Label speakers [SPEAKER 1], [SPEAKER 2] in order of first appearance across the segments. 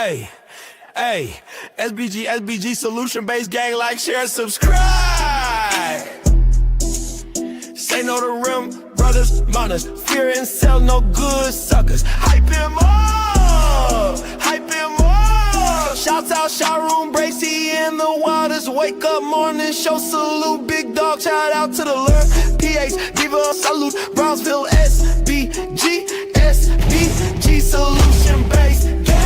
[SPEAKER 1] Hey, hey, SBG solution-based gang, like, share, subscribe. Say no to rim, brothers, Manosphere and sell no good suckers. Hype him up, hype him up. Shouts out, Sharoon, Bracy, and the Waters. Wake up, morning show, salute, big dog, shout out to the Lurk. PH, Diva, salute, Brownsville, SBG solution-based gang.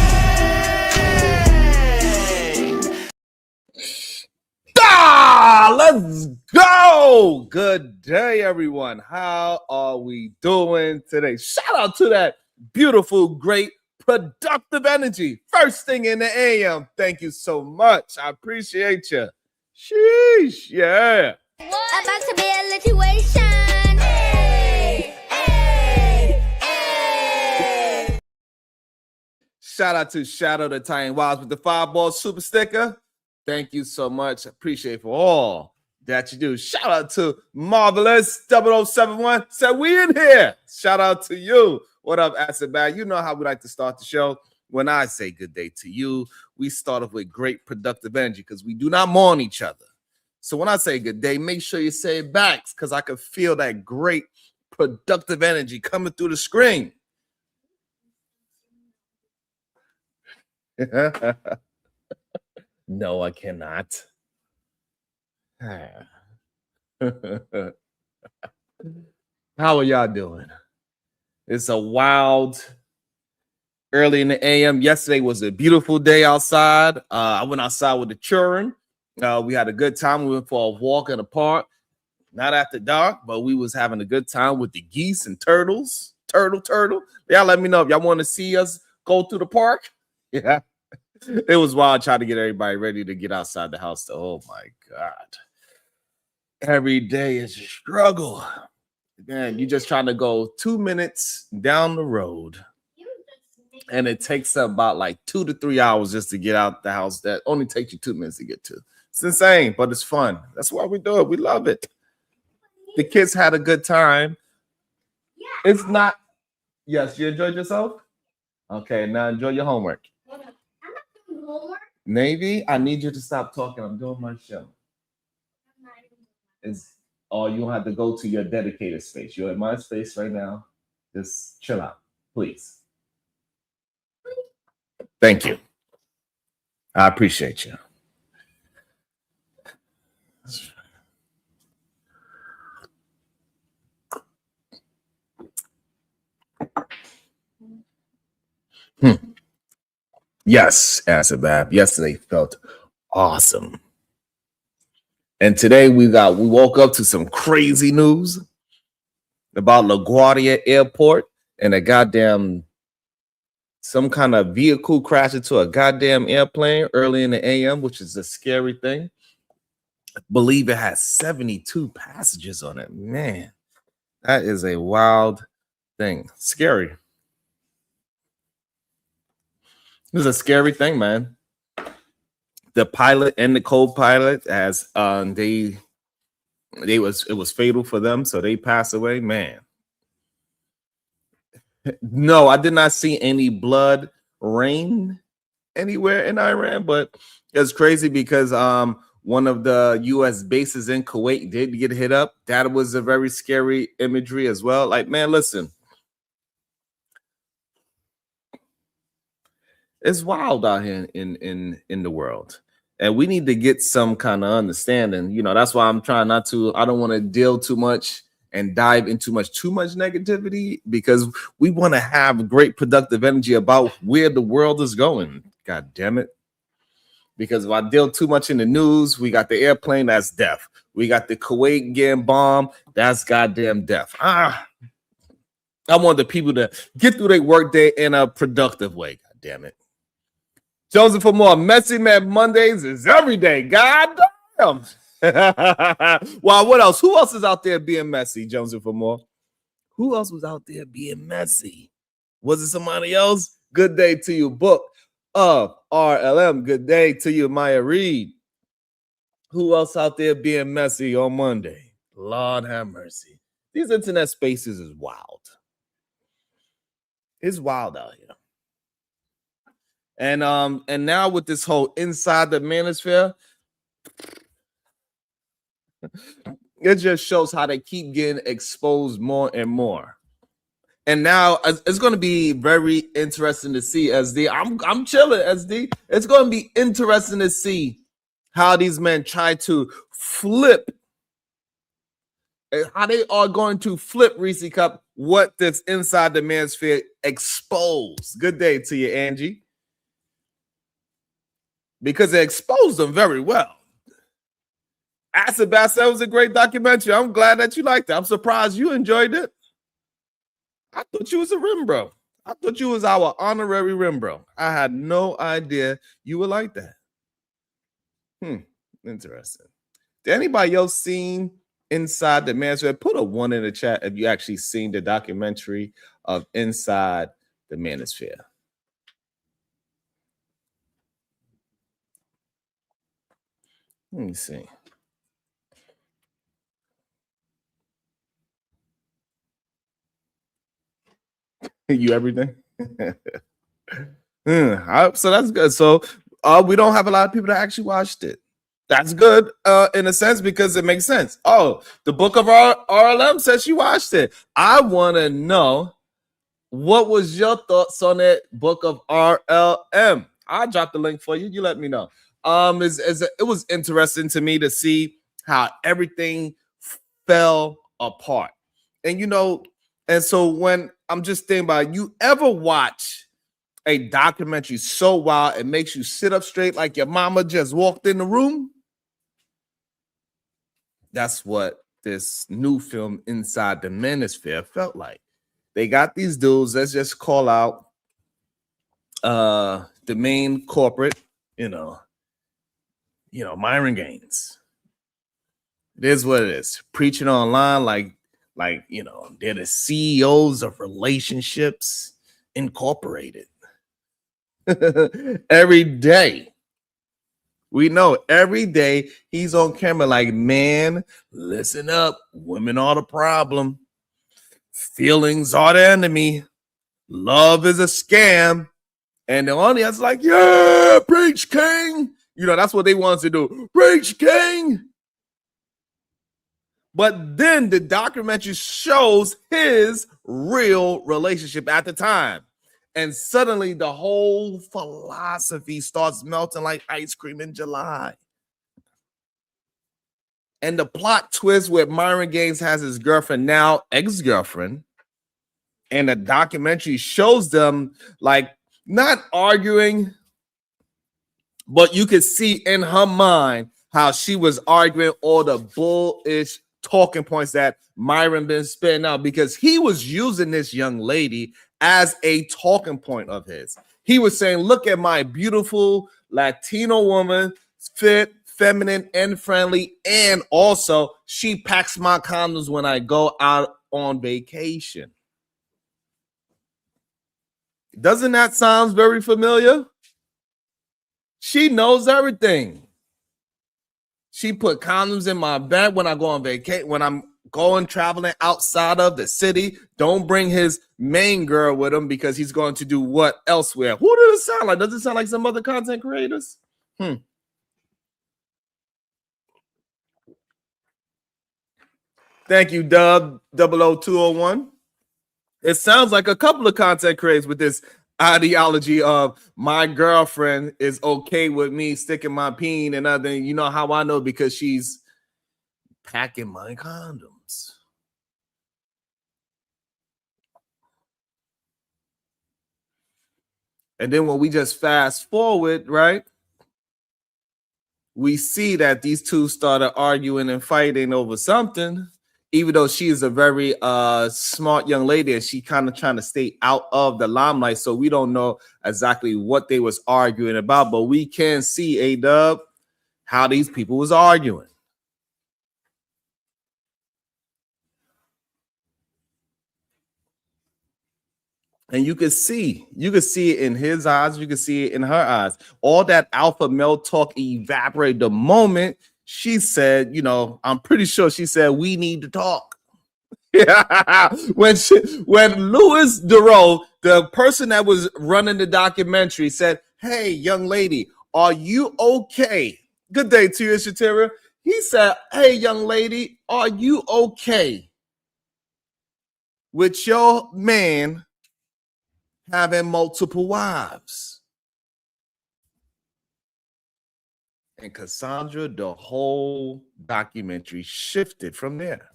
[SPEAKER 2] Let's go. Good day, everyone. How are we doing today? Shout out to that beautiful, great, productive energy. First thing in the AM. Thank you so much. I appreciate you. Sheesh. Yeah.
[SPEAKER 3] About to be a situation. Hey, hey, hey.
[SPEAKER 2] Shout out to Shadow the Titan Wilds with the 5-ball super sticker. Thank you so much. Appreciate for all that you do. Shout out to Marvelous 0071. Said we in here. Shout out to you. What up, Acid Bag? You know how we like to start the show. When I say good day to you, we start off with great productive energy because we do not mourn each other. So when I say good day, make sure you say it back because I can feel that great productive energy coming through the screen. No, I cannot. How are y'all doing? It's a wild early in the AM. Yesterday was a beautiful day outside. I went outside with the children. We had a good time. We went for a walk in the park. Not after dark, but we was having a good time with the geese and turtles. Turtle. Y'all let me know if y'all want to see us go through the park. Yeah. It was wild trying to get everybody ready to get outside the house. Oh my God. Every day is a struggle. Man, you're just trying to go 2 minutes down the road. And it takes about like 2 to 3 hours just to get out the house. That only takes you 2 minutes to get to. It's insane, but it's fun. That's why we do it. We love it. The kids had a good time. Yeah. It's not. Yes, you enjoyed yourself? Okay, now enjoy your homework.
[SPEAKER 3] Homework?
[SPEAKER 2] Navy, I need you to stop talking. I'm doing my show. You don't have to go to your dedicated space. You're in my space right now. Just chill out, please. Thank you. I appreciate you. Yes, Acid Bab. Yesterday felt awesome. And today we woke up to some crazy news about LaGuardia Airport and some kind of vehicle crashed into a goddamn airplane early in the AM, which is a scary thing. I believe it has 72 passengers on it. Man, that is a wild thing. Scary. This is a scary thing, man. The pilot and the co-pilot, as it was fatal for them, so they passed away. Man, no, I did not see any blood rain anywhere in Iran, but it's crazy because one of the U.S. bases in Kuwait did get hit up. That was a very scary imagery as well. Like, man, listen. It's wild out here in the world, and we need to get some kind of understanding. You know, that's why I'm trying not to. I don't want to deal too much and dive into too much negativity because we want to have great productive energy about where the world is going. God damn it! Because if I deal too much in the news, we got the airplane, that's death. We got the Kuwait getting bombed, that's goddamn death. I want the people to get through their workday in a productive way. God damn it. Joseph for more. Messy Man Mondays is every day. God damn. Wow, what else? Who else is out there being messy, Joseph for more? Who else was out there being messy? Was it somebody else? Good day to you, Book of RLM. Good day to you, Maya Reed. Who else out there being messy on Monday? Lord have mercy. These internet spaces is wild. It's wild out here. And now with this whole inside the manosphere, it just shows how they keep getting exposed more and more. And now it's going to be very interesting to see, SD. I'm chilling, SD. It's going to be interesting to see how these men try to flip, how they are going to flip, Reese Cup, what this inside the manosphere exposed. Good day to you, Angie. Because they exposed them very well. Acid Bass, that was a great documentary. I'm glad that you liked it. I'm surprised you enjoyed it. I thought you was a rim bro. I thought you was our honorary rim bro. I had no idea you would like that. Interesting. Did anybody else seen Inside the Manosphere? Put a 1 in the chat if you actually seen the documentary of Inside the Manosphere. Let me see. You everything? So that's good. So we don't have a lot of people that actually watched it. That's good in a sense because it makes sense. Oh, the book of RLM says she watched it. I want to know, what was your thoughts on that book of RLM? I'll drop the link for you. You let me know. It was interesting to me to see how everything fell apart. And and so when I'm just thinking about, you ever watch a documentary so wild it makes you sit up straight like your mama just walked in the room? That's what this new film Inside the Manosphere felt like. They got these dudes, let's just call out the main corporate, Myron Gaines. It is what it is. Preaching online like they're the CEOs of Relationships Incorporated. Every day. We know every day he's on camera like, man, listen up. Women are the problem. Feelings are the enemy. Love is a scam. And the audience like, yeah, preach king. That's what they want to do. Preach king. But then the documentary shows his real relationship at the time. And suddenly the whole philosophy starts melting like ice cream in July. And the plot twist where Myron Gaines has his girlfriend, now ex-girlfriend, and the documentary shows them like not arguing, but you could see in her mind how she was arguing all the bullish talking points that Myron been spitting out, because he was using this young lady as a talking point of his. He was saying, look at my beautiful Latino woman, fit, feminine, and friendly, and also she packs my condoms when I go out on vacation. Doesn't that sound very familiar? She knows everything. She put condoms in my bag when I go on vacation, when I'm going traveling outside of the city. Don't bring his main girl with him because he's going to do what elsewhere. Who does it sound like? Does it sound like some other content creators? Thank you, Dub 00201. It sounds like a couple of content creators with this ideology of my girlfriend is okay with me sticking my peen and other. You know how I know? Because she's packing my condoms. And then when we just fast forward, right, we see that these two started arguing and fighting over something, even though she is a very smart young lady and she kind of trying to stay out of the limelight. So we don't know exactly what they was arguing about, but we can see, A-Dub, how these people was arguing. And you can see it in his eyes. You can see it in her eyes. All that alpha male talk evaporated the moment she said, I'm pretty sure she said, we need to talk. When Louis Theroux, the person that was running the documentary, said, hey, young lady, are you okay? Good day to you, Shatira. He said, hey, young lady, are you okay with your man having multiple wives? And Cassandra, the whole documentary shifted from there.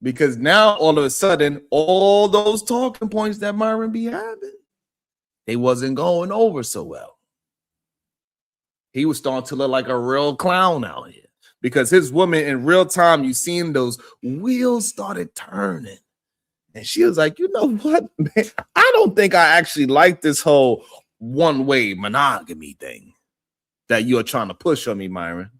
[SPEAKER 2] Because now all of a sudden, all those talking points that Myron be having, they wasn't going over so well. He was starting to look like a real clown out here. Because his woman in real time, you seen those wheels started turning. And she was like, you know what, man? I don't think I actually like this whole one-way monogamy thing that you're trying to push on me, Myron.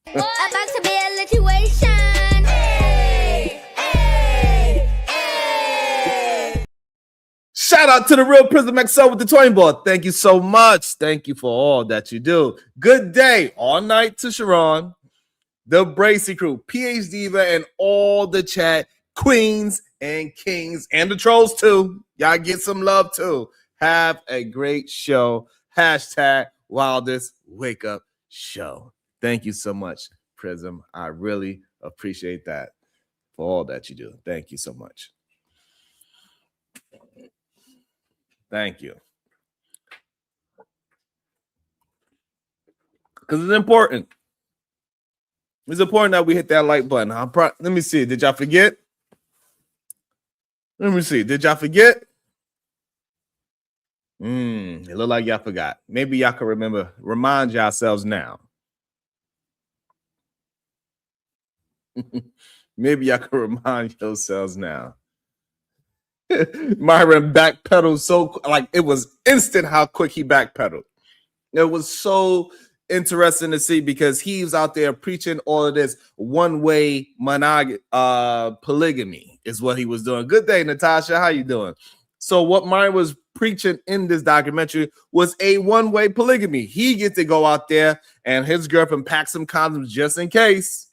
[SPEAKER 3] About to be a situation. Hey, hey, hey.
[SPEAKER 2] Shout out to the real Prism XL with the twin board. Thank you so much. Thank you for all that you do. Good day all night to Sharon, the Bracy crew, PH Diva, and all the chat queens and kings and the trolls too. Y'all get some love too. Have a great show. Hashtag Wildest Wake Up Show. Thank you so much, Prism. I really appreciate that for all that you do. Thank you so much. Thank you. Because it's important. It's important that we hit that like button. Let me see. Did y'all forget? Let me see. Did y'all forget? It looked like y'all forgot. Maybe y'all can remember. Remind yourselves now. Maybe y'all can remind yourselves now. Myron backpedaled so like it was instant how quick he backpedaled. It was so interesting to see because he was out there preaching all of this one-way polygamy is what he was doing. Good day, Natasha. How you doing? So what Myron was preaching in this documentary was a one-way polygamy. He gets to go out there and his girlfriend packs some condoms just in case.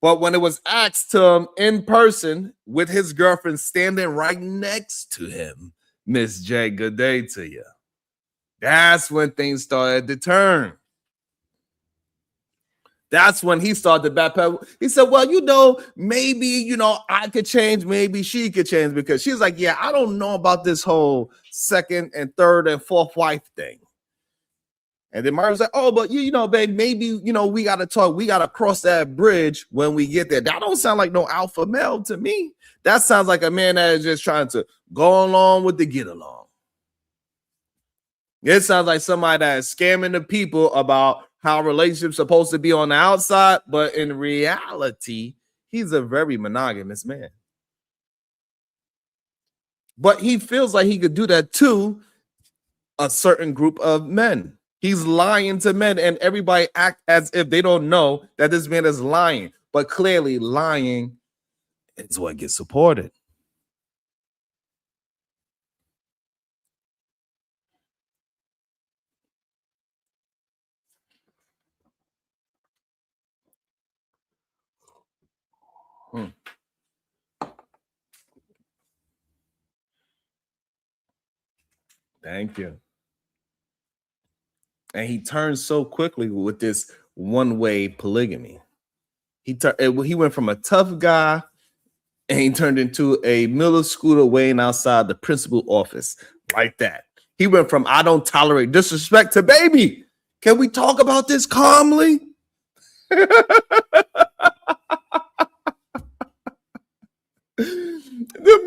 [SPEAKER 2] But when it was asked to him in person with his girlfriend standing right next to him, Miss J, good day to you. That's when things started to turn. That's when he started to backpedal. He said, well, maybe, I could change. Maybe she could change because she's like, yeah, I don't know about this whole second and third and fourth wife thing. And then Myron was like, oh, but babe, maybe, we got to talk. We got to cross that bridge when we get there. That don't sound like no alpha male to me. That sounds like a man that is just trying to go along with the get along. It sounds like somebody that is scamming the people about how relationships supposed to be on the outside, but in reality, he's a very monogamous man. But he feels like he could do that to a certain group of men. He's lying to men, and everybody act as if they don't know that this man is lying. But clearly, lying is what gets supported. Thank you. And he turned so quickly with this one-way polygamy. He went from a tough guy and he turned into a middle schooler waiting outside the principal office like that. He went from I don't tolerate disrespect to baby. Can we talk about this calmly? The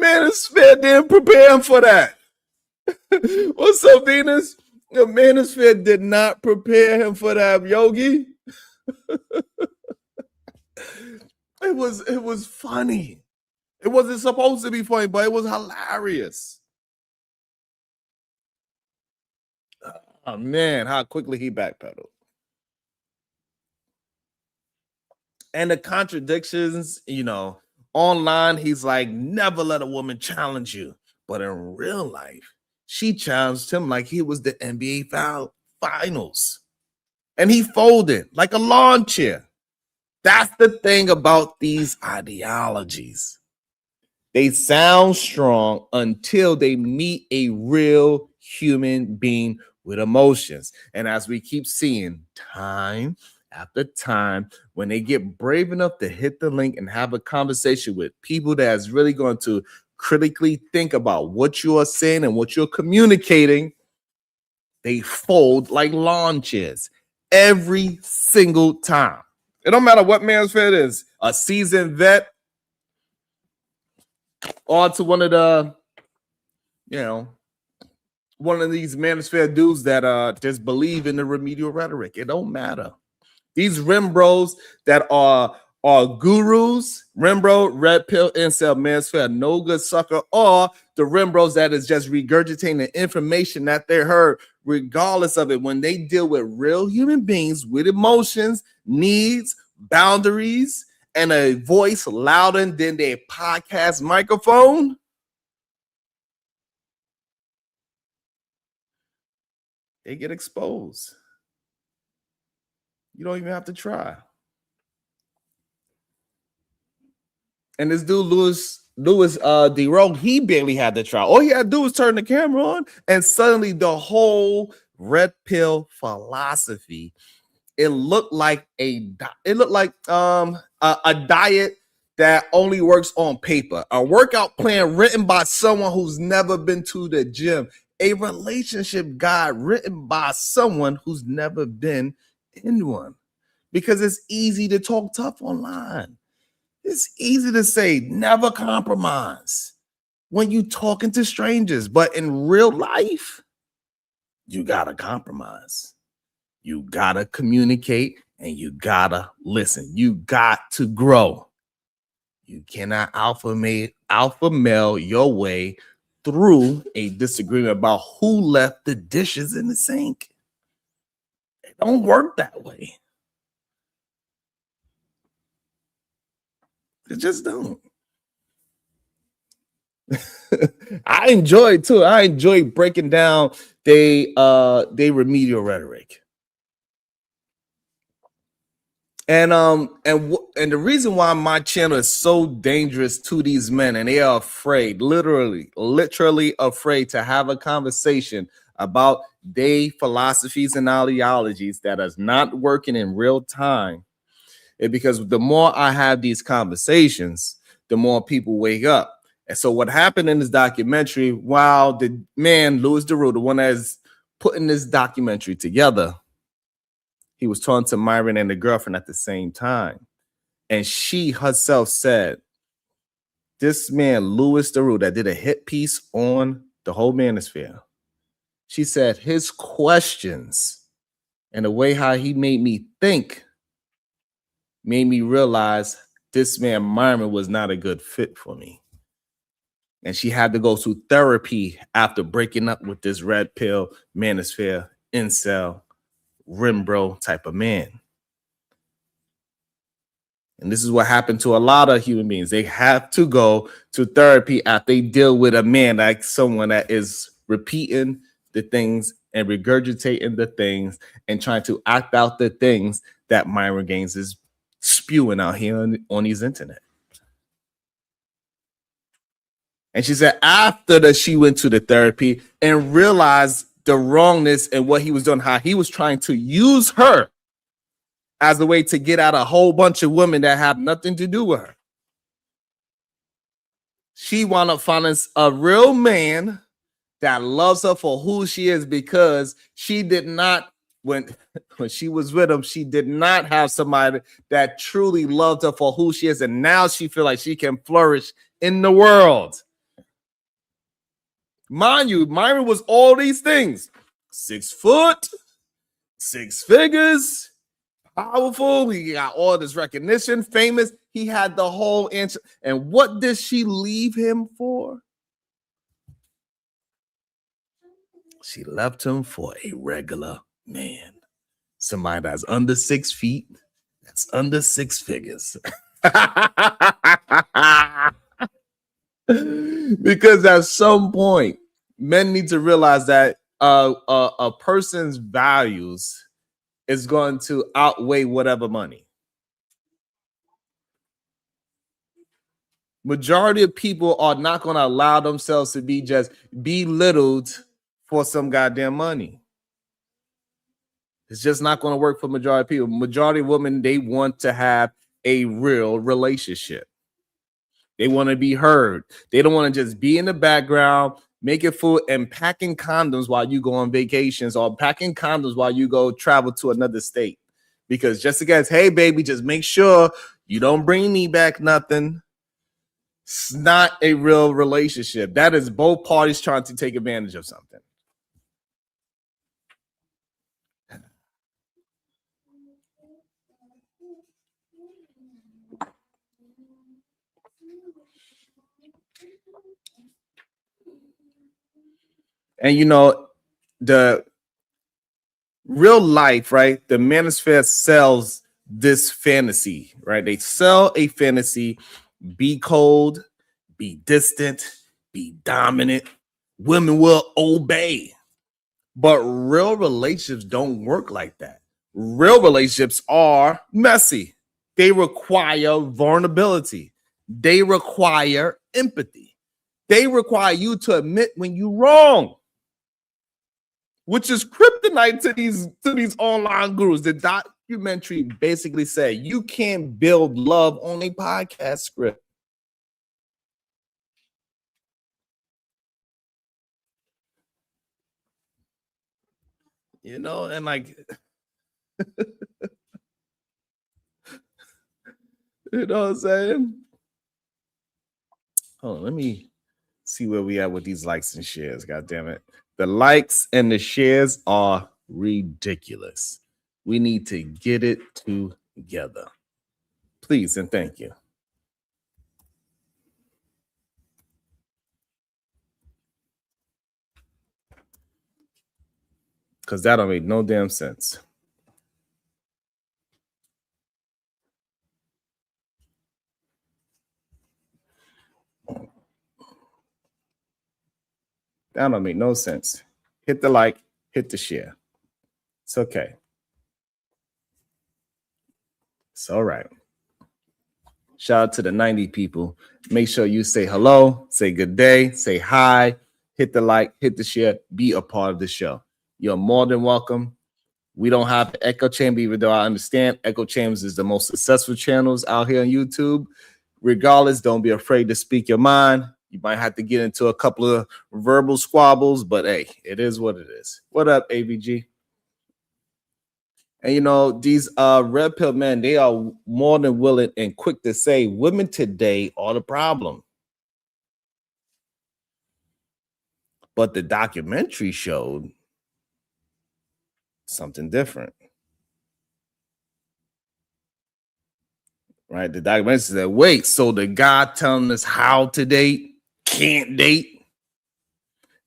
[SPEAKER 2] Manosphere didn't prepare him for that. What's up, Venus? The Manosphere did not prepare him for that, Yogi. It was funny. It wasn't supposed to be funny, but it was hilarious. Oh man, how quickly he backpedaled. And the contradictions, online, he's like, never let a woman challenge you. But in real life, she challenged him like he was the NBA finals. And he folded like a lawn chair. That's the thing about these ideologies. They sound strong until they meet a real human being with emotions. And as we keep seeing time after time, when they get brave enough to hit the link and have a conversation with people that's really going to critically think about what you are saying and what you're communicating, they fold like lawn chairs every single time. It don't matter what Manosphere it is, a seasoned vet, or to one of the, one of these Manosphere dudes that just believe in the remedial rhetoric. It don't matter. These rim bros that are gurus, rim bro, red pill, incel, Manosphere, no good sucker, or the rim bros that is just regurgitating the information that they heard, regardless of it, when they deal with real human beings with emotions, needs, boundaries, and a voice louder than their podcast microphone. They get exposed. You don't even have to try. And this dude, Louis D. he barely had to try. All he had to do was turn the camera on, and suddenly the whole red pill philosophy, it looked like a diet that only works on paper, a workout plan written by someone who's never been to the gym, a relationship guide written by someone who's never been in one. Because it's easy to talk tough online. It's easy to say never compromise when you talking to strangers, but in real life, you gotta compromise. You gotta communicate and you gotta listen. You got to grow. You cannot alpha male your way through a disagreement about who left the dishes in the sink. It don't work that way. It just don't. I enjoy it too. I enjoy breaking down they remedial rhetoric. And the reason why my channel is so dangerous to these men, and they are afraid, literally afraid to have a conversation about their philosophies and ideologies that is not working in real time, is because the more I have these conversations, the more people wake up. And so what happened in this documentary, while the man, Louis DeRue, the one that is putting this documentary together, he was talking to Myron and the girlfriend at the same time. And she herself said, this man, Louis DeRue, that did a hit piece on the whole Manosphere, she said his questions and the way how he made me think made me realize this man, Myron, was not a good fit for me. And she had to go through therapy after breaking up with this red pill, Manosphere, incel, rim bro type of man. And this is what happened to a lot of human beings. They have to go to therapy after they deal with a man, like someone that is repeating the things and regurgitating the things and trying to act out the things that Myron Gaines is spewing out here on his internet. And she said after that, she went to the therapy and realized the wrongness and what he was doing, how he was trying to use her as a way to get out a whole bunch of women that have nothing to do with her. She wound up finding a real man that loves her for who she is, because she did not, when she was with him, she did not have somebody that truly loved her for who she is. And now she feels like she can flourish in the world. Mind you, Myron was all these things: 6 foot, 6 figures, powerful. He got all this recognition, famous. He had the whole answer. And what did she leave him for? She left him for a regular man, somebody that's under 6 feet, that's under 6 figures. Because at some point, men need to realize that a person's values is going to outweigh whatever money. Majority of people are not going to allow themselves to be just belittled for some goddamn money. It's just not going to work for majority of people. Majority of women, they want to have a real relationship. They want to be heard. They don't want to just be in the background, making food and packing condoms while you go on vacations or packing condoms while you go travel to another state. Because just again, hey, baby, just make sure you don't bring me back nothing. It's not a real relationship. That is both parties trying to take advantage of something. And you know, the real life, right? The Manosphere sells this fantasy, right? They sell a fantasy, be cold, be distant, be dominant. Women will obey. But real relationships don't work like that. Real relationships are messy. They require vulnerability. They require empathy. They require you to admit when you're wrong, which is kryptonite to these online gurus. The documentary basically said you can't build love on a podcast script. You know, and like, you know what I'm saying? Hold on, let me see where we at with these likes and shares. God damn it. The likes and the shares are ridiculous. We need to get it together. Please and thank you. Because that don't make no damn sense. That don't make no sense. Hit the like, hit the share. It's okay. It's all right. Shout out to the 90 people. Make sure you say hello, say good day, say hi, hit the like, hit the share, be a part of the show. You're more than welcome. We don't have echo chamber, even though I understand echo chambers is the most successful channels out here on YouTube. Regardless, don't be afraid to speak your mind. You might have to get into a couple of verbal squabbles, but hey, it is what it is. What up, AVG? And you know, these red pill men, they are more than willing and quick to say women today are the problem. But the documentary showed something different. Right? The documentary said, wait, so the guy telling us how to date can't date?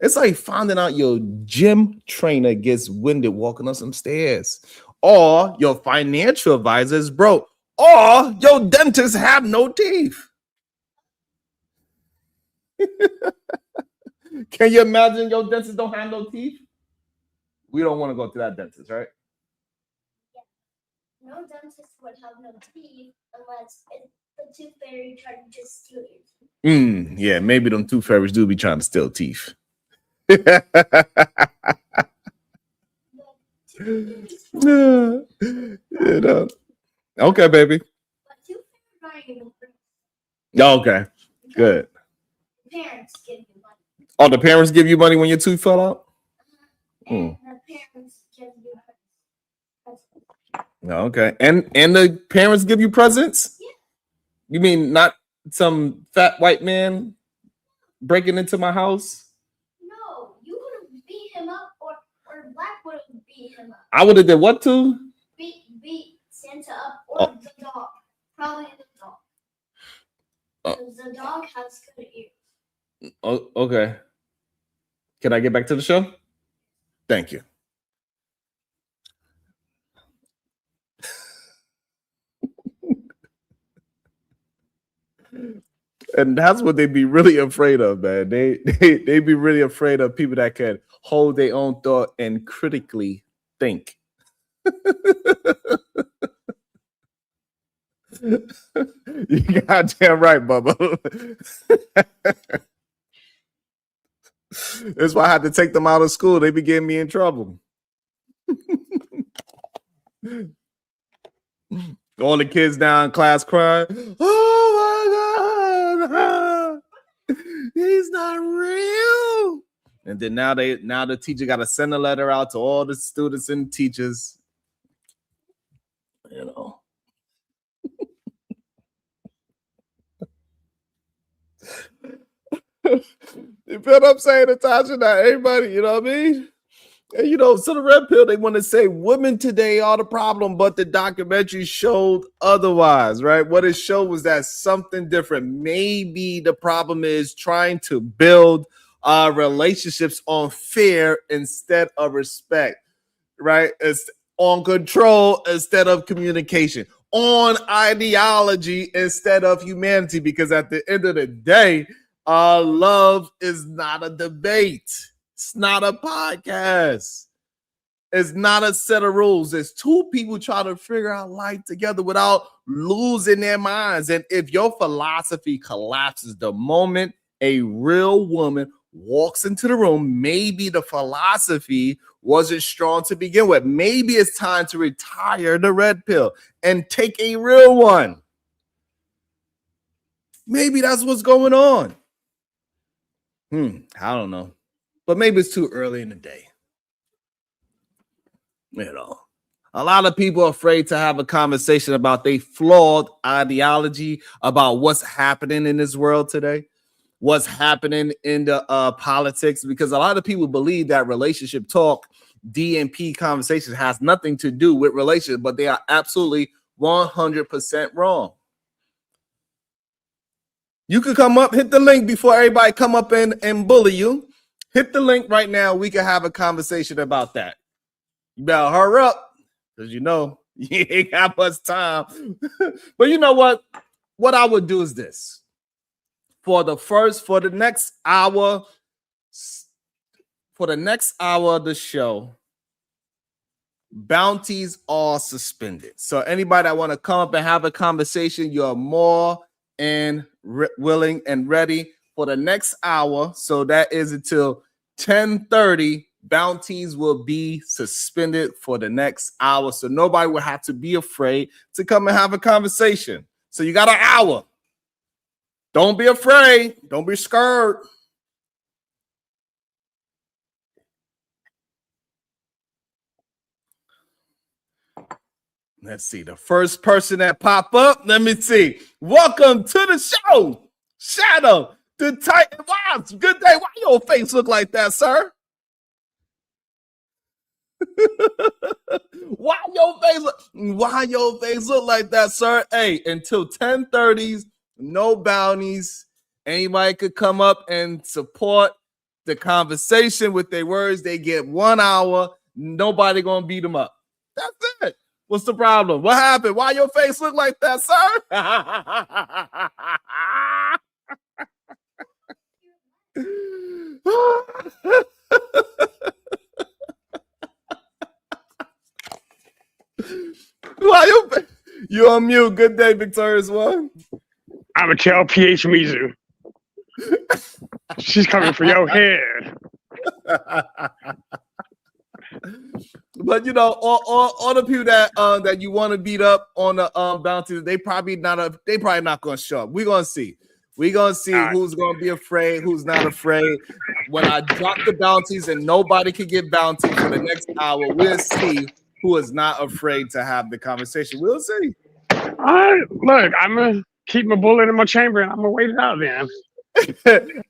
[SPEAKER 2] It's like finding out your gym trainer gets winded walking up some stairs, or your financial advisor is broke, or your dentist have no teeth. Can you imagine your dentist don't have no teeth? We don't want to go to that dentist, right?
[SPEAKER 3] No dentist would have no teeth unless the tooth fairy tried to just steal your teeth.
[SPEAKER 2] Yeah, maybe them tooth fairies do be trying to steal teeth. You know. Okay, baby. Okay, good.
[SPEAKER 3] Parents give you money.
[SPEAKER 2] Oh, the parents give you money when your tooth fell out?
[SPEAKER 3] And the parents give you presents.
[SPEAKER 2] Okay. And the parents give you presents?
[SPEAKER 3] Yeah.
[SPEAKER 2] You mean not some fat white man breaking into my house?
[SPEAKER 3] No, you would have beat him up, or Black would have beat him up.
[SPEAKER 2] I would have did what to?
[SPEAKER 3] Beat Santa up, or the dog. Probably the dog. Because the dog has good ears.
[SPEAKER 2] Oh, okay. Can I get back to the show? Thank you. And that's what they be really afraid of, man. They be really afraid of people that can hold their own thought and critically think. You goddamn right, Bubba. That's why I had to take them out of school. They be getting me in trouble. All the kids down in class crying. Oh my God, he's not real. And then now the teacher got to send a letter out to all the students and teachers. You know. You feel what I'm saying, Natasha? Not everybody, you know what I mean? And you know, so the red pill, they want to say women today are the problem, but the documentary showed otherwise, right? What it showed was that something different. Maybe the problem is trying to build relationships on fear instead of respect, right? It's on control instead of communication, on ideology instead of humanity, because at the end of the day, love is not a debate. It's not a podcast. It's not a set of rules. It's two people trying to figure out life together without losing their minds. And if your philosophy collapses the moment a real woman walks into the room, maybe the philosophy wasn't strong to begin with. Maybe it's time to retire the red pill and take a real one. Maybe that's what's going on. I don't know. But maybe it's too early in the day. You know, a lot of people are afraid to have a conversation about their flawed ideology about what's happening in this world today, what's happening in the politics, because a lot of people believe that relationship talk, DNP conversation has nothing to do with relationships, but they are absolutely 100% wrong. You could come up, hit the link before everybody come up and bully you. Hit the link right now. We can have a conversation about that. You better hurry up, because you know you ain't got much time. But you know what? What I would do is this. For the next hour of the show, bounties are suspended. So anybody that want to come up and have a conversation, you're more and willing and ready for the next hour. So that is until 10:30. Bounties will be suspended for the next hour. So nobody will have to be afraid to come and have a conversation. So you got an hour. Don't be afraid. Don't be scared. Let's see. The first person that pop up. Let me see. Welcome to the show. Shadow, the Titan. Wow, good day. Why your face look like that, sir? Why your face look like that, sir? Hey, until 10:30, no bounties. Anybody could come up and support the conversation with their words. They get 1 hour. Nobody gonna beat them up. That's it. What's the problem? What happened? Why your face look like that, sir? Why you on mute? Good day, Victorious One.
[SPEAKER 4] I'm gonna tell PH Mizu. She's coming for your head.
[SPEAKER 2] But you know, all the people that you want to beat up on the bounties, they probably not gonna show up. We're gonna see. We're gonna see who's gonna be afraid, who's not afraid. When I drop the bounties and nobody can get bounties for the next hour, we'll see who is not afraid to have the conversation. We'll see.
[SPEAKER 4] All right, look, I'm gonna keep my bullet in my chamber and I'm gonna wait it out then.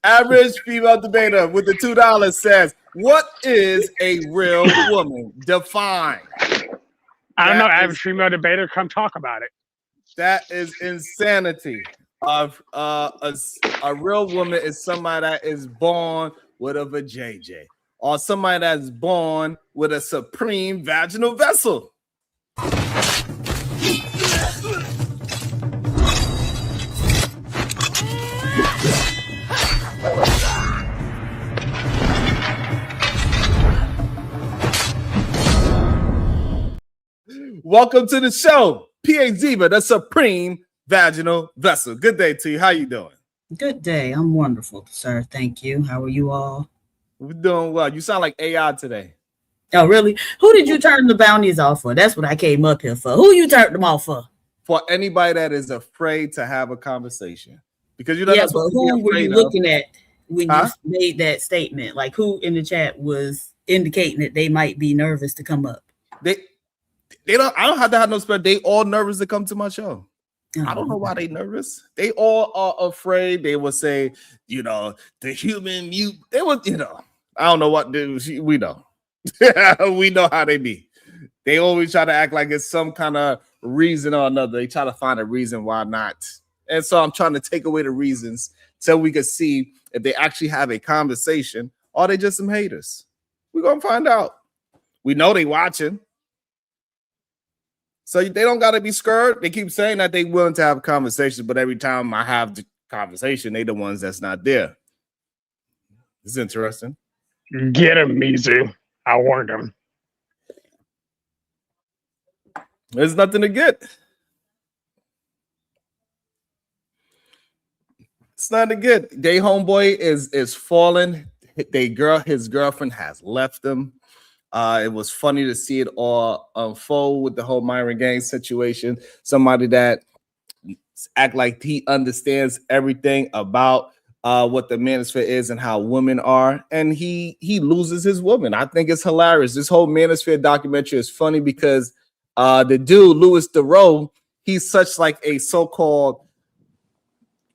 [SPEAKER 2] Average female debater with the $2 says, "What is a real woman? Define."
[SPEAKER 4] I don't know. Average female debater, come talk about it.
[SPEAKER 2] That is insanity. A real woman is somebody that is born with a vajayjay, or somebody that's born with a supreme vaginal vessel. Welcome to the show. PA Diva, the supreme vaginal vessel. Good day to you. How you doing?
[SPEAKER 5] Good day. I'm wonderful, sir. Thank you. How are you all?
[SPEAKER 2] We're doing well. You sound like AI today.
[SPEAKER 5] Oh, really? Who did you turn the bounties off for? That's what I came up here for. Who you turned them off for?
[SPEAKER 2] For anybody that is afraid to have a conversation. Because you know
[SPEAKER 5] Yeah,
[SPEAKER 2] that's
[SPEAKER 5] but
[SPEAKER 2] what
[SPEAKER 5] who were you looking at when
[SPEAKER 2] Huh?
[SPEAKER 5] you made that statement? Like, who in the chat was indicating that they might be nervous to come up?
[SPEAKER 2] They don't. I don't have to have no spread. They all nervous to come to my show.
[SPEAKER 5] Oh,
[SPEAKER 2] I don't know why they nervous. They all are afraid. They will say, you know, the human mute. They would, you know, I don't know what we know. We know how they be. They always try to act like it's some kind of reason or another. They try to find a reason why not. And so I'm trying to take away the reasons so we can see if they actually have a conversation or they just some haters. We're gonna find out. We know they watching. So they don't got to be scared. They keep saying that they willing to have a conversation, but every time I have the conversation, they the ones that's not there. It's interesting.
[SPEAKER 4] Get him, Mizu. I warned him.
[SPEAKER 2] There's nothing to get. It's not to get. They homeboy is falling. His girlfriend has left him. It was funny to see it all unfold with the whole Myron Gang situation. Somebody that act like he understands everything about what the manosphere is and how women are, and he loses his woman. I think it's hilarious. This whole manosphere documentary is funny because the dude Louis Theroux, he's such like a so-called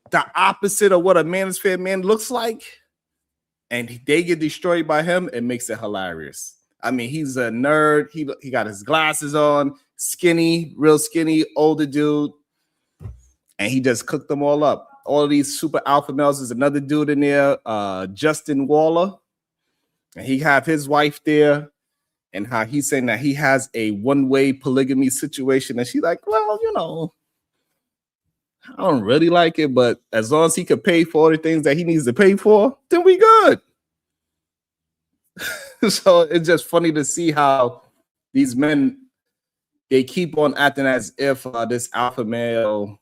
[SPEAKER 2] the opposite of what a manosphere man looks like, and they get destroyed by him. It makes it hilarious. I mean, he's a nerd. He got his glasses on, skinny, real skinny, older dude, and he just cooked them all up. All of these super alpha males. There's another dude in there, Justin Waller, and he have his wife there, and how he's saying that he has a one-way polygamy situation, and she's like, well, you know, I don't really like it, but as long as he could pay for all the things that he needs to pay for, then we good. So it's just funny to see how these men, they keep on acting as if this alpha male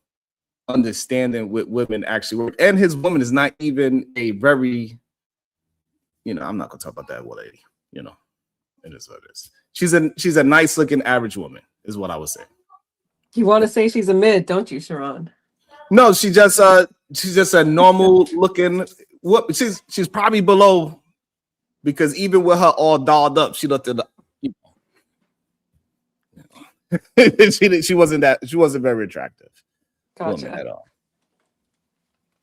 [SPEAKER 2] understanding with women actually work. And his woman is not even a very, you know, I'm not gonna talk about that lady, you know, it is what it is. She's a nice looking average woman, is what I would say.
[SPEAKER 6] You want to say she's a mid, don't you, Sharon?
[SPEAKER 2] No, she's just a normal looking. What she's probably below, because even with her all dolled up, she looked at the, you know, she wasn't very attractive.
[SPEAKER 6] Gotcha.
[SPEAKER 2] At all.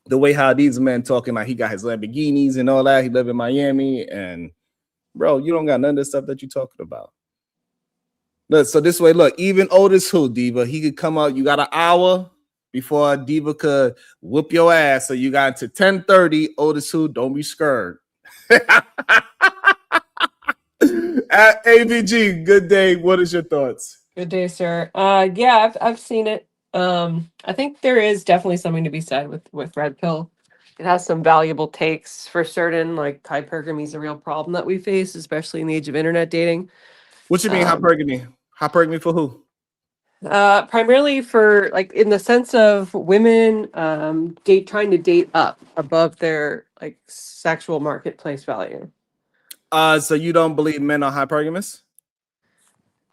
[SPEAKER 2] The way how these men talking like he got his Lamborghinis and all that, he live in Miami, and bro, you don't got none of the stuff that you're talking about. Look, so this way, look, even Otis who Diva, he could come out. You got an hour before Diva could whoop your ass, so you got to 10:30. Otis who, don't be scared. At AVG, good day. What is your thoughts?
[SPEAKER 6] Good day, sir. Yeah, I've seen it. I think there is definitely something to be said with Red Pill. It has some valuable takes for certain, like hypergamy is a real problem that we face, especially in the age of internet dating.
[SPEAKER 2] What you mean hypergamy? Hypergamy for who?
[SPEAKER 6] Primarily for like in the sense of women trying to date up above their like sexual marketplace value.
[SPEAKER 2] So you don't believe men are hypergamous?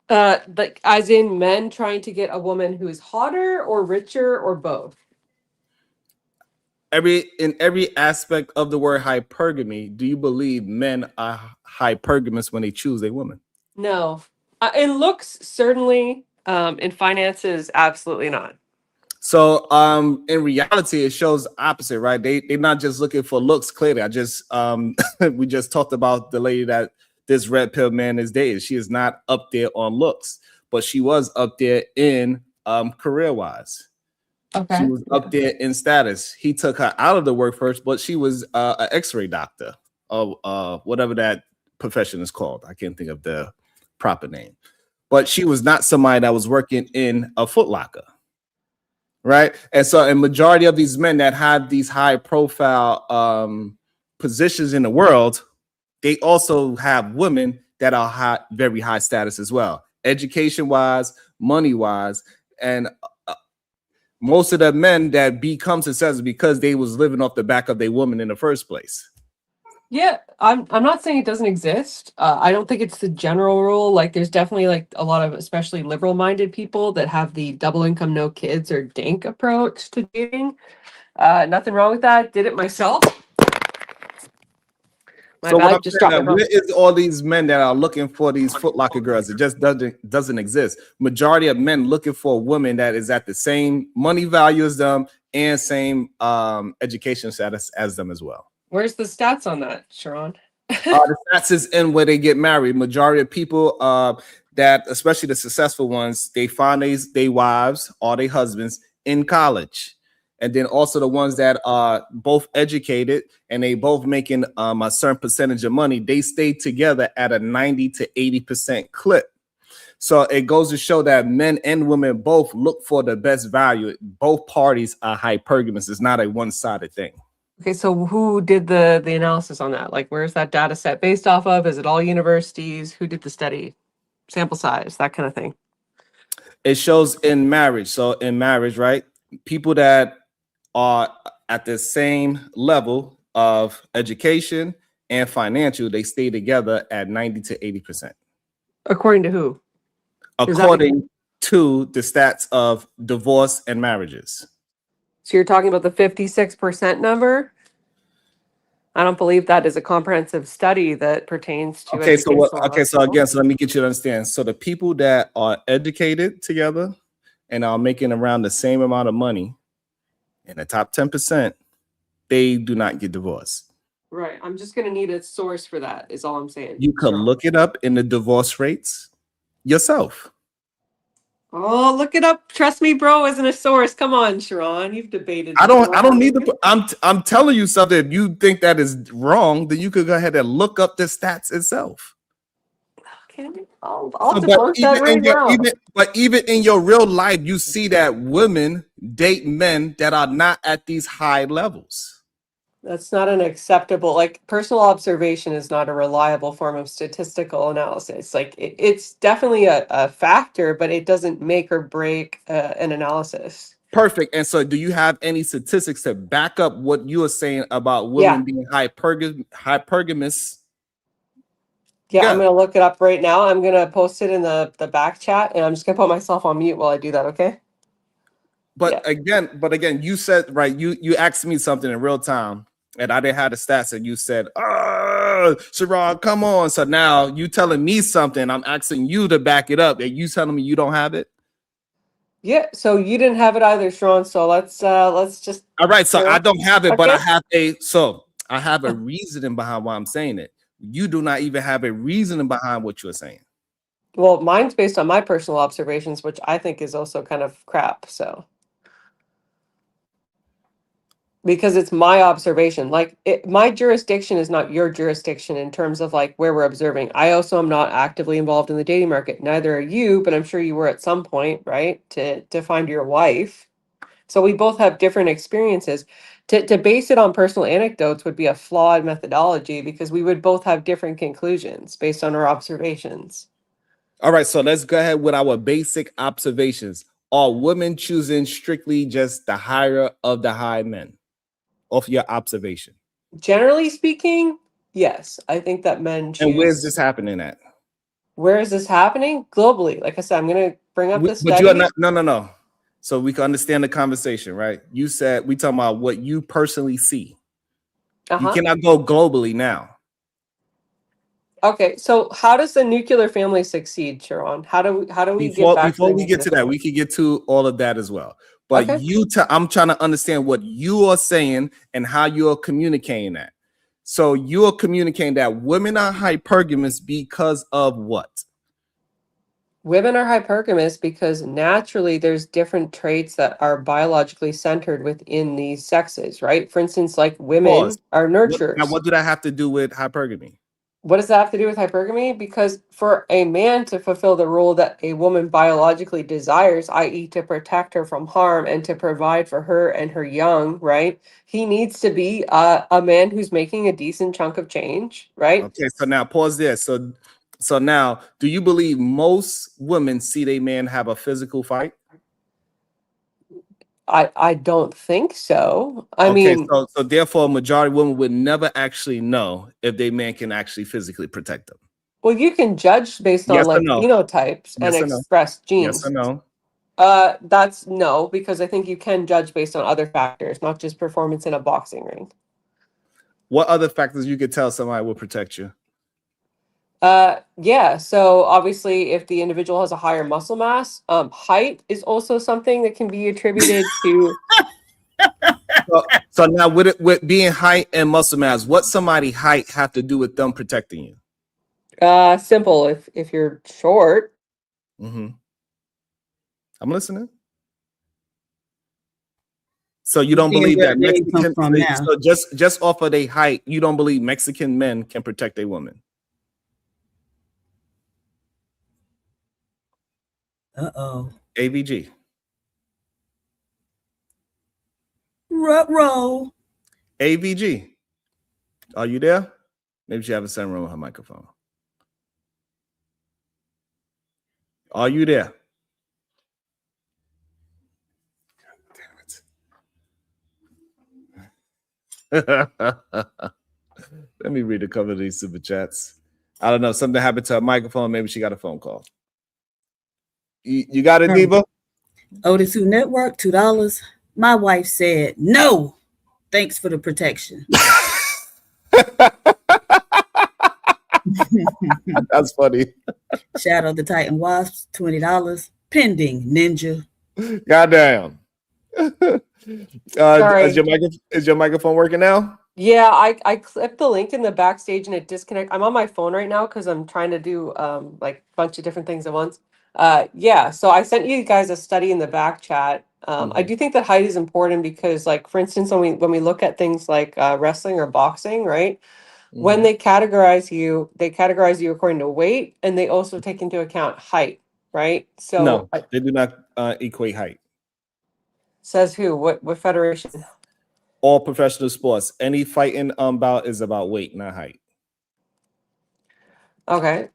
[SPEAKER 6] Like as in men trying to get a woman who is hotter or richer or both.
[SPEAKER 2] In every aspect of the word hypergamy, do you believe men are hypergamous when they choose a woman?
[SPEAKER 6] No. In looks, certainly. In finances, absolutely not.
[SPEAKER 2] So in reality, it shows the opposite, right? They're not just looking for looks. Clearly, we just talked about the lady that this red pill man is dating. She is not up there on looks, but she was up there in career-wise.
[SPEAKER 6] Okay.
[SPEAKER 2] She was up there in status. He took her out of the workforce, but she was an X-ray doctor, or whatever that profession is called. I can't think of the proper name. But she was not somebody that was working in a Foot Locker, right? And so a majority of these men that have these high-profile positions in the world, they also have women that are very high status as well, education-wise, money-wise, and most of the men that become successful because they was living off the back of their woman in the first place.
[SPEAKER 6] Yeah, I'm not saying it doesn't exist. I don't think it's the general rule. Like there's definitely like a lot of especially liberal minded people that have the double income, no kids or DINK approach to dating. Nothing wrong with that. Did it myself. My
[SPEAKER 2] So what
[SPEAKER 6] bad,
[SPEAKER 2] I'm
[SPEAKER 6] just
[SPEAKER 2] saying
[SPEAKER 6] dropped my
[SPEAKER 2] that
[SPEAKER 6] phone.
[SPEAKER 2] where is all these men that are looking for these Foot Locker girls? It just doesn't exist. Majority of men looking for a woman that is at the same money value as them and same education status as them as well.
[SPEAKER 6] Where's the stats on that, Sharon?
[SPEAKER 2] The stats is in where they get married. Majority of people that, especially the successful ones, they find they wives or their husbands in college. And then also the ones that are both educated and they both making a certain percentage of money, they stay together at a 90 to 80% clip. So it goes to show that men and women both look for the best value. Both parties are hypergamous. It's not a one-sided thing.
[SPEAKER 6] Okay, so who did the analysis on that? Like, where's that data set based off of? Is it all universities? Who did the study? Sample size, that kind of thing.
[SPEAKER 2] It shows in marriage. So in marriage, right? People that are at the same level of education and financial, they stay together at 90 to 80%.
[SPEAKER 6] According to who?
[SPEAKER 2] According to the stats of divorce and marriages.
[SPEAKER 6] So you're talking about the 56% number? I don't believe that is a comprehensive study that pertains to
[SPEAKER 2] Okay, so
[SPEAKER 6] educational level.
[SPEAKER 2] so let me get you to understand. So the people that are educated together and are making around the same amount of money in the top 10%, they do not get divorced.
[SPEAKER 6] Right. I'm just gonna need a source for that, is all I'm saying.
[SPEAKER 2] You can look it up in the divorce rates yourself.
[SPEAKER 6] Oh, look it up. Trust me, bro, isn't a source. Come on, Sharon. You've debated.
[SPEAKER 2] I don't need to. I'm telling you something. If you think that is wrong, then you could go ahead and look up the stats itself.
[SPEAKER 6] Okay, I'll debunk that right now.
[SPEAKER 2] But even in your real life, you see that women date men that are not at these high levels.
[SPEAKER 6] That's not an acceptable, like personal observation is not a reliable form of statistical analysis. Like it's definitely a factor, but it doesn't make or break an analysis.
[SPEAKER 2] Perfect. And so do you have any statistics to back up what you are saying about women being hypergamous?
[SPEAKER 6] Yeah, I'm going to look it up right now. I'm going to post it in the back chat, and I'm just going to put myself on mute while I do that, okay?
[SPEAKER 2] But again, you said, right, you asked me something in real time, and I didn't have the stats, and you said, oh, Sharon, come on. So now you telling me something, I'm asking you to back it up, and you telling me you don't have it?
[SPEAKER 6] Yeah, so you didn't have it either, Sharon, so let's just...
[SPEAKER 2] All right, so I don't have it, but I have a reasoning behind why I'm saying it. You do not even have a reasoning behind what you're saying.
[SPEAKER 6] Well, mine's based on my personal observations, which I think is also kind of crap, so... Because it's my observation. Like my jurisdiction is not your jurisdiction in terms of like where we're observing. I also am not actively involved in the dating market. Neither are you, but I'm sure you were at some point, right? To find your wife. So we both have different experiences. To base it on personal anecdotes would be a flawed methodology because we would both have different conclusions based on our observations.
[SPEAKER 2] All right, so let's go ahead with our basic observations. Are women choosing strictly just the higher of the high men? Of your observation? Generally
[SPEAKER 6] speaking, yes. I think that men choose.
[SPEAKER 2] And where's this happening at?
[SPEAKER 6] Where is this happening? Globally. Like I said, I'm going to bring up this study.
[SPEAKER 2] But you are not, no. So we can understand the conversation, right? You said we talking about what you personally see. You cannot go globally now.
[SPEAKER 6] Okay, so how does the nuclear family succeed, Sharon? How do we get back
[SPEAKER 2] before we get to that? We can get to all of that as well. But I'm trying to understand what you are saying and how you are communicating that. So you are communicating that women are hypergamous because of what?
[SPEAKER 6] Women are hypergamous because naturally there's different traits that are biologically centered within these sexes, right? For instance, like women are nurturers.
[SPEAKER 2] Now, what do that have to do with hypergamy?
[SPEAKER 6] What does that have to do with hypergamy? Because for a man to fulfill the role that a woman biologically desires, i.e. to protect her from harm and to provide for her and her young, right? He needs to be a man who's making a decent chunk of change, right?
[SPEAKER 2] Okay, so now pause there. So now, do you believe most women see their man have a physical fight?
[SPEAKER 6] I don't think so. I
[SPEAKER 2] Okay,
[SPEAKER 6] mean,
[SPEAKER 2] so therefore, a majority of women would never actually know if their man can actually physically protect them.
[SPEAKER 6] well, you can judge based on
[SPEAKER 2] Yes or
[SPEAKER 6] like
[SPEAKER 2] no?
[SPEAKER 6] phenotypes and
[SPEAKER 2] Yes or no?
[SPEAKER 6] expressed
[SPEAKER 2] Yes or
[SPEAKER 6] genes.
[SPEAKER 2] no?
[SPEAKER 6] That's no, because I think you can judge based on other factors, not just performance in a boxing ring.
[SPEAKER 2] What other factors you could tell somebody will protect you?
[SPEAKER 6] Yeah, so obviously if the individual has a higher muscle mass, height is also something that can be attributed to
[SPEAKER 2] So now with being height and muscle mass, what somebody height have to do with them protecting you?
[SPEAKER 6] simple. If you're short,
[SPEAKER 2] I'm listening. So you don't
[SPEAKER 5] Seeing
[SPEAKER 2] believe
[SPEAKER 5] where
[SPEAKER 2] that
[SPEAKER 5] they come
[SPEAKER 2] Mexican,
[SPEAKER 5] from now.
[SPEAKER 2] so just off of their height, you don't believe Mexican men can protect a woman?
[SPEAKER 5] Uh-oh.
[SPEAKER 2] AVG.
[SPEAKER 5] Roll.
[SPEAKER 2] AVG. Are you there? Maybe she haven't sent wrong with her microphone. Are you there? Damn it. Let me read a couple of these super chats. I don't know. Something happened to her microphone. Maybe she got a phone call. You got it, Diva?
[SPEAKER 5] Otis2 Network, $2. My wife said, no, thanks for the protection.
[SPEAKER 2] That's funny.
[SPEAKER 5] Shadow the Titan Wasps, $20. Pending Ninja.
[SPEAKER 2] Goddamn.
[SPEAKER 6] Sorry.
[SPEAKER 2] Is your microphone working now?
[SPEAKER 6] Yeah, I clipped the link in the backstage and it disconnected. I'm on my phone right now because I'm trying to do like a bunch of different things at once. Yeah, so I sent you guys a study in the back chat. I do think that height is important because, like, for instance, when we look at things like wrestling or boxing, right? When they categorize you according to weight, and they also take into account height, right? So
[SPEAKER 2] No, they do not equate height.
[SPEAKER 6] Says who? What federation?
[SPEAKER 2] All professional sports. Any fighting bout is about weight, not height.
[SPEAKER 6] Okay.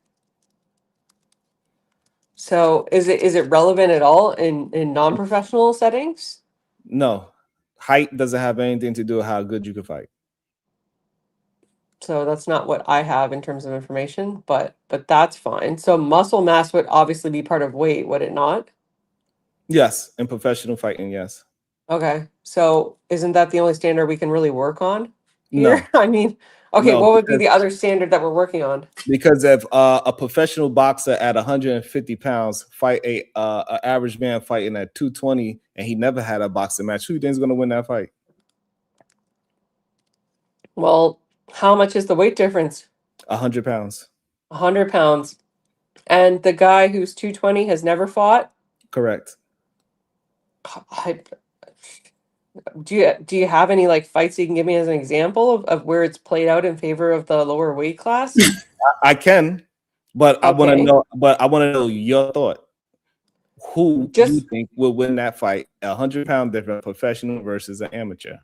[SPEAKER 6] So is it relevant at all in non-professional settings?
[SPEAKER 2] No, height doesn't have anything to do with how good you can fight.
[SPEAKER 6] So that's not what I have in terms of information, but that's fine. So muscle mass would obviously be part of weight, would it not?
[SPEAKER 2] Yes, in professional fighting, yes.
[SPEAKER 6] Okay. So isn't that the only standard we can really work on
[SPEAKER 2] No.
[SPEAKER 6] here? I mean, okay,
[SPEAKER 2] No,
[SPEAKER 6] what would be the other standard that we're working on?
[SPEAKER 2] Because if a professional boxer at 150 pounds fight a average man fighting at 220 and he never had a boxing match, who do you think is going to win that fight?
[SPEAKER 6] Well, how much is the weight difference?
[SPEAKER 2] 100 pounds.
[SPEAKER 6] 100 pounds. And the guy who's 220 has never fought?
[SPEAKER 2] Correct.
[SPEAKER 6] Do you have any like fights you can give me as an example of where it's played out in favor of the lower weight class?
[SPEAKER 2] I can, but
[SPEAKER 6] Okay.
[SPEAKER 2] I want to know your thought. Who do you think will win that fight? 100-pound difference, professional versus an amateur.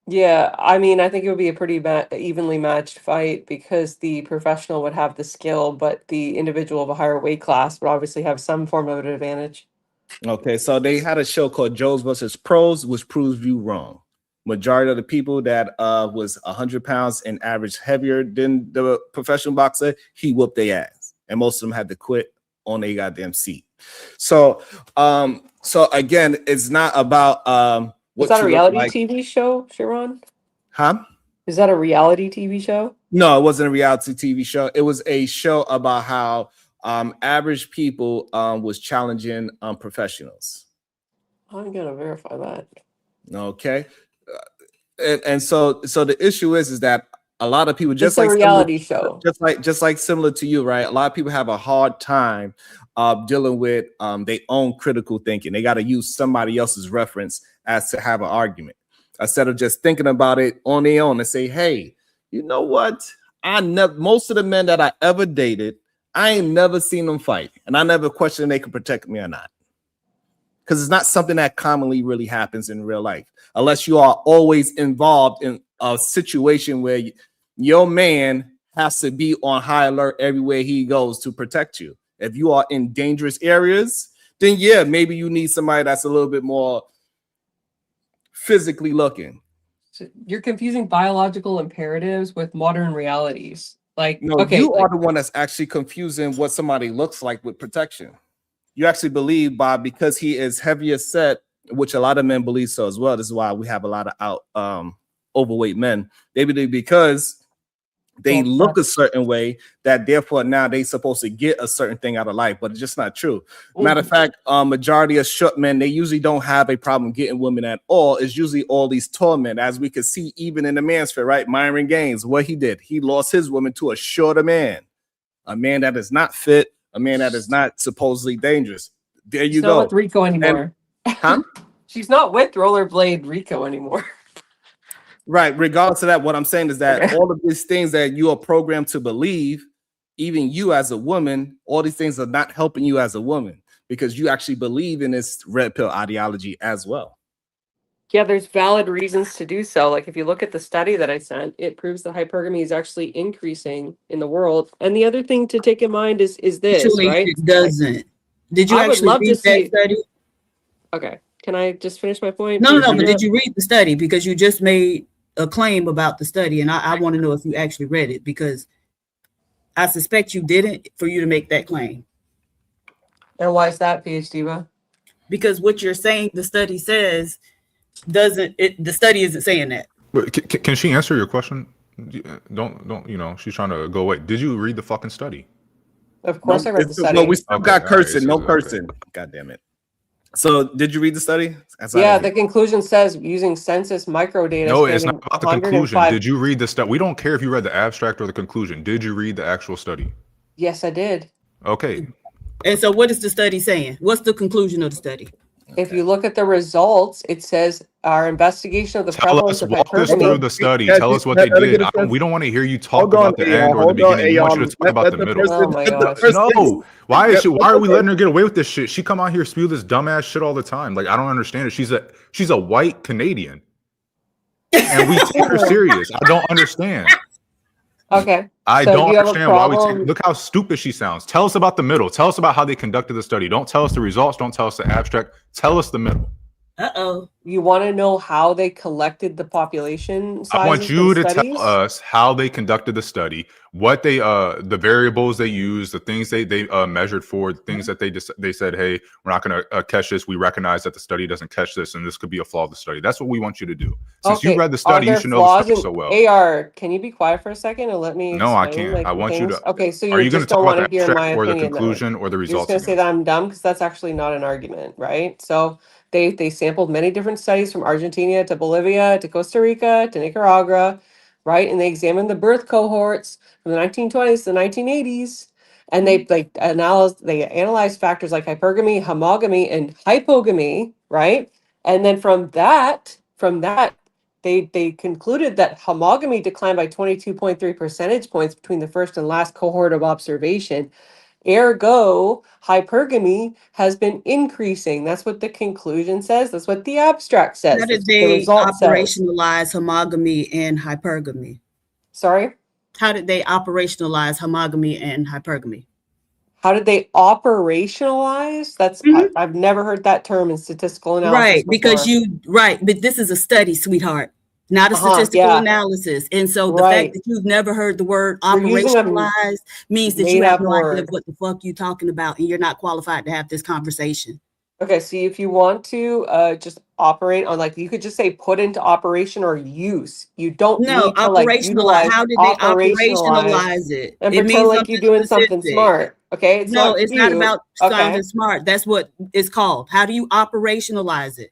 [SPEAKER 6] Yeah, I mean, I think it would be a pretty evenly matched fight because the professional would have the skill, but the individual of a higher weight class would obviously have some form of an advantage.
[SPEAKER 2] Okay, so they had a show called Joes versus Pros, which proves you wrong. Majority of the people that was 100 pounds and average heavier than the professional boxer, he whooped their ass, and most of them had to quit on their goddamn seat. So, so again, it's not about
[SPEAKER 6] Is that a reality TV show, Sharon?
[SPEAKER 2] Huh?
[SPEAKER 6] Is that a reality TV show?
[SPEAKER 2] No, it wasn't a reality TV show. It was a show about how average people was challenging professionals. I'm
[SPEAKER 6] gonna verify that.
[SPEAKER 2] Okay, and so the issue is that a lot of people
[SPEAKER 6] Just like a reality show,
[SPEAKER 2] just like similar to you, right? A lot of people have a hard time dealing with their own critical thinking. They got to use somebody else's reference as to have an argument instead of just thinking about it on their own and say, hey, you know what? Most of the men that I ever dated, I ain't never seen them fight, and I never questioned they could protect me or not. Because it's not something that commonly really happens in real life, unless you are always involved in a situation where your man has to be on high alert everywhere he goes to protect you. If you are in dangerous areas, then yeah, maybe you need somebody that's a little bit more physically looking.
[SPEAKER 6] So you're confusing biological imperatives with modern realities. Like,
[SPEAKER 2] No,
[SPEAKER 6] okay,
[SPEAKER 2] you
[SPEAKER 6] like,
[SPEAKER 2] are the one that's actually confusing what somebody looks like with protection. You actually believe because he is heavier set, which a lot of men believe so as well. This is why we have a lot of overweight men. They believe because they look a certain way that therefore now they supposed to get a certain thing out of life, but it's just not true. Matter of fact, majority of short men, they usually don't have a problem getting women at all. It's usually all these tall men, as we can see even in the Manosphere, right? Myron Gaines, what he did, he lost his woman to a shorter man, a man that is not fit, a man that is not supposedly dangerous. There you
[SPEAKER 6] she's
[SPEAKER 2] go.
[SPEAKER 6] not with Rico anymore. She's not with Rollerblade Rico anymore.
[SPEAKER 2] Right. Regardless of that, what I'm saying is that all of these things that you are programmed to believe, even you as a woman, all these things are not helping you as a woman because you actually believe in this red pill ideology as well.
[SPEAKER 6] Yeah, there's valid reasons to do so. Like if you look at the study that I sent, it proves that hypergamy is actually increasing in the world. And the other thing to take in mind is this,
[SPEAKER 5] Actually,
[SPEAKER 6] right?
[SPEAKER 5] it doesn't. Did you
[SPEAKER 6] I would
[SPEAKER 5] actually
[SPEAKER 6] love to
[SPEAKER 5] read that
[SPEAKER 6] see.
[SPEAKER 5] study?
[SPEAKER 6] Okay, can I just finish my point?
[SPEAKER 5] No,
[SPEAKER 6] Please
[SPEAKER 5] but
[SPEAKER 6] do
[SPEAKER 5] did
[SPEAKER 6] that.
[SPEAKER 5] you read the study? Because you just made a claim about the study, and I want to know if you actually read it, because I suspect you didn't for you to make that claim.
[SPEAKER 6] And why is that, PhD?
[SPEAKER 5] Because what you're saying, the study says, doesn't it? The study isn't saying that.
[SPEAKER 7] But can she answer your question? Don't you know? She's trying to go away. Did you read the fucking study?
[SPEAKER 6] Of course, I read the study.
[SPEAKER 2] Well, we still got
[SPEAKER 7] all
[SPEAKER 2] cursing,
[SPEAKER 7] right,
[SPEAKER 2] no cursing.
[SPEAKER 7] okay.
[SPEAKER 2] God damn it. So, did you read the study?
[SPEAKER 6] Yeah, the conclusion says using census microdata.
[SPEAKER 7] No, it's not about the conclusion. Did you read the study? We don't care if you read the abstract or the conclusion. Did you read the actual study?
[SPEAKER 6] Yes, I did.
[SPEAKER 7] Okay.
[SPEAKER 5] And so what is the study saying? What's the conclusion of the study?
[SPEAKER 6] If you look at the results, it says our investigation of the prevalence of
[SPEAKER 7] Walk us through
[SPEAKER 6] hypergamy.
[SPEAKER 7] the study. Tell us what they did. We don't want to hear you talk about the end or the beginning. We want you to talk about the middle.
[SPEAKER 6] Oh my gosh.
[SPEAKER 7] No. Why are we letting her get away with this shit? She come out here spew this dumbass shit all the time. Like, I don't understand it. She's a white Canadian. And we take her serious. I don't understand.
[SPEAKER 6] Okay.
[SPEAKER 7] I don't understand why we take. Look how stupid she sounds. Tell us about the middle. Tell us about how they conducted the study. Don't tell us the results. Don't tell us the abstract. Tell us the middle.
[SPEAKER 5] Uh-oh.
[SPEAKER 6] You want to know how they collected the population sizes?
[SPEAKER 7] I want you to tell us how they conducted the study, what they the variables they used, the things they measured for, the things that they said, hey, we're not going to catch this. We recognize that the study doesn't catch this, and this could be a flaw of the study. That's what we want you to do. Since you read the study, you should know the study so well.
[SPEAKER 6] AR, can you be quiet for a second and let me?
[SPEAKER 7] No, I can't. Like, I want you to.
[SPEAKER 6] Okay, so
[SPEAKER 7] are you
[SPEAKER 6] just
[SPEAKER 7] going to
[SPEAKER 6] don't
[SPEAKER 7] talk
[SPEAKER 6] want
[SPEAKER 7] about
[SPEAKER 6] to hear my
[SPEAKER 7] or the
[SPEAKER 6] opinion,
[SPEAKER 7] conclusion or the results?
[SPEAKER 6] You're just going to say that I'm dumb because that's actually not an argument, right? So they sampled many different studies from Argentina to Bolivia to Costa Rica to Nicaragua, right? And they examined the birth cohorts from the 1920s to the 1980s. And they analyzed factors like hypergamy, homogamy, and hypogamy, right? And then from that, they concluded that homogamy declined by 22.3 percentage points between the first and last cohort of observation. Ergo, hypergamy has been increasing. That's what the conclusion says. That's what the abstract says.
[SPEAKER 5] How did they operationalize homogamy and hypergamy?
[SPEAKER 6] Sorry?
[SPEAKER 5] How did they operationalize homogamy and hypergamy?
[SPEAKER 6] How did they operationalize? That's I've never heard that term in statistical analysis.
[SPEAKER 5] Right, because but this is a study, sweetheart, not a statistical analysis. And so the fact that you've never heard the word operationalized means that you have no idea what the fuck you're talking about, and you're not qualified to have this conversation.
[SPEAKER 6] Okay, so if you want to just operate on, like, you could just say put into operation or use. You don't need to
[SPEAKER 5] operationalize. How did they operationalize it?
[SPEAKER 6] And pretend like you're doing something smart. Okay, it's not
[SPEAKER 5] about sounding smart. That's what it's called. How do you operationalize it?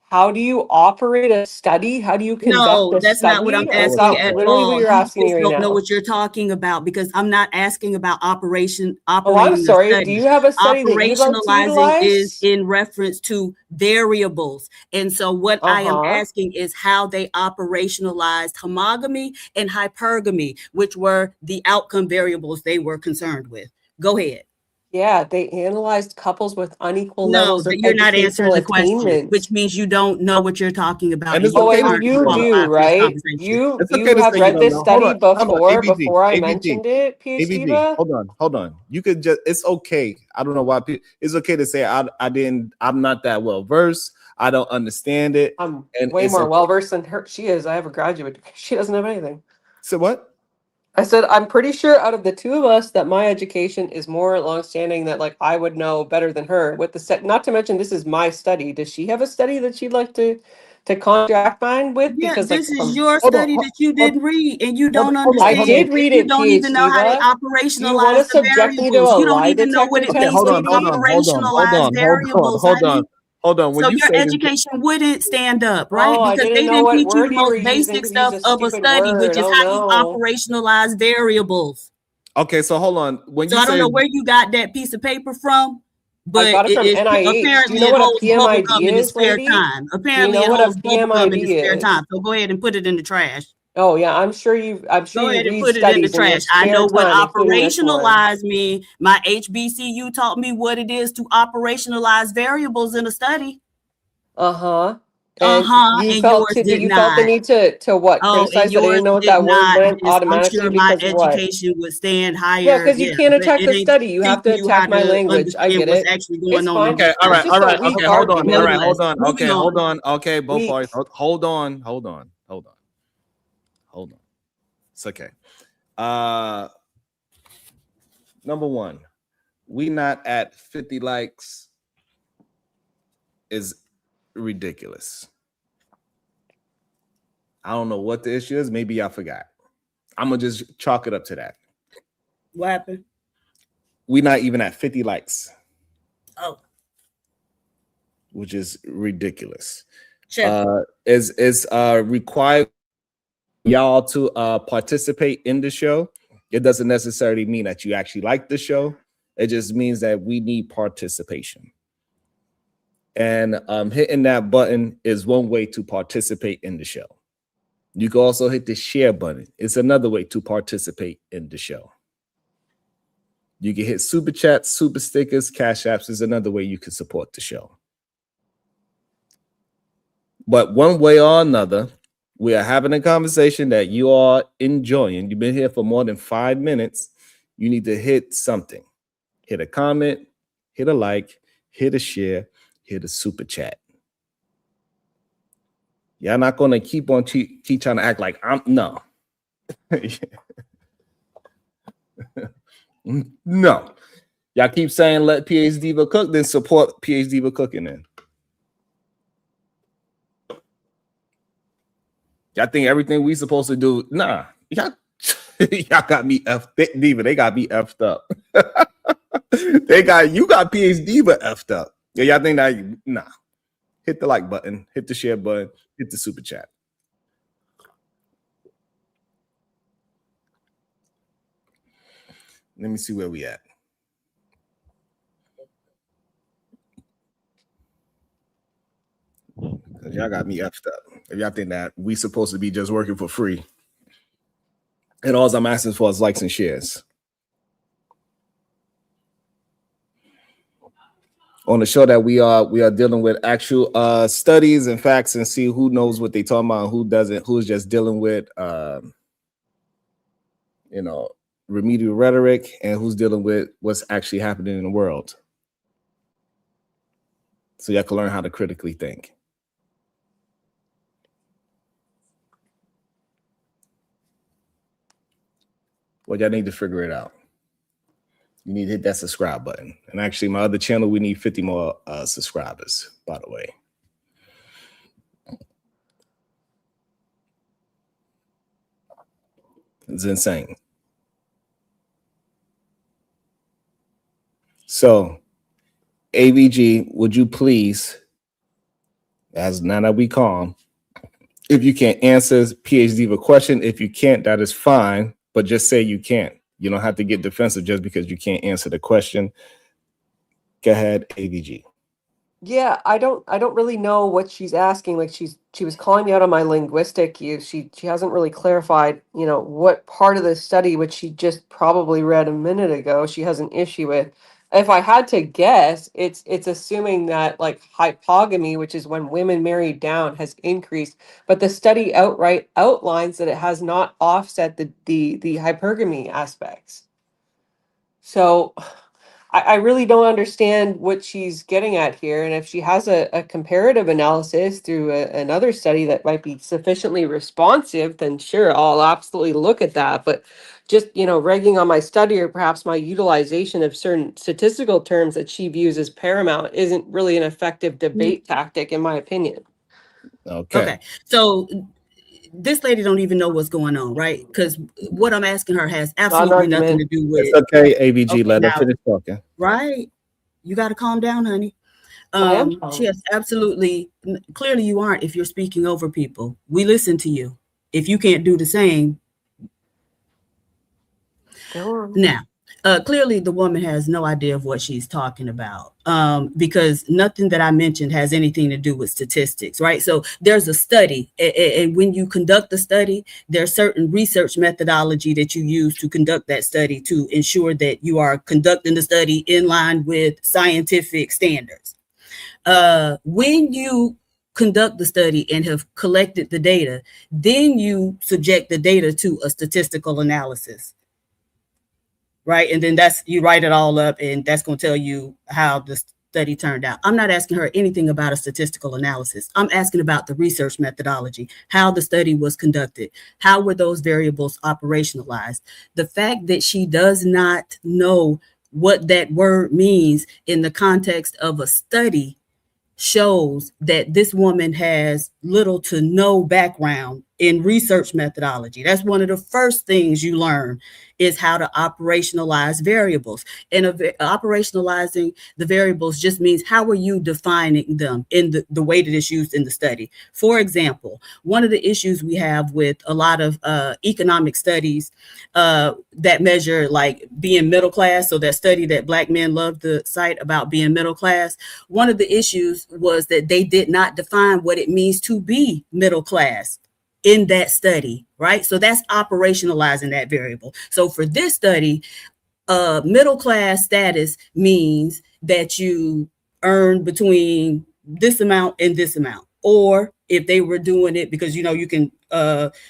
[SPEAKER 6] How do you operate a study? How do you conduct a study?
[SPEAKER 5] No, that's not what I'm asking at all.
[SPEAKER 6] What you're asking me right now.
[SPEAKER 5] You don't know what you're talking about, because I'm not asking about operating.
[SPEAKER 6] Oh, I'm sorry. Do you have a study that you'd like to utilize?
[SPEAKER 5] Is in reference to variables. And so what I am asking is how they operationalized homogamy and hypergamy, which were the outcome variables they were concerned with. Go ahead.
[SPEAKER 6] Yeah, they analyzed couples with unequal levels of
[SPEAKER 5] you're not answering the question, which means you don't know what you're talking about.
[SPEAKER 6] And you do, right? You have read this study before I mentioned it, PhD.
[SPEAKER 2] Hold on. You could just, it's okay. I don't know why it's okay to say I'm not that well versed. I don't understand it.
[SPEAKER 6] I'm
[SPEAKER 2] And
[SPEAKER 6] way
[SPEAKER 2] it's
[SPEAKER 6] more well versed than her. She is. I have a graduate degree. She doesn't have anything.
[SPEAKER 2] So what?
[SPEAKER 6] I said, I'm pretty sure out of the two of us that my education is more longstanding, that like I would know better than her with the set. Not to mention, this is my study. Does she have a study that she'd like to contract mine with?
[SPEAKER 5] Yeah,
[SPEAKER 6] Because like
[SPEAKER 5] this is
[SPEAKER 6] from,
[SPEAKER 5] your study that you didn't read, and you don't
[SPEAKER 6] I
[SPEAKER 5] understand.
[SPEAKER 6] did read
[SPEAKER 5] You
[SPEAKER 6] it,
[SPEAKER 5] don't even know how they
[SPEAKER 6] PhD. Do you want
[SPEAKER 5] operationalize
[SPEAKER 6] to
[SPEAKER 5] the
[SPEAKER 6] subject me to
[SPEAKER 5] variables.
[SPEAKER 6] a
[SPEAKER 5] You don't
[SPEAKER 6] lie
[SPEAKER 5] even know what
[SPEAKER 6] detector
[SPEAKER 5] it
[SPEAKER 2] Okay,
[SPEAKER 6] test,
[SPEAKER 5] means to
[SPEAKER 6] sweetie?
[SPEAKER 5] operationalize variables, honey.
[SPEAKER 2] hold on. When
[SPEAKER 5] So
[SPEAKER 2] you
[SPEAKER 5] your
[SPEAKER 2] say
[SPEAKER 5] education wouldn't stand up, right?
[SPEAKER 6] Oh, I
[SPEAKER 5] Because
[SPEAKER 6] didn't
[SPEAKER 5] they
[SPEAKER 6] know
[SPEAKER 5] didn't
[SPEAKER 6] what
[SPEAKER 5] teach you
[SPEAKER 6] word
[SPEAKER 5] the
[SPEAKER 6] you were
[SPEAKER 5] most
[SPEAKER 6] using
[SPEAKER 5] basic
[SPEAKER 6] to use
[SPEAKER 5] stuff
[SPEAKER 6] a
[SPEAKER 5] of a
[SPEAKER 6] stupid
[SPEAKER 5] study, which
[SPEAKER 6] word.
[SPEAKER 5] is
[SPEAKER 6] Oh
[SPEAKER 5] how you
[SPEAKER 6] no.
[SPEAKER 5] operationalize variables.
[SPEAKER 2] okay, so hold on. When
[SPEAKER 5] So
[SPEAKER 2] you
[SPEAKER 5] I don't
[SPEAKER 2] say
[SPEAKER 5] know where you got that piece of paper from,
[SPEAKER 6] I
[SPEAKER 5] but
[SPEAKER 6] got it from NIH. Do
[SPEAKER 5] apparently
[SPEAKER 6] you know
[SPEAKER 5] it
[SPEAKER 6] what a
[SPEAKER 5] holds bubble gum
[SPEAKER 6] PMID
[SPEAKER 5] in its
[SPEAKER 6] is,
[SPEAKER 5] spare
[SPEAKER 6] lady?
[SPEAKER 5] time.
[SPEAKER 6] Do you
[SPEAKER 5] Apparently
[SPEAKER 6] know
[SPEAKER 5] it
[SPEAKER 6] what a
[SPEAKER 5] holds bubble gum in its
[SPEAKER 6] PMID
[SPEAKER 5] spare time.
[SPEAKER 6] is?
[SPEAKER 5] So go ahead and put it in the trash.
[SPEAKER 6] Oh yeah, I'm sure you
[SPEAKER 5] Go ahead and
[SPEAKER 6] read
[SPEAKER 5] put it in the
[SPEAKER 6] studies in your
[SPEAKER 5] trash. I
[SPEAKER 6] spare
[SPEAKER 5] know what
[SPEAKER 6] time, including this one.
[SPEAKER 5] operationalize mean. My HBCU taught me what it is to operationalize variables in a study.
[SPEAKER 6] Uh-huh. And you
[SPEAKER 5] And
[SPEAKER 6] felt
[SPEAKER 5] yours
[SPEAKER 6] to
[SPEAKER 5] did
[SPEAKER 6] you felt the
[SPEAKER 5] not.
[SPEAKER 6] need to what?
[SPEAKER 5] Oh, and
[SPEAKER 6] Criticize that I
[SPEAKER 5] yours
[SPEAKER 6] didn't know what
[SPEAKER 5] did
[SPEAKER 6] that word
[SPEAKER 5] not.
[SPEAKER 6] meant
[SPEAKER 5] I'm
[SPEAKER 6] automatically
[SPEAKER 5] sure my
[SPEAKER 6] because of what?
[SPEAKER 5] education would stand
[SPEAKER 6] Yeah,
[SPEAKER 5] higher.
[SPEAKER 6] because you
[SPEAKER 5] Yeah,
[SPEAKER 6] can't
[SPEAKER 5] but
[SPEAKER 6] attack
[SPEAKER 5] it
[SPEAKER 6] the
[SPEAKER 5] ain't
[SPEAKER 6] study. You have
[SPEAKER 5] teaching
[SPEAKER 6] to
[SPEAKER 5] you how
[SPEAKER 6] attack my
[SPEAKER 5] to
[SPEAKER 6] language. I
[SPEAKER 5] understand
[SPEAKER 6] get
[SPEAKER 5] what's
[SPEAKER 6] it.
[SPEAKER 5] actually going
[SPEAKER 6] It's
[SPEAKER 5] on in
[SPEAKER 6] fine.
[SPEAKER 5] the
[SPEAKER 2] okay, all
[SPEAKER 6] It's
[SPEAKER 2] right,
[SPEAKER 5] study.
[SPEAKER 6] just a weak
[SPEAKER 2] okay, hold on,
[SPEAKER 6] argument.
[SPEAKER 5] Nevertheless,
[SPEAKER 2] okay,
[SPEAKER 5] moving on.
[SPEAKER 2] hold on, okay, both
[SPEAKER 6] Weak.
[SPEAKER 2] parties, hold on. It's okay. Number one, we not at 50 likes is ridiculous. I don't know what the issue is. Maybe I forgot. I'm gonna just chalk it up to that.
[SPEAKER 5] What happened?
[SPEAKER 2] We not even at 50 likes.
[SPEAKER 5] Oh,
[SPEAKER 2] Which is ridiculous.
[SPEAKER 5] check.
[SPEAKER 2] Is required y'all to participate in the show. It doesn't necessarily mean that you actually like the show. It just means that we need participation. And hitting that button is one way to participate in the show. You can also hit the share button. It's another way to participate in the show. You can hit super chats, super stickers, cash apps is another way you can support the show. But one way or another, we are having a conversation that you are enjoying. You've been here for more than 5 minutes. You need to hit something. Hit a comment, hit a like, hit a share, hit a super chat. Y'all not going to keep on keep trying to act like I'm no. No. Y'all keep saying let PhD Diva cook, then support PhD Diva cooking then. Y'all think everything we supposed to do? Nah, y'all got me effed. Diva, they got me effed up. You got PhD Diva effed up. Yeah, y'all think that? Nah. Hit the like button, hit the share button, hit the super chat. Let me see where we at. Cause y'all got me effed up. If y'all think that we supposed to be just working for free, and all I'm asking for is likes and shares. On the show that we are dealing with actual studies and facts and see who knows what they talking about and who doesn't, who's just dealing with remedial rhetoric and who's dealing with what's actually happening in the world. So you can learn how to critically think. Well, y'all need to figure it out. You need to hit that subscribe button. And actually, my other channel, we need 50 more subscribers, by the way. It's insane. So, AVG, would you please, as now that we calm, if you can't answer PhD of a question, if you can't, that is fine, but just say you can't. You don't have to get defensive just because you can't answer the question. Go ahead, AVG.
[SPEAKER 6] Yeah, I don't really know what she's asking. Like she was calling me out on my linguistic use. She hasn't really clarified, what part of the study, which she just probably read a minute ago, she has an issue with. If I had to guess, it's assuming that like hypergamy, which is when women marry down, has increased, but the study outright outlines that it has not offset the hypergamy aspects. So I really don't understand what she's getting at here. And if she has a comparative analysis through another study that might be sufficiently responsive, then sure, I'll absolutely look at that. But just, regging on my study or perhaps my utilization of certain statistical terms that she views as paramount isn't really an effective debate tactic, in my opinion.
[SPEAKER 5] Okay. So this lady don't even know what's going on, right? Because what I'm asking her has absolutely nothing to do with.
[SPEAKER 2] It's okay, AVG. Let her finish talking.
[SPEAKER 5] Right. You got to calm down, honey. She has absolutely, clearly you aren't if you're speaking over people. We listen to you. If you can't do the same. Now, clearly the woman has no idea of what she's talking about, because nothing that I mentioned has anything to do with statistics, right? So there's a study, and when you conduct the study, there's certain research methodology that you use to conduct that study to ensure that you are conducting the study in line with scientific standards. When you conduct the study and have collected the data, then you subject the data to a statistical analysis. Right. And then you write it all up, and that's going to tell you how the study turned out. I'm not asking her anything about a statistical analysis. I'm asking about the research methodology, how the study was conducted, how were those variables operationalized. The fact that she does not know what that word means in the context of a study shows that this woman has little to no background in research methodology. That's one of the first things you learn, is how to operationalize variables. And operationalizing the variables just means how are you defining them in the way that it's used in the study. For example, one of the issues we have with a lot of economic studies that measure like being middle class, so that study that Black men love to cite about being middle class, one of the issues was that they did not define what it means to be middle class in that study, right? So that's operationalizing that variable. So for this study, middle class status means that you earn between this amount and this amount. Or if they were doing it, because you can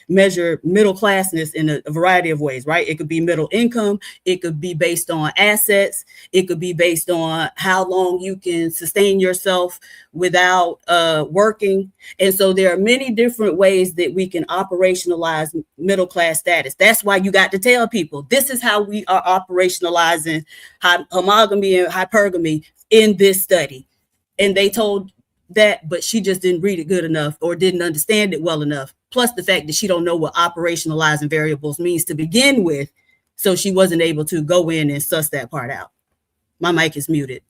[SPEAKER 5] measure middle classness in a variety of ways, right? It could be middle income, it could be based on assets, it could be based on how long you can sustain yourself without working. And so there are many different ways that we can operationalize middle class status. That's why you got to tell people this is how we are operationalizing homogamy and hypergamy in this study. And they told that, but she just didn't read it good enough or didn't understand it well enough. Plus the fact that she don't know what operationalizing variables means to begin with. So she wasn't able to go in and suss that part out. My mic is muted.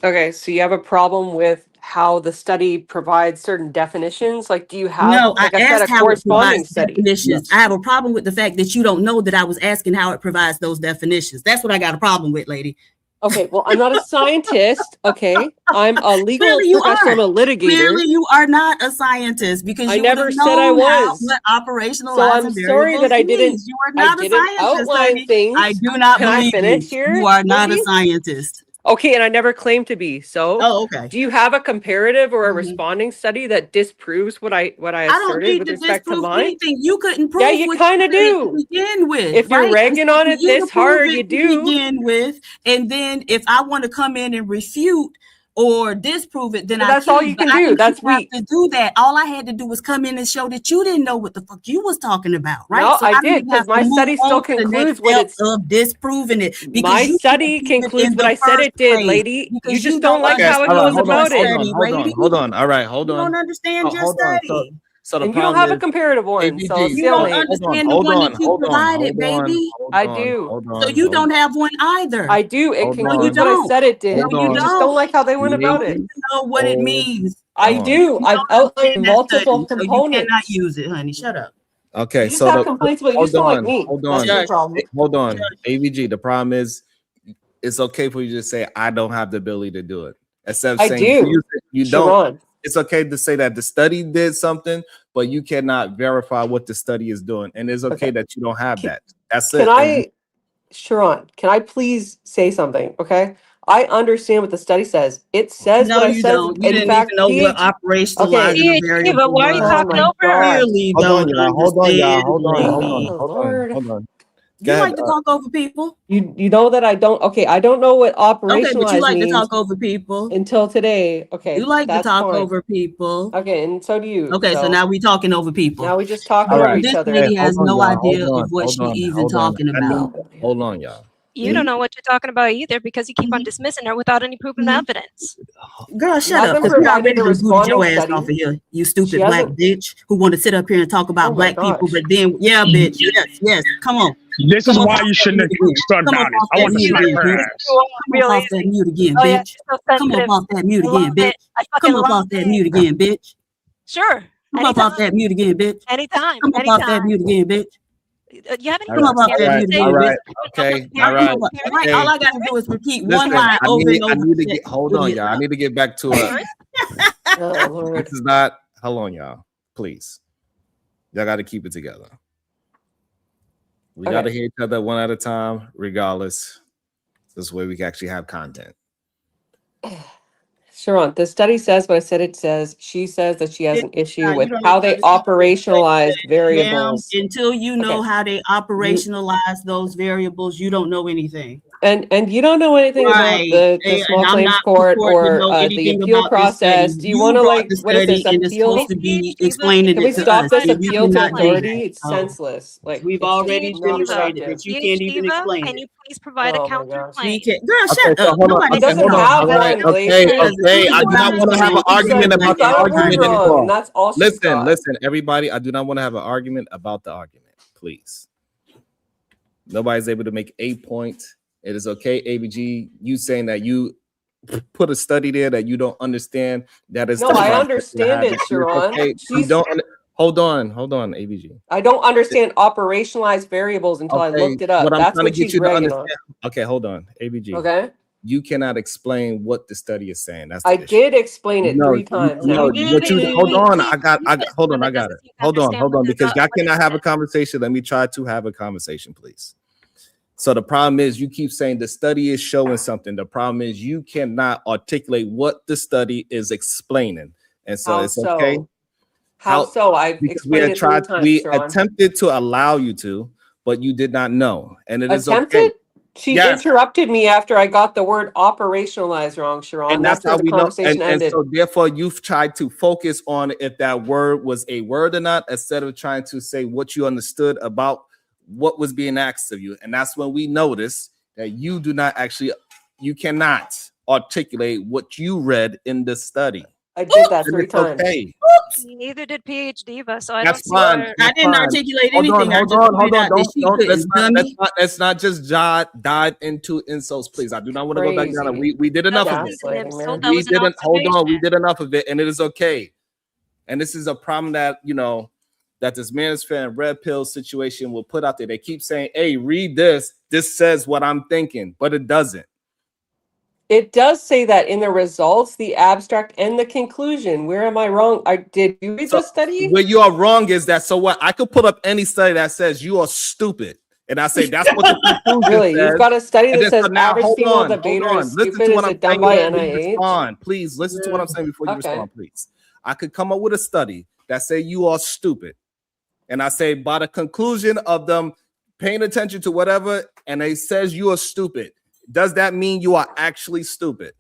[SPEAKER 6] Okay, so you have a problem with how the study provides certain definitions? Like, do you have,
[SPEAKER 5] no,
[SPEAKER 6] like
[SPEAKER 5] I
[SPEAKER 6] said,
[SPEAKER 5] asked
[SPEAKER 6] a
[SPEAKER 5] how
[SPEAKER 6] corresponding
[SPEAKER 5] it
[SPEAKER 6] study?
[SPEAKER 5] Definitions.
[SPEAKER 2] Yes.
[SPEAKER 5] I have a problem with the fact that you don't know that I was asking how it provides those definitions. That's what I got a problem with, lady.
[SPEAKER 6] Okay, well, I'm not a scientist. Okay, I'm a legal professional. I'm a litigator.
[SPEAKER 5] Clearly, you are not a scientist because
[SPEAKER 6] I
[SPEAKER 5] you
[SPEAKER 6] never said I was.
[SPEAKER 5] What operationalizing
[SPEAKER 6] so I'm sorry that I didn't.
[SPEAKER 5] You are not a scientist.
[SPEAKER 6] Outline
[SPEAKER 5] honey.
[SPEAKER 6] things.
[SPEAKER 5] I do not
[SPEAKER 6] Can
[SPEAKER 5] believe
[SPEAKER 6] I finish
[SPEAKER 5] you.
[SPEAKER 6] here?
[SPEAKER 5] You are not
[SPEAKER 6] Maybe?
[SPEAKER 5] a scientist.
[SPEAKER 6] Okay, and I never claimed to be. So,
[SPEAKER 5] okay.
[SPEAKER 6] Do you have a comparative or a responding study that disproves what I asserted with respect to mine?
[SPEAKER 5] Anything. You couldn't prove.
[SPEAKER 6] Yeah, you kind of do.
[SPEAKER 5] To begin with,
[SPEAKER 6] if you're ragging on it this hard, you do.
[SPEAKER 5] Begin with, and then if I want to come in and refute or disprove it, then
[SPEAKER 6] that's all you can do. That's weak.
[SPEAKER 5] To do that, all I had to do was come in and show that you didn't know what the fuck you was talking about, right?
[SPEAKER 6] No,
[SPEAKER 5] so
[SPEAKER 6] I did, because my study still concludes what it's
[SPEAKER 5] of disproving it.
[SPEAKER 6] My study concludes what I said it did, lady. You just don't like how it goes about it.
[SPEAKER 2] Hold on. All right, hold on.
[SPEAKER 5] You don't understand your study.
[SPEAKER 2] So the
[SPEAKER 6] and you don't have a comparative one,
[SPEAKER 2] ABG,
[SPEAKER 6] so
[SPEAKER 5] you don't understand the one that you provided, baby.
[SPEAKER 6] I do.
[SPEAKER 5] So you don't have one either.
[SPEAKER 6] I do. It concludes what I said it did. You just don't like how they went about it.
[SPEAKER 5] You know what it means.
[SPEAKER 6] I do. I've outlined multiple components.
[SPEAKER 5] You cannot use it, honey. Shut up.
[SPEAKER 2] Okay,
[SPEAKER 6] you just have complaints, but you just don't like me.
[SPEAKER 2] Hold on. AVG. The problem is, it's okay for you to say I don't have the ability to do it. Except
[SPEAKER 6] I
[SPEAKER 2] saying
[SPEAKER 6] do.
[SPEAKER 2] You don't. It's okay to say that the study did something, but you cannot verify what the study is doing, and it's okay that you don't have that. That's it.
[SPEAKER 6] Sharon, can I please say something? Okay, I understand what the study says. It says
[SPEAKER 5] no,
[SPEAKER 6] what I
[SPEAKER 5] you
[SPEAKER 6] said.
[SPEAKER 5] don't. You didn't even know what operationalizing
[SPEAKER 6] okay. But why are you talking over her?
[SPEAKER 5] Really
[SPEAKER 2] Hold on.
[SPEAKER 5] You like to talk over people.
[SPEAKER 6] You know that I don't. Okay, I don't know what operationalize
[SPEAKER 5] Okay, but you like to
[SPEAKER 6] means
[SPEAKER 5] talk over people.
[SPEAKER 6] until today. Okay,
[SPEAKER 5] You like to
[SPEAKER 6] that's
[SPEAKER 5] talk
[SPEAKER 6] fine.
[SPEAKER 5] over people.
[SPEAKER 6] Okay, and so do you.
[SPEAKER 5] Okay, so now we talking over people.
[SPEAKER 6] Now we just talking
[SPEAKER 2] All
[SPEAKER 6] over
[SPEAKER 2] right.
[SPEAKER 6] each
[SPEAKER 5] This
[SPEAKER 6] other.
[SPEAKER 5] lady has
[SPEAKER 2] Hold on,
[SPEAKER 5] no
[SPEAKER 2] y'all.
[SPEAKER 5] idea
[SPEAKER 2] Hold on,
[SPEAKER 5] of what
[SPEAKER 2] hold
[SPEAKER 5] she
[SPEAKER 2] on,
[SPEAKER 5] even
[SPEAKER 2] hold on.
[SPEAKER 5] talking about.
[SPEAKER 2] Hold on, y'all.
[SPEAKER 8] You don't know what you're talking about either because you keep on dismissing her without any proven evidence.
[SPEAKER 5] Girl, shut up.
[SPEAKER 6] hasn't
[SPEAKER 5] Because we
[SPEAKER 6] provided
[SPEAKER 5] already
[SPEAKER 6] a
[SPEAKER 5] booted your
[SPEAKER 6] responding
[SPEAKER 5] ass
[SPEAKER 6] study.
[SPEAKER 5] off of here, you
[SPEAKER 6] She
[SPEAKER 5] stupid black
[SPEAKER 6] hasn't-
[SPEAKER 5] bitch who want to sit up here and talk about
[SPEAKER 6] Oh my
[SPEAKER 5] black people,
[SPEAKER 6] gosh.
[SPEAKER 5] but then, yeah, bitch, yes, come on.
[SPEAKER 4] This is
[SPEAKER 5] Come
[SPEAKER 4] why
[SPEAKER 5] on,
[SPEAKER 4] you shouldn't have started
[SPEAKER 5] come
[SPEAKER 4] down
[SPEAKER 5] up
[SPEAKER 4] this.
[SPEAKER 5] off
[SPEAKER 4] I
[SPEAKER 5] that
[SPEAKER 4] want to
[SPEAKER 5] mute
[SPEAKER 4] smack
[SPEAKER 5] again,
[SPEAKER 4] her
[SPEAKER 5] bitch.
[SPEAKER 4] ass.
[SPEAKER 5] Come up off that mute again,
[SPEAKER 8] Oh, yeah,
[SPEAKER 5] bitch.
[SPEAKER 8] she's so
[SPEAKER 5] Come
[SPEAKER 8] sensitive.
[SPEAKER 5] up off that mute
[SPEAKER 8] I love
[SPEAKER 5] again, bitch.
[SPEAKER 8] it. I fucking
[SPEAKER 5] Come up
[SPEAKER 8] love
[SPEAKER 5] off that
[SPEAKER 8] it.
[SPEAKER 5] mute again, bitch.
[SPEAKER 8] Sure.
[SPEAKER 5] Come up off that mute again, bitch.
[SPEAKER 8] Anytime.
[SPEAKER 5] Come up off that
[SPEAKER 8] Anytime.
[SPEAKER 5] mute again, bitch.
[SPEAKER 8] You haven't
[SPEAKER 5] Come up off that mute again,
[SPEAKER 2] All
[SPEAKER 5] bitch.
[SPEAKER 2] right. Okay. All right. Okay.
[SPEAKER 5] All I gotta do is repeat one
[SPEAKER 2] Listen,
[SPEAKER 5] line over and over.
[SPEAKER 2] I need to get. Hold on, y'all. I need to get back to it.
[SPEAKER 6] Oh Lord.
[SPEAKER 2] This is not. Hold on, y'all. Please. Y'all got to keep it together. We got to hear each other one at a time, regardless. This way we can actually have content.
[SPEAKER 6] Sharon, the study says what I said it says. She says that she has an issue
[SPEAKER 5] You
[SPEAKER 6] with
[SPEAKER 5] don't
[SPEAKER 6] how they
[SPEAKER 5] even understand
[SPEAKER 6] operationalize
[SPEAKER 5] Ma'am,
[SPEAKER 6] variables.
[SPEAKER 5] until you know
[SPEAKER 6] Okay.
[SPEAKER 5] how they operationalize those variables, you don't know anything.
[SPEAKER 6] And you don't know anything
[SPEAKER 5] Right.
[SPEAKER 6] about the
[SPEAKER 5] And
[SPEAKER 6] small
[SPEAKER 5] I'm
[SPEAKER 6] claims
[SPEAKER 5] not
[SPEAKER 6] court
[SPEAKER 5] purporting to
[SPEAKER 6] or
[SPEAKER 5] know
[SPEAKER 6] the
[SPEAKER 5] anything
[SPEAKER 6] appeal
[SPEAKER 5] about this study.
[SPEAKER 6] process. Do you want to
[SPEAKER 5] brought
[SPEAKER 6] like
[SPEAKER 5] the
[SPEAKER 6] what is this
[SPEAKER 5] study and it's
[SPEAKER 6] appeal?
[SPEAKER 5] supposed to be explaining
[SPEAKER 6] Can
[SPEAKER 5] it
[SPEAKER 6] we
[SPEAKER 5] to
[SPEAKER 6] stop
[SPEAKER 5] us,
[SPEAKER 6] this
[SPEAKER 5] and you
[SPEAKER 6] appeal to
[SPEAKER 5] cannot do
[SPEAKER 6] authority?
[SPEAKER 5] that.
[SPEAKER 6] It's senseless. Like
[SPEAKER 5] We've
[SPEAKER 6] it's
[SPEAKER 5] already
[SPEAKER 6] just not
[SPEAKER 5] demonstrated
[SPEAKER 6] productive.
[SPEAKER 5] that you can't even explain
[SPEAKER 8] Can
[SPEAKER 5] it.
[SPEAKER 8] you please provide a
[SPEAKER 6] Oh my gosh.
[SPEAKER 5] We
[SPEAKER 8] counterclaim?
[SPEAKER 5] can't. Girl,
[SPEAKER 2] Okay,
[SPEAKER 5] shut
[SPEAKER 2] so
[SPEAKER 5] up.
[SPEAKER 2] hold on.
[SPEAKER 5] Nobody
[SPEAKER 6] It
[SPEAKER 2] Okay,
[SPEAKER 6] doesn't
[SPEAKER 2] hold on.
[SPEAKER 6] have
[SPEAKER 2] All
[SPEAKER 6] one,
[SPEAKER 2] right. Okay,
[SPEAKER 6] Glacier.
[SPEAKER 2] okay. I do not want to have an argument about the argument
[SPEAKER 6] wrong,
[SPEAKER 2] anymore.
[SPEAKER 6] and that's all she's got.
[SPEAKER 2] Listen, everybody. I do not want to have an argument about the argument. Please. Nobody's able to make a point. It is okay, ABG. You saying that you put a study there that you don't understand. That is
[SPEAKER 6] No,
[SPEAKER 2] the
[SPEAKER 6] I
[SPEAKER 2] problem
[SPEAKER 6] understand
[SPEAKER 2] that
[SPEAKER 6] it,
[SPEAKER 2] you have.
[SPEAKER 6] Sharon.
[SPEAKER 2] Okay, you don't. Hold on, ABG.
[SPEAKER 6] I don't understand operationalized variables until I
[SPEAKER 2] Okay,
[SPEAKER 6] looked it up.
[SPEAKER 2] what I'm
[SPEAKER 6] That's
[SPEAKER 2] trying to
[SPEAKER 6] what
[SPEAKER 2] get
[SPEAKER 6] she's
[SPEAKER 2] you to
[SPEAKER 6] bragging
[SPEAKER 2] understand.
[SPEAKER 6] on.
[SPEAKER 2] Okay, hold on, ABG.
[SPEAKER 6] Okay.
[SPEAKER 2] You cannot explain what the study is saying. That's the
[SPEAKER 6] I
[SPEAKER 2] issue.
[SPEAKER 6] did explain it
[SPEAKER 2] No,
[SPEAKER 6] 3 times.
[SPEAKER 2] no,
[SPEAKER 6] now.
[SPEAKER 2] what you hold on. Hold on, I got it. Hold on, because y'all cannot have a conversation. Let me try to have a conversation, please. So the problem is you keep saying the study is showing something. The problem is you cannot articulate what the study is explaining. And so
[SPEAKER 6] How
[SPEAKER 2] it's okay.
[SPEAKER 6] so? How so? I've
[SPEAKER 2] Because we
[SPEAKER 6] explained
[SPEAKER 2] had
[SPEAKER 6] it 3
[SPEAKER 2] tried,
[SPEAKER 6] times,
[SPEAKER 2] we
[SPEAKER 6] Sharon.
[SPEAKER 2] attempted to allow you to, but you did not know. And it is okay.
[SPEAKER 6] Attempted? She
[SPEAKER 2] Yes.
[SPEAKER 6] interrupted me after I got the word operationalize wrong, Sharon.
[SPEAKER 2] And that's
[SPEAKER 6] where
[SPEAKER 2] how
[SPEAKER 6] the
[SPEAKER 2] we know.
[SPEAKER 6] conversation
[SPEAKER 2] And
[SPEAKER 6] ended.
[SPEAKER 2] so therefore you've tried to focus on if that word was a word or not, instead of trying to say what you understood about what was being asked of you. And that's when we notice that you do not actually, you cannot articulate what you read in the study.
[SPEAKER 6] I did that
[SPEAKER 2] And
[SPEAKER 6] 3
[SPEAKER 2] it's
[SPEAKER 6] times.
[SPEAKER 2] okay.
[SPEAKER 8] Neither did PhD Diva, so I
[SPEAKER 2] That's
[SPEAKER 8] don't see
[SPEAKER 2] fine.
[SPEAKER 8] where.
[SPEAKER 5] I didn't articulate anything. I just pointed out that she couldn't.
[SPEAKER 2] Let's not just dive into insults, please. I do not want to go back down.
[SPEAKER 6] Crazy.
[SPEAKER 2] We did enough of it.
[SPEAKER 8] That
[SPEAKER 2] We
[SPEAKER 8] was an
[SPEAKER 2] didn't hold on. We
[SPEAKER 8] observation.
[SPEAKER 2] did enough of it, and it is okay. And this is a problem that that this Manosphere and red pill situation will put out there. They keep saying, "Hey, read this. This says what I'm thinking," but it doesn't.
[SPEAKER 6] It does say that in the results, the abstract, and the conclusion. Where am I wrong? Did you read the study?
[SPEAKER 2] Where you are wrong is that so what? I could put up any study that says you are stupid, and I say that's what the conclusion
[SPEAKER 6] Really?
[SPEAKER 2] says.
[SPEAKER 6] You've got a study
[SPEAKER 2] And
[SPEAKER 6] that
[SPEAKER 2] then,
[SPEAKER 6] says
[SPEAKER 2] so now,
[SPEAKER 6] average
[SPEAKER 2] hold
[SPEAKER 6] female
[SPEAKER 2] on.
[SPEAKER 6] debater is
[SPEAKER 2] Listen
[SPEAKER 6] stupid.
[SPEAKER 2] to
[SPEAKER 6] Is
[SPEAKER 2] what I'm
[SPEAKER 6] it done
[SPEAKER 2] saying
[SPEAKER 6] by
[SPEAKER 2] before you
[SPEAKER 6] NIH?
[SPEAKER 2] respond. Please listen to what I'm saying before you respond, please. I could come up with a study that say you are stupid, and I say by the conclusion of them paying attention to whatever, and it says you are stupid. Does that mean you are actually stupid?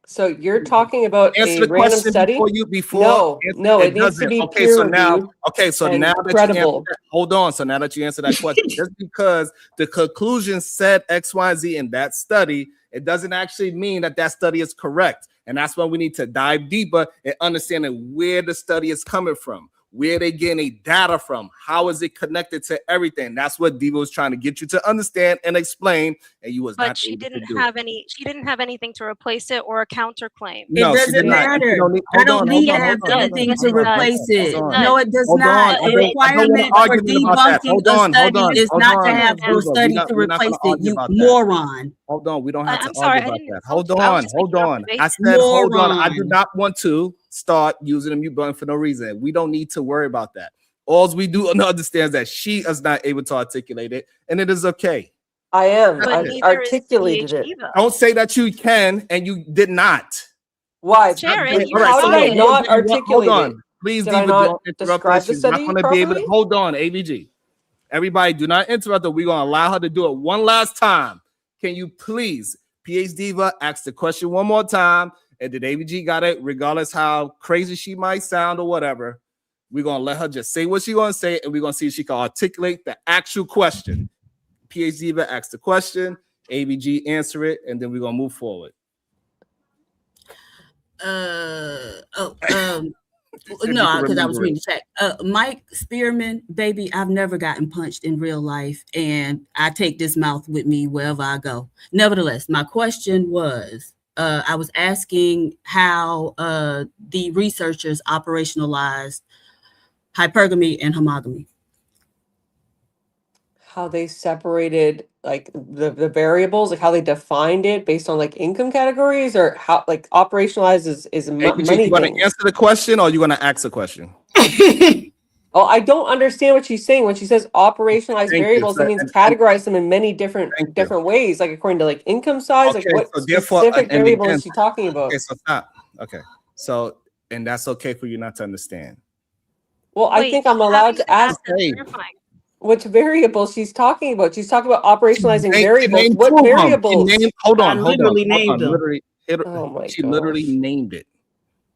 [SPEAKER 6] So you're talking about
[SPEAKER 2] Answer
[SPEAKER 6] a
[SPEAKER 2] the
[SPEAKER 6] random
[SPEAKER 2] question
[SPEAKER 6] study?
[SPEAKER 2] before.
[SPEAKER 6] No, it needs to be
[SPEAKER 2] Okay,
[SPEAKER 6] peer
[SPEAKER 2] so now,
[SPEAKER 6] reviewed.
[SPEAKER 2] so
[SPEAKER 6] and
[SPEAKER 2] now that
[SPEAKER 6] credible.
[SPEAKER 2] you answer that, hold on. So now that you answer that question, just because the conclusion said X, Y, Z in that study, it doesn't actually mean that that study is correct. And that's why we need to dive deeper and understanding where the study is coming from. Where they getting data from? How is it connected to everything? That's what Diva was trying to get you to understand and explain, and you was
[SPEAKER 8] But
[SPEAKER 2] not
[SPEAKER 8] she
[SPEAKER 2] able to
[SPEAKER 8] didn't
[SPEAKER 2] do
[SPEAKER 8] have
[SPEAKER 2] it.
[SPEAKER 8] any. She didn't have anything to replace it or a counterclaim.
[SPEAKER 2] No,
[SPEAKER 5] It
[SPEAKER 2] she
[SPEAKER 5] doesn't
[SPEAKER 2] did not.
[SPEAKER 5] matter.
[SPEAKER 2] Hold
[SPEAKER 5] I don't
[SPEAKER 2] on,
[SPEAKER 5] need
[SPEAKER 2] hold
[SPEAKER 5] to
[SPEAKER 2] on,
[SPEAKER 5] have
[SPEAKER 2] hold on,
[SPEAKER 5] anything
[SPEAKER 8] Yes,
[SPEAKER 5] to
[SPEAKER 8] it does.
[SPEAKER 5] replace it.
[SPEAKER 8] Hold on.
[SPEAKER 5] No, it does
[SPEAKER 2] Hold
[SPEAKER 5] not.
[SPEAKER 2] on.
[SPEAKER 5] A requirement for debunking a study is not to have a study to replace it, you moron.
[SPEAKER 2] Hold on, we don't have to
[SPEAKER 8] I'm sorry,
[SPEAKER 2] argue
[SPEAKER 8] I
[SPEAKER 2] about
[SPEAKER 8] didn't
[SPEAKER 2] that.
[SPEAKER 8] insult
[SPEAKER 2] Hold
[SPEAKER 8] you. I was
[SPEAKER 2] on,
[SPEAKER 8] just
[SPEAKER 2] hold
[SPEAKER 8] making an
[SPEAKER 2] on. I
[SPEAKER 8] observation.
[SPEAKER 2] said hold on. I do
[SPEAKER 5] Moron.
[SPEAKER 2] not want to start using the mute button for no reason. We don't need to worry about that. All we do understand is that she is not able to articulate it, and it is okay.
[SPEAKER 6] I am.
[SPEAKER 8] But
[SPEAKER 6] I've
[SPEAKER 8] neither is
[SPEAKER 6] articulated it.
[SPEAKER 8] PhD.
[SPEAKER 2] Don't say that you can and you did not.
[SPEAKER 6] Why?
[SPEAKER 8] Sharon, you
[SPEAKER 6] How did I
[SPEAKER 8] decided.
[SPEAKER 6] not articulate
[SPEAKER 2] Hold on.
[SPEAKER 6] it?
[SPEAKER 2] Please,
[SPEAKER 6] Did I
[SPEAKER 2] Diva,
[SPEAKER 6] not
[SPEAKER 2] don't interrupt her.
[SPEAKER 6] describe the
[SPEAKER 2] She's not
[SPEAKER 6] study
[SPEAKER 2] going to be able to.
[SPEAKER 6] properly?
[SPEAKER 2] Hold on, AVG. Everybody, do not interrupt her. We're gonna allow her to do it one last time. Can you please, PH Diva, ask the question one more time? And did AVG got it, regardless how crazy she might sound or whatever? We're gonna let her just say what she's gonna say, and we're gonna see if she can articulate the actual question. PH Diva asks the question, AVG answer it, and then we're gonna move forward.
[SPEAKER 5] No, because I was reading the chat. Mike Spearman, baby, I've never gotten punched in real life, and I take this mouth with me wherever I go. Nevertheless, my question was, I was asking how the researchers operationalized hypergamy and homogamy.
[SPEAKER 6] How they separated like the variables, like how they defined it based on like income categories, or how like operationalized is money.
[SPEAKER 2] You want to answer the question, or you want to ask a question?
[SPEAKER 6] Oh, I don't understand what she's saying when she says operationalized variables. It means categorize them in many different ways, like according to like income size.
[SPEAKER 2] Okay,
[SPEAKER 6] like what
[SPEAKER 2] so therefore,
[SPEAKER 6] specific variable is she talking about?
[SPEAKER 2] Okay, so stop. Okay, so and that's okay for you not to understand.
[SPEAKER 6] Well, I think I'm allowed to ask which variables she's talking about. She's talking about operationalizing variables. What variables?
[SPEAKER 2] Hold on.
[SPEAKER 5] Literally
[SPEAKER 2] named it.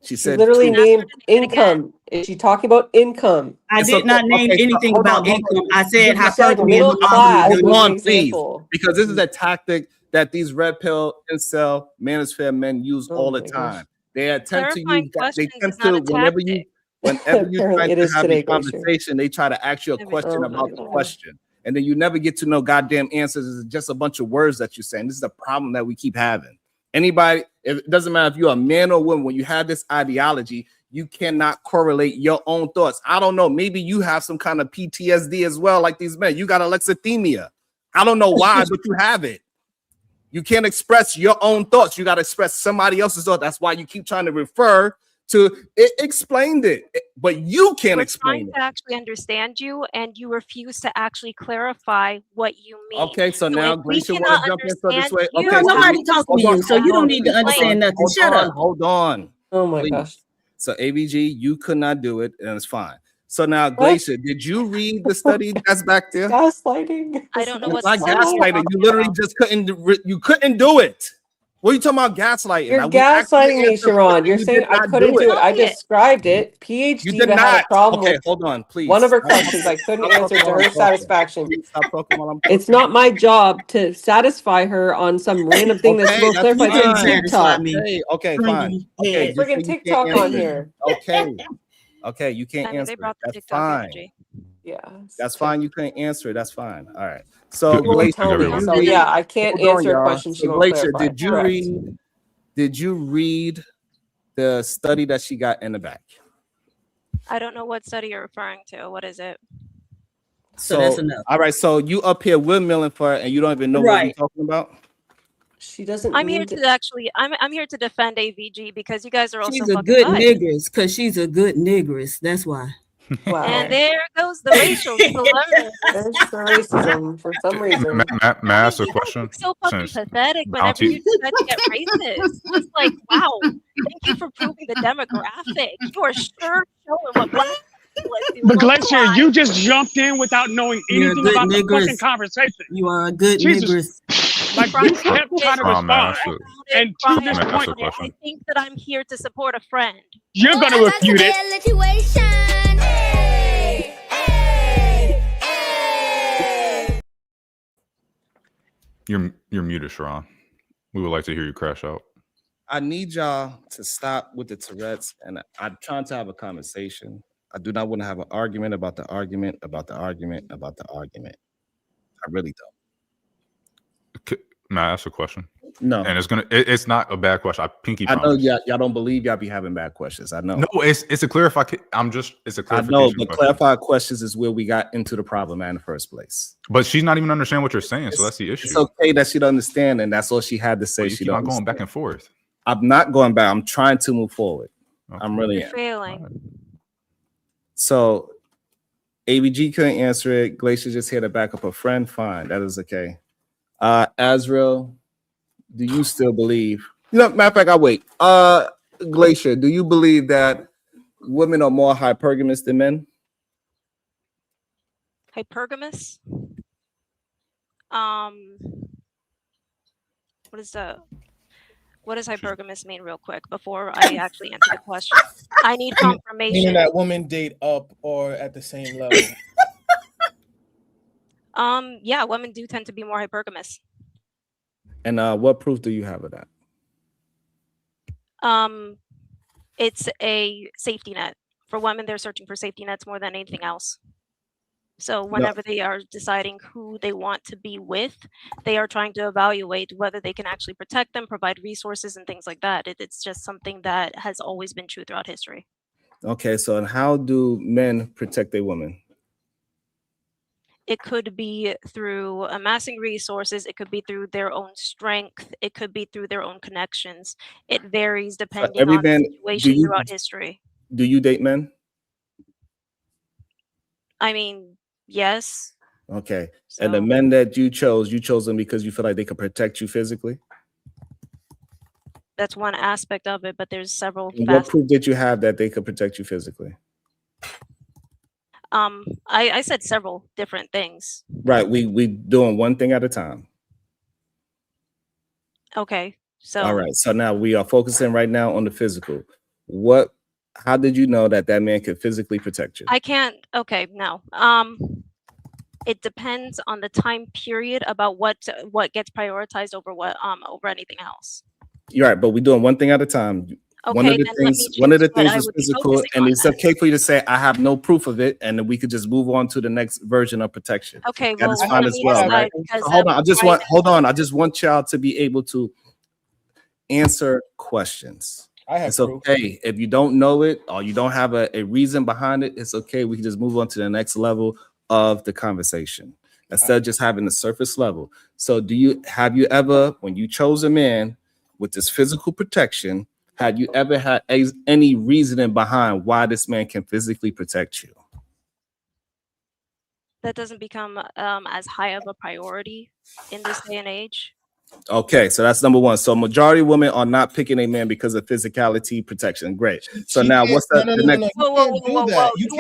[SPEAKER 2] She said
[SPEAKER 6] literally named income. Is she talking about income?
[SPEAKER 5] I did not name anything about income. I said hypergamy.
[SPEAKER 6] Middle class.
[SPEAKER 2] Hold on, please, because this is a tactic that these red pill incel manosphere men use all the time. They attempt to use that. They attempt to whenever you try to have a conversation, they try to ask you a question about the question, and then you never get to know goddamn answers. It's just a bunch of words that you're saying. This is a problem that we keep having. Anybody, it doesn't matter if you're a man or woman, when you have this ideology, you cannot correlate your own thoughts. I don't know. Maybe you have some kind of PTSD as well, like these men. You got alexithymia. I don't know why, but you have it. You can't express your own thoughts. You got to express somebody else's thoughts. That's why you keep trying to refer to it. Explained it, but you can't explain it.
[SPEAKER 8] To actually understand you, and you refuse to actually clarify what you mean.
[SPEAKER 2] Okay, so now Glacier want to jump in this way. Okay,
[SPEAKER 5] so nobody talking to you, so you don't need to understand nothing. Shut up.
[SPEAKER 2] Hold on.
[SPEAKER 6] Oh my gosh.
[SPEAKER 2] So AVG, you could not do it, and it's fine. So now, Glacier, did you read the study that's back there?
[SPEAKER 6] Gaslighting.
[SPEAKER 8] I don't know what's
[SPEAKER 2] like gaslighting. You literally just couldn't. You couldn't do it. What are you talking about gaslighting?
[SPEAKER 6] You're gaslighting me, Sharon. You're saying I couldn't do it. I described it. PhD had a problem with
[SPEAKER 2] hold on, please.
[SPEAKER 6] One of her questions I couldn't answer to her satisfaction. It's not my job to satisfy her on some random thing that's more clarified on TikTok.
[SPEAKER 2] Okay, fine. Okay,
[SPEAKER 6] freaking TikTok on here.
[SPEAKER 2] Okay, you can't answer. That's fine.
[SPEAKER 6] Yeah,
[SPEAKER 2] that's fine. You can't answer it. That's fine. All right. So, Glacier,
[SPEAKER 6] so yeah, I can't answer a question.
[SPEAKER 2] So Glacier, did you read the study that she got in the back?
[SPEAKER 8] I don't know what study you're referring to. What is it?
[SPEAKER 5] So that's enough.
[SPEAKER 2] All right. So you up here windmilling for it, and you don't even know what you're talking about.
[SPEAKER 6] She doesn't.
[SPEAKER 8] I'm here to actually. I'm here to defend AVG because you guys are also.
[SPEAKER 5] She's a good niggeress because she's a good niggeress. That's why.
[SPEAKER 8] Wow. And there goes the racial dilemma.
[SPEAKER 6] There's the racism for some reason.
[SPEAKER 7] May I ask a question?
[SPEAKER 8] It's so fucking pathetic whenever you decide to get racist. It's like, wow, thank you for proving the demographic. You are sure showing what black people do.
[SPEAKER 4] But Glacier, you just jumped in without knowing anything about the fucking conversation.
[SPEAKER 5] You are a good niggeress.
[SPEAKER 4] Like you kept trying to respond. And to this point,
[SPEAKER 8] I think that I'm here to support a friend.
[SPEAKER 4] You're going to refute it.
[SPEAKER 7] You're muted, Sharon. We would like to hear you crash out.
[SPEAKER 2] I need y'all to stop with the Tourette's, and I'm trying to have a conversation. I do not want to have an argument about the argument about the argument about the argument. I really don't.
[SPEAKER 7] May I ask a question?
[SPEAKER 2] No.
[SPEAKER 7] And it's not a bad question.
[SPEAKER 2] I know y'all don't believe y'all be having bad questions. I know.
[SPEAKER 7] No, it's a clarification. It's a clarification.
[SPEAKER 2] I know, but clarified questions is where we got into the problem in the first place.
[SPEAKER 7] But she's not even understanding what you're saying, so that's the issue.
[SPEAKER 2] It's okay that she don't understand, and that's all she had to say.
[SPEAKER 7] Well, she not going back and forth.
[SPEAKER 2] I'm not going back. I'm trying to move forward. Okay. I'm really
[SPEAKER 8] failing.
[SPEAKER 2] So ABG couldn't answer it. Glacier just here to back up a friend. Fine, that is okay. Azrael, do you still believe? Matter of fact, I'll wait. Glacier, do you believe that women are more hypergamous than men?
[SPEAKER 8] Hypergamous. What does hypergamous mean, real quick, before I actually answer the question? I need confirmation.
[SPEAKER 9] Meaning that women date up or at the same level.
[SPEAKER 8] Yeah, women do tend to be more hypergamous.
[SPEAKER 2] And what proof do you have of that?
[SPEAKER 8] It's a safety net. For women, they're searching for safety nets more than anything else. So whenever they are deciding who they want to be with, they are trying to evaluate whether they can actually protect them, provide resources and things like that. It's just something that has always been true throughout history.
[SPEAKER 2] Okay, so and how do men protect their women?
[SPEAKER 8] It could be through amassing resources. It could be through their own strength. It could be through their own connections. It varies depending on the situation throughout history.
[SPEAKER 2] Do you date men?
[SPEAKER 8] I mean, yes.
[SPEAKER 2] Okay. So, and the men that you chose them because you feel like they could protect you physically?
[SPEAKER 8] That's one aspect of it, but there's several.
[SPEAKER 2] What proof did you have that they could protect you physically?
[SPEAKER 8] I said several different things.
[SPEAKER 2] Right. We doing one thing at a time.
[SPEAKER 8] Okay. So
[SPEAKER 2] all right. So now we are focusing right now on the physical. How did you know that man could physically protect you?
[SPEAKER 8] I can't. Okay, no. It depends on the time period about what gets prioritized over over anything else.
[SPEAKER 2] You're right, but we're doing one thing at a time.
[SPEAKER 8] Okay,
[SPEAKER 2] one of the things was physical, and it's okay for you to say I have no proof of it, and then we could just move on to the next version of protection.
[SPEAKER 8] Okay,
[SPEAKER 2] that is fine as well, right? Hold on. I just want y'all to be able to answer questions. It's okay if you don't know it or you don't have a reason behind it. It's okay. We can just move on to the next level of the conversation instead of just having the surface level. So have you ever, when you chose a man with this physical protection, had you ever had any reasoning behind why this man can physically protect you?
[SPEAKER 8] That doesn't become as high of a priority in this day and age.
[SPEAKER 2] Okay, so that's number one. So majority of women are not picking a man because of physicality protection. Great. So now what's the next?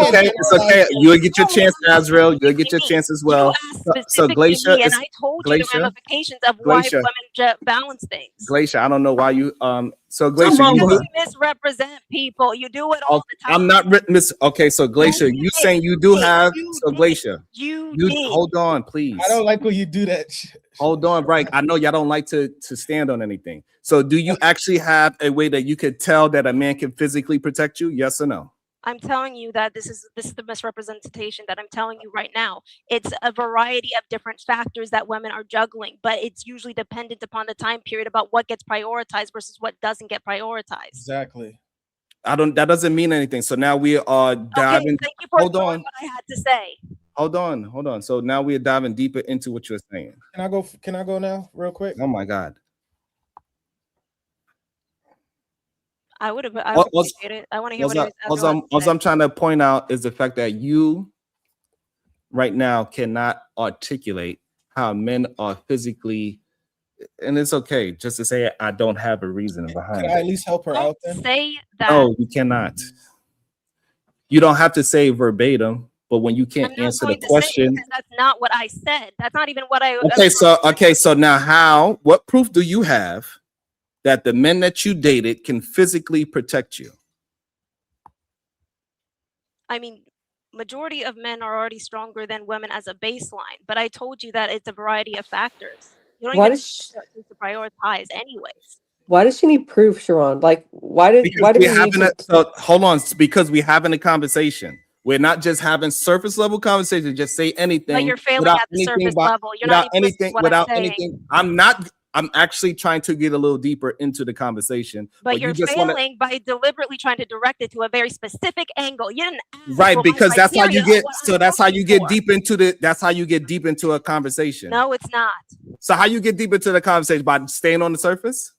[SPEAKER 2] Okay, it's okay. You'll get your chance, Azrael. You'll get your chance as well. So Glacier,
[SPEAKER 8] and I told you the ramifications of why women balance things.
[SPEAKER 2] Glacier, I don't know why you so Glacier,
[SPEAKER 8] you misrepresent people. You do it all the time.
[SPEAKER 2] I'm not okay, so Glacier, you saying you do have Glacier. You hold on, please.
[SPEAKER 9] I don't like when you do that shit.
[SPEAKER 2] Hold on, right? I know y'all don't like to stand on anything. So do you actually have a way that you could tell that a man can physically protect you? Yes or no?
[SPEAKER 8] I'm telling you that this is the misrepresentation that I'm telling you right now. It's a variety of different factors that women are juggling, but it's usually dependent upon the time period about what gets prioritized versus what doesn't get prioritized.
[SPEAKER 9] Exactly.
[SPEAKER 2] That doesn't mean anything. So now we are diving.
[SPEAKER 8] Okay, thank you for what I had to say.
[SPEAKER 2] Hold on. So now we're diving deeper into what you're saying.
[SPEAKER 9] Can I go now real quick?
[SPEAKER 2] Oh my God.
[SPEAKER 8] I would appreciate it. I want to hear what
[SPEAKER 2] I'm trying to point out is the fact that you right now cannot articulate how men are physically, and it's okay just to say I don't have a reason behind it.
[SPEAKER 9] Can I at least help her out then?
[SPEAKER 8] Say that.
[SPEAKER 2] No, you cannot. You don't have to say verbatim. But when you can't answer the question,
[SPEAKER 8] that's not what I said. That's not even what I.
[SPEAKER 2] Okay, so now what proof do you have that the men that you dated can physically protect you?
[SPEAKER 8] I mean, majority of men are already stronger than women as a baseline, but I told you that it's a variety of factors. You don't even have to prioritize anyways.
[SPEAKER 6] Why does she need proof, Sharon? Like, why do we need to...
[SPEAKER 2] So hold on, because we're having a conversation. We're not just having surface level conversation. Just say anything.
[SPEAKER 8] But you're failing at the surface level. You're not anything
[SPEAKER 2] without anything. I'm actually trying to get a little deeper into the conversation.
[SPEAKER 8] But you're failing by deliberately trying to direct it to a very specific angle. You didn't ask
[SPEAKER 2] right, because that's how you get. So that's how you get deep into That's how you get deep into a conversation.
[SPEAKER 8] No, it's not.
[SPEAKER 2] So how you get deep into the conversation? By staying on the surface?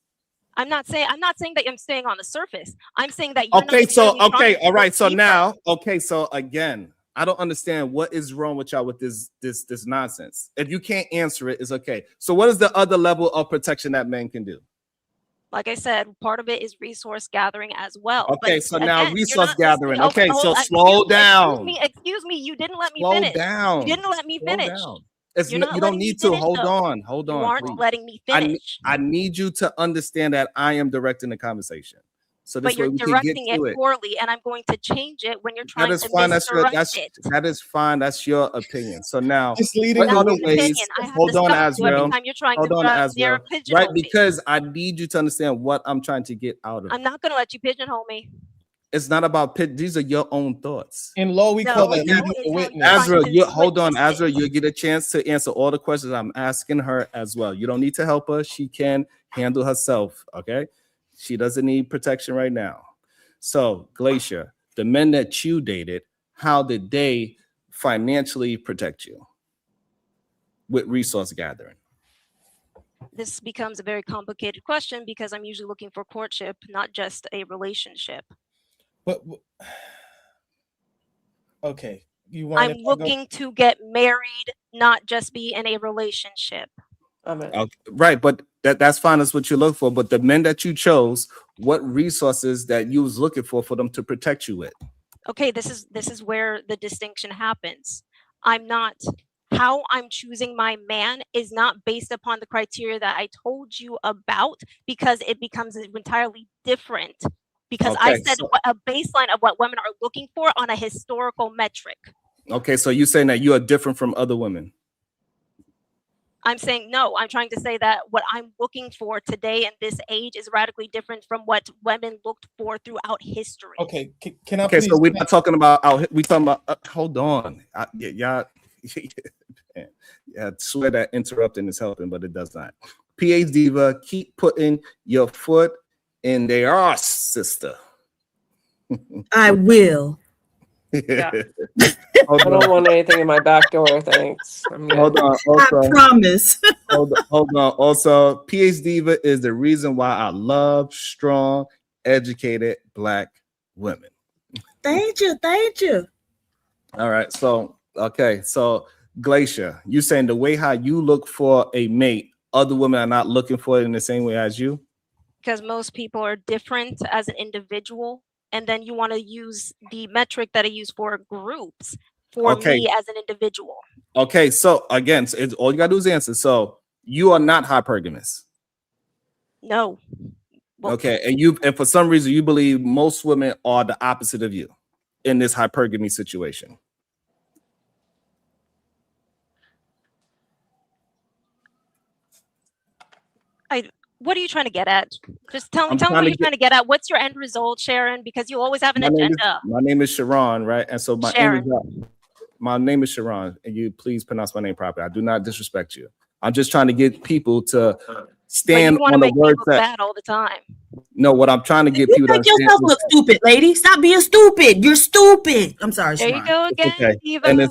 [SPEAKER 8] I'm not saying that I'm staying on the surface. I'm saying that
[SPEAKER 2] all right. So now, so again, I don't understand what is wrong with y'all with this nonsense. If you can't answer it, it's okay. So what is the other level of protection that men can do?
[SPEAKER 8] Like I said, part of it is resource gathering as well.
[SPEAKER 2] Okay,
[SPEAKER 8] But
[SPEAKER 2] so now
[SPEAKER 8] again, you're
[SPEAKER 2] resource
[SPEAKER 8] not
[SPEAKER 2] gathering.
[SPEAKER 8] listening.
[SPEAKER 2] Okay, so
[SPEAKER 8] excuse
[SPEAKER 2] slow
[SPEAKER 8] me,
[SPEAKER 2] down.
[SPEAKER 8] excuse me. You didn't let me
[SPEAKER 2] Slow
[SPEAKER 8] finish.
[SPEAKER 2] down.
[SPEAKER 8] You didn't let me
[SPEAKER 2] Slow
[SPEAKER 8] finish.
[SPEAKER 2] down. It's
[SPEAKER 8] You're
[SPEAKER 2] you
[SPEAKER 8] not
[SPEAKER 2] don't
[SPEAKER 8] letting me
[SPEAKER 2] need to.
[SPEAKER 8] finish,
[SPEAKER 2] Hold
[SPEAKER 8] though.
[SPEAKER 2] on. Hold
[SPEAKER 8] You
[SPEAKER 2] on,
[SPEAKER 8] aren't
[SPEAKER 2] please.
[SPEAKER 8] letting me finish.
[SPEAKER 2] I need you to understand that I am directing the conversation. So this
[SPEAKER 8] But
[SPEAKER 2] way
[SPEAKER 8] you're
[SPEAKER 2] we can get
[SPEAKER 8] directing it
[SPEAKER 2] to it.
[SPEAKER 8] poorly, and I'm going to change it when you're
[SPEAKER 2] That
[SPEAKER 8] trying
[SPEAKER 2] is
[SPEAKER 8] to
[SPEAKER 2] fine.
[SPEAKER 8] misdirect it.
[SPEAKER 2] That is fine. That's your opinion. So now,
[SPEAKER 9] Just leading
[SPEAKER 2] what
[SPEAKER 9] the
[SPEAKER 2] other
[SPEAKER 8] That's an
[SPEAKER 9] witness.
[SPEAKER 2] ways?
[SPEAKER 8] opinion. I have
[SPEAKER 2] Hold
[SPEAKER 8] to
[SPEAKER 2] on,
[SPEAKER 8] stop you every
[SPEAKER 2] Azrael.
[SPEAKER 8] time you're trying
[SPEAKER 2] Hold
[SPEAKER 8] to
[SPEAKER 2] on, Azrael. Right,
[SPEAKER 8] pigeonhole me.
[SPEAKER 2] because I need you to understand what I'm trying to get out of it.
[SPEAKER 8] I'm not going to let you pigeonhole me.
[SPEAKER 2] It's not about pit. These are your own thoughts.
[SPEAKER 9] In law, we call
[SPEAKER 8] No,
[SPEAKER 9] that
[SPEAKER 8] no,
[SPEAKER 9] leading
[SPEAKER 8] it's
[SPEAKER 9] the
[SPEAKER 8] how you're
[SPEAKER 9] witness.
[SPEAKER 8] trying
[SPEAKER 2] Azrael,
[SPEAKER 8] to
[SPEAKER 2] hold on,
[SPEAKER 8] twist it.
[SPEAKER 2] Azrael. You'll get a chance to answer all the questions I'm asking her as well. You don't need to help her. She can handle herself. Okay. She doesn't need protection right now. So, Glacier, the men that you dated, how did they financially protect you with resource gathering?
[SPEAKER 8] This becomes a very complicated question because I'm usually looking for courtship, not just a relationship.
[SPEAKER 9] But okay, you want?
[SPEAKER 8] I'm looking to get married, not just be in a relationship.
[SPEAKER 2] Okay, right, but that's fine. That's what you look for. But the men that you chose, what resources that you was looking for them to protect you with?
[SPEAKER 8] Okay, this is where the distinction happens. How I'm choosing my man is not based upon the criteria that I told you about, because it becomes entirely different. Because I said a baseline of what women are looking for on a historical metric.
[SPEAKER 2] Okay, so you're saying that you are different from other women.
[SPEAKER 8] I'm saying no. I'm trying to say that what I'm looking for today in this age is radically different from what women looked for throughout history.
[SPEAKER 9] Okay, can I?
[SPEAKER 2] Okay, so we're not talking about. We talking about. Hold on, y'all. I swear that interrupting is helping, but it does not. PH Diva, keep putting your foot in their ass, sister.
[SPEAKER 5] I will.
[SPEAKER 6] Yeah. I don't want anything in my back door, thanks.
[SPEAKER 2] Hold on. Also,
[SPEAKER 5] I promise.
[SPEAKER 2] hold on. Also, PH Diva is the reason why I love strong, educated Black women.
[SPEAKER 5] Thank you. Thank you.
[SPEAKER 2] All right. So, okay. So, Glacier, you saying the way how you look for a mate, other women are not looking for it in the same way as you?
[SPEAKER 8] Because most people are different as an individual. And then you want to use the metric that I use for groups for me as an individual.
[SPEAKER 2] Okay, so again, all you gotta do is answer. So you are not hypergamous.
[SPEAKER 8] No.
[SPEAKER 2] Well, okay, and for some reason you believe most women are the opposite of you in this hypergamy situation.
[SPEAKER 8] What are you trying to get at? Just tell me what you're trying to get at. What's your end result, Sharon? Because you always have an agenda.
[SPEAKER 2] My name is Sharon, right? And so my name is Sharon, and you please pronounce my name properly. I do not disrespect you. I'm just trying to get people to stand on the words that
[SPEAKER 8] bad all the time.
[SPEAKER 2] No, what I'm trying to get people to
[SPEAKER 5] make yourself look stupid, lady. Stop being stupid. You're stupid. I'm sorry.
[SPEAKER 8] There you go again.
[SPEAKER 2] Okay. And then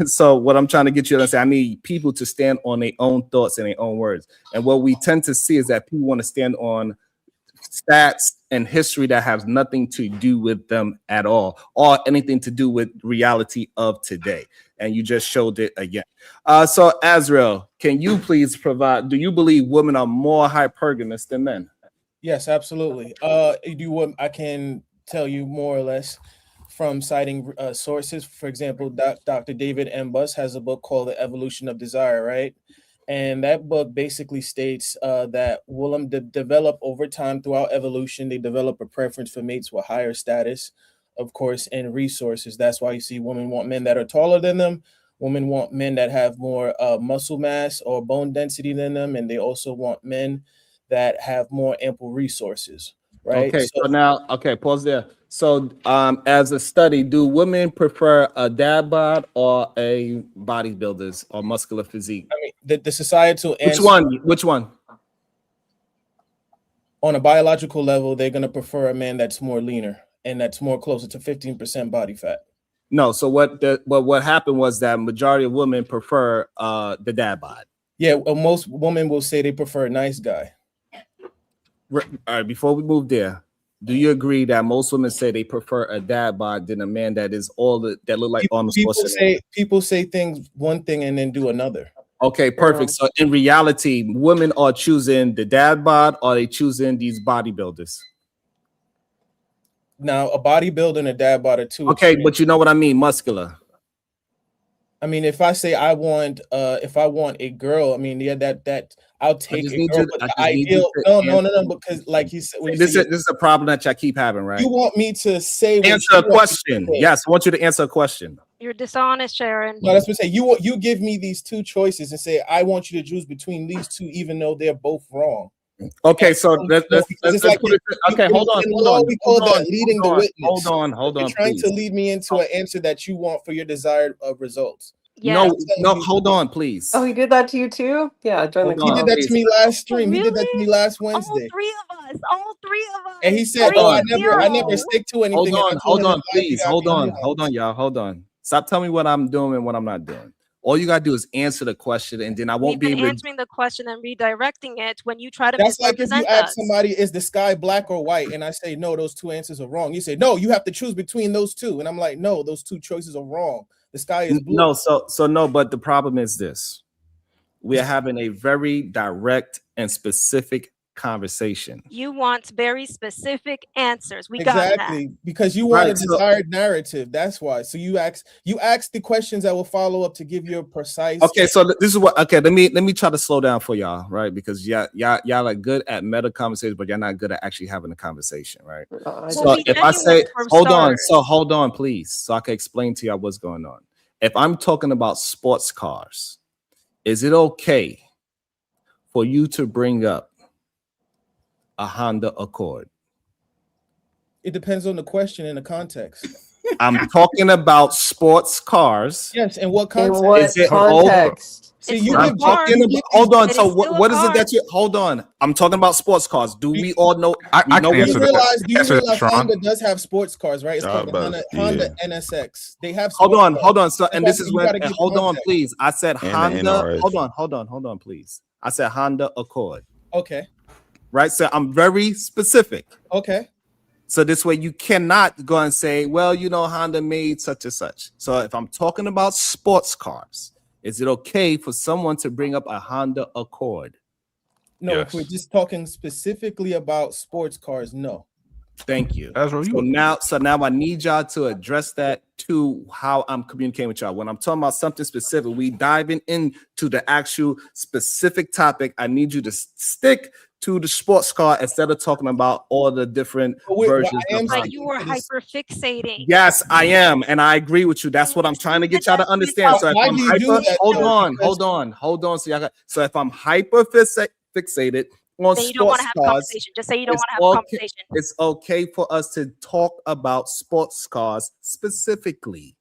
[SPEAKER 2] so what I'm trying to get you to say, I need people to stand on their own thoughts and their own words. And what we tend to see is that people want to stand on stats and history that has nothing to do with them at all, or anything to do with reality of today. And you just showed it again. So Azrael, can you please provide? Do you believe women are more hypergamous than men?
[SPEAKER 9] Yes, absolutely. I can tell you more or less from citing sources. For example, Dr. David M. Buss has a book called The Evolution of Desire, right? And that book basically states that women develop over time throughout evolution. They develop a preference for mates with higher status, of course, and resources. That's why you see women want men that are taller than them. Women want men that have more muscle mass or bone density than them. And they also want men that have more ample resources, right?
[SPEAKER 2] Okay, so now, pause there. So as a study, do women prefer a dad bod or a bodybuilder's or muscular physique?
[SPEAKER 9] I mean, the societal answer.
[SPEAKER 2] Which one?
[SPEAKER 9] On a biological level, they're going to prefer a man that's more leaner and that's more closer to 15% body fat.
[SPEAKER 2] No, so what happened was that majority of women prefer the dad bod.
[SPEAKER 9] Yeah, most women will say they prefer a nice guy.
[SPEAKER 2] All right, before we move there, do you agree that most women say they prefer a dad bod than a man that is that look like Arnold Schwarzenegger?
[SPEAKER 9] People say things one thing and then do another.
[SPEAKER 2] Okay, perfect. So in reality, women are choosing the dad bod, or are they choosing these bodybuilders?
[SPEAKER 9] Now, a bodybuilder and a dad bod are two.
[SPEAKER 2] Okay,
[SPEAKER 9] extremes.
[SPEAKER 2] but you know what I mean, muscular.
[SPEAKER 9] I mean, if I say I want a girl, I mean, yeah, that I'll take a girl. But the ideal, no, because like you said,
[SPEAKER 2] this is a problem that y'all keep having, right?
[SPEAKER 9] You want me to say
[SPEAKER 2] answer a question? Yes, I want you to answer a question.
[SPEAKER 8] You're dishonest, Sharon.
[SPEAKER 9] No, that's what I say. You give me these two choices and say I want you to choose between these two, even though they're both wrong.
[SPEAKER 2] Okay, so let's put it. Okay, hold on.
[SPEAKER 9] We call that leading the witness.
[SPEAKER 2] Hold on.
[SPEAKER 9] You're trying to lead me into an answer that you want for your desired results.
[SPEAKER 2] Yes. No, hold on, please.
[SPEAKER 6] Oh, he did that to you too? Yeah,
[SPEAKER 9] he did that to me last stream.
[SPEAKER 8] Really?
[SPEAKER 9] He did that to me last Wednesday.
[SPEAKER 8] All three of us.
[SPEAKER 9] And he said, I never stick to anything.
[SPEAKER 2] Hold on, please. Hold on, y'all. Hold on. Stop telling me what I'm doing and what I'm not doing. All you gotta do is answer the question, and then I won't be able to
[SPEAKER 8] answering the question and redirecting it when you try to.
[SPEAKER 9] That's like if you ask somebody, is the sky black or white? And I say, no, those two answers are wrong. You say, no, you have to choose between those two. And I'm like, no, those two choices are wrong. The sky is blue.
[SPEAKER 2] No, so no, but the problem is this. We are having a very direct and specific conversation.
[SPEAKER 8] You want very specific answers. We got that.
[SPEAKER 9] Because you want a desired narrative. That's why. So you ask the questions that will follow up to give you a precise.
[SPEAKER 2] Okay, so this is what. Okay, let me try to slow down for y'all, right? Because y'all are good at meta conversations, but you're not good at actually having a conversation, right? So if I say, hold on, please, so I can explain to y'all what's going on. If I'm talking about sports cars, is it okay for you to bring up a Honda Accord?
[SPEAKER 9] It depends on the question and the context.
[SPEAKER 2] I'm talking about sports cars.
[SPEAKER 9] Yes, and what context?
[SPEAKER 6] In what context?
[SPEAKER 9] See,
[SPEAKER 2] hold on. So what is it that you hold on? I'm talking about sports cars. Do we all know?
[SPEAKER 7] I know.
[SPEAKER 9] Do you realize Honda does have sports cars, right? It's called the Honda NSX. They have.
[SPEAKER 2] Hold on. So, and this is when. Hold on, please. I said Honda. Hold on, please. I said Honda Accord.
[SPEAKER 9] Okay.
[SPEAKER 2] Right. So I'm very specific.
[SPEAKER 9] Okay.
[SPEAKER 2] So this way you cannot go and say, well, you know, Honda made such and such. So if I'm talking about sports cars, is it okay for someone to bring up a Honda Accord?
[SPEAKER 9] No, yes. If we're just talking specifically about sports cars, no.
[SPEAKER 2] Thank you. So now I need y'all to address that to how I'm communicating with y'all. When I'm talking about something specific, we diving into the actual specific topic. I need you to stick to the sports car instead of talking about all the different versions.
[SPEAKER 8] But you are hyper fixating.
[SPEAKER 2] Yes, I am, and I agree with you. That's what I'm trying to get y'all to understand. So if I'm hold on. So if I'm hyper fixated on
[SPEAKER 8] then you don't want to have a conversation. Just say you don't want to have a conversation.
[SPEAKER 2] It's okay for us to talk about sports cars specifically.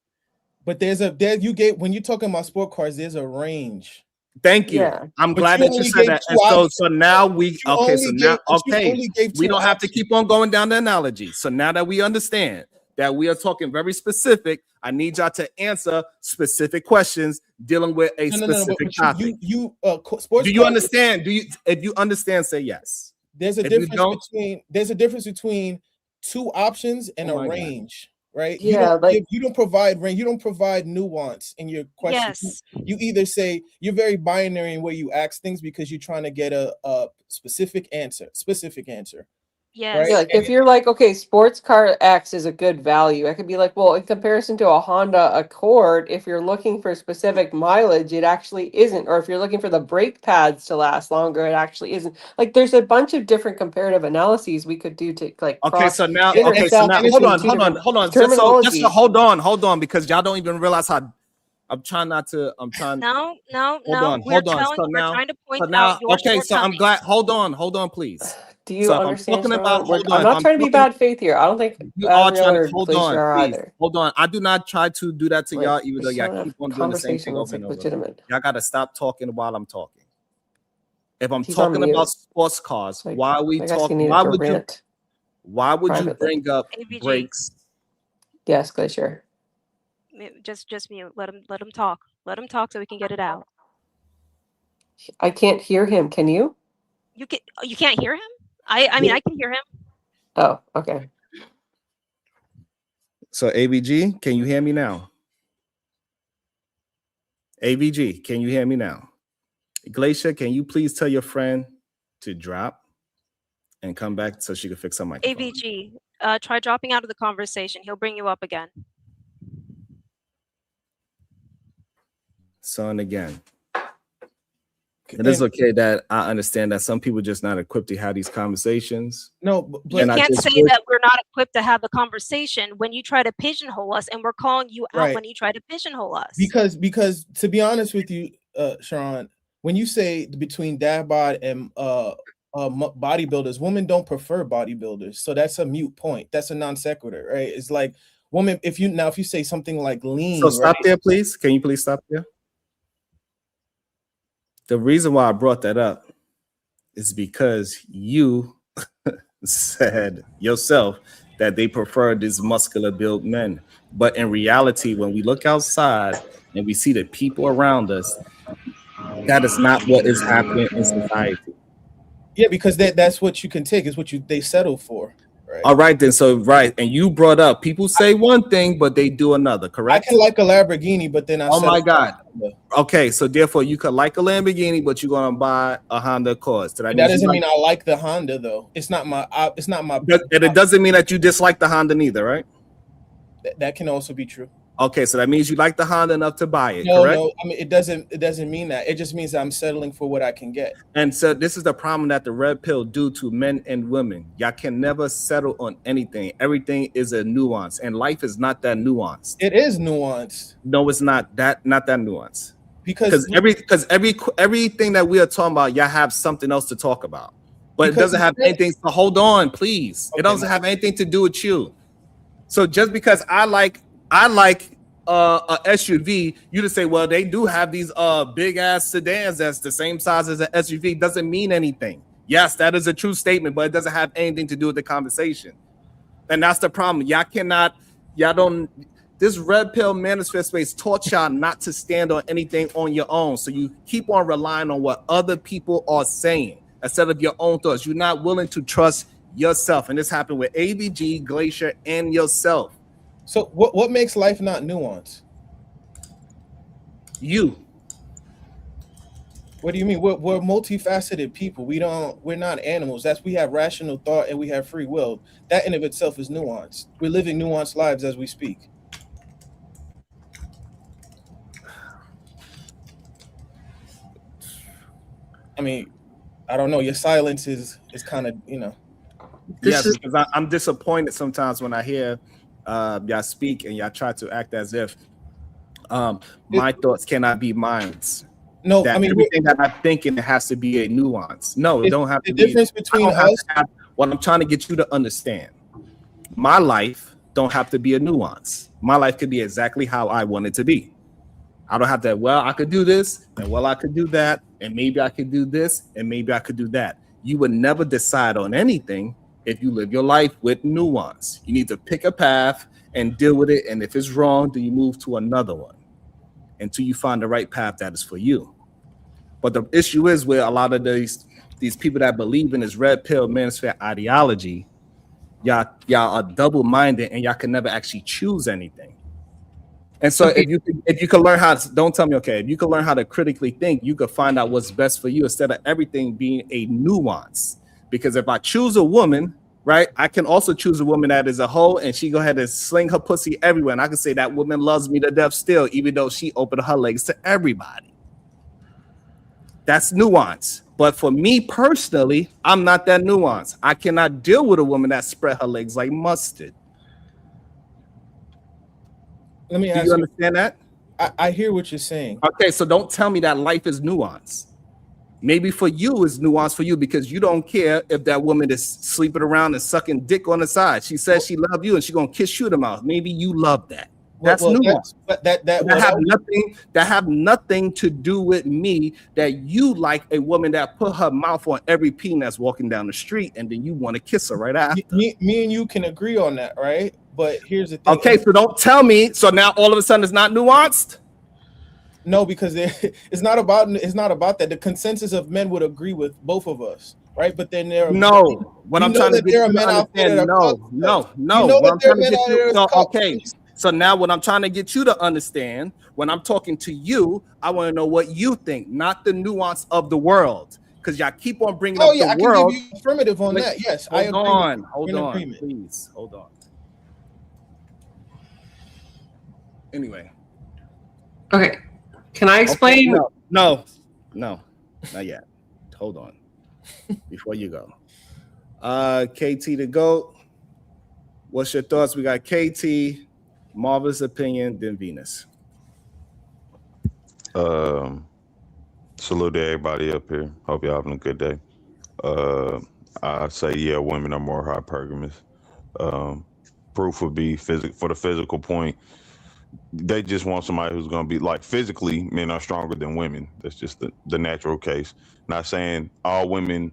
[SPEAKER 9] But when you're talking about sports cars, there's a range.
[SPEAKER 2] Thank you. Yeah. I'm glad that you said that. And so now we we don't have to keep on going down the analogy. So now that we understand that we are talking very specific, I need y'all to answer specific questions dealing with a specific topic. Do you understand? If you understand, say yes.
[SPEAKER 9] There's a difference between two options and a range. Right?
[SPEAKER 6] Yeah,
[SPEAKER 9] you don't provide range, you don't provide nuance in your question.
[SPEAKER 8] Yes.
[SPEAKER 9] You either say you're very binary in where you ask things because you're trying to get a specific answer.
[SPEAKER 8] Yes.
[SPEAKER 9] Right?
[SPEAKER 6] Yeah, like if you're like, okay, sports car X is a good value, I could be like, well, in comparison to a Honda Accord, if you're looking for specific mileage, it actually isn't. Or if you're looking for the brake pads to last longer, it actually isn't. Like there's a bunch of different comparative analyses we could do to like
[SPEAKER 2] hold on. Just hold on, because y'all don't even realize how I'm trying.
[SPEAKER 8] No.
[SPEAKER 2] Hold on.
[SPEAKER 8] We're trying to point out your
[SPEAKER 2] so I'm glad. Hold on, please.
[SPEAKER 6] Do you understand?
[SPEAKER 2] I'm
[SPEAKER 6] not trying to be bad faith here. I don't think
[SPEAKER 2] you are trying to hold on. I do not try to do that to y'all, even though y'all keep on doing the same thing over and over.
[SPEAKER 6] Legitimate.
[SPEAKER 2] Y'all gotta stop talking while I'm talking. If I'm talking about sports cars, why are we talking? Why would you bring up brakes?
[SPEAKER 6] Yes, Glacier.
[SPEAKER 8] Just mute. Let him talk. Let him talk so we can get it out.
[SPEAKER 6] I can't hear him. Can you?
[SPEAKER 8] You can't hear him? I mean, I can hear him.
[SPEAKER 6] Oh, okay.
[SPEAKER 2] So AVG, can you hear me now? AVG, can you hear me now? Glacier, can you please tell your friend to drop and come back so she can fix her microphone?
[SPEAKER 8] AVG, try dropping out of the conversation. He'll bring you up again.
[SPEAKER 2] Son, again. It is okay that I understand that some people just not equipped to have these conversations.
[SPEAKER 9] No,
[SPEAKER 8] You
[SPEAKER 9] but
[SPEAKER 8] can't say that we're not equipped to have the conversation when you try to pigeonhole us, and we're calling you out
[SPEAKER 9] Right.
[SPEAKER 8] when you try to pigeonhole us.
[SPEAKER 9] Because to be honest with you, Sharon, when you say between dad bod and bodybuilders, women don't prefer bodybuilders, so that's a moot point. That's a non sequitur, right? It's like woman. If you say something like lean,
[SPEAKER 2] So stop
[SPEAKER 9] right?
[SPEAKER 2] there, please. Can you please stop there? The reason why I brought that up is because you said yourself that they prefer these muscular built men. But in reality, when we look outside and we see the people around us, that is not what is happening in society.
[SPEAKER 9] Yeah, because that's what you can take, is what they settle for. Right.
[SPEAKER 2] All right, then. So, right. And you brought up people say one thing, but they do another, correct?
[SPEAKER 9] I can like a Lamborghini, but then
[SPEAKER 2] oh my God. Okay, so therefore you could like a Lamborghini, but you're gonna buy a Honda Accord. So
[SPEAKER 9] that doesn't mean I like the Honda, though. It's not my.
[SPEAKER 2] And it doesn't mean that you dislike the Honda neither, right?
[SPEAKER 9] That can also be true.
[SPEAKER 2] Okay, so that means you like the Honda enough to buy it,
[SPEAKER 9] no,
[SPEAKER 2] correct?
[SPEAKER 9] No, I mean it doesn't mean that. It just means that I'm settling for what I can get.
[SPEAKER 2] And so this is the problem that the red pill do to men and women. Y'all can never settle on anything. Everything is a nuance, and life is not that nuanced.
[SPEAKER 9] It is nuanced.
[SPEAKER 2] No, it's not that nuanced.
[SPEAKER 9] Because
[SPEAKER 2] everything that we are talking about, y'all have something else to talk about. But it doesn't have anything. So hold on, please. Okay, it doesn't have anything to do with you. So just because I like a SUV, you just say, well, they do have these big ass sedans that's the same size as an SUV, doesn't mean anything. Yes, that is a true statement, but it doesn't have anything to do with the conversation. And that's the problem. This red pill manosphere space taught y'all not to stand on anything on your own. So you keep on relying on what other people are saying instead of your own thoughts. You're not willing to trust yourself. And this happened with AVG, Glacier, and yourself.
[SPEAKER 9] So what makes life not nuanced?
[SPEAKER 2] You.
[SPEAKER 9] What do you mean? We're multifaceted people. We're not animals. We have rational thought and we have free will. That in of itself is nuanced. We're living nuanced lives as we speak. I mean, I don't know. Your silence is kind of,
[SPEAKER 2] Yes, because I'm disappointed sometimes when I hear y'all speak and y'all try to act as if my thoughts cannot be mine.
[SPEAKER 9] No,
[SPEAKER 2] I mean everything that I'm thinking, it has to be a nuance. No, it don't have to be. The
[SPEAKER 9] difference between us.
[SPEAKER 2] What I'm trying to get you to understand, my life don't have to be a nuance. My life could be exactly how I want it to be. I don't have to. Well, I could do this, and well, I could do that, and maybe I could do this, and maybe I could do that. You would never decide on anything if you live your life with nuance. You need to pick a path and deal with it. And if it's wrong, then you move to another one until you find the right path that is for you. But the issue is with a lot of these people that believe in this red pill manosphere ideology, y'all are double-minded and y'all can never actually choose anything. And so if you can learn how to, don't tell me, okay, if you can learn how to critically think, you can find out what's best for you instead of everything being a nuance. Because if I choose a woman, right, I can also choose a woman that is a hoe and she go ahead and sling her pussy everywhere. And I can say that woman loves me to death still, even though she opened her legs to everybody. That's nuance. But for me personally, I'm not that nuanced. I cannot deal with a woman that spread her legs like mustard.
[SPEAKER 9] Let me ask you.
[SPEAKER 2] Do you understand that?
[SPEAKER 9] I hear what you're saying.
[SPEAKER 2] Okay, so don't tell me that life is nuanced. Maybe for you it's nuanced for you because you don't care if that woman is sleeping around and sucking dick on the side. She says she loves you and she's gonna kiss you in the mouth. Maybe you love that. That's nuance. That have nothing to do with me. That you like a woman that put her mouth on every peen that's walking down the street, and then you want to kiss her right after.
[SPEAKER 9] Me and you can agree on that, right? But here's the thing.
[SPEAKER 2] Okay, so don't tell me. So now all of a sudden it's not nuanced.
[SPEAKER 9] No, because it's not about that. The consensus of men would agree with both of us, right? But then there are
[SPEAKER 2] no. What I'm trying to get you to understand. No. What I'm trying to get you. Okay. So now what I'm trying to get you to understand, when I'm talking to you, I want to know what you think, not the nuance of the world. Because y'all keep on bringing up the
[SPEAKER 9] I
[SPEAKER 2] world.
[SPEAKER 9] can give you affirmative on that. Yes, I agree.
[SPEAKER 2] Hold on, please. Hold on. Anyway.
[SPEAKER 6] Okay. Can I explain?
[SPEAKER 2] Okay, no, not yet. Hold on. Before you go. KT the GOAT. What's your thoughts? We got KT, Marvelous Opinion, then Venus.
[SPEAKER 10] Salute to everybody up here. Hope y'all having a good day. I say, yeah, women are more hypergamous. Proof would be for the physical point. They just want somebody who's going to be like physically, men are stronger than women. That's just the natural case. Not saying all women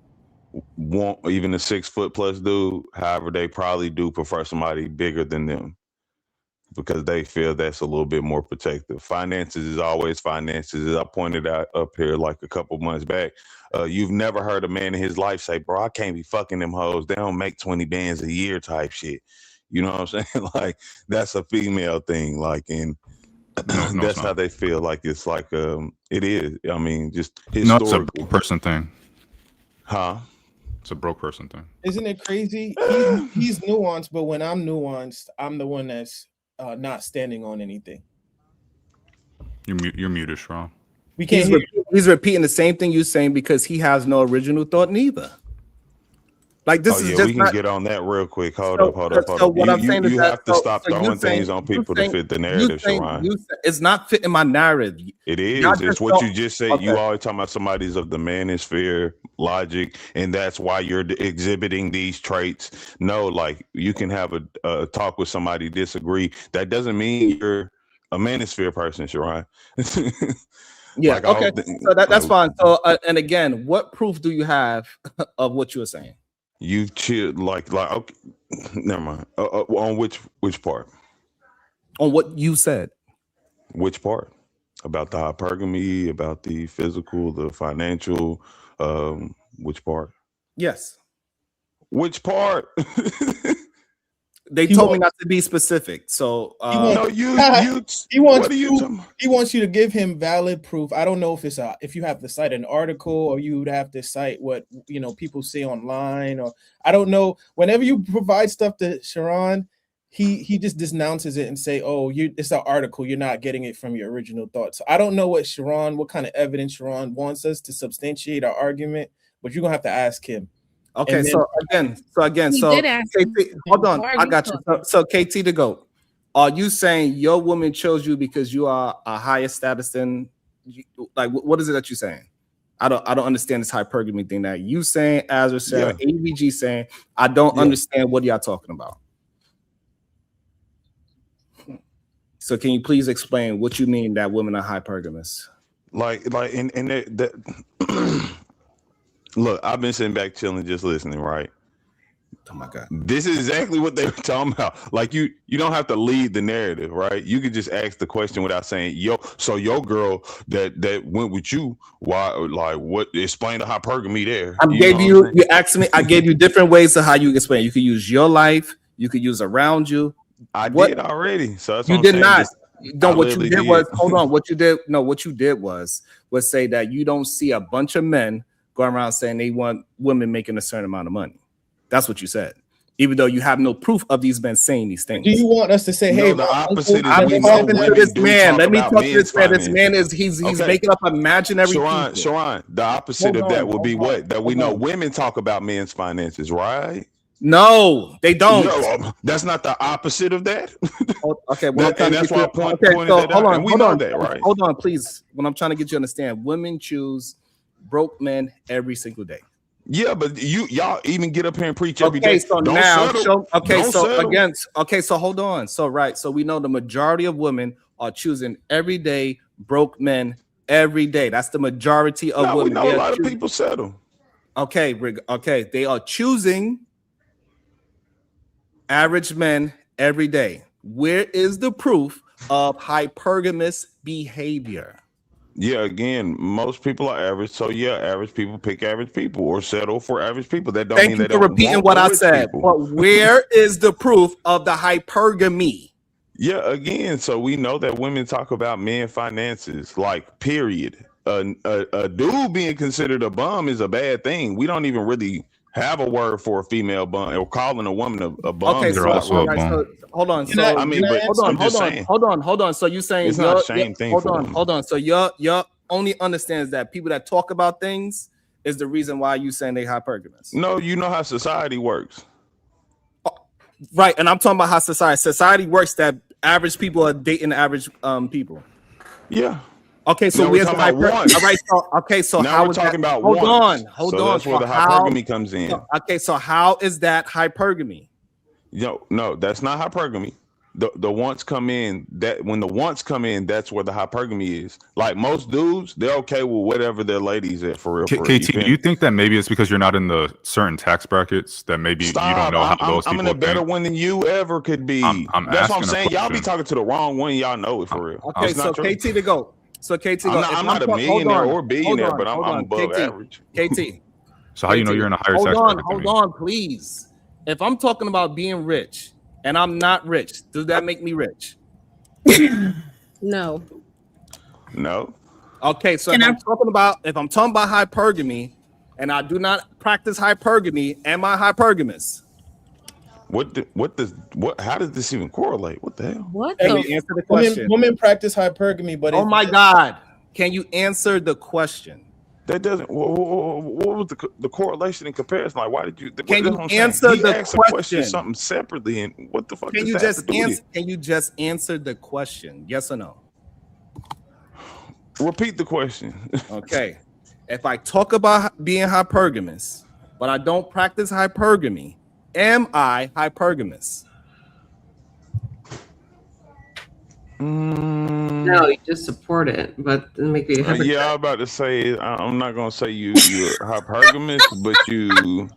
[SPEAKER 10] want even a 6 foot plus dude. However, they probably do prefer somebody bigger than them because they feel that's a little bit more protective. Finances is always finances. As I pointed out up here like a couple months back, you've never heard a man in his life say, bro, I can't be fucking them hoes. They don't make 20 bands a year type shit. You know what I'm saying? Like, that's a female thing. Like, and that's how they feel. Like, it's like, it is. I mean, just historically.
[SPEAKER 7] No, it's a broke person thing.
[SPEAKER 10] Huh?
[SPEAKER 7] It's a broke person thing.
[SPEAKER 9] Isn't it crazy? He's nuanced, but when I'm nuanced, I'm the one that's not standing on anything.
[SPEAKER 7] You're muted, Sharon.
[SPEAKER 9] We can't.
[SPEAKER 2] He's repeating the same thing you're saying because he has no original thought neither. Like this is just
[SPEAKER 10] we can get on that real quick. Hold up.
[SPEAKER 2] So what I'm saying is
[SPEAKER 10] you have to stop throwing things on people to fit the narrative, Sharon.
[SPEAKER 2] It's not fitting my narrative.
[SPEAKER 10] It is. It's what you just said. Okay. You always talking about somebody's of the manosphere logic, and that's why you're exhibiting these traits. No, like you can have a talk with somebody, disagree. That doesn't mean you're a manosphere person, Sharon.
[SPEAKER 2] Yeah. Like, okay. So that's fine. So and again, what proof do you have of what you were saying?
[SPEAKER 10] You chill like okay, never mind. On which part?
[SPEAKER 2] On what you said.
[SPEAKER 10] Which part? About the hypergamy, about the physical, the financial. Which part?
[SPEAKER 2] Yes.
[SPEAKER 10] Which part?
[SPEAKER 2] They told me not to be specific. So
[SPEAKER 9] he wants you to give him valid proof. I don't know if you have to cite an article or you would have to cite what people say online, or I don't know. Whenever you provide stuff to Sharon, he just denounces it and say, "Oh, it's an article. You're not getting it from your original thoughts." So I don't know what kind of evidence Sharon wants us to substantiate our argument, but you're gonna have to ask him.
[SPEAKER 2] Okay, so KT, hold on, I got you. So KT the GOAT, are you saying your woman chose you because you are a higher status than, like, what is it that you're saying? I don't understand this hypergamy thing that you saying, Azra saying, AVG saying. I don't understand what y'all talking about. So can you please explain what you mean that women are hypergamous?
[SPEAKER 10] Look, I've been sitting back chilling, just listening, right?
[SPEAKER 2] Oh my God.
[SPEAKER 10] This is exactly what they were talking about. Like you don't have to lead the narrative, right? You could just ask the question without saying, so your girl that went with you, why, like, what, explain the hypergamy there.
[SPEAKER 2] You asked me, I gave you different ways of how you explain. You could use your life, you could use around you.
[SPEAKER 10] I did already. So that's
[SPEAKER 2] you did not. What you did was, hold on, what you did was say that you don't see a bunch of men going around saying they want women making a certain amount of money. That's what you said. Even though you have no proof of these men saying these things.
[SPEAKER 9] Do you want us to say, hey,
[SPEAKER 10] the opposite
[SPEAKER 2] I'm talking to this man. Let me talk to this man. This man is he's making up imaginary people.
[SPEAKER 10] Sharon, the opposite of that would be what? That we know women talk about men's finances, right?
[SPEAKER 2] No, they don't.
[SPEAKER 10] No, that's not the opposite of that.
[SPEAKER 2] Okay, well,
[SPEAKER 10] and that's why I pointed that out. And we know that, right?
[SPEAKER 2] Hold on, please. What I'm trying to get you to understand, women choose broke men every single day.
[SPEAKER 10] Yeah, but y'all even get up here and preach every day.
[SPEAKER 2] So hold on. So we know the majority of women are choosing every day broke men every day. That's the majority of women.
[SPEAKER 10] We know a lot of people settle.
[SPEAKER 2] Okay, they are choosing average men every day. Where is the proof of hypergamous behavior?
[SPEAKER 10] Yeah, again, most people are average. So yeah, average people pick average people or settle for average people. That don't mean they don't.
[SPEAKER 2] Thank you for repeating what I said. But where is the proof of the hypergamy?
[SPEAKER 10] Yeah, again, so we know that women talk about men finances, like period. A dude being considered a bum is a bad thing. We don't even really have a word for a female bum, or calling a woman a bum
[SPEAKER 2] Okay,
[SPEAKER 10] is
[SPEAKER 7] They're
[SPEAKER 2] so
[SPEAKER 10] not
[SPEAKER 7] also a
[SPEAKER 10] right.
[SPEAKER 2] right, so
[SPEAKER 7] bum.
[SPEAKER 2] hold on.
[SPEAKER 9] Can I,
[SPEAKER 2] So
[SPEAKER 10] I mean,
[SPEAKER 2] you
[SPEAKER 10] but
[SPEAKER 2] hold on,
[SPEAKER 10] I'm
[SPEAKER 2] hold
[SPEAKER 10] just
[SPEAKER 2] on,
[SPEAKER 10] saying,
[SPEAKER 2] hold on, hold on. So you saying
[SPEAKER 10] it's not a shame thing
[SPEAKER 2] hold
[SPEAKER 10] for
[SPEAKER 2] on,
[SPEAKER 10] women.
[SPEAKER 2] hold on. So your only understands that people that talk about things is the reason why you saying they hypergamous.
[SPEAKER 10] No, you know how society works.
[SPEAKER 2] Right, and I'm talking about how society works. That average people are dating average people.
[SPEAKER 10] Yeah.
[SPEAKER 2] Okay, so
[SPEAKER 10] Now we're
[SPEAKER 2] where's the
[SPEAKER 10] talking about
[SPEAKER 2] hyper?
[SPEAKER 10] wants.
[SPEAKER 2] All right, so okay, so
[SPEAKER 10] Now
[SPEAKER 2] how
[SPEAKER 10] we're
[SPEAKER 2] is that?
[SPEAKER 10] talking about
[SPEAKER 2] Hold
[SPEAKER 10] wants.
[SPEAKER 2] on, hold
[SPEAKER 10] So
[SPEAKER 2] on.
[SPEAKER 10] that's where
[SPEAKER 2] So
[SPEAKER 10] the
[SPEAKER 2] how?
[SPEAKER 10] hypergamy comes in.
[SPEAKER 2] Okay, so how is that hypergamy?
[SPEAKER 10] No, that's not hypergamy. The wants come in. That when the wants come in, that's where the hypergamy is. Like most dudes, they're okay with whatever their ladies at, for real. For real.
[SPEAKER 7] KT, do you think that maybe it's because you're not in the certain tax brackets that maybe you don't know how those
[SPEAKER 10] I'm
[SPEAKER 7] people
[SPEAKER 10] in a better
[SPEAKER 7] think?
[SPEAKER 10] one than you ever could be.
[SPEAKER 7] I'm
[SPEAKER 10] That's what I'm
[SPEAKER 7] asking a
[SPEAKER 10] saying. Y'all be
[SPEAKER 7] question.
[SPEAKER 10] talking to the wrong one. Y'all know it for real.
[SPEAKER 2] Okay,
[SPEAKER 10] It's
[SPEAKER 2] so
[SPEAKER 10] not true.
[SPEAKER 2] KT to go. So KT to go.
[SPEAKER 10] I'm not a millionaire or billionaire, but I'm above average.
[SPEAKER 2] KT.
[SPEAKER 7] So how you know you're in a higher tax bracket than me?
[SPEAKER 2] Hold on, please. If I'm talking about being rich and I'm not rich, does that make me rich?
[SPEAKER 11] No.
[SPEAKER 10] No.
[SPEAKER 2] Okay, so if I'm talking about hypergamy and I do not practice hypergamy, am I hypergamous?
[SPEAKER 10] How does this even correlate? What the hell?
[SPEAKER 11] What
[SPEAKER 2] Can
[SPEAKER 11] the
[SPEAKER 2] you answer the question?
[SPEAKER 9] Women practice hypergamy, but
[SPEAKER 2] oh my God, can you answer the question?
[SPEAKER 10] That doesn't. What was the correlation and comparison? Like, why did you?
[SPEAKER 2] Can you
[SPEAKER 10] answer
[SPEAKER 2] the
[SPEAKER 10] asked
[SPEAKER 2] question?
[SPEAKER 10] a question something separately, and what the fuck
[SPEAKER 2] Can
[SPEAKER 10] does
[SPEAKER 2] you
[SPEAKER 10] that
[SPEAKER 2] just
[SPEAKER 10] have to do with
[SPEAKER 2] answer?
[SPEAKER 10] it?
[SPEAKER 2] Can you just answer the question? Yes or no?
[SPEAKER 10] Repeat the question.
[SPEAKER 2] Okay. If I talk about being hypergamous, but I don't practice hypergamy, am I hypergamous?
[SPEAKER 6] No, you just support it, but make me
[SPEAKER 10] Yeah, I'm about to say. I'm not gonna say you're hypergamous, but you.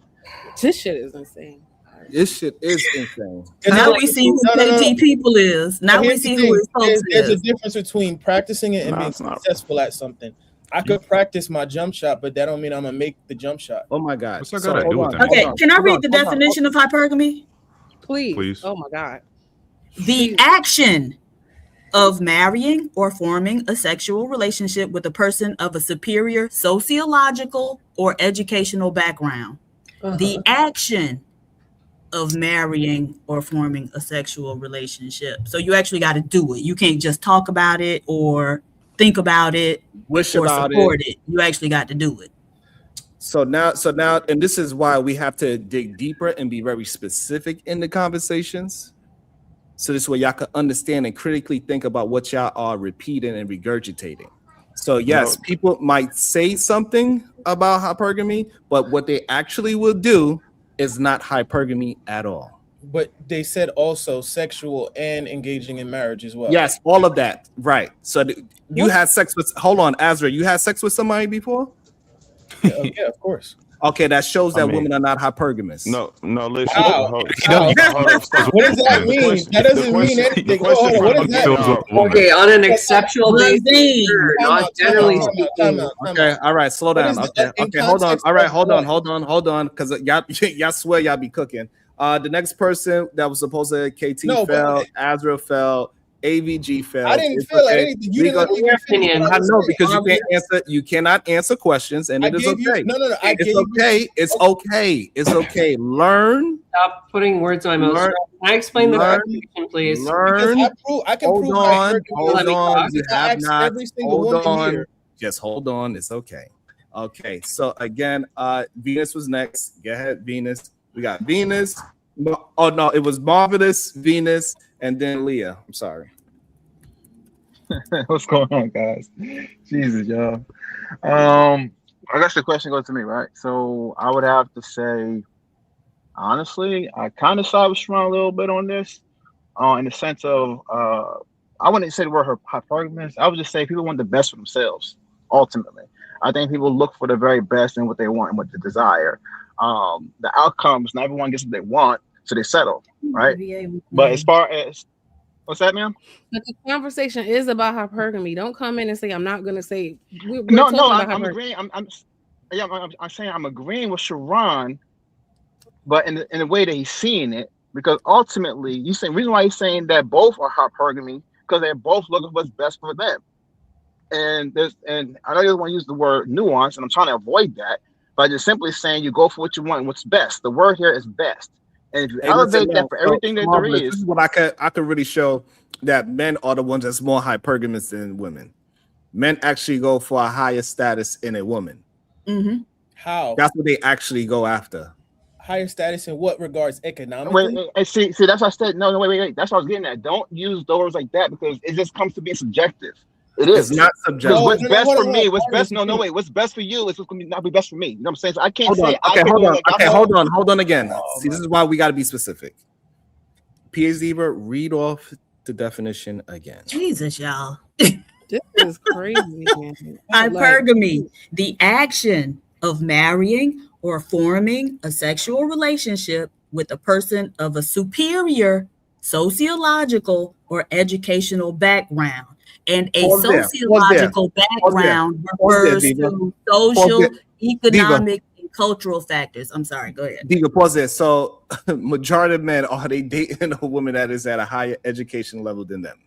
[SPEAKER 11] This shit is insane.
[SPEAKER 2] This shit is insane.
[SPEAKER 5] Now we see who KT people is. Now we see who his folks
[SPEAKER 9] There's a
[SPEAKER 5] is.
[SPEAKER 9] difference between practicing it and being successful at something. I could practice my jump shot, but that don't mean I'm gonna make the jump shot.
[SPEAKER 2] Oh my God.
[SPEAKER 7] What's that got to do with
[SPEAKER 5] Okay, can I read the definition of hypergamy?
[SPEAKER 11] Please. Oh my God.
[SPEAKER 5] The action of marrying or forming a sexual relationship with a person of a superior sociological or educational background. The action of marrying or forming a sexual relationship. So you actually got to do it. You can't just talk about it or think about it,
[SPEAKER 2] wish
[SPEAKER 5] or
[SPEAKER 2] about
[SPEAKER 5] support it. You actually got to do it.
[SPEAKER 2] So now, and this is why we have to dig deeper and be very specific in the conversations. So this way y'all can understand and critically think about what y'all are repeating and regurgitating. So yes, people might say something about hypergamy, but what they actually will do is not hypergamy at all.
[SPEAKER 9] But they said also sexual and engaging in marriage as well.
[SPEAKER 2] Yes, all of that. Right. So you had sex with, hold on, Azra, you had sex with somebody before?
[SPEAKER 9] Yeah, of course.
[SPEAKER 2] Okay, that shows that women are not hypergamous.
[SPEAKER 10] No, listen.
[SPEAKER 9] What does that mean? That doesn't mean anything. What does that mean?
[SPEAKER 6] Okay, on an exceptional basis, not generally speaking.
[SPEAKER 2] Okay, all right, slow down. Okay, hold on. All right, hold on, because y'all swear y'all be cooking. The next person that was supposed to KT fell, Azra fell, AVG fell.
[SPEAKER 9] I didn't feel like anything. You didn't let me
[SPEAKER 6] opinion.
[SPEAKER 2] I know, because you can't answer. You cannot answer questions, and it is okay.
[SPEAKER 9] No.
[SPEAKER 2] It's okay. It's okay. It's okay. Learn.
[SPEAKER 6] Stop putting words in my mouth. Can I explain the definition, please?
[SPEAKER 2] Learn.
[SPEAKER 9] I can prove.
[SPEAKER 2] Hold on. You have not.
[SPEAKER 9] Every single woman here.
[SPEAKER 2] Just hold on. It's okay. Okay. So again, Venus was next. Go ahead, Venus. We got Venus. Oh no, it was Marvelous, Venus, and then Leah. I'm sorry.
[SPEAKER 12] What's going on, guys? Jesus, y'all. I guess the question goes to me, right? So I would have to say, honestly, I kind of side with Sharon a little bit on this, in the sense of, I wouldn't say the word hypergamous. I would just say people want the best for themselves. Ultimately, I think people look for the very best in what they want and what they desire. The outcomes, not everyone gets what they want, so they settle, right? But as far as what's that, ma'am?
[SPEAKER 11] But the conversation is about hypergamy. Don't come in and say I'm not going to say.
[SPEAKER 12] No, I'm agreeing. I'm saying I'm agreeing with Sharon, but in the way that he's seeing it, because ultimately, reason why he's saying that both are hypergamy because they're both looking for what's best for them. And I know you want to use the word nuance, and I'm trying to avoid that by just simply saying you go for what you want and what's best. The word here is best, and if you elevate that for everything that there is,
[SPEAKER 2] this is what I could really show that men are the ones that's more hypergamous than women. Men actually go for a higher status in a woman.
[SPEAKER 5] Mm-hmm.
[SPEAKER 9] How?
[SPEAKER 2] That's what they actually go after.
[SPEAKER 9] Higher status in what regards? Economically?
[SPEAKER 12] Wait, see, that's what I said. No, wait. That's what I was getting at. Don't use those words like that because it just comes to being subjective. It is.
[SPEAKER 2] It's not subjective.
[SPEAKER 12] What's best for me? What's best? Wait. What's best for you is what's going to not be best for me. You know what I'm saying? So I can't say.
[SPEAKER 2] Hold on again. See, this is why we got to be specific. P.A. Zebra, read off the definition again.
[SPEAKER 5] Jesus, y'all.
[SPEAKER 11] This is crazy.
[SPEAKER 5] Hypergamy, the action of marrying or forming a sexual relationship with a person of a superior sociological or educational background. And a sociological background refers to social, economic, and cultural factors. I'm sorry, go ahead.
[SPEAKER 2] Diva, pause there. So, majority of men, are they dating a woman that is at a higher education level than them?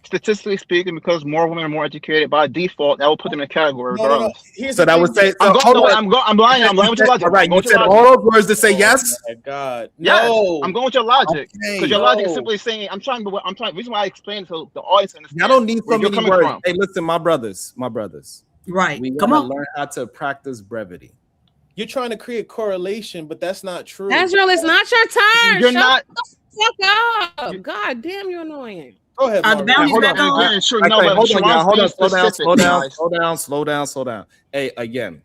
[SPEAKER 12] Statistically speaking, because more women are more educated by default, that will put them in a category regardless.
[SPEAKER 2] So that would say,
[SPEAKER 12] I'm lying with your logic.
[SPEAKER 2] All right, you said all those words to say yes.
[SPEAKER 9] Oh my God,
[SPEAKER 12] yes,
[SPEAKER 9] no.
[SPEAKER 12] I'm going with your logic because your logic is simply saying I'm trying. The reason why I explained to the audience understand.
[SPEAKER 2] Y'all don't need so many words.
[SPEAKER 12] From.
[SPEAKER 2] Hey, listen, my brothers.
[SPEAKER 5] Right,
[SPEAKER 2] we
[SPEAKER 5] come on.
[SPEAKER 2] Learn how to practice brevity.
[SPEAKER 9] You're trying to create correlation, but that's not true.
[SPEAKER 11] Azrael, it's not your turn.
[SPEAKER 12] You're not.
[SPEAKER 11] Fuck up. God damn, you're annoying.
[SPEAKER 9] Go ahead.
[SPEAKER 5] The bounty's back on.
[SPEAKER 2] Slow down. Hey, again,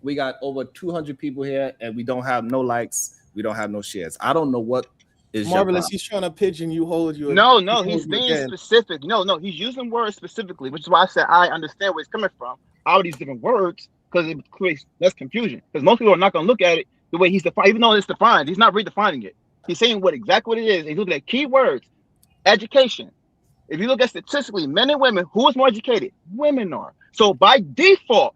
[SPEAKER 2] we got over 200 people here, and we don't have no likes. We don't have no shares. I don't know what is
[SPEAKER 9] Marvelous. He's trying to pigeon you.
[SPEAKER 12] No, he's being specific. No, he's using words specifically, which is why I said I understand where he's coming from. All these different words because it creates less confusion. Because most people are not going to look at it the way he's defined, even though it's defined. He's not redefining it. He's saying exactly what it is. He's looking at key words, education. If you look at statistically, men and women, who is more educated? Women are. So by default,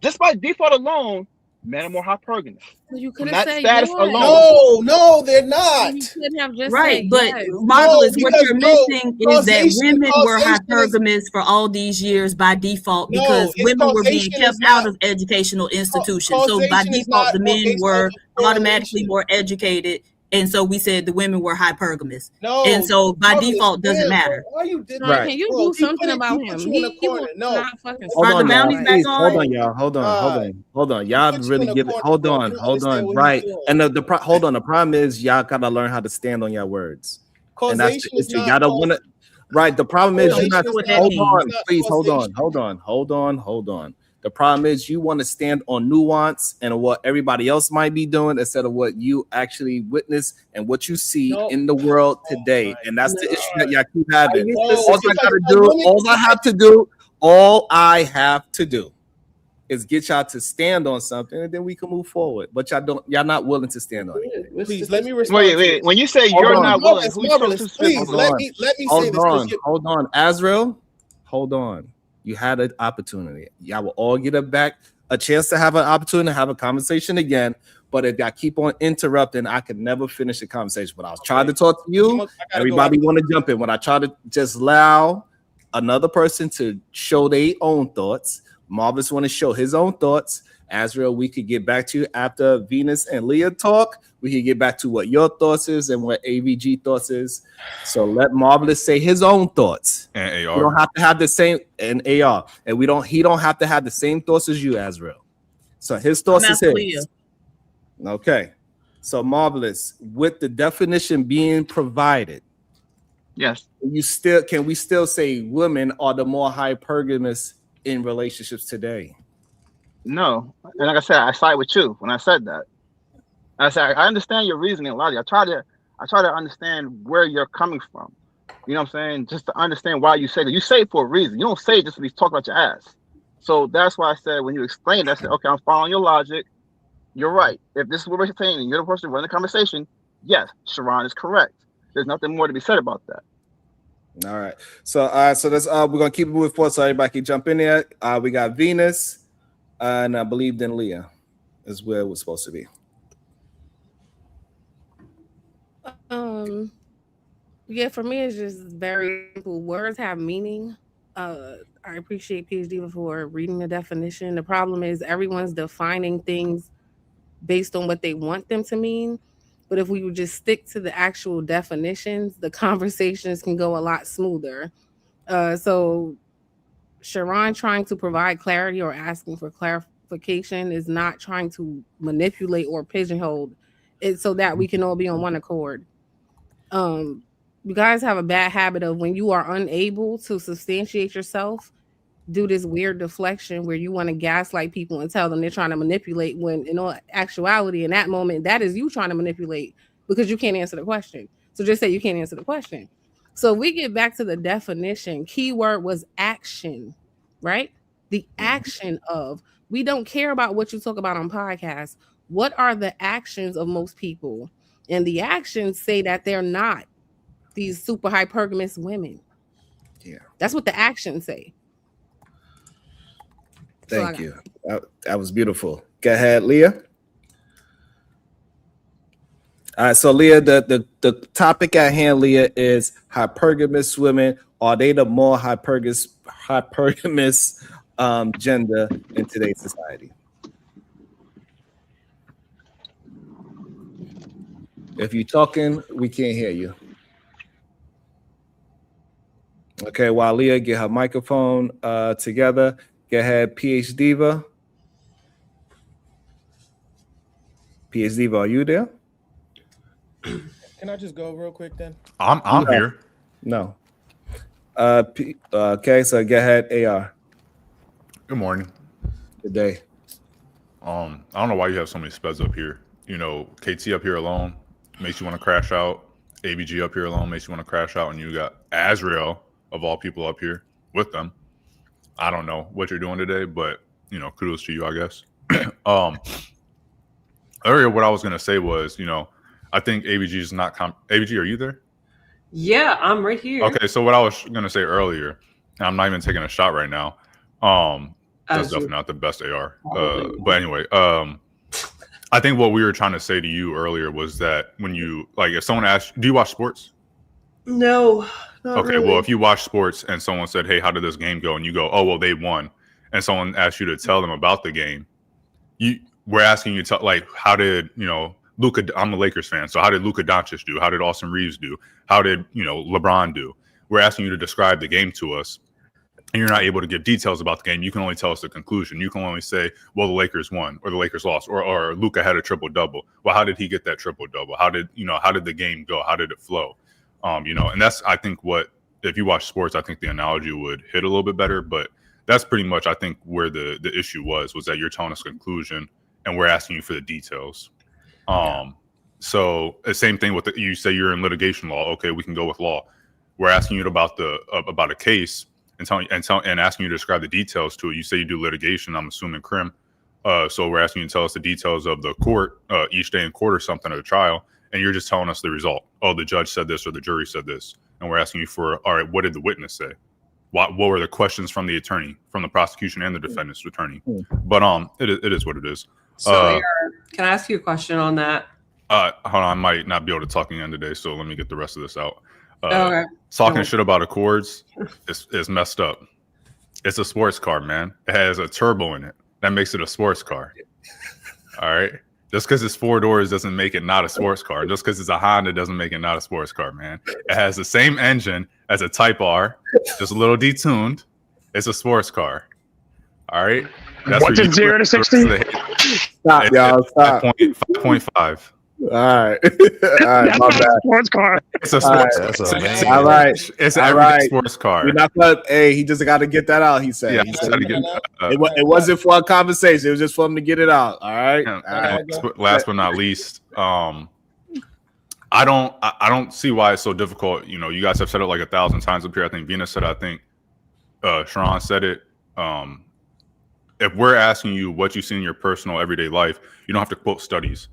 [SPEAKER 12] just by default alone, men are more hypergamous.
[SPEAKER 11] You could
[SPEAKER 12] have
[SPEAKER 11] said
[SPEAKER 12] status alone.
[SPEAKER 9] No, they're not.
[SPEAKER 11] You could have just
[SPEAKER 5] Right,
[SPEAKER 11] said
[SPEAKER 5] but
[SPEAKER 11] yes.
[SPEAKER 5] Marvelous, what you're missing is that women were
[SPEAKER 9] causation
[SPEAKER 5] hypergamous for all these years by default because women were being kept out of educational institutions. So by
[SPEAKER 9] causation is
[SPEAKER 5] default,
[SPEAKER 9] not
[SPEAKER 5] the men
[SPEAKER 9] based
[SPEAKER 5] were
[SPEAKER 9] off of
[SPEAKER 5] automatically
[SPEAKER 9] correlation.
[SPEAKER 5] more educated. And so we said the women were hypergamous.
[SPEAKER 9] No,
[SPEAKER 5] and so by
[SPEAKER 9] Marvelous,
[SPEAKER 5] default doesn't
[SPEAKER 9] damn,
[SPEAKER 5] matter.
[SPEAKER 9] Why you did
[SPEAKER 11] Sean,
[SPEAKER 9] that?
[SPEAKER 11] can you
[SPEAKER 9] Bro,
[SPEAKER 11] do something about him?
[SPEAKER 9] Put you in a corner. No.
[SPEAKER 11] Not fucking
[SPEAKER 2] Hold on,
[SPEAKER 5] bounty's
[SPEAKER 2] y'all.
[SPEAKER 5] back
[SPEAKER 2] Please,
[SPEAKER 5] on.
[SPEAKER 2] hold on, y'all. Hold on. Y'all
[SPEAKER 9] put you
[SPEAKER 2] really
[SPEAKER 9] in a
[SPEAKER 2] give it.
[SPEAKER 9] corner,
[SPEAKER 2] Hold
[SPEAKER 9] bro.
[SPEAKER 2] on.
[SPEAKER 9] You don't understand what
[SPEAKER 2] Right.
[SPEAKER 9] he's doing.
[SPEAKER 2] And hold on. The problem is y'all gotta learn how to stand on your words. And that's the
[SPEAKER 9] Causation is
[SPEAKER 2] issue.
[SPEAKER 9] not
[SPEAKER 2] Y'all don't want to. Right. The problem is you're not.
[SPEAKER 9] Causation
[SPEAKER 5] is not-
[SPEAKER 2] Hold on.
[SPEAKER 9] it's not
[SPEAKER 2] Please hold on.
[SPEAKER 9] causation.
[SPEAKER 2] Hold on. The problem is you want to stand on nuance and what everybody else might be doing instead of what you actually witness and what you see in the world today. And that's the issue that y'all keep having. All I have to do is get y'all to stand on something, and then we can move forward. But y'all not willing to stand on it.
[SPEAKER 9] Please let me respond.
[SPEAKER 12] Wait. When you say you're not willing, who's
[SPEAKER 9] Marvelous, please let me say this.
[SPEAKER 2] Hold on, Azrael. Hold on. You had an opportunity. Y'all will all get a chance to have an opportunity to have a conversation again. But if y'all keep on interrupting, I could never finish the conversation. But I was trying to talk to you. Everybody want to jump in. When I try to just allow another person to show their own thoughts, Marvelous want to show his own thoughts. Azrael, we could get back to you after Venus and Leah talk. We can get back to what your thoughts is and what AVG thoughts is. So let Marvelous say his own thoughts.
[SPEAKER 7] And AR.
[SPEAKER 2] We don't have to have the same and AR. And he don't have to have the same thoughts as you, Azrael. So his thoughts is his.
[SPEAKER 5] Leah.
[SPEAKER 2] Okay. So Marvelous, with the definition being provided,
[SPEAKER 12] yes.
[SPEAKER 2] Can we still say women are the more hypergamous in relationships today?
[SPEAKER 12] No, and like I said, I side with you when I said that. I said I understand your reasoning, Lottie. I try to understand where you're coming from. You know what I'm saying? Just to understand why you say that. You say it for a reason. You don't say it just to be talking about your ass. So that's why I said when you explained, I said, okay, I'm following your logic. You're right. If this is what we're saying, and you're the person running the conversation, yes, Sharon is correct. There's nothing more to be said about that.
[SPEAKER 2] All right. So that's we're gonna keep it moving forward so everybody can jump in there. We got Venus. And I believe then Leah is where it was supposed to be.
[SPEAKER 11] Yeah, for me, it's just very simple. Words have meaning. I appreciate PhD for reading the definition. The problem is everyone's defining things based on what they want them to mean. But if we would just stick to the actual definitions, the conversations can go a lot smoother. So Sharon trying to provide clarity or asking for clarification is not trying to manipulate or pigeonhole it so that we can all be on one accord. You guys have a bad habit of when you are unable to substantiate yourself, do this weird deflection where you want to gaslight people and tell them they're trying to manipulate when in all actuality in that moment that is you trying to manipulate because you can't answer the question. So just say you can't answer the question. So we get back to the definition. Keyword was action, right? The action of, we don't care about what you talk about on podcasts. What are the actions of most people? And the actions say that they're not these super hypergamous women.
[SPEAKER 2] Yeah.
[SPEAKER 11] That's what the actions say.
[SPEAKER 2] Thank you. That was beautiful. Go ahead, Leah. All right, so Leah, the topic at hand, Leah, is hypergamous women. Are they the more hypergamous gender in today's society? If you're talking, we can't hear you. Okay, while Leah get her microphone together, go ahead, PH Diva. PH Diva, are you there?
[SPEAKER 9] Can I just go real quick then?
[SPEAKER 7] I'm here.
[SPEAKER 2] No. Okay, so go ahead, AR.
[SPEAKER 7] Good morning.
[SPEAKER 2] Good day.
[SPEAKER 7] I don't know why you have so many speds up here. You know, KT up here alone makes you want to crash out. ABG up here alone makes you want to crash out, and you got Azrael of all people up here with them. I don't know what you're doing today, but you know, kudos to you, I guess. Earlier, what I was gonna say was, you know, I think ABG is not ABG. Are you there?
[SPEAKER 6] Yeah, I'm right here.
[SPEAKER 7] Okay, so what I was gonna say earlier, and I'm not even taking a shot right now. That's definitely not the best AR. But anyway, I think what we were trying to say to you earlier was that when you, like, if someone asks, do you watch sports?
[SPEAKER 6] No.
[SPEAKER 7] Okay,
[SPEAKER 6] really.
[SPEAKER 7] well, if you watch sports and someone said, hey, how did this game go? And you go, oh, well, they won. And someone asked you to tell them about the game. We're asking you to, like, how did, you know, Luka, I'm a Lakers fan, so how did Luka Doncic do? How did Austin Reeves do? How did, you know, LeBron do? We're asking you to describe the game to us. And you're not able to give details about the game. You can only tell us the conclusion. You can only say, well, the Lakers won or the Lakers lost or Luka had a triple-double. Well, how did he get that triple-double? How did the game go? How did it flow? You know, and that's, I think, what, if you watch sports, I think the analogy would hit a little bit better. But that's pretty much, I think, where the issue was that you're telling us conclusion and we're asking you for the details. So the same thing with you say you're in litigation law. Okay, we can go with law. We're asking you about a case and asking you to describe the details to it. You say you do litigation, I'm assuming crim. So we're asking you to tell us the details of the court, each day in court or something, or the trial, and you're just telling us the result. Oh, the judge said this or the jury said this. And we're asking you for, all right, what did the witness say? What were the questions from the attorney, from the prosecution and the defendant's attorney? But it is what it is.
[SPEAKER 6] So can I ask you a question on that?
[SPEAKER 7] Hold on, I might not be able to talk again today, so let me get the rest of this out.
[SPEAKER 6] Okay.
[SPEAKER 7] Talking shit about Accords is messed up. It's a sports car, man. It has a turbo in it. That makes it a sports car. All right? Just because it's 4 doors doesn't make it not a sports car. Just because it's a Honda doesn't make it not a sports car, man. It has the same engine as a Type R, just a little detuned. It's a sports car. All right? That's
[SPEAKER 4] what's it, 0 to 60?
[SPEAKER 2] Stop, y'all. Stop.
[SPEAKER 7] 5.5.
[SPEAKER 2] All right. All right. My bad.
[SPEAKER 4] Sports car.
[SPEAKER 7] It's a sports car.
[SPEAKER 2] All right.
[SPEAKER 7] It's an everyday sports car.
[SPEAKER 2] We're not gonna, hey, he just got to get that out, he said.
[SPEAKER 7] Yeah,
[SPEAKER 2] he said it wasn't for a conversation. It was just for him to get it out. All right.
[SPEAKER 7] All right. Last but not least, I don't see why it's so difficult. You know, you guys have said it like 1,000 times up here. I think Venus said it. I think Sharon said it. If we're asking you what you see in your personal everyday life, you don't have to quote studies.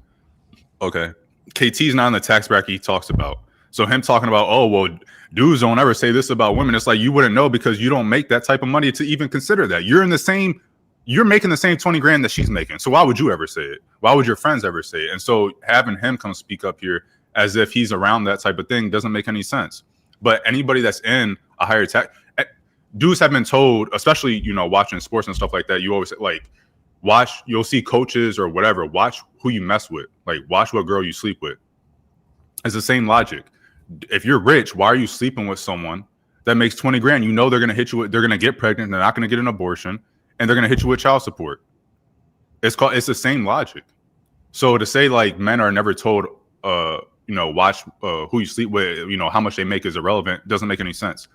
[SPEAKER 7] Okay. KT's not in the tax bracket he talks about. So him talking about, oh, well, dudes don't ever say this about women. It's like, you wouldn't know because you don't make that type of money to even consider that. You're making the same 20 grand that she's making. So why would you ever say it? Why would your friends ever say it? And so having him come speak up here as if he's around that type of thing doesn't make any sense. But anybody that's in a higher tech, dudes have been told, especially, you know, watching sports and stuff like that, you always like, watch, you'll see coaches or whatever, watch who you mess with, like watch what girl you sleep with. It's the same logic. If you're rich, why are you sleeping with someone that makes 20 grand? You know they're going to hit you with, they're going to get pregnant, they're not going to get an abortion, and they're going to hit you with child support. It's the same logic. So to say like men are never told, you know, watch who you sleep with, you know, how much they make is irrelevant, doesn't make any sense.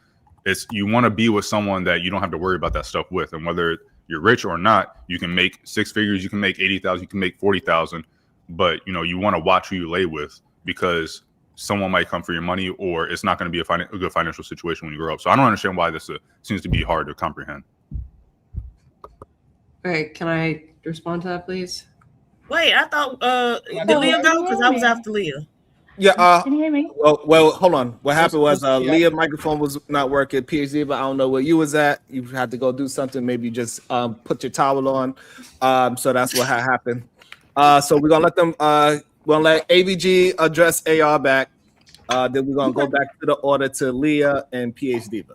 [SPEAKER 7] It's, you want to be with someone that you don't have to worry about that stuff with, and whether you're rich or not, you can make 6 figures, you can make 80,000, you can make 40,000, but you know, you want to watch who you lay with, because someone might come for your money, or it's not going to be a good financial situation when you grow up. So I don't understand why this seems to be hard to comprehend.
[SPEAKER 6] All right, can I respond to that, please?
[SPEAKER 5] Wait, I thought did Leah go? Because I was after Leah.
[SPEAKER 2] Yeah.
[SPEAKER 5] Can you hear me?
[SPEAKER 2] Well, hold on. What happened was Leah's microphone was not working. PhD, but I don't know where you was at. You had to go do something. Maybe you just put your towel on. So that's what happened. So we're gonna let them. We're gonna let AVG address AR back. Then we're gonna go back to the order to Leah and PhD.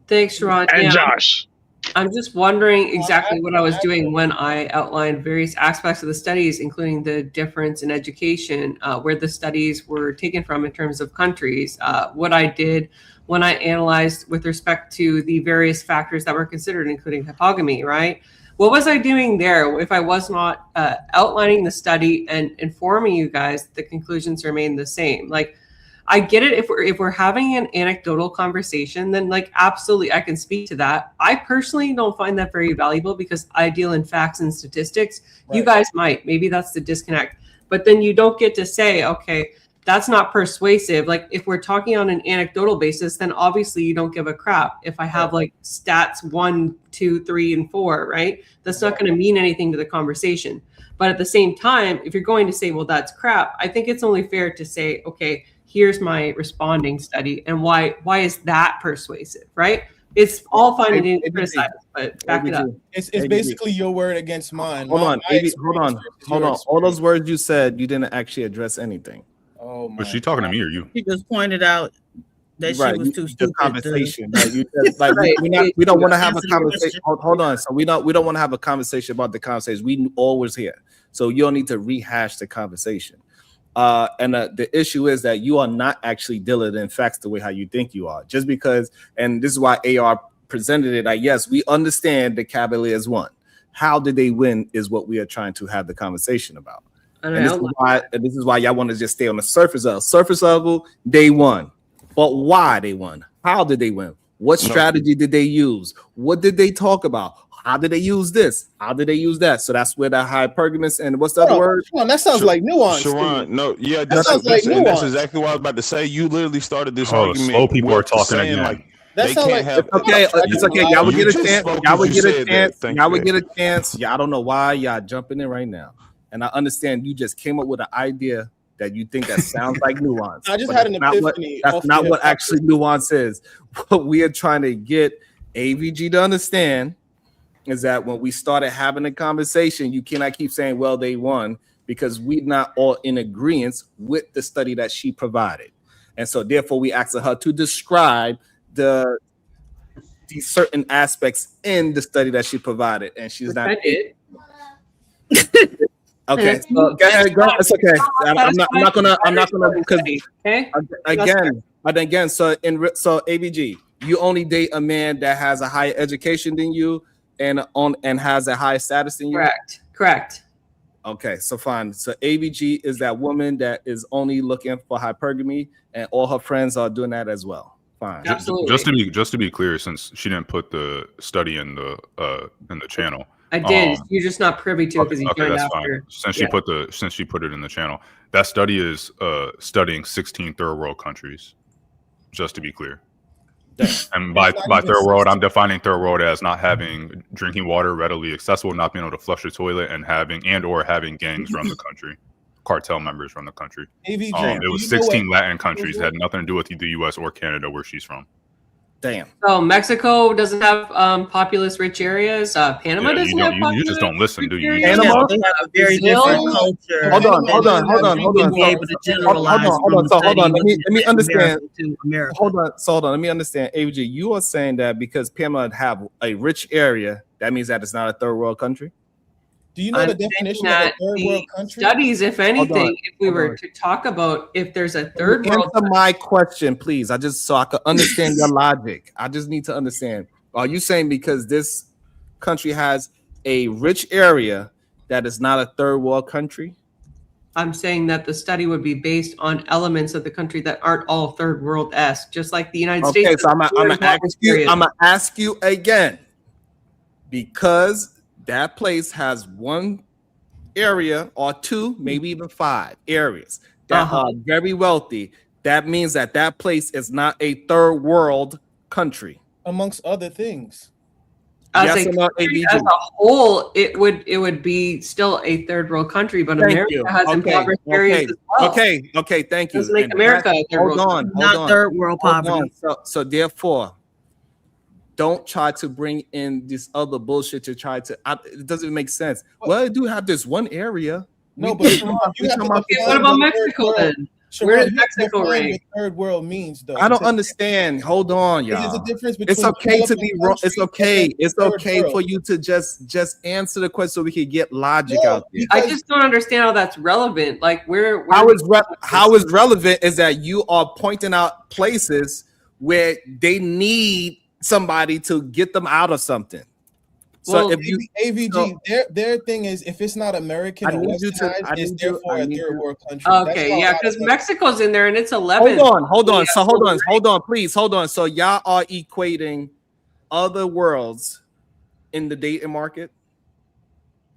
[SPEAKER 6] Thanks, Sharon.
[SPEAKER 4] And
[SPEAKER 6] Yeah.
[SPEAKER 4] Josh.
[SPEAKER 6] I'm just wondering exactly what I was doing when I outlined various aspects of the studies, including the difference in education, where the studies were taken from in terms of countries, what I did when I analyzed with respect to the various factors that were considered, including hypergamy, right? What was I doing there if I was not outlining the study and informing you guys the conclusions remain the same? Like, I get it if we're having an anecdotal conversation, then like absolutely I can speak to that. I personally don't find that very valuable because I deal in facts and statistics. Right. You guys might, maybe that's the disconnect. But then you don't get to say, okay, that's not persuasive. Like if we're talking on an anecdotal basis, then obviously you don't give a crap. If I have like stats 1, 2, 3, and 4, right? That's not going to mean anything to the conversation. But at the same time, if you're going to say, well, that's crap, I think it's only fair to say, okay, here's my responding study, and why is that persuasive, right? It's all fine and criticized, but back it up.
[SPEAKER 9] It's basically your word against mine.
[SPEAKER 2] Hold on. All those words you said, you didn't actually address anything.
[SPEAKER 9] Oh my.
[SPEAKER 7] Was she talking to me or you?
[SPEAKER 5] She just pointed out that she was too stupid.
[SPEAKER 2] Conversation. Right? We don't want to have a conversation. Hold on. So we don't want to have a conversation about the conversation. We always here. So you don't need to rehash the conversation. And the issue is that you are not actually dealing in facts the way how you think you are. Just because, and this is why AR presented it. Like, yes, we understand the Cavaliers won. How did they win is what we are trying to have the conversation about. And this is why y'all want to just stay on the surface level. They won, but why they won? How did they win? What strategy did they use? What did they talk about? How did they use this? How did they use that? So that's where the hypergamous and what's the other word?
[SPEAKER 9] Sharon, that sounds like nuance.
[SPEAKER 10] Sharon, no, yeah,
[SPEAKER 9] that sounds like nuance.
[SPEAKER 10] That's exactly what I was about to say. You literally started this argument.
[SPEAKER 7] Slow people are talking again.
[SPEAKER 10] Like,
[SPEAKER 9] that sounds like
[SPEAKER 2] it's okay. It's okay. Y'all would get a chance. Y'all would get a chance. Y'all would get a chance. Y'all don't know why y'all jumping in right now. And I understand you just came up with an idea that you think that sounds like nuance.
[SPEAKER 9] I just had an epiphany.
[SPEAKER 2] That's not what actually nuance is. What we are trying to get AVG to understand is that when we started having a conversation, you cannot keep saying, well, they won, because we're not all in agreement with the study that she provided. And so therefore we asked her to describe the certain aspects in the study that she provided. And she's not. I did. Okay. So go ahead, go. It's okay. I'm not gonna because again, so ABG, you only date a man that has a higher education than you and has a higher status than you.
[SPEAKER 6] Correct.
[SPEAKER 2] Okay, so fine. So ABG is that woman that is only looking for hypergamy, and all her friends are doing that as well. Fine.
[SPEAKER 6] Absolutely.
[SPEAKER 7] Just to be clear, since she didn't put the study in the channel.
[SPEAKER 6] I did. You're just not privy to it because you joined
[SPEAKER 7] that's
[SPEAKER 6] after.
[SPEAKER 7] Fine. Since she put it in the channel, that study is studying 16 third world countries. Just to be clear. And by third world, I'm defining third world as not having drinking water readily accessible, not being able to flush the toilet, and having gangs run the country, cartel members run the country. It was 16 Latin countries. It had nothing to do with the U.S. or Canada, where she's from.
[SPEAKER 2] Damn.
[SPEAKER 6] So Mexico doesn't have populous rich areas. Panama doesn't have populous.
[SPEAKER 7] You just don't listen, do you?
[SPEAKER 6] areas.
[SPEAKER 5] Panama, they have a very different culture.
[SPEAKER 2] Hold on.
[SPEAKER 5] You wouldn't be able to generalize
[SPEAKER 2] Hold on. So hold on. Let me understand.
[SPEAKER 5] America.
[SPEAKER 2] Hold on. Let me understand. AVG, you are saying that because Panama have a rich area, that means that it's not a third world country?
[SPEAKER 9] Do you know the definition of a third world country?
[SPEAKER 6] Studies, if anything, if we were to talk about if there's a third world.
[SPEAKER 2] Answer my question, please. So I can understand your logic. I just need to understand. Are you saying because this country has a rich area that is not a third world country?
[SPEAKER 6] I'm saying that the study would be based on elements of the country that aren't all third world-esque, just like the United States.
[SPEAKER 2] Okay, so I'm gonna ask you again, because that place has one area or two, maybe even 5 areas that are very wealthy. That means that that place is not a third world country,
[SPEAKER 9] amongst other things.
[SPEAKER 6] As a whole, it would be still a third world country, but America has impoverished areas as well.
[SPEAKER 2] Okay, thank you.
[SPEAKER 6] Doesn't make America a third world country.
[SPEAKER 5] Not third world poverty.
[SPEAKER 2] So therefore, don't try to bring in this other bullshit to try to. It doesn't make sense. Well, I do have this one area.
[SPEAKER 9] No, but
[SPEAKER 6] what about Mexico then? Where does Mexico rank?
[SPEAKER 9] Third world means though.
[SPEAKER 2] I don't understand. Hold on, y'all.
[SPEAKER 9] There's a difference between.
[SPEAKER 2] It's okay to be wrong. It's okay. It's okay for you to just answer the question so we can get logic out there.
[SPEAKER 6] I just don't understand how that's relevant. Like
[SPEAKER 2] how is relevant is that you are pointing out places where they need somebody to get them out of something. So if you
[SPEAKER 9] AVG, their thing is if it's not American or westernized, it's therefore a third world country.
[SPEAKER 6] Okay, yeah, because Mexico's in there and it's 11.
[SPEAKER 2] Hold on. So hold on, please. Hold on. So y'all are equating other worlds in the dating market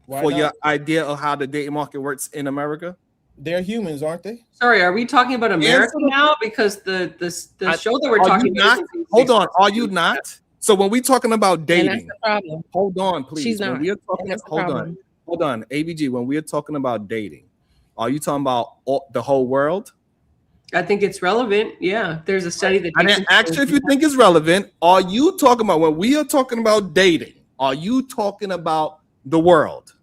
[SPEAKER 2] for your idea of how the dating market works in America?
[SPEAKER 9] They're humans, aren't they?
[SPEAKER 6] Sorry, are we talking about America now? Because the show that we're talking about.
[SPEAKER 2] Hold on, are you not? So when we're talking about dating,
[SPEAKER 11] that's the problem.
[SPEAKER 2] Hold on, please.
[SPEAKER 11] She's not.
[SPEAKER 2] Hold on, AVG. When we're talking about dating, are you talking about the whole world?
[SPEAKER 6] I think it's relevant. Yeah, there's a study that.
[SPEAKER 2] I didn't ask you if you think it's relevant. Are you talking about when we are talking about dating? Are you talking about the world?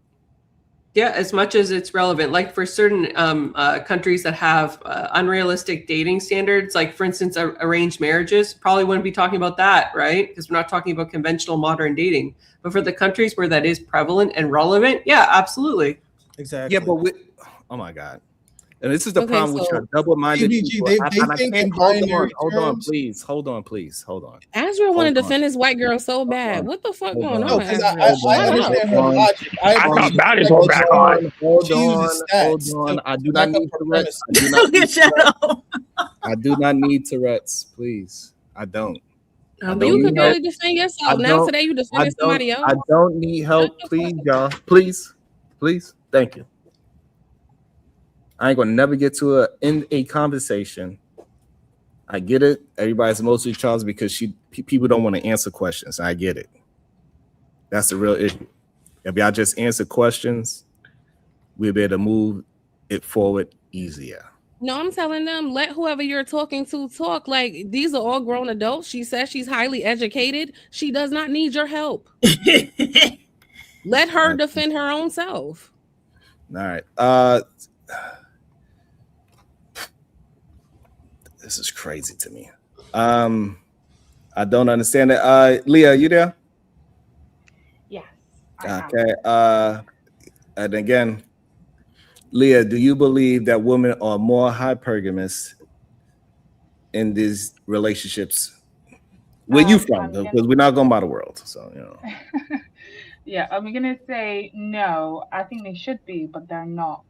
[SPEAKER 6] Yeah, as much as it's relevant. Like for certain countries that have unrealistic dating standards, like for instance, arranged marriages, probably wouldn't be talking about that, right? Because we're not talking about conventional modern dating. But for the countries where that is prevalent and relevant, yeah, absolutely.
[SPEAKER 9] Exactly.
[SPEAKER 2] Yeah, but oh my God. And this is the problem with your double-minded people. Hold on, please. Hold on.
[SPEAKER 11] Azrael wanted to defend this white girl so bad. What the fuck going on?
[SPEAKER 9] I understand her logic. I
[SPEAKER 4] thought bodies were back on.
[SPEAKER 2] Hold on. I do not need Tourette's. I do not need Tourette's, please. I don't.
[SPEAKER 11] But you could barely defend yourself. Now today you defending somebody else.
[SPEAKER 2] I don't need help, please, y'all. Please. Thank you. I ain't gonna never get to end a conversation. I get it. Everybody's mostly Charles because people don't want to answer questions. I get it. That's the real issue. If y'all just answer questions, we'll be able to move it forward easier.
[SPEAKER 11] No, I'm telling them, let whoever you're talking to talk. Like, these are all grown adults. She says she's highly educated. She does not need your help. Let her defend her own self.
[SPEAKER 2] All right. This is crazy to me. I don't understand it. Leah, you there?
[SPEAKER 13] Yes.
[SPEAKER 2] Okay. And again, Leah, do you believe that women are more hypergamous in these relationships? Where you from? Because we're not going by the world, so you know.
[SPEAKER 13] Yeah, I'm gonna say no. I think they should be, but they're not.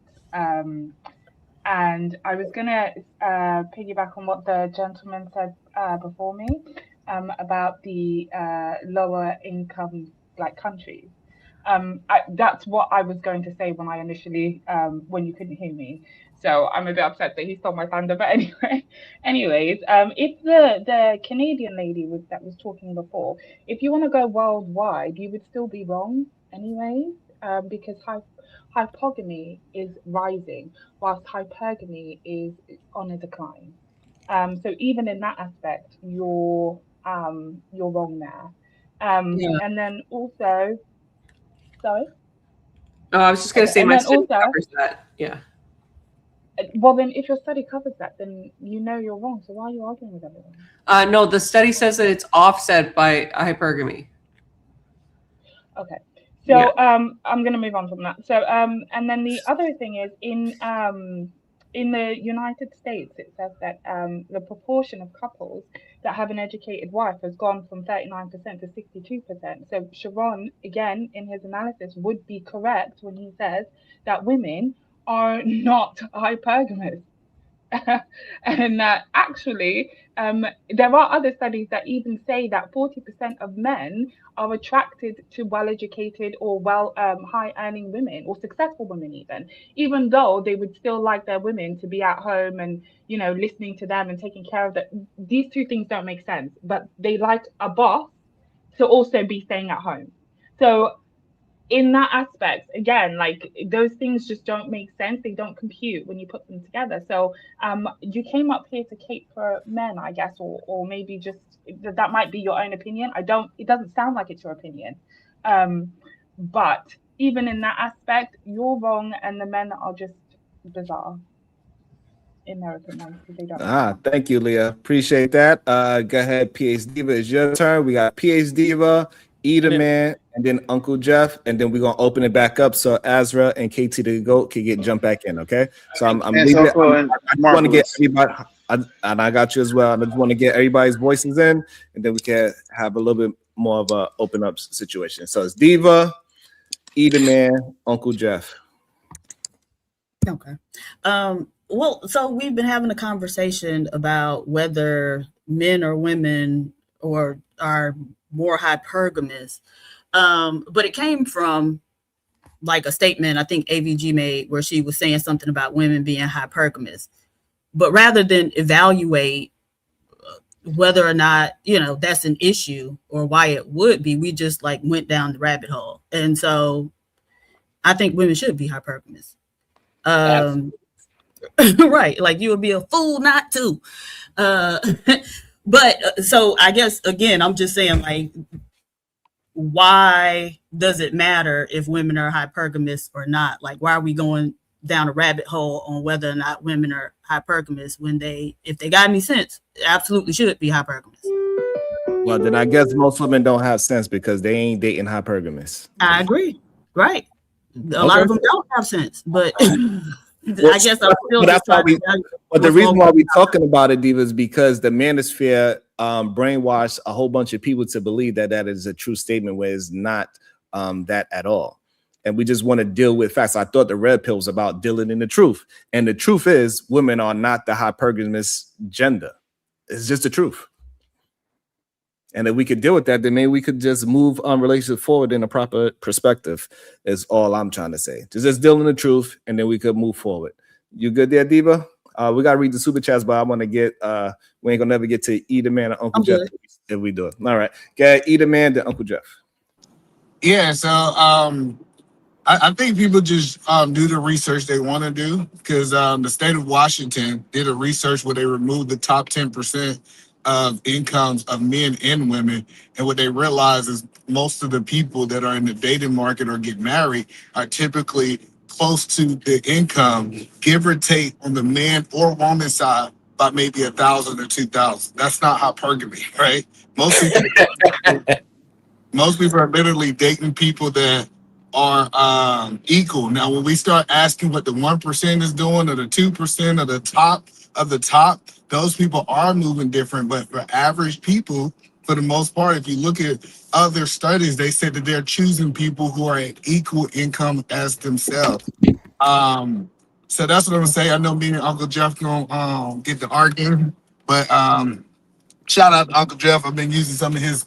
[SPEAKER 13] And I was gonna piggyback on what the gentleman said before me about the lower income countries. That's what I was going to say when I initially when you couldn't hear me. So I'm a bit upset that he stole my thunder. But anyways, if the Canadian lady that was talking before, if you want to go worldwide, you would still be wrong anyways, because hypergamy is rising, whilst hypergamy is on a decline. So even in that aspect, your you're wrong there. And then also, sorry.
[SPEAKER 6] Oh, I was just going to say
[SPEAKER 13] and
[SPEAKER 6] my
[SPEAKER 13] then
[SPEAKER 6] study
[SPEAKER 13] also,
[SPEAKER 6] covers that. Yeah.
[SPEAKER 13] Well, then if your study covers that, then you know you're wrong. So why are you arguing with everyone?
[SPEAKER 6] No, the study says that it's offset by hypergamy.
[SPEAKER 13] Okay. So I'm going to move on from that. So and then the other thing is in the United States, it says that the proportion of couples that have an educated wife has gone from 39% to 62%. So Sharon, again, in his analysis, would be correct when he says that women are not hypergamous. And actually, there are other studies that even say that 40% of men are attracted to well-educated or high-earning women or successful women, even though they would still like their women to be at home and listening to them and taking care of them. These two things don't make sense, but they like a boss to also be staying at home. So in that aspect, again, like those things just don't make sense. They don't compute when you put them together. So you came up here to cape for men, I guess, or maybe just that might be your own opinion. It doesn't sound like it's your opinion. But even in that aspect, you're wrong and the men are just bizarre in their opinion because they don't.
[SPEAKER 2] Thank you, Leah. Appreciate that. Go ahead, PH Diva. It's your turn. We got PH Diva, Eda Man, and then Uncle Jeff, and then we're gonna open it back up so Azra and KT the Goat can jump back in. Okay, so I'm leaving. I just want to get everybody, and I got you as well. I just want to get everybody's voices in, and then we can have a little bit more of a open up situation. So it's Diva, Eda Man, Uncle Jeff.
[SPEAKER 5] Okay. Well, so we've been having a conversation about whether men or women are more hypergamous. But it came from like a statement I think AVG made where she was saying something about women being hypergamous. But rather than evaluate whether or not, that's an issue or why it would be, we just like went down the rabbit hole. And so I think women should be hypergamous. Right, like you would be a fool not to. But so I guess again, I'm just saying, like, why does it matter if women are hypergamous or not? Like, why are we going down a rabbit hole on whether or not women are hypergamous when if they got any sense, absolutely should be hypergamous?
[SPEAKER 2] Well, then I guess most women don't have sense because they ain't dating hypergamous.
[SPEAKER 5] I agree. Right. A lot of them don't have sense, but I guess I'm still
[SPEAKER 2] that's why but the reason why we're talking about it, Diva, is because the Manosphere brainwashed a whole bunch of people to believe that is a true statement, where it's not that at all. And we just want to deal with facts. I thought the red pill was about dealing in the truth. And the truth is women are not the hypergamous gender. It's just the truth. And if we could deal with that, then maybe we could just move relationship forward in a proper perspective, is all I'm trying to say. Just deal in the truth, and then we could move forward. You good there, Diva? We got to read the super chats, but I want to get, we ain't going to never get to Eda Man or Uncle Jeff if we do it. All right. Get Eda Man to Uncle Jeff.
[SPEAKER 14] Yeah, so I think people just do the research they want to do, because the state of Washington did a research where they removed the top 10% of incomes of men and women. And what they realize is most of the people that are in the dating market or get married are typically close to the income, give or take on the man or woman side by maybe 1,000 or 2,000. That's not hypergamy, right? Most people are literally dating people that are equal. Now, when we start asking what the 1% is doing, or the 2%, or the top of the top, those people are moving different. But for average people, for the most part, if you look at other studies, they said that they're choosing people who are at equal income as themselves. So that's what I'm gonna say. I know me and Uncle Jeff gonna get to arguing, but shout out to Uncle Jeff. I've been using some of his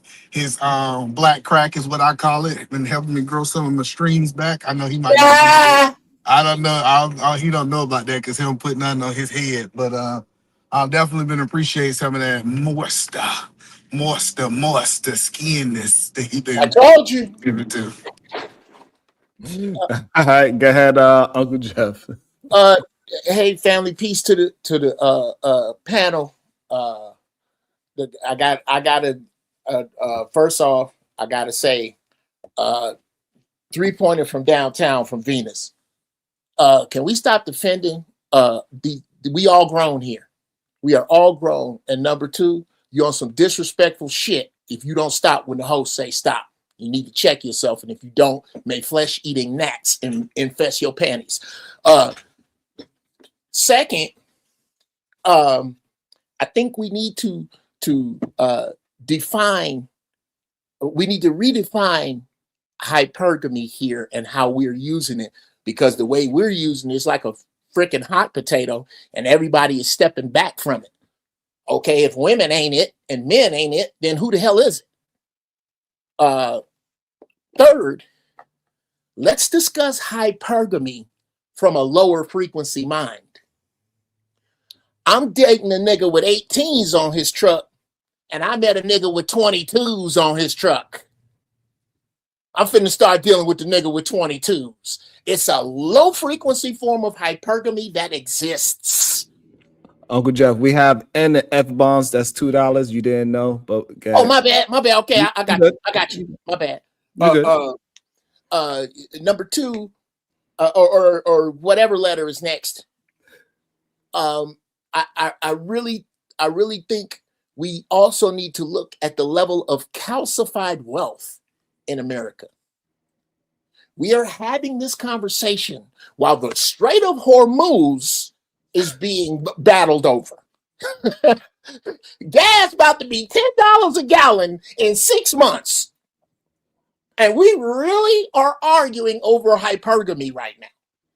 [SPEAKER 14] black crack, is what I call it. Been helping me grow some of my streams back. I know he might. I don't know. He don't know about that because he don't put nothing on his head. But I've definitely been appreciating some of that moisture skinness that he been.
[SPEAKER 15] I told you.
[SPEAKER 14] Give it to.
[SPEAKER 2] All right, go ahead, Uncle Jeff.
[SPEAKER 15] Hey, family, peace to the panel. I got First off, I gotta say, 3-pointer from downtown from Venus. Can we stop defending? We all grown here. We are all grown. And number two, you're on some disrespectful shit if you don't stop when the host say stop. You need to check yourself, and if you don't, may flesh-eating gnats infest your panties. Second, I think we need to redefine hypergamy here and how we're using it, because the way we're using it is like a freaking hot potato, and everybody is stepping back from it. Okay, if women ain't it and men ain't it, then who the hell is it? Third, let's discuss hypergamy from a lower frequency mind. I'm dating a nigga with 18s on his truck, and I met a nigga with 22s on his truck. I'm finna start dealing with the nigga with 22s. It's a low frequency form of hypergamy that exists.
[SPEAKER 2] Uncle Jeff, we have N and F bombs. That's $2. You didn't know, but
[SPEAKER 15] oh, my bad. Okay, I got you. My bad. Number two, or whatever letter is next. I really think we also need to look at the level of calcified wealth in America. We are having this conversation while the Strait of Hormuz is being battled over. Gas about to be $10 a gallon in 6 months. And we really are arguing over hypergamy right now.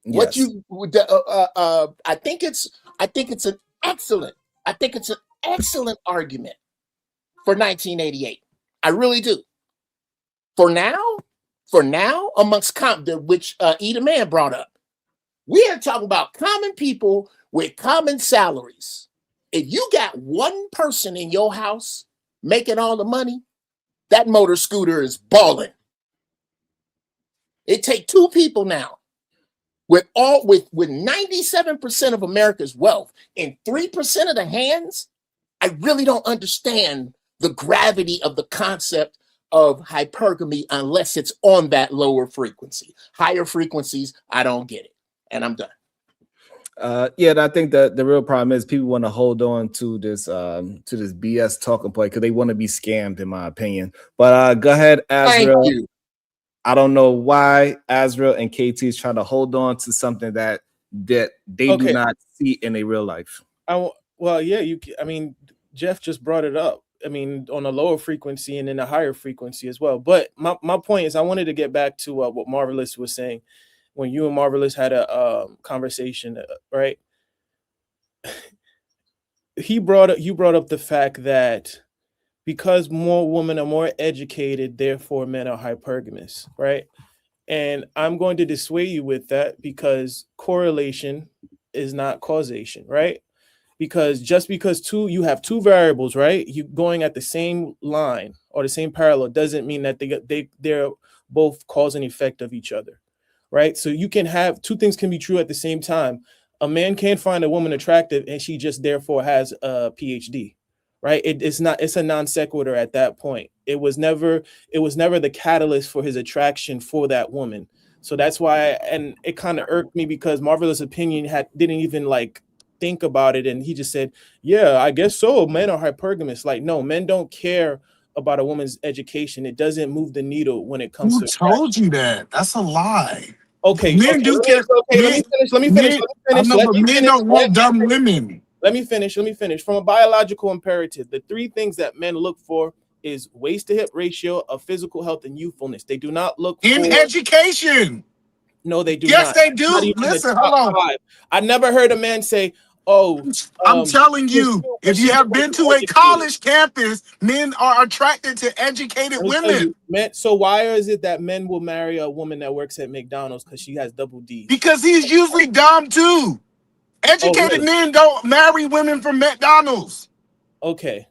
[SPEAKER 15] Yes. I think it's an excellent argument for 1988. I really do. For now, amongst which Eda Man brought up, we are talking about common people with common salaries. If you got one person in your house making all the money, that motor scooter is balling. It takes two people now with 97% of America's wealth in 3% of the hands. I really don't understand the gravity of the concept of hypergamy unless it's on that lower frequency. Higher frequencies, I don't get it. And I'm done.
[SPEAKER 2] Yeah, I think that the real problem is people want to hold on to this BS talking point because they want to be scammed, in my opinion. But go ahead, Azrael.
[SPEAKER 15] Thank you.
[SPEAKER 2] I don't know why Azrael and KT is trying to hold on to something that they do not see in a real life.
[SPEAKER 9] Jeff just brought it up. I mean, on a lower frequency and then a higher frequency as well. But my point is, I wanted to get back to what Marvelous was saying when you and Marvelous had a conversation, right? You brought up the fact that because more women are more educated, therefore men are hypergamous, right? And I'm going to dissuade you with that because correlation is not causation, right? Because just because you have two variables, right? You going at the same line or the same parallel doesn't mean that they're both cause and effect of each other, right? So you can have two things can be true at the same time. A man can't find a woman attractive and she just therefore has a PhD, right? It's a non sequitur at that point. It was never the catalyst for his attraction for that woman. So that's why, and it kind of irked me because Marvelous' opinion didn't even think about it, and he just said, yeah, I guess so, men are hypergamous. Like, no, men don't care about a woman's education. It doesn't move the needle when it comes to
[SPEAKER 14] told you that. That's a lie.
[SPEAKER 9] Okay,
[SPEAKER 14] men do care.
[SPEAKER 9] Let me finish.
[SPEAKER 14] Men don't want dumb women.
[SPEAKER 9] Let me finish. From a biological imperative, the three things that men look for is waist to hip ratio of physical health and youthfulness. They do not look
[SPEAKER 14] in education.
[SPEAKER 9] No, they do
[SPEAKER 14] yes,
[SPEAKER 9] not.
[SPEAKER 14] They do. Listen, hold on.
[SPEAKER 9] I never heard a man say,
[SPEAKER 14] I'm telling you, if you have been to a college campus, men are attracted to educated women.
[SPEAKER 9] So why is it that men will marry a woman that works at McDonald's because she has double D?
[SPEAKER 14] Because he's usually dumb too. Educated men don't marry women from McDonald's.
[SPEAKER 9] Okay.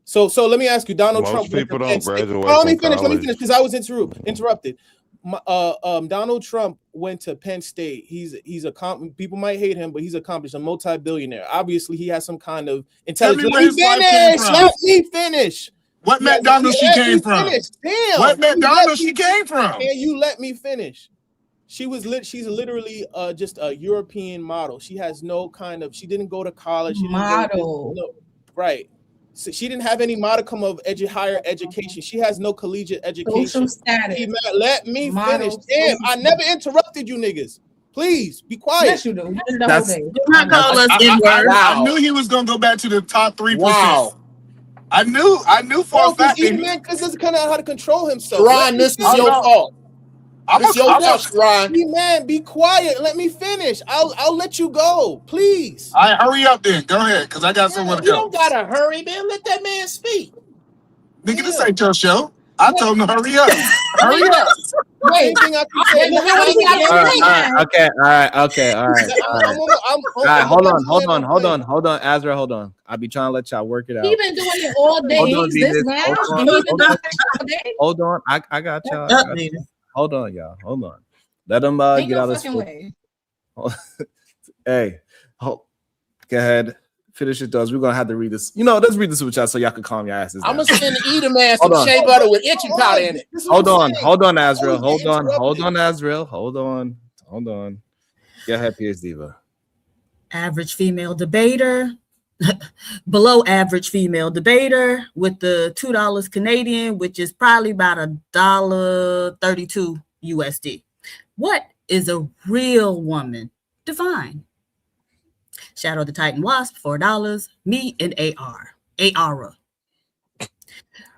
[SPEAKER 9] So let me ask you, Donald Trump.
[SPEAKER 10] Most people don't graduate.
[SPEAKER 9] Let me finish because I was interrupted. Donald Trump went to Penn State. People might hate him, but he's accomplished, a multi-billionaire. Obviously, he has some kind of intelligence. Let me finish.
[SPEAKER 14] What McDonald's she came from?
[SPEAKER 9] Damn.
[SPEAKER 14] What McDonald's she came from?
[SPEAKER 9] Can you let me finish? She's literally just a European model. She has no kind of, she didn't go to college. Right. So she didn't have any modicum of higher education. She has no collegiate education.
[SPEAKER 13] Social status.
[SPEAKER 9] Let me finish. Damn, I never interrupted you niggas. Please be quiet.
[SPEAKER 13] Yes, you do.
[SPEAKER 14] I knew he was gonna go back to the top 3%.
[SPEAKER 15] Wow.
[SPEAKER 14] I knew for a fact.
[SPEAKER 9] Because this is kind of how to control himself.
[SPEAKER 15] Sharon, this is your fault. This your fault, Sharon.
[SPEAKER 9] Man, be quiet. Let me finish. I'll let you go, please.
[SPEAKER 14] All right, hurry up then. Go ahead, because I got somewhere to go.
[SPEAKER 15] You don't gotta hurry, man. Let that man speak.
[SPEAKER 14] Nigga, this ain't your show. I told him to hurry up. Hurry up.
[SPEAKER 9] Wait, I can say.
[SPEAKER 2] Okay, all right. Hold on, Azra, hold on. I'll be trying to let y'all work it out.
[SPEAKER 13] He been doing it all day.
[SPEAKER 2] Hold on. I got y'all. Hold on, y'all. Hold on. Let them get out of school. Hey, go ahead. Finish it, does. We're gonna have to read this. Let's read this with y'all so y'all can calm your asses down.
[SPEAKER 15] I'm gonna send the Edom man some shea butter with itchy powder in it.
[SPEAKER 2] Hold on, Azrael. Hold on, Azrael. Hold on. Go ahead, PS Diva.
[SPEAKER 5] Average female debater, below average female debater with the $2 Canadian, which is probably about $1.32 USD. What is a real woman? Define. Shadow the Titan Wasp, $4. Me and Ara.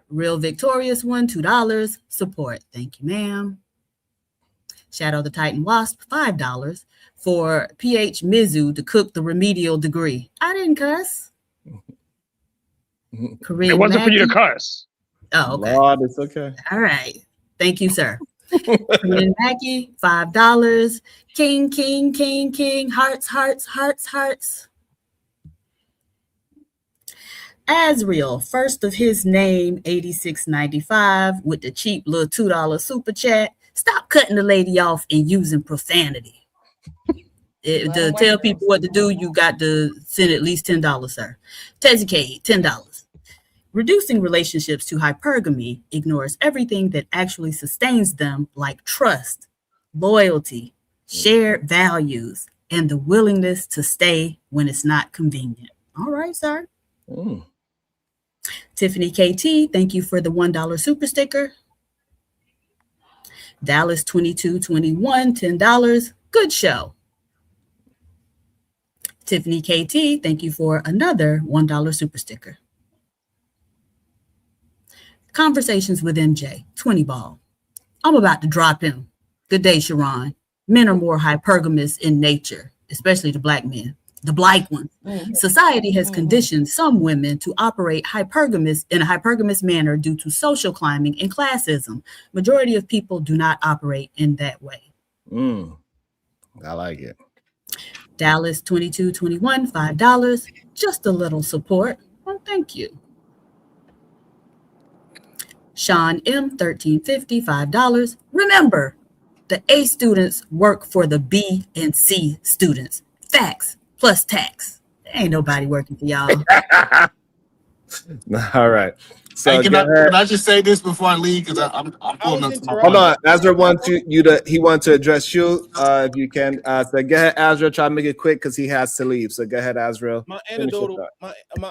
[SPEAKER 5] Real Victorious One, $2. Support. Thank you, ma'am. Shadow the Titan Wasp, $5 for PH Mizu to cook the remedial degree. I didn't cuss.
[SPEAKER 4] It wasn't for you to cuss.
[SPEAKER 5] Oh, okay.
[SPEAKER 2] Lord, it's okay.
[SPEAKER 5] All right. Thank you, sir. Korean Mackie, $5. King. Hearts. Azrael, first of his name, $86.95 with the cheap little $2 super chat. Stop cutting the lady off and using profanity. To tell people what to do, you got to send at least $10, sir. Tezzy K, $10. Reducing relationships to hypergamy ignores everything that actually sustains them, like trust, loyalty, shared values, and the willingness to stay when it's not convenient. All right, sir. Tiffany KT, thank you for the $1 super sticker. Dallas 2221, $10. Good show. Tiffany KT, thank you for another $1 super sticker. Conversations with MJ, 20 ball. I'm about to drop him. Good day, Sharon. Men are more hypergamous in nature, especially the black men, the black ones. Society has conditioned some women to operate in a hypergamous manner due to social climbing and classism. Majority of people do not operate in that way.
[SPEAKER 2] I like it.
[SPEAKER 5] Dallas 2221, $5. Just a little support. Well, thank you. Sean M, $13.50, $5. Remember, the A students work for the B and C students. Facts plus tax. Ain't nobody working for y'all.
[SPEAKER 2] All right. So
[SPEAKER 14] hey, can I just say this before I leave? Because I'm pulling up.
[SPEAKER 2] Hold on. Azra wants he wants to address you. If you can. So go ahead, Azra. Try to make it quick because he has to leave. So go ahead, Azra.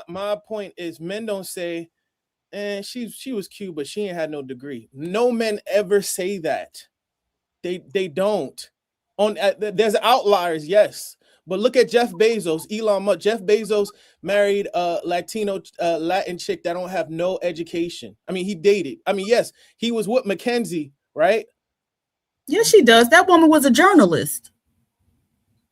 [SPEAKER 9] My point is, men don't say, and she was cute, but she ain't had no degree. No men ever say that. They don't. There's outliers, yes. But look at Jeff Bezos, Elon Musk. Jeff Bezos married a Latin chick that don't have no education. I mean, he dated. I mean, yes, he was with Mackenzie, right?
[SPEAKER 5] Yes, she does. That woman was a journalist.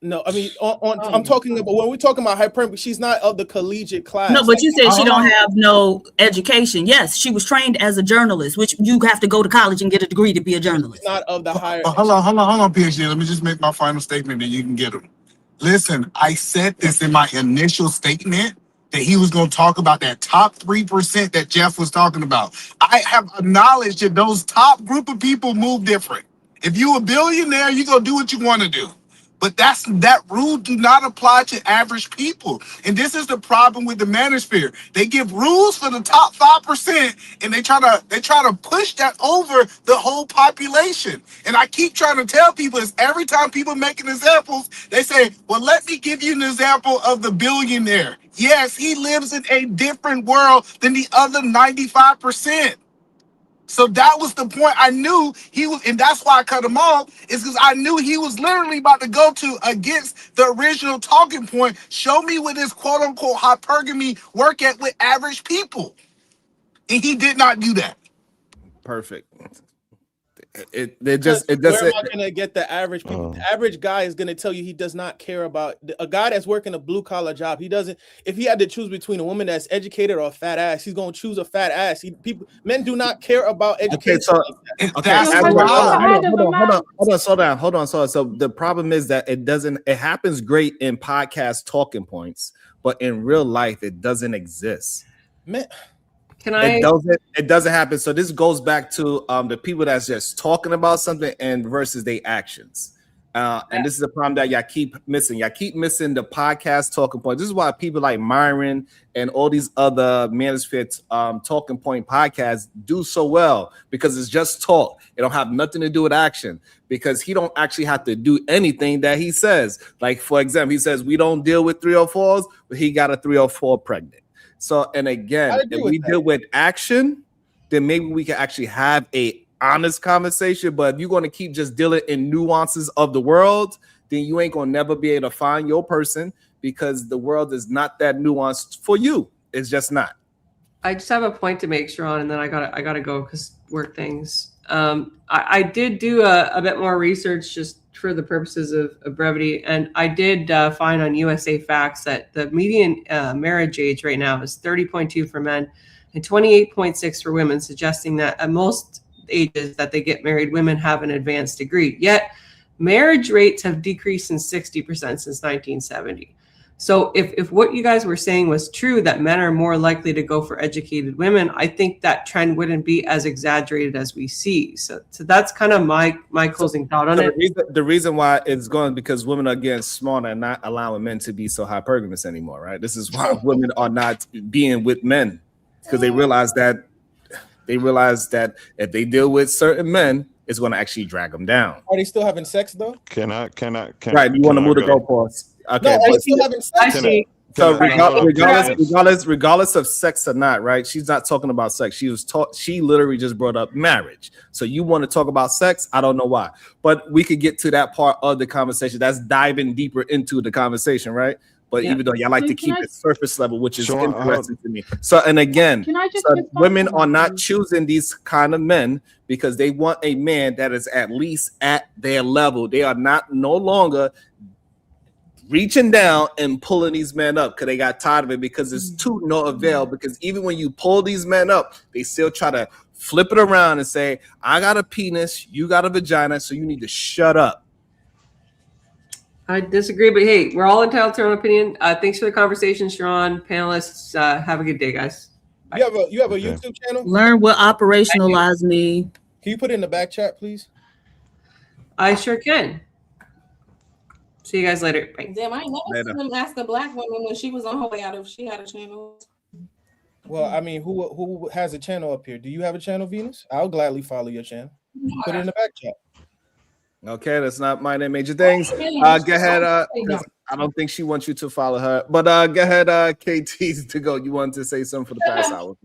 [SPEAKER 9] No, I mean, I'm talking about when we're talking about hypergamy, she's not of the collegiate class.
[SPEAKER 5] No, but you said she don't have no education. Yes, she was trained as a journalist, which you have to go to college and get a degree to be a journalist.
[SPEAKER 9] Not of the higher.
[SPEAKER 14] Hold on, PhD. Let me just make my final statement, and you can get them. Listen, I said this in my initial statement that he was going to talk about that top 3% that Jeff was talking about. I have acknowledged that those top group of people move different. If you a billionaire, you're going to do what you want to do. But that rule do not apply to average people. And this is the problem with the Manosphere. They give rules for the top 5%, and they try to push that over the whole population. And I keep trying to tell people is every time people making examples, they say, well, let me give you an example of the billionaire. Yes, he lives in a different world than the other 95%. So that was the point. I knew he was, and that's why I cut him off, is because I knew he was literally about to go to against the original talking point. Show me what this quote unquote hypergamy work at with average people. And he did not do that.
[SPEAKER 2] Perfect.
[SPEAKER 9] Where am I gonna get the average people? The average guy is gonna tell you he does not care about a guy that's working a blue collar job. He doesn't. If he had to choose between a woman that's educated or a fat ass, he's gonna choose a fat ass. Men do not care about education.
[SPEAKER 2] Hold on. So the problem is that it happens great in podcast talking points, but in real life it doesn't exist.
[SPEAKER 9] Man.
[SPEAKER 2] It doesn't happen. So this goes back to the people that's just talking about something and versus their actions. And this is the problem that y'all keep missing. Y'all keep missing the podcast talking point. This is why people like Myron and all these other Manosphere talking point podcasts do so well, because it's just talk. It don't have nothing to do with action, because he don't actually have to do anything that he says. Like, for example, he says we don't deal with 304s, but he got a 304 pregnant. So, and again, if we deal with action, then maybe we can actually have a honest conversation. But if you're going to keep just dealing in nuances of the world, then you ain't going to never be able to find your person, because the world is not that nuanced for you. It's just not.
[SPEAKER 6] I just have a point to make, Sharon, and then I gotta go because work things. I did do a bit more research just for the purposes of brevity, and I did find on USA Facts that the median marriage age right now is 30.2 for men and 28.6 for women, suggesting that at most ages that they get married, women have an advanced degree. Yet marriage rates have decreased in 60% since 1970. So if what you guys were saying was true, that men are more likely to go for educated women, I think that trend wouldn't be as exaggerated as we see. So that's kind of my closing thought on it.
[SPEAKER 2] The reason why it's going, because women are getting smarter and not allowing men to be so hypergamous anymore, right? This is why women are not being with men, because they realize that if they deal with certain men, it's going to actually drag them down.
[SPEAKER 9] Are they still having sex though?
[SPEAKER 10] Can I?
[SPEAKER 2] Right, you want to move the goalposts? Okay,
[SPEAKER 9] no, are they still having sex?
[SPEAKER 2] So regardless of sex or not, right? She's not talking about sex. She literally just brought up marriage. So you want to talk about sex? I don't know why, but we could get to that part of the conversation. That's diving deeper into the conversation, right? But even though y'all like to keep it surface level, which is interesting to me. So, and again, women are not choosing these kind of men because they want a man that is at least at their level. They are no longer reaching down and pulling these men up because they got tired of it, because it's to no avail. Because even when you pull these men up, they still try to flip it around and say, I got a penis, you got a vagina, so you need to shut up.
[SPEAKER 6] I disagree, but hey, we're all entitled to our own opinion. Thanks for the conversation, Sharon. Panelists, have a good day, guys.
[SPEAKER 9] You have a YouTube channel?
[SPEAKER 5] Learn what operationalize mean.
[SPEAKER 9] Can you put it in the back chat, please?
[SPEAKER 6] I sure can. See you guys later. Bye.
[SPEAKER 11] Damn, I never seen him ask a black woman when she was on her way out if she had a channel.
[SPEAKER 9] Well, I mean, who has a channel up here? Do you have a channel, Venus? I'll gladly follow your channel. Put it in the back chat.
[SPEAKER 2] Okay, that's not my name. Major things. Go ahead. I don't think she wants you to follow her, but go ahead, KT, to go. You wanted to say something for the past hour.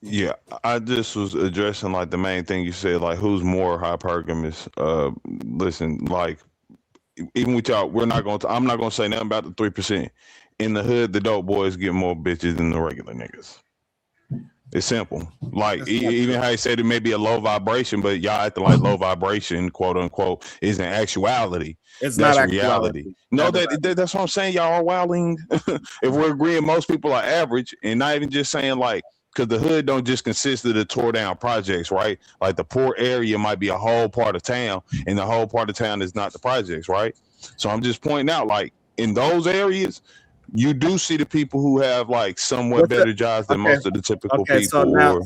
[SPEAKER 10] Yeah, I just was addressing like the main thing you said, like who's more hypergamous. Listen, like even with y'all, I'm not gonna say nothing about the 3%. In the hood, the dope boys get more bitches than the regular niggas. It's simple. Like even how he said it may be a low vibration, but y'all acting like low vibration, quote unquote, is in actuality.
[SPEAKER 2] It's
[SPEAKER 10] that's
[SPEAKER 2] not
[SPEAKER 10] reality. No, that's what I'm saying. Y'all are wilding. If we're agreeing, most people are average, and not even just saying like, because the hood don't just consist of the tore down projects, right? Like the poor area might be a whole part of town, and the whole part of town is not the projects, right? So I'm just pointing out, like in those areas, you do see the people who have like somewhat better jobs than most of the typical people.
[SPEAKER 2] So now,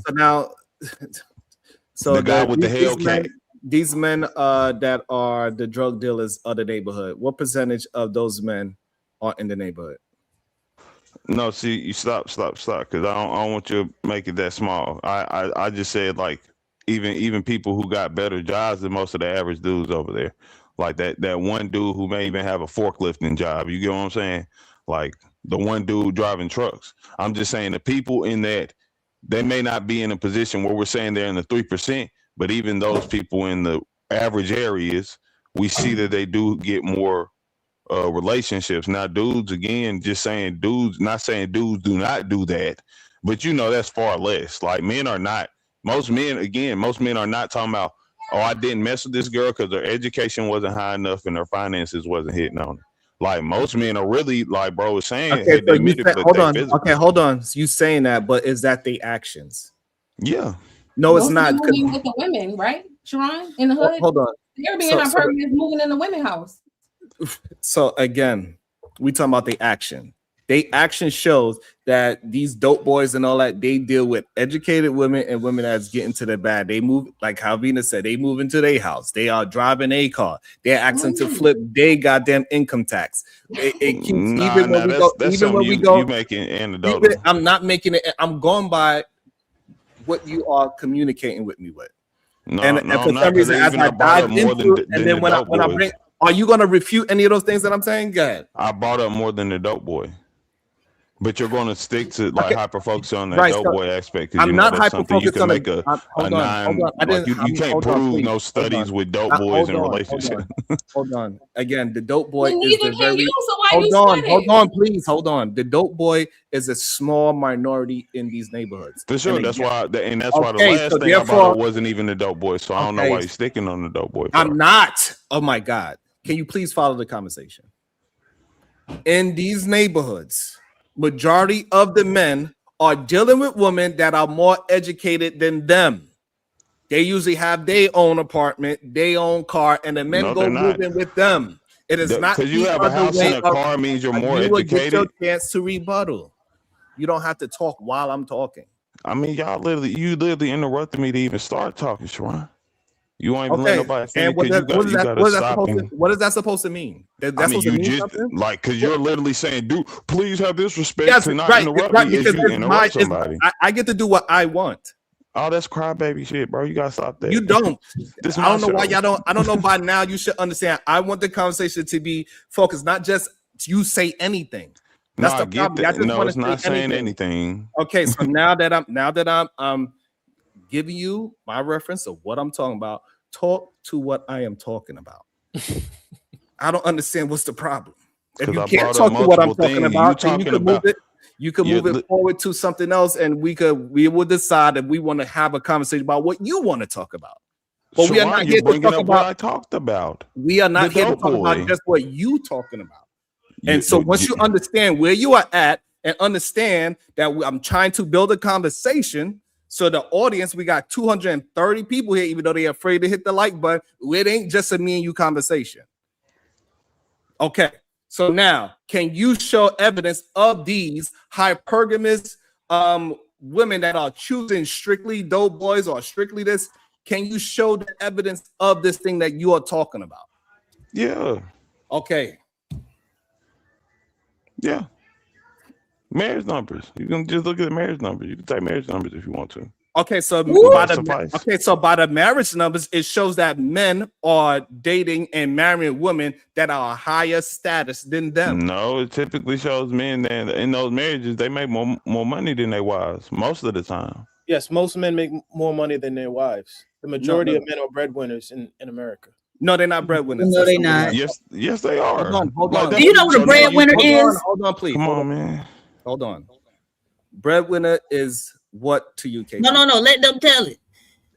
[SPEAKER 10] the guy with the Hellcat.
[SPEAKER 2] these men that are the drug dealers of the neighborhood, what percentage of those men are in the neighborhood?
[SPEAKER 10] No, see, you stop, because I don't want you to make it that small. I just said like even people who got better jobs than most of the average dudes over there, like that one dude who may even have a forklifting job. You get what I'm saying? Like the one dude driving trucks. I'm just saying the people in that, they may not be in a position where we're saying they're in the 3%, but even those people in the average areas, we see that they do get more relationships. Now, dudes, again, just saying dudes, not saying dudes do not do that, but you know, that's far less. Like men are not, most men are not talking about, oh, I didn't mess with this girl because her education wasn't high enough and her finances wasn't hitting on her. Like most men are really, like bro was saying,
[SPEAKER 2] Okay,
[SPEAKER 10] hey,
[SPEAKER 2] so you said, hold on.
[SPEAKER 10] physical.
[SPEAKER 2] Okay, hold on. So you saying that, but is that the actions?
[SPEAKER 10] Yeah.
[SPEAKER 2] No, it's
[SPEAKER 16] Most
[SPEAKER 2] not.
[SPEAKER 16] men moving with the women, right, Sharon? In the hood?
[SPEAKER 2] Hold on.
[SPEAKER 16] They're being hypergamous, moving in the women's house.
[SPEAKER 2] So again, we talking about the action. They action shows that these dope boys and all that, they deal with educated women and women that's getting to the bad. They move, like how Vina said, they move into their house. They are driving a car. They're asking to flip their goddamn income tax. It keeps even when we go, even when we go,
[SPEAKER 10] you making anecdotal.
[SPEAKER 2] I'm not making it. I'm going by what you are communicating with me with.
[SPEAKER 10] No,
[SPEAKER 2] and for some reason, as I dive into, and then when I bring, are you going to refute any of those things that I'm saying? Go ahead.
[SPEAKER 10] I brought up more than the dope boy, but you're going to stick to like hyper focus on that
[SPEAKER 2] Right,
[SPEAKER 10] dope
[SPEAKER 2] so
[SPEAKER 10] boy aspect.
[SPEAKER 2] I'm not
[SPEAKER 10] that's something you
[SPEAKER 2] hyper-focused
[SPEAKER 10] can
[SPEAKER 2] on
[SPEAKER 10] make
[SPEAKER 2] it.
[SPEAKER 10] a non. Like you can't prove no studies with dope boys in relationships.
[SPEAKER 2] Hold on. Again, the dope boy
[SPEAKER 16] Well,
[SPEAKER 2] is
[SPEAKER 16] neither
[SPEAKER 2] the
[SPEAKER 16] can
[SPEAKER 2] very.
[SPEAKER 16] you, so why you sweat it?
[SPEAKER 2] Hold on, please. Hold on. The dope boy is a small minority in these neighborhoods.
[SPEAKER 10] For sure,
[SPEAKER 2] And
[SPEAKER 10] that's
[SPEAKER 2] again,
[SPEAKER 10] why the last thing I brought up wasn't even the dope boy. So I don't know why you're sticking on the dope boy part.
[SPEAKER 2] I'm not. Oh my God. Can you please follow the conversation? In these neighborhoods, majority of the men are dealing with women that are more educated than them. They usually have their own apartment, their own car, and the men go move in with them. It is not
[SPEAKER 10] because you have a house and a car means you're more
[SPEAKER 2] educated. Get your
[SPEAKER 10] educated.
[SPEAKER 2] chance to rebuttal. You don't have to talk while I'm talking.
[SPEAKER 10] I mean, you literally interrupted me to even start talking, Sharon. You won't even let nobody finish because you gotta stop.
[SPEAKER 2] What is that supposed to mean?
[SPEAKER 10] I mean, you just something? Like, because you're literally saying, "Dude, please have this respect to not interrupt me as you interrupt somebody."
[SPEAKER 2] I get to do what I want.
[SPEAKER 10] Oh, that's crybaby shit, bro. You gotta stop that.
[SPEAKER 2] You don't. I don't know why
[SPEAKER 10] y'all
[SPEAKER 2] don't. I don't know by now. You should understand. I want the conversation to be focused, not just you say anything. That's the problem. I just
[SPEAKER 10] no,
[SPEAKER 2] want
[SPEAKER 10] it's
[SPEAKER 2] to
[SPEAKER 10] not
[SPEAKER 2] say
[SPEAKER 10] saying
[SPEAKER 2] anything.
[SPEAKER 10] anything.
[SPEAKER 2] Okay, so now that I'm giving you my reference of what I'm talking about, talk to what I am talking about. I don't understand what's the problem. If you can't talk to what I'm talking about, then you can move it. You can move it forward to something else, and we will decide if we want to have a conversation about what you want to talk about. But we are not here to talk about
[SPEAKER 10] what I talked about.
[SPEAKER 2] We are not here to talk about just what you talking about. And so once you understand where you are at and understand that I'm trying to build a conversation, so the audience, we got 230 people here, even though they're afraid to hit the like button. It ain't just a me and you conversation. Okay. So now, can you show evidence of these hypergamous women that are choosing strictly dope boys or strictly this? Can you show the evidence of this thing that you are talking about?
[SPEAKER 10] Yeah.
[SPEAKER 2] Okay.
[SPEAKER 10] Yeah. Marriage numbers. You can just look at the marriage numbers. You can type marriage numbers if you want to.
[SPEAKER 2] Okay, so by the marriage numbers, it shows that men are dating and marrying women that are a higher status than them.
[SPEAKER 10] No, it typically shows men that in those marriages they make more money than their wives most of the time.
[SPEAKER 9] Yes, most men make more money than their wives. The majority of men are breadwinners in America.
[SPEAKER 2] No, they're not breadwinners.
[SPEAKER 9] No, they're not.
[SPEAKER 10] Yes, they are.
[SPEAKER 2] Hold on.
[SPEAKER 5] Do you know what a breadwinner is?
[SPEAKER 2] Hold on, please.
[SPEAKER 10] Come on, man.
[SPEAKER 2] Hold on. Breadwinner is what to you, Kate?
[SPEAKER 5] No. Let them tell it.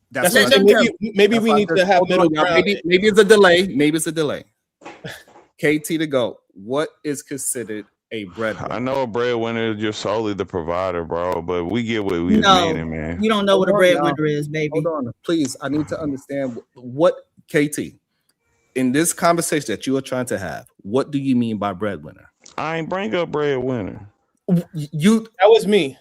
[SPEAKER 2] That's
[SPEAKER 5] let them tell it.
[SPEAKER 9] Maybe we need to have middle ground.
[SPEAKER 2] Maybe it's a delay. Maybe it's a delay. KT to go. What is considered a breadwinner?
[SPEAKER 10] I know a breadwinner is just solely the provider, bro. But we get what we mean, man.
[SPEAKER 5] You don't know what a breadwinner is, baby.
[SPEAKER 2] Hold on, please. I need to understand what KT in this conversation that you are trying to have. What do you mean by breadwinner?
[SPEAKER 10] I ain't bring up breadwinner.
[SPEAKER 2] That
[SPEAKER 9] was me.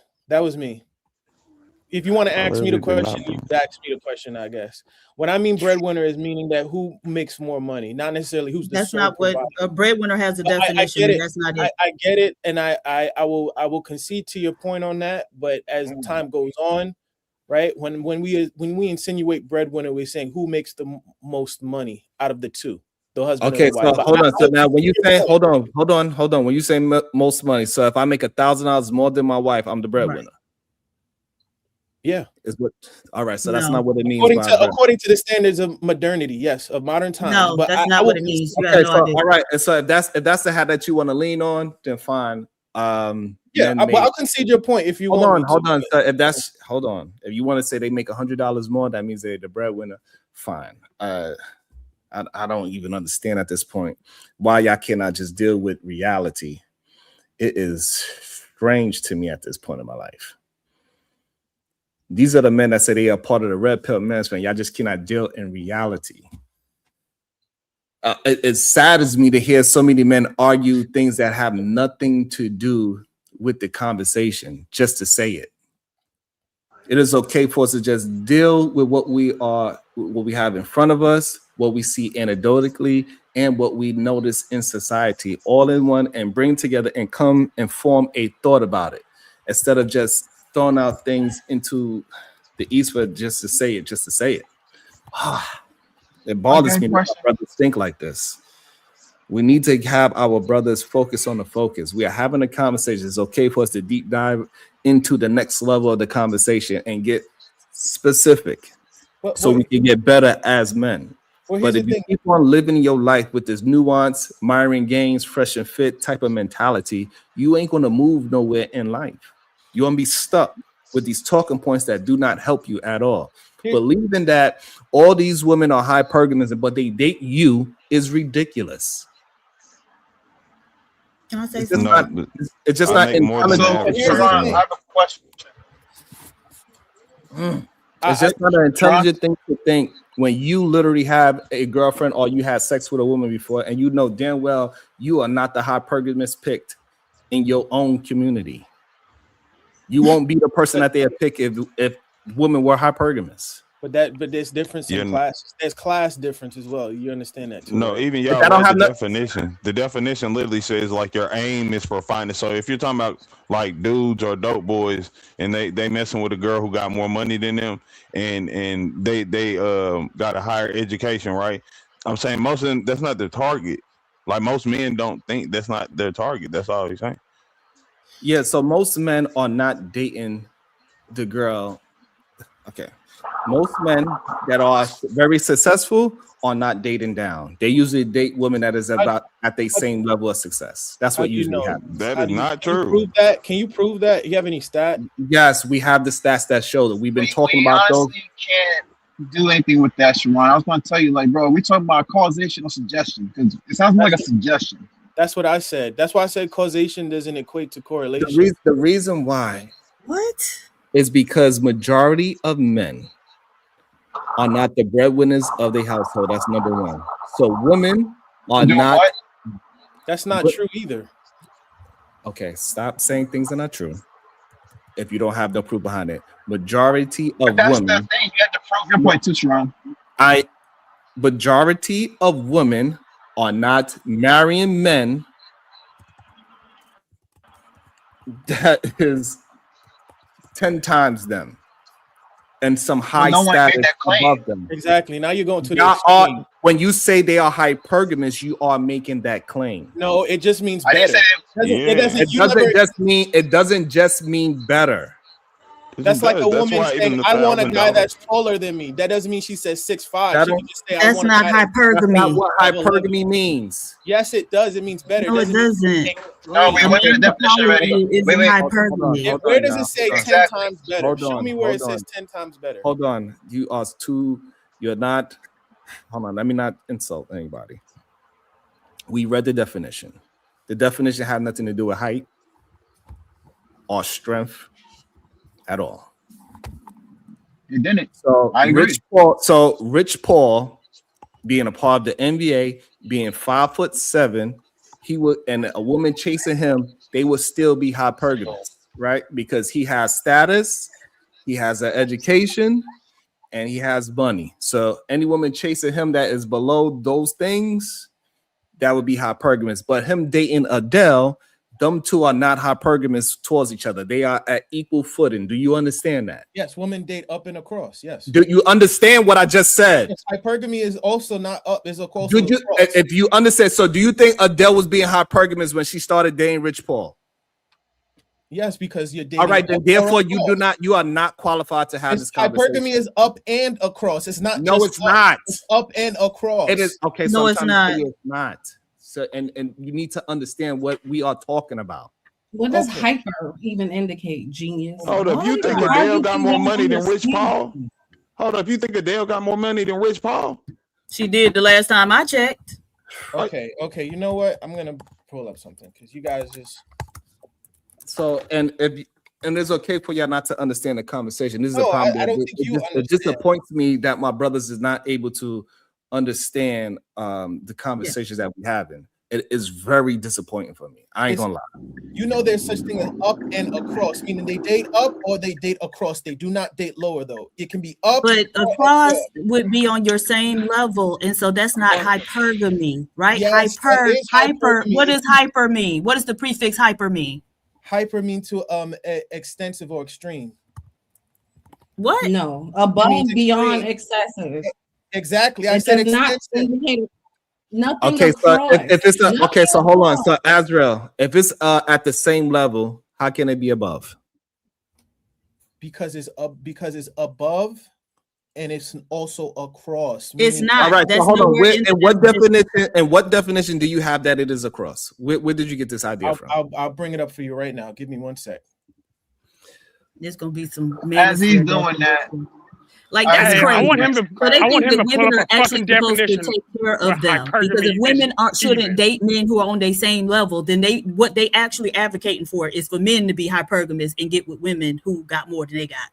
[SPEAKER 9] if you want to ask me the
[SPEAKER 10] Allegedly
[SPEAKER 9] question,
[SPEAKER 10] not.
[SPEAKER 9] you ask me the question, I guess. What I mean breadwinner is meaning that who makes more money, not necessarily who's the
[SPEAKER 5] That's
[SPEAKER 9] sole
[SPEAKER 5] not what
[SPEAKER 9] provider.
[SPEAKER 5] a breadwinner has a
[SPEAKER 9] But I
[SPEAKER 5] definition,
[SPEAKER 9] get
[SPEAKER 5] and
[SPEAKER 9] it.
[SPEAKER 5] that's not it.
[SPEAKER 9] I get it, and I will concede to your point on that. But as time goes on, right, when we insinuate breadwinner, we're saying who makes the most money out of the two, the husband
[SPEAKER 2] Okay,
[SPEAKER 9] and the wife.
[SPEAKER 2] so
[SPEAKER 9] But
[SPEAKER 2] hold on. So
[SPEAKER 9] I
[SPEAKER 2] now, when you
[SPEAKER 9] your
[SPEAKER 2] say,
[SPEAKER 9] point.
[SPEAKER 2] hold on. When you say most money, so if I make $1,000 more than my wife, I'm the breadwinner.
[SPEAKER 9] Yeah,
[SPEAKER 2] is what. All right, so that's
[SPEAKER 5] No.
[SPEAKER 2] not what it means by breadwinner.
[SPEAKER 9] According to the standards of modernity, yes, of modern times.
[SPEAKER 5] No,
[SPEAKER 9] But
[SPEAKER 5] that's
[SPEAKER 9] I
[SPEAKER 5] not
[SPEAKER 9] will
[SPEAKER 5] what it means.
[SPEAKER 9] concede-
[SPEAKER 5] You have
[SPEAKER 2] Okay,
[SPEAKER 5] no
[SPEAKER 2] so
[SPEAKER 5] idea.
[SPEAKER 2] all right, and so if that's the hat that you want to lean on, then fine.
[SPEAKER 9] Yeah,
[SPEAKER 2] Men
[SPEAKER 9] but
[SPEAKER 2] make,
[SPEAKER 9] I'll concede your point if you want me to.
[SPEAKER 2] hold on. So if that's hold on, if you want to say they make $100 more, that means they're the breadwinner. Fine. I don't even understand at this point why y'all cannot just deal with reality. It is strange to me at this point in my life. These are the men that say they are part of the red pill manosphere. Y'all just cannot deal in reality. It saddens me to hear so many men argue things that have nothing to do with the conversation just to say it. It is okay for us to just deal with what we have in front of us, what we see anecdotally, and what we notice in society, all in one, and bring together and come and form a thought about it, instead of just throwing out things into the ether just to say it, It bothers me that my brothers think like this. We need to have our brothers focus on the focus. We are having a conversation. It's okay for us to deep dive into the next level of the conversation and get specific so we can get better as men. But if you keep on living your life with this nuance, Myron Gaines, fresh and fit type of mentality, you ain't going to move nowhere in life. You're going to be stuck with these talking points that do not help you at all. Believing that all these women are hypergamous, but they date you is ridiculous.
[SPEAKER 5] Can I say
[SPEAKER 2] It's just
[SPEAKER 5] something?
[SPEAKER 2] not. It's just not intelligent.
[SPEAKER 12] I have a question.
[SPEAKER 2] It's just not an intelligent thing to think when you literally have a girlfriend or you had sex with a woman before, and you know damn well you are not the hypergamous picked in your own community. You won't be the person that they have picked if women were hypergamous.
[SPEAKER 9] But there's difference in class. There's class difference as well. You understand that too?
[SPEAKER 10] No,
[SPEAKER 9] right?
[SPEAKER 10] even y'all read the definition. The definition literally says like your aim is for finding. So if you're talking about like dudes or dope boys and they messing with a girl who got more money than them and they got a higher education, right? I'm saying most of them, that's not their target. Like most men don't think that's not their target. That's all he's saying.
[SPEAKER 2] Yeah, so most men are not dating the girl. Okay. Most men that are very successful are not dating down. They usually date women that is about at the same level of success. That's what usually happens.
[SPEAKER 10] That is not
[SPEAKER 9] Can you
[SPEAKER 10] true.
[SPEAKER 9] prove that? Can you prove that? You have any stat?
[SPEAKER 2] Yes, we have the stats that show that. We've been talking about those.
[SPEAKER 12] You can't do anything with that, Sharon. I was going to tell you, like, bro, we talking about causation or suggestion because it sounds like a suggestion.
[SPEAKER 9] That's what I said. That's why I said causation doesn't equate to correlation.
[SPEAKER 2] The reason why
[SPEAKER 5] What?
[SPEAKER 2] is because majority of men are not the breadwinners of the household. That's number one. So women are not.
[SPEAKER 9] What? That's not true either.
[SPEAKER 2] Okay, stop saying things that are not true. If you don't have the proof behind it, majority of
[SPEAKER 12] That's
[SPEAKER 2] women.
[SPEAKER 12] the thing. You have to prove your point too, Sharon.
[SPEAKER 2] Majority of women are not marrying men that is 10 times them and some high status above them.
[SPEAKER 9] Exactly. Now you're going to the extreme.
[SPEAKER 2] When you say they are hypergamous, you are making that claim.
[SPEAKER 9] No, it just means better.
[SPEAKER 2] It doesn't just mean better.
[SPEAKER 9] That's like a woman saying, "I want a guy that's taller than me." That doesn't mean she says 6'5". She can just say, "I want a guy."
[SPEAKER 5] Hypergamy.
[SPEAKER 2] That's not what hypergamy means.
[SPEAKER 9] Yes, it does. It means better.
[SPEAKER 5] No, it doesn't.
[SPEAKER 12] No, we went to the definition already.
[SPEAKER 5] Wait. Hypergamy.
[SPEAKER 9] Where does it say 10 times better? Show me where it says 10 times better.
[SPEAKER 2] Hold on. You're not. Hold on. Let me not insult anybody. We read the definition. The definition had nothing to do with height or strength at all.
[SPEAKER 12] You didn't.
[SPEAKER 2] So
[SPEAKER 12] I agree.
[SPEAKER 2] Rich Paul, being a part of the NBA, being 5'7", he would, and a woman chasing him, they would still be hypergamous, right? Because he has status he has an education, and he has money. So any woman chasing him that is below those things, that would be hypergamous. But him dating Adele, them two are not hypergamous towards each other. They are at equal footing. Do you understand that?
[SPEAKER 9] Yes, women date up and across. Yes.
[SPEAKER 2] Do you understand what I just said?
[SPEAKER 9] Yes, hypergamy is also not up, is also
[SPEAKER 2] If you understand, so do you think Adele was being hypergamous when she started dating Rich Paul?
[SPEAKER 9] Yes, because you're dating.
[SPEAKER 2] All right, then therefore you are not qualified to have this conversation.
[SPEAKER 9] Hypergamy is up and across. It's not.
[SPEAKER 2] No,
[SPEAKER 9] just
[SPEAKER 2] it's not.
[SPEAKER 9] It's up and across.
[SPEAKER 2] It is okay.
[SPEAKER 5] No, it's not.
[SPEAKER 2] It's not. So and you need to understand what we are talking about.
[SPEAKER 16] What does hyper even indicate, genius?
[SPEAKER 10] Hold up, you think Adele got more money than Rich Paul? Hold up, you think Adele got more money than Rich Paul?
[SPEAKER 5] She did the last time I checked.
[SPEAKER 9] Okay. You know what? I'm gonna pull up something because you guys just.
[SPEAKER 2] So and it's okay for y'all not to understand the conversation. This is a
[SPEAKER 9] No,
[SPEAKER 2] problem.
[SPEAKER 9] I don't think you
[SPEAKER 2] it disappoints me that my brothers is not able to understand the conversations that we're having. It is very disappointing for me. I ain't gonna lie.
[SPEAKER 9] You know, there's such thing as up and across, meaning they date up or they date across. They do not date lower, though. It can be up,
[SPEAKER 5] but across would be on your same level, and so that's not hypergamy, right?
[SPEAKER 9] Yes,
[SPEAKER 5] hyper.
[SPEAKER 9] hypergamy.
[SPEAKER 5] What does hyper mean? What does the prefix hyper mean?
[SPEAKER 9] Hyper mean to extensive or extreme.
[SPEAKER 16] What? No, above, beyond, excessive.
[SPEAKER 9] Exactly. I said
[SPEAKER 16] not
[SPEAKER 9] extensive.
[SPEAKER 16] indicate nothing.
[SPEAKER 2] Okay, so if it's
[SPEAKER 16] Nothing
[SPEAKER 2] so hold on. So Azrael, if it's at the same level, how can it be above?
[SPEAKER 9] Because it's up. Because it's above, and it's also across.
[SPEAKER 5] It's not.
[SPEAKER 2] All right.
[SPEAKER 5] That's
[SPEAKER 2] So hold on.
[SPEAKER 5] nowhere in
[SPEAKER 2] What definition do you have that it is across? Where did you get this idea from?
[SPEAKER 9] I'll bring it up for you right now. Give me 1 sec.
[SPEAKER 5] There's gonna be some
[SPEAKER 12] As he's doing that.
[SPEAKER 5] Like that's crazy.
[SPEAKER 4] I want him to.
[SPEAKER 5] So they
[SPEAKER 4] I want
[SPEAKER 5] think
[SPEAKER 4] him
[SPEAKER 5] that
[SPEAKER 4] to pull
[SPEAKER 5] women
[SPEAKER 4] up
[SPEAKER 5] are
[SPEAKER 4] a
[SPEAKER 5] actually
[SPEAKER 4] fucking
[SPEAKER 5] supposed to
[SPEAKER 4] definition
[SPEAKER 5] take care
[SPEAKER 4] for
[SPEAKER 5] of them. Because
[SPEAKER 4] hypergamy
[SPEAKER 5] if women shouldn't
[SPEAKER 4] even.
[SPEAKER 5] date men who are on their same level, then what they actually advocating for is for men to be hypergamous and get with women who got more than they got.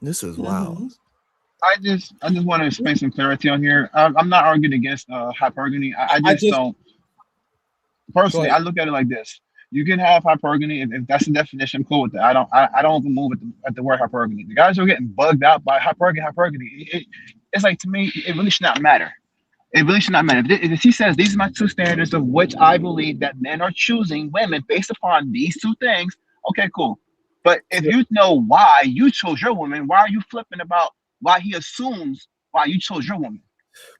[SPEAKER 2] This is wild.
[SPEAKER 12] I just want to explain some clarity on here. I'm not arguing against hypergamy. I just don't. Personally, I look at it like this: you can have hypergamy if that's the definition. I'm cool with that. I don't even move at the word hypergamy. The guys who are getting bugged out by hypergamy. It's like, to me, it really should not matter. It really should not matter. If he says these are my two standards of which I believe that men are choosing women based upon these two things, okay, cool. But if you know why you chose your woman, why are you flipping about why he assumes why you chose your woman?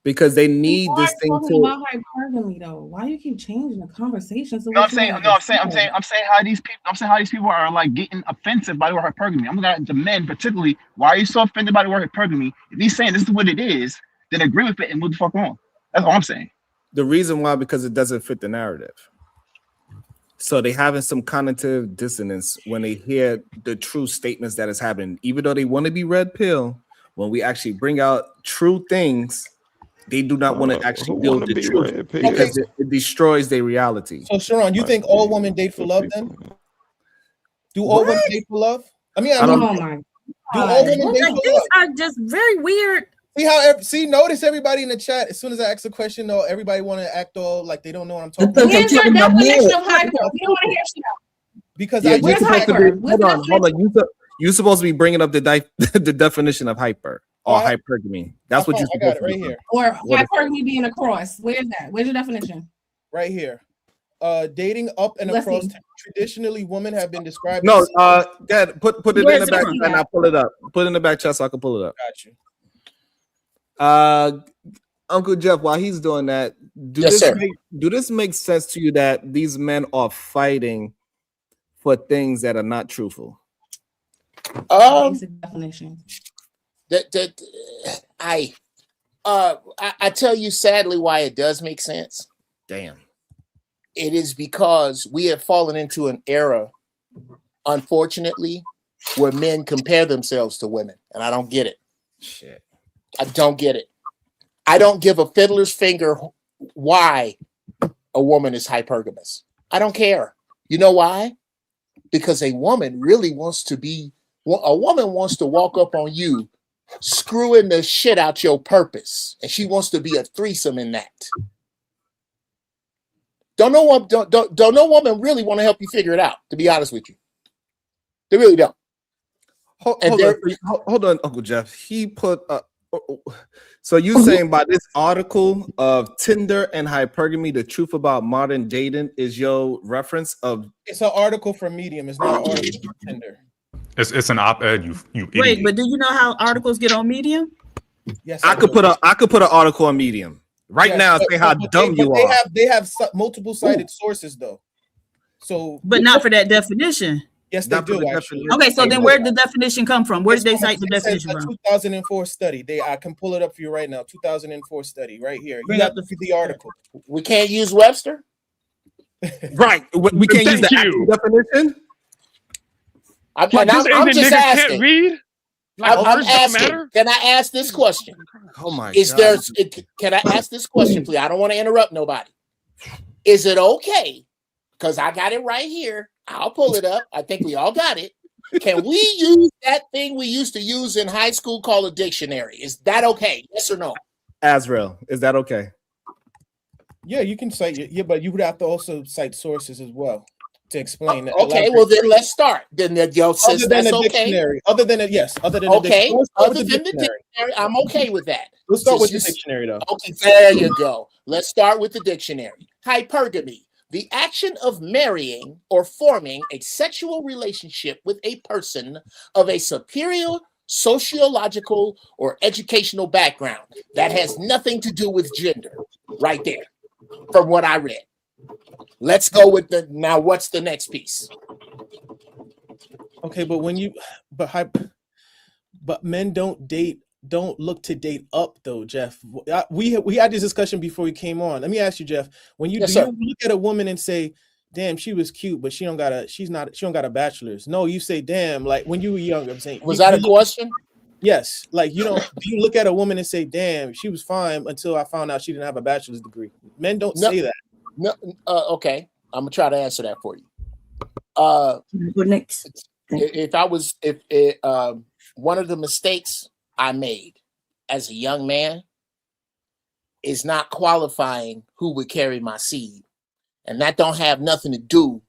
[SPEAKER 2] Because they need this thing
[SPEAKER 16] talking
[SPEAKER 2] to.
[SPEAKER 16] about hypergamy though. Why do you keep changing the conversation? So
[SPEAKER 12] I'm saying how these people are like getting offensive by the word hypergamy. I'm looking at the men particularly. Why are you so offended by the word hypergamy? If he's saying this is what it is, then agree with it and move the fuck on. That's all I'm saying.
[SPEAKER 2] The reason why, because it doesn't fit the narrative. So they having some cognitive dissonance when they hear the true statements that is happening, even though they want to be red pill. When we actually bring out true things, they do not want to actually build the truth because it destroys their reality.
[SPEAKER 9] So Sharon, you think all women date for love then? Do all women date for love? I mean,
[SPEAKER 5] oh my
[SPEAKER 9] do all women date for
[SPEAKER 5] these
[SPEAKER 9] love?
[SPEAKER 5] are just very weird.
[SPEAKER 9] Notice everybody in the chat. As soon as I ask a question, though, everybody want to act all like they don't know what I'm talking about.
[SPEAKER 16] Where's your definition of hyper? We don't want to hear shit out.
[SPEAKER 9] Because
[SPEAKER 2] Yeah,
[SPEAKER 9] I
[SPEAKER 2] hold on. You're supposed to be bringing up the definition of hyper or hypergamy. That's what you're supposed to
[SPEAKER 9] right here.
[SPEAKER 16] Or hypergamy being across. Where's that? Where's your definition?
[SPEAKER 9] Right here. Dating up and
[SPEAKER 16] Let's
[SPEAKER 9] across.
[SPEAKER 16] see.
[SPEAKER 9] Traditionally, women have been described.
[SPEAKER 2] No,
[SPEAKER 9] as
[SPEAKER 2] Dad, put it in the back and I'll pull it up. Put it in the back chest so I can pull it up.
[SPEAKER 9] Got you.
[SPEAKER 2] Uncle Jeff, while he's doing that, do this make sense to you that these men are fighting for things that are not truthful?
[SPEAKER 16] Basic definition.
[SPEAKER 15] I tell you sadly why it does make sense.
[SPEAKER 2] Damn.
[SPEAKER 15] It is because we have fallen into an era, unfortunately, where men compare themselves to women, and I don't get it.
[SPEAKER 2] Shit.
[SPEAKER 15] I don't get it. I don't give a fiddler's finger why a woman is hypergamous. I don't care. You know why? Because a woman wants to walk up on you, screwing the shit out your purpose, and she wants to be a threesome in that. Don't no woman really want to help you figure it out, to be honest with you. They really don't.
[SPEAKER 2] Hold on, Uncle Jeff. He put so you saying by this article of Tinder and hypergamy, the truth about modern dating is your reference of?
[SPEAKER 9] It's an article from Medium. It's not an article from Tinder.
[SPEAKER 7] It's an op-ed. You
[SPEAKER 5] Wait,
[SPEAKER 7] idiot.
[SPEAKER 5] but do you know how articles get on Medium?
[SPEAKER 9] Yes,
[SPEAKER 2] I could put an article on Medium right now and say how dumb you are.
[SPEAKER 9] They have multiple cited sources though. So,
[SPEAKER 5] but not for that definition.
[SPEAKER 9] Yes, they do. Actually.
[SPEAKER 5] Okay, so then where did the definition come from? Where did they cite the definition from?
[SPEAKER 9] 2004 study. I can pull it up for you right now. 2004 study right here.
[SPEAKER 5] Bring
[SPEAKER 9] You
[SPEAKER 5] up
[SPEAKER 9] have to see the article.
[SPEAKER 15] We can't use Webster.
[SPEAKER 2] Right. We can't use the actual definition.
[SPEAKER 15] I'm just asking.
[SPEAKER 4] Read? Like
[SPEAKER 15] I'm asking. Can I ask this question?
[SPEAKER 2] Oh my
[SPEAKER 15] God.
[SPEAKER 2] God.
[SPEAKER 15] Can I ask this question, please? I don't want to interrupt nobody. Is it okay? Because I got it right here. I'll pull it up. I think we all got it. Can we use that thing we used to use in high school called a dictionary? Is that okay? Yes or no?
[SPEAKER 2] Azrael, is that okay?
[SPEAKER 9] Yeah, you can cite it. Yeah, but you would have to also cite sources as well to explain.
[SPEAKER 15] Okay, well then let's start. Then
[SPEAKER 9] other than a dictionary. Other than a dictionary.
[SPEAKER 15] Other than the dictionary, I'm okay with that.
[SPEAKER 9] Let's start with the dictionary though.
[SPEAKER 15] Okay, there you go. Let's start with the dictionary. Hypergamy. The action of marrying or forming a sexual relationship with a person of a superior sociological or educational background that has nothing to do with gender. Right there, from what I read. Let's go with now. What's the next piece?
[SPEAKER 9] Okay, but men don't look to date up though, Jeff. We had this discussion before we came on. Let me ask you, Jeff, when you look at a woman and say, damn, she was cute, but she don't got a bachelor's. No, you say, damn, like when you were young, I'm saying.
[SPEAKER 15] Was that a question?
[SPEAKER 9] Yes. Like, do you look at a woman and say, damn, she was fine until I found out she didn't have a bachelor's degree? Men don't say that.
[SPEAKER 15] No, okay. I'm gonna try to answer that for you.
[SPEAKER 5] Next.
[SPEAKER 15] If one of the mistakes I made as a young man is not qualifying who would carry my seed. And that don't have nothing to do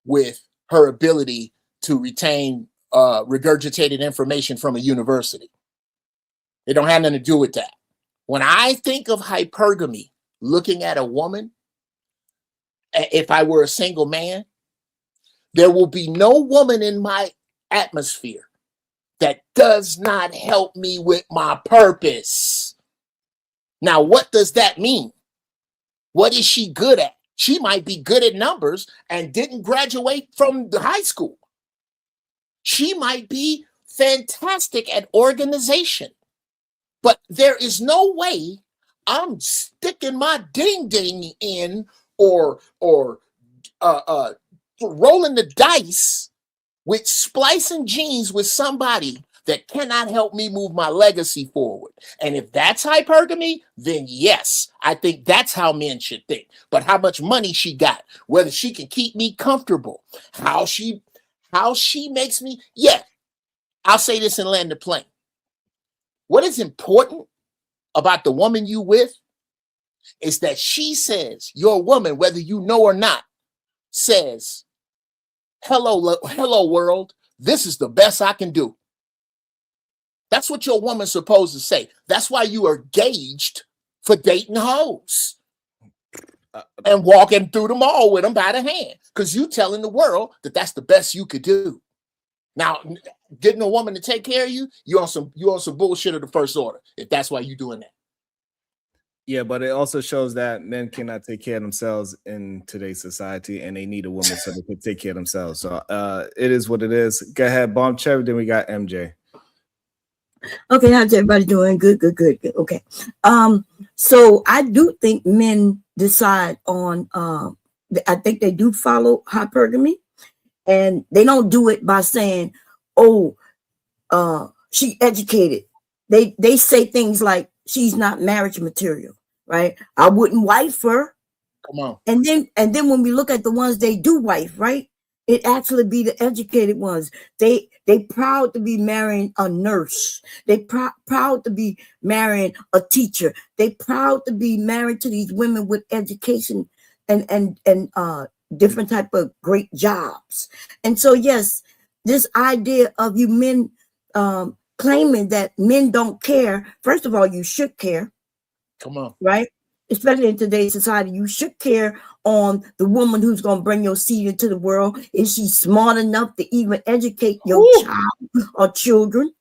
[SPEAKER 15] with her ability to retain regurgitated information from a university. It don't have nothing to do with that. When I think of hypergamy, looking at a woman, if I were a single man, there will be no woman in my atmosphere that does not help me with my purpose. Now, what does that mean? What is she good at? She might be good at numbers and didn't graduate from the high school. She might be fantastic at organization, but there is no way I'm sticking my ding-ding in or rolling the dice with splicing genes with somebody that cannot help me move my legacy forward. And if that's hypergamy, then yes, I think that's how men should think. But how much money she got, whether she can keep me comfortable, how she makes me, yeah. I'll say this and land the plane. What is important about the woman you with is that she says, your woman, whether you know or not, says, hello world, this is the best I can do. That's what your woman's supposed to say. That's why you are gauged for dating hoes and walking through the mall with them by the hand, because you telling the world that that's the best you could do. Now, getting a woman to take care of you, you on some bullshit of the first order, if that's why you're doing that.
[SPEAKER 2] Yeah, but it also shows that men cannot take care of themselves in today's society, and they need a woman so they can take care of themselves. So it is what it is. Go ahead, Bomb Cherry. Then we got MJ.
[SPEAKER 17] Okay, how's everybody doing? Good. Okay. So I do think men decide on. I think they do follow hypergamy, and they don't do it by saying, "Oh, she educated." They say things like, "She's not marriage material." Right? I wouldn't wife her.
[SPEAKER 15] Come on.
[SPEAKER 17] And then when we look at the ones they do wife, right? It actually be the educated ones. They proud to be marrying a nurse. They proud to be marrying a teacher. They proud to be married to these women with education and different type of great jobs. And so yes, this idea of you men claiming that men don't care. First of all, you should care.
[SPEAKER 15] Come on.
[SPEAKER 17] Right? Especially in today's society, you should care on the woman who's going to bring your seed into the world. Is she smart enough to even educate your child or children?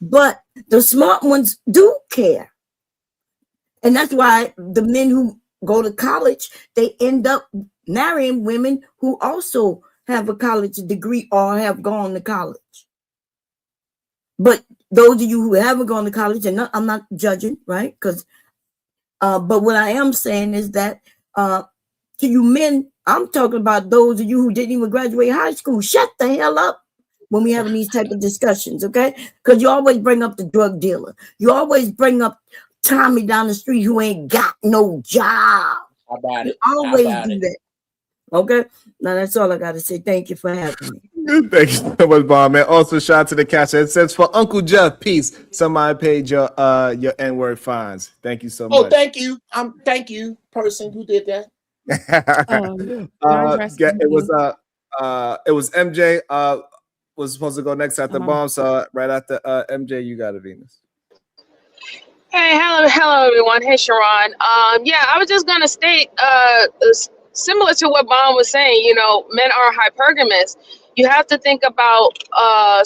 [SPEAKER 17] But the smart ones do care. And that's why the men who go to college, they end up marrying women who also have a college degree or have gone to college. But those of you who haven't gone to college, and I'm not judging, right? Because but what I am saying is that to you men, I'm talking about those of you who didn't even graduate high school. Shut the hell up when we having these type of discussions, okay? Because you always bring up the drug dealer. You always bring up Tommy down the street who ain't got no job.
[SPEAKER 15] How about it?
[SPEAKER 17] You always do that. Okay? Now that's all I got to say. Thank you for having me.
[SPEAKER 2] Thank you so much, Bob, man. Also, shout out to the cash. It says for Uncle Jeff, peace. Somebody paid your N-word fines. Thank you so much.
[SPEAKER 15] Oh, thank you. Thank you, person who did that.
[SPEAKER 2] It was MJ. Was supposed to go next after Bomb. So right after MJ, you got it, Venus.
[SPEAKER 18] Hey, hello everyone. Hey, Sharon. Yeah, I was just gonna state, similar to what Bon was saying. You know, men are hypergamous. You have to think about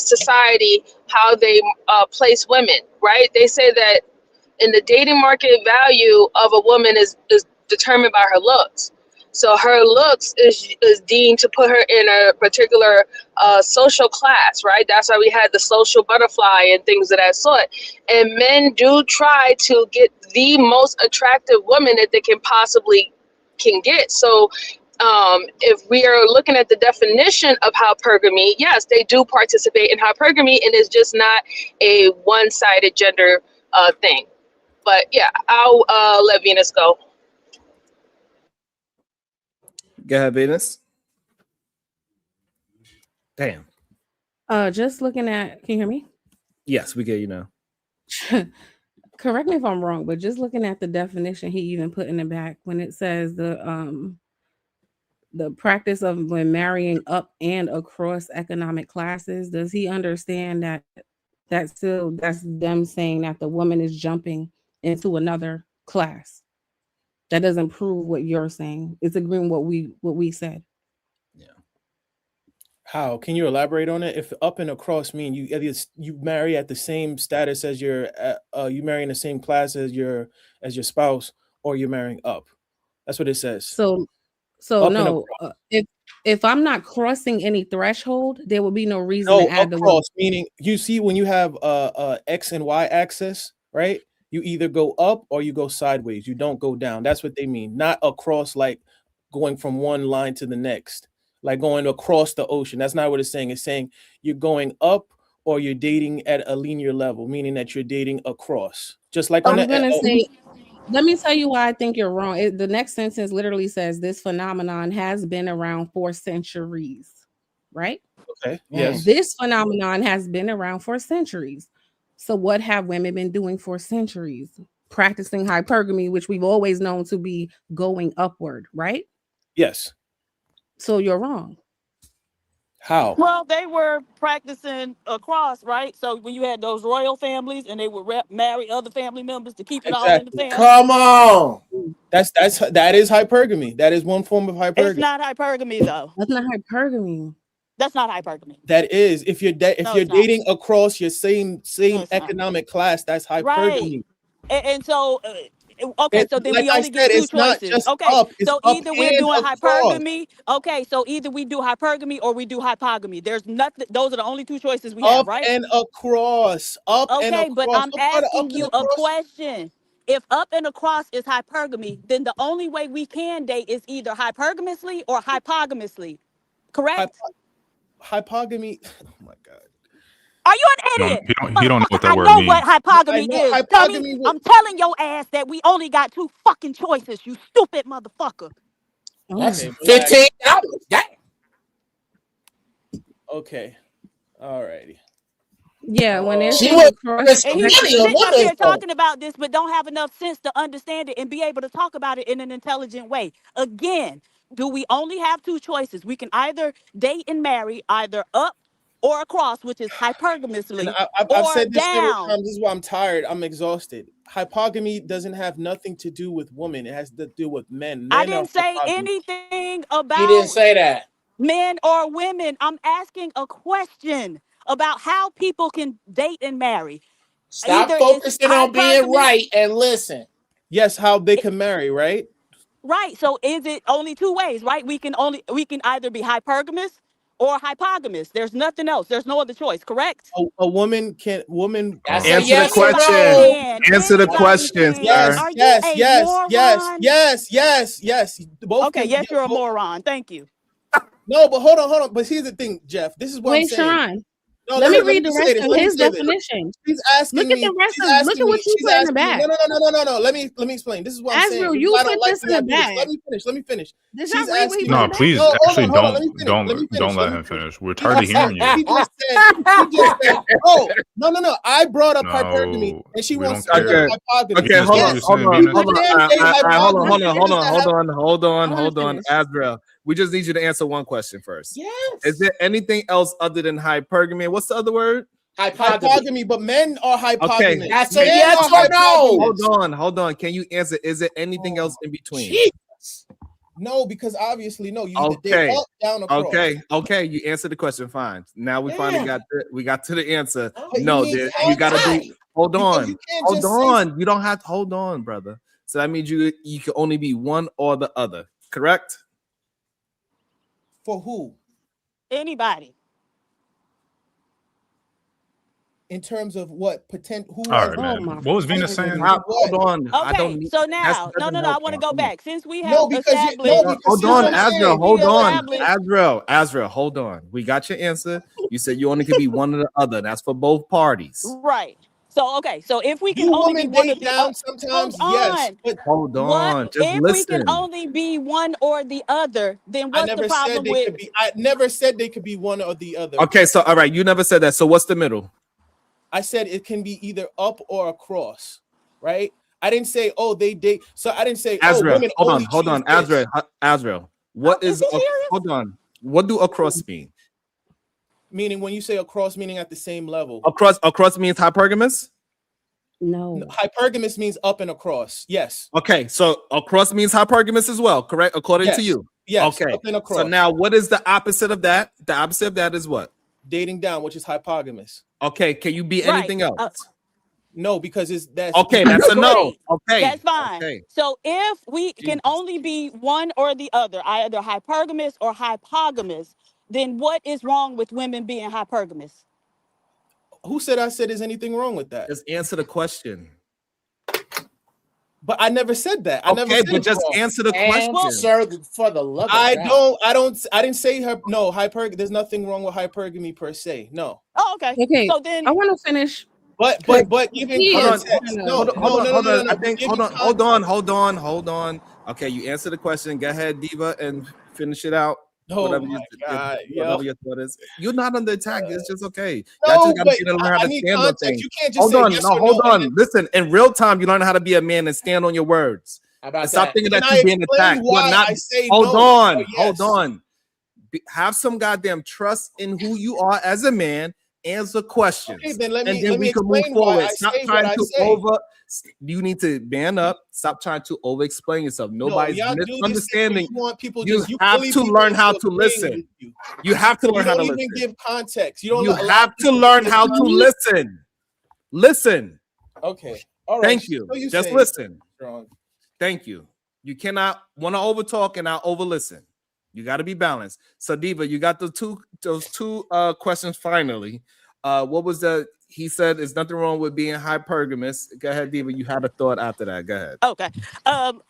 [SPEAKER 18] society, how they place women, right? They say that in the dating market, value of a woman is determined by her looks. So her looks is deemed to put her in a particular social class, right? That's why we had the social butterfly and things of that sort. And men do try to get the most attractive woman that they can possibly get. So if we are looking at the definition of hypergamy, yes, they do participate in hypergamy, and it's just not a one-sided gender thing. But yeah, I'll let Venus go.
[SPEAKER 2] Go ahead, Venus. Damn.
[SPEAKER 11] Just looking at, can you hear me?
[SPEAKER 2] Yes, we get you now.
[SPEAKER 11] Correct me if I'm wrong, but just looking at the definition he even put in the back when it says the practice of when marrying up and across economic classes, does he understand that that's them saying that the woman is jumping into another class? That doesn't prove what you're saying. It's agreeing what we said.
[SPEAKER 9] How can you elaborate on it? If up and across mean you marry at the same status as your you marry in the same class as your spouse, or you're marrying up. That's what it says.
[SPEAKER 11] So no, if I'm not crossing any threshold, there will be no reason to add the word.
[SPEAKER 9] Meaning you see when you have X and Y axis, right? You either go up or you go sideways. You don't go down. That's what they mean. Not across, like going from one line to the next, like going across the ocean. That's not what it's saying. It's saying you're going up or you're dating at a linear level, meaning that you're dating across. Just like
[SPEAKER 11] I'm gonna say, let me tell you why I think you're wrong. The next sentence literally says this phenomenon has been around for centuries, right?
[SPEAKER 9] Okay. Yes.
[SPEAKER 11] This phenomenon has been around for centuries. So what have women been doing for centuries? Practicing hypergamy, which we've always known to be going upward, right?
[SPEAKER 9] Yes.
[SPEAKER 11] So you're wrong.
[SPEAKER 9] How?
[SPEAKER 19] Well, they were practicing across, right? So when you had those royal families and they would marry other family members to keep it all in the family.
[SPEAKER 15] Come on.
[SPEAKER 9] That is hypergamy. That is one form of hypergamy.
[SPEAKER 19] It's not hypergamy though.
[SPEAKER 11] That's not hypergamy.
[SPEAKER 19] That's not hypergamy.
[SPEAKER 9] That is, if you're dating across your same economic class, that's hypergamy.
[SPEAKER 19] Right. And so okay, so then
[SPEAKER 9] like
[SPEAKER 19] we
[SPEAKER 9] I
[SPEAKER 19] only
[SPEAKER 9] said,
[SPEAKER 19] get two
[SPEAKER 9] it's not
[SPEAKER 19] choices.
[SPEAKER 9] just
[SPEAKER 19] Okay,
[SPEAKER 9] up, it's
[SPEAKER 19] so
[SPEAKER 9] up
[SPEAKER 19] either we're
[SPEAKER 9] and
[SPEAKER 19] doing
[SPEAKER 9] across.
[SPEAKER 19] hypergamy. Okay, so either we do hypergamy or we do hypogamy. There's nothing. Those are the only two choices we have, right?
[SPEAKER 9] Up and across. Up and across.
[SPEAKER 19] Okay, but I'm
[SPEAKER 9] What part of
[SPEAKER 19] asking
[SPEAKER 9] up
[SPEAKER 19] you
[SPEAKER 9] and
[SPEAKER 19] a
[SPEAKER 9] across?
[SPEAKER 19] question. If up and across is hypergamy, then the only way we can date is either hypergamously or hypogamously. Correct?
[SPEAKER 9] Hypogamy. Oh my God.
[SPEAKER 19] Are you an idiot?
[SPEAKER 7] He don't know what that
[SPEAKER 19] I
[SPEAKER 7] word
[SPEAKER 19] know
[SPEAKER 7] means.
[SPEAKER 19] what hypogamy is.
[SPEAKER 9] hypogamy
[SPEAKER 19] Dummy. I'm telling your ass that we only got two fucking choices, you stupid motherfucker.
[SPEAKER 15] That's
[SPEAKER 9] Okay,
[SPEAKER 15] $15. Damn.
[SPEAKER 9] Okay. All righty.
[SPEAKER 11] Yeah, when they're
[SPEAKER 15] She
[SPEAKER 11] saying
[SPEAKER 15] was
[SPEAKER 11] across,
[SPEAKER 19] And he's sitting up here talking about this, but don't have enough sense to understand it and be able to talk about it in an intelligent way. Again, do we only have two choices? We can either date and marry either up or across, which is
[SPEAKER 9] And
[SPEAKER 19] hypergamously,
[SPEAKER 9] I've
[SPEAKER 19] or
[SPEAKER 9] said this several
[SPEAKER 19] down.
[SPEAKER 9] times. This is why I'm tired. I'm exhausted. Hypergamy doesn't have nothing to do with women. It has to do with men.
[SPEAKER 19] I
[SPEAKER 9] Men are
[SPEAKER 19] didn't say
[SPEAKER 9] hypergamous.
[SPEAKER 19] anything
[SPEAKER 15] He didn't
[SPEAKER 19] about
[SPEAKER 15] say that.
[SPEAKER 19] men or women. I'm asking a question about how people can date and marry.
[SPEAKER 15] Stop
[SPEAKER 19] Either it's
[SPEAKER 15] focusing on being
[SPEAKER 19] hypergamous,
[SPEAKER 15] right and listen.
[SPEAKER 9] Yes, how they can marry, right?
[SPEAKER 19] right? So is it only two ways, right? We can either be hypergamous or hypogamous. There's nothing else. There's no other choice, correct?
[SPEAKER 9] A woman can
[SPEAKER 15] That's a
[SPEAKER 2] Answer the
[SPEAKER 15] yes or
[SPEAKER 2] question.
[SPEAKER 15] no.
[SPEAKER 2] Answer the
[SPEAKER 19] Anybody
[SPEAKER 2] question,
[SPEAKER 19] can.
[SPEAKER 9] Yes,
[SPEAKER 2] sir.
[SPEAKER 19] Are you
[SPEAKER 9] yes,
[SPEAKER 19] a
[SPEAKER 9] yes, yes,
[SPEAKER 19] moron?
[SPEAKER 9] yes. Both
[SPEAKER 19] Okay,
[SPEAKER 9] can.
[SPEAKER 19] yes,
[SPEAKER 9] Yeah,
[SPEAKER 19] you're a
[SPEAKER 9] both.
[SPEAKER 19] moron. Thank you.
[SPEAKER 9] No, but hold on. But here's the thing, Jeff. This is what I'm
[SPEAKER 11] Wait,
[SPEAKER 9] saying.
[SPEAKER 11] Sharon.
[SPEAKER 9] No,
[SPEAKER 11] Let me
[SPEAKER 9] let
[SPEAKER 11] read the
[SPEAKER 9] just say
[SPEAKER 11] rest
[SPEAKER 9] this.
[SPEAKER 11] of
[SPEAKER 9] Let me
[SPEAKER 11] his
[SPEAKER 9] say this.
[SPEAKER 11] definition.
[SPEAKER 9] She's asking
[SPEAKER 11] Look at
[SPEAKER 9] me.
[SPEAKER 11] the rest
[SPEAKER 9] She's
[SPEAKER 11] of look
[SPEAKER 9] asking
[SPEAKER 11] at
[SPEAKER 9] me.
[SPEAKER 11] what you
[SPEAKER 9] She's
[SPEAKER 11] put in the
[SPEAKER 9] asking me.
[SPEAKER 11] back.
[SPEAKER 9] No. Let me explain. This is what I'm saying.
[SPEAKER 11] Azrael,
[SPEAKER 9] This is
[SPEAKER 11] you
[SPEAKER 9] why I
[SPEAKER 11] put
[SPEAKER 9] don't like
[SPEAKER 11] this in
[SPEAKER 9] when
[SPEAKER 11] the
[SPEAKER 9] y'all do this.
[SPEAKER 11] back.
[SPEAKER 9] Let me finish.
[SPEAKER 11] Did
[SPEAKER 9] She's
[SPEAKER 11] y'all read what he
[SPEAKER 9] asking
[SPEAKER 11] put
[SPEAKER 9] me.
[SPEAKER 11] in
[SPEAKER 7] No,
[SPEAKER 11] the
[SPEAKER 7] please,
[SPEAKER 9] No,
[SPEAKER 7] actually,
[SPEAKER 9] hold on. Let me finish.
[SPEAKER 7] don't
[SPEAKER 9] Let me finish.
[SPEAKER 7] let
[SPEAKER 9] Let me
[SPEAKER 7] him
[SPEAKER 9] finish.
[SPEAKER 7] finish. We're
[SPEAKER 9] He
[SPEAKER 7] tired of
[SPEAKER 9] just said.
[SPEAKER 7] hearing you.
[SPEAKER 9] He just said. Oh, no. I brought up hypergamy,
[SPEAKER 7] No,
[SPEAKER 9] and she
[SPEAKER 7] we
[SPEAKER 9] wants
[SPEAKER 7] don't
[SPEAKER 9] to
[SPEAKER 7] care.
[SPEAKER 9] hear hypergamy.
[SPEAKER 2] Okay, hold on.
[SPEAKER 9] Yes,
[SPEAKER 2] Hold
[SPEAKER 9] people
[SPEAKER 2] on.
[SPEAKER 9] can date hypergamy.
[SPEAKER 2] Hold on, Azrael. We just need you to answer one question first.
[SPEAKER 9] Yes.
[SPEAKER 2] Is there anything else other than hypergamy? What's the other word?
[SPEAKER 9] Hypergamy, but men are hypergamous.
[SPEAKER 2] Okay.
[SPEAKER 15] That's a
[SPEAKER 9] Men
[SPEAKER 15] yes
[SPEAKER 9] are
[SPEAKER 15] or no.
[SPEAKER 9] hypergamous.
[SPEAKER 2] Hold on. Can you answer? Is there anything else in between?
[SPEAKER 9] Jesus. No, because obviously no. You either date up, down, or cross.
[SPEAKER 2] Okay. You answered the question. Fine. Now we finally got to the answer.
[SPEAKER 9] But
[SPEAKER 2] No,
[SPEAKER 9] you need
[SPEAKER 2] you gotta be.
[SPEAKER 9] context.
[SPEAKER 2] Hold
[SPEAKER 9] Because
[SPEAKER 2] on.
[SPEAKER 9] you can't
[SPEAKER 2] Hold
[SPEAKER 9] just
[SPEAKER 2] on. You don't have to hold on, brother. So that means you can only be one or the other. Correct?
[SPEAKER 9] For who?
[SPEAKER 19] Anybody.
[SPEAKER 9] In terms of what potential? Who
[SPEAKER 7] All
[SPEAKER 9] has?
[SPEAKER 7] right,
[SPEAKER 11] Oh
[SPEAKER 7] man.
[SPEAKER 11] my
[SPEAKER 7] What was Venus
[SPEAKER 11] goodness.
[SPEAKER 7] saying?
[SPEAKER 2] Hold on. I
[SPEAKER 19] Okay,
[SPEAKER 2] don't need
[SPEAKER 19] so
[SPEAKER 2] that
[SPEAKER 19] now, no,
[SPEAKER 2] doesn't
[SPEAKER 19] I
[SPEAKER 2] help
[SPEAKER 19] want to
[SPEAKER 2] me.
[SPEAKER 19] go
[SPEAKER 2] Come on.
[SPEAKER 19] back. Since we have
[SPEAKER 9] No, because
[SPEAKER 19] established,
[SPEAKER 2] Hold on,
[SPEAKER 9] what I'm
[SPEAKER 2] Azrael.
[SPEAKER 9] saying.
[SPEAKER 2] Hold on.
[SPEAKER 19] established.
[SPEAKER 2] Azrael, hold on. We got your answer. You said you only could be one or the other. That's for both parties.
[SPEAKER 19] Right. So okay, so if we can
[SPEAKER 9] Do
[SPEAKER 19] only be
[SPEAKER 9] women
[SPEAKER 19] one of
[SPEAKER 9] date
[SPEAKER 19] the
[SPEAKER 9] down
[SPEAKER 19] hold
[SPEAKER 9] sometimes? Yes,
[SPEAKER 19] on.
[SPEAKER 9] but
[SPEAKER 2] Hold
[SPEAKER 19] What
[SPEAKER 2] on. Just
[SPEAKER 19] if we can
[SPEAKER 2] listen.
[SPEAKER 19] only be one or the other? Then
[SPEAKER 9] I
[SPEAKER 19] what's the
[SPEAKER 9] never said
[SPEAKER 19] problem
[SPEAKER 9] they
[SPEAKER 19] with
[SPEAKER 9] could be. I never said they could be one or the other.
[SPEAKER 2] Okay, so all right, you never said that. So what's the middle?
[SPEAKER 9] I said it can be either up or across, right? I didn't say they date. So I didn't say
[SPEAKER 2] Azrael,
[SPEAKER 9] women
[SPEAKER 2] hold
[SPEAKER 9] only
[SPEAKER 2] on.
[SPEAKER 9] choose this.
[SPEAKER 2] Azrael. What
[SPEAKER 19] is
[SPEAKER 2] is
[SPEAKER 19] he serious?
[SPEAKER 2] hold on. What do across mean?
[SPEAKER 9] Meaning when you say across, meaning at the same level.
[SPEAKER 2] Across means hypergamous?
[SPEAKER 11] No.
[SPEAKER 9] Hypergamous means up and across. Yes.
[SPEAKER 2] Okay, so across means hypergamous as well, correct? According to you.
[SPEAKER 9] Yes.
[SPEAKER 2] Okay.
[SPEAKER 9] Up and across.
[SPEAKER 2] So now what is the opposite of that? The opposite of that is what?
[SPEAKER 9] Dating down, which is hypergamous.
[SPEAKER 2] Okay, can you be anything else?
[SPEAKER 9] No, because that's
[SPEAKER 2] okay. That's a no.
[SPEAKER 19] Agreed.
[SPEAKER 2] Okay,
[SPEAKER 19] That's fine.
[SPEAKER 2] okay.
[SPEAKER 19] So if we can only be one or the other, either hypergamous or hypogamous, then what is wrong with women being hypergamous?
[SPEAKER 9] Who said I said there's anything wrong with that?
[SPEAKER 2] Just answer the question.
[SPEAKER 9] But I never said that. I never said
[SPEAKER 2] but
[SPEAKER 9] it's
[SPEAKER 2] just
[SPEAKER 9] wrong.
[SPEAKER 2] answer the question.
[SPEAKER 15] Answer for the love of
[SPEAKER 9] I
[SPEAKER 15] God.
[SPEAKER 9] didn't say hypergamy. There's nothing wrong with hypergamy per se. No.
[SPEAKER 19] Oh, okay.
[SPEAKER 11] Okay.
[SPEAKER 19] So then
[SPEAKER 11] I want to finish.
[SPEAKER 9] But giving
[SPEAKER 11] He is
[SPEAKER 9] context.
[SPEAKER 11] kinda-
[SPEAKER 2] Hold on. I think
[SPEAKER 9] Giving
[SPEAKER 2] hold on. Okay, you answer the question. Go ahead, Diva, and finish it out.
[SPEAKER 9] Oh
[SPEAKER 2] whatever
[SPEAKER 9] my God,
[SPEAKER 2] whatever your thought is. You're not under attack. It's just okay.
[SPEAKER 9] No,
[SPEAKER 2] Y'all just gotta
[SPEAKER 9] but
[SPEAKER 2] get to learn how
[SPEAKER 9] I
[SPEAKER 2] to
[SPEAKER 9] need
[SPEAKER 2] stand on
[SPEAKER 9] context.
[SPEAKER 2] things.
[SPEAKER 9] You can't just
[SPEAKER 2] Hold
[SPEAKER 9] say
[SPEAKER 2] on,
[SPEAKER 9] yes
[SPEAKER 2] no,
[SPEAKER 9] or
[SPEAKER 2] hold
[SPEAKER 9] no,
[SPEAKER 2] on. Listen, in real time, you learn how to be a man and stand on your words.
[SPEAKER 15] How about
[SPEAKER 2] And stop
[SPEAKER 15] that?
[SPEAKER 2] thinking
[SPEAKER 9] Can
[SPEAKER 2] that
[SPEAKER 9] I
[SPEAKER 2] you're being
[SPEAKER 9] explain
[SPEAKER 2] attacked.
[SPEAKER 9] why
[SPEAKER 2] You're not.
[SPEAKER 9] I say
[SPEAKER 2] Hold
[SPEAKER 9] no
[SPEAKER 2] on,
[SPEAKER 9] or
[SPEAKER 2] hold
[SPEAKER 9] yes?
[SPEAKER 2] on. Have some goddamn trust in who you are as a man. Answer questions,
[SPEAKER 9] Okay, then let
[SPEAKER 2] and
[SPEAKER 9] me
[SPEAKER 2] then we can move
[SPEAKER 9] explain why
[SPEAKER 2] forward.
[SPEAKER 9] I
[SPEAKER 2] Stop
[SPEAKER 9] say what
[SPEAKER 2] trying
[SPEAKER 9] I
[SPEAKER 2] to
[SPEAKER 9] say.
[SPEAKER 2] You need to man up. Stop trying to over-explain yourself.
[SPEAKER 9] No,
[SPEAKER 2] Nobody's
[SPEAKER 9] y'all do this thing where
[SPEAKER 2] misunderstanding.
[SPEAKER 9] you want people
[SPEAKER 2] You
[SPEAKER 9] you
[SPEAKER 2] have
[SPEAKER 9] bully
[SPEAKER 2] to
[SPEAKER 9] people
[SPEAKER 2] learn
[SPEAKER 9] into
[SPEAKER 2] how to
[SPEAKER 9] agreeing
[SPEAKER 2] listen.
[SPEAKER 9] with you.
[SPEAKER 2] You have to
[SPEAKER 9] You
[SPEAKER 2] learn how to
[SPEAKER 9] don't even
[SPEAKER 2] listen.
[SPEAKER 9] give context. You don't
[SPEAKER 2] You
[SPEAKER 9] allow
[SPEAKER 2] have to
[SPEAKER 9] people
[SPEAKER 2] learn
[SPEAKER 9] give
[SPEAKER 2] how to
[SPEAKER 9] context.
[SPEAKER 2] listen. Listen.
[SPEAKER 9] Okay. All right.
[SPEAKER 2] Thank you.
[SPEAKER 9] So you
[SPEAKER 2] Just
[SPEAKER 9] say
[SPEAKER 2] listen.
[SPEAKER 9] strong.
[SPEAKER 2] Thank you. You cannot want to over talk and not over listen. You got to be balanced. So Diva, you got those two questions finally. What was the? He said there's nothing wrong with being hypergamous. Go ahead, Diva. You had a thought after that. Go ahead.
[SPEAKER 19] okay.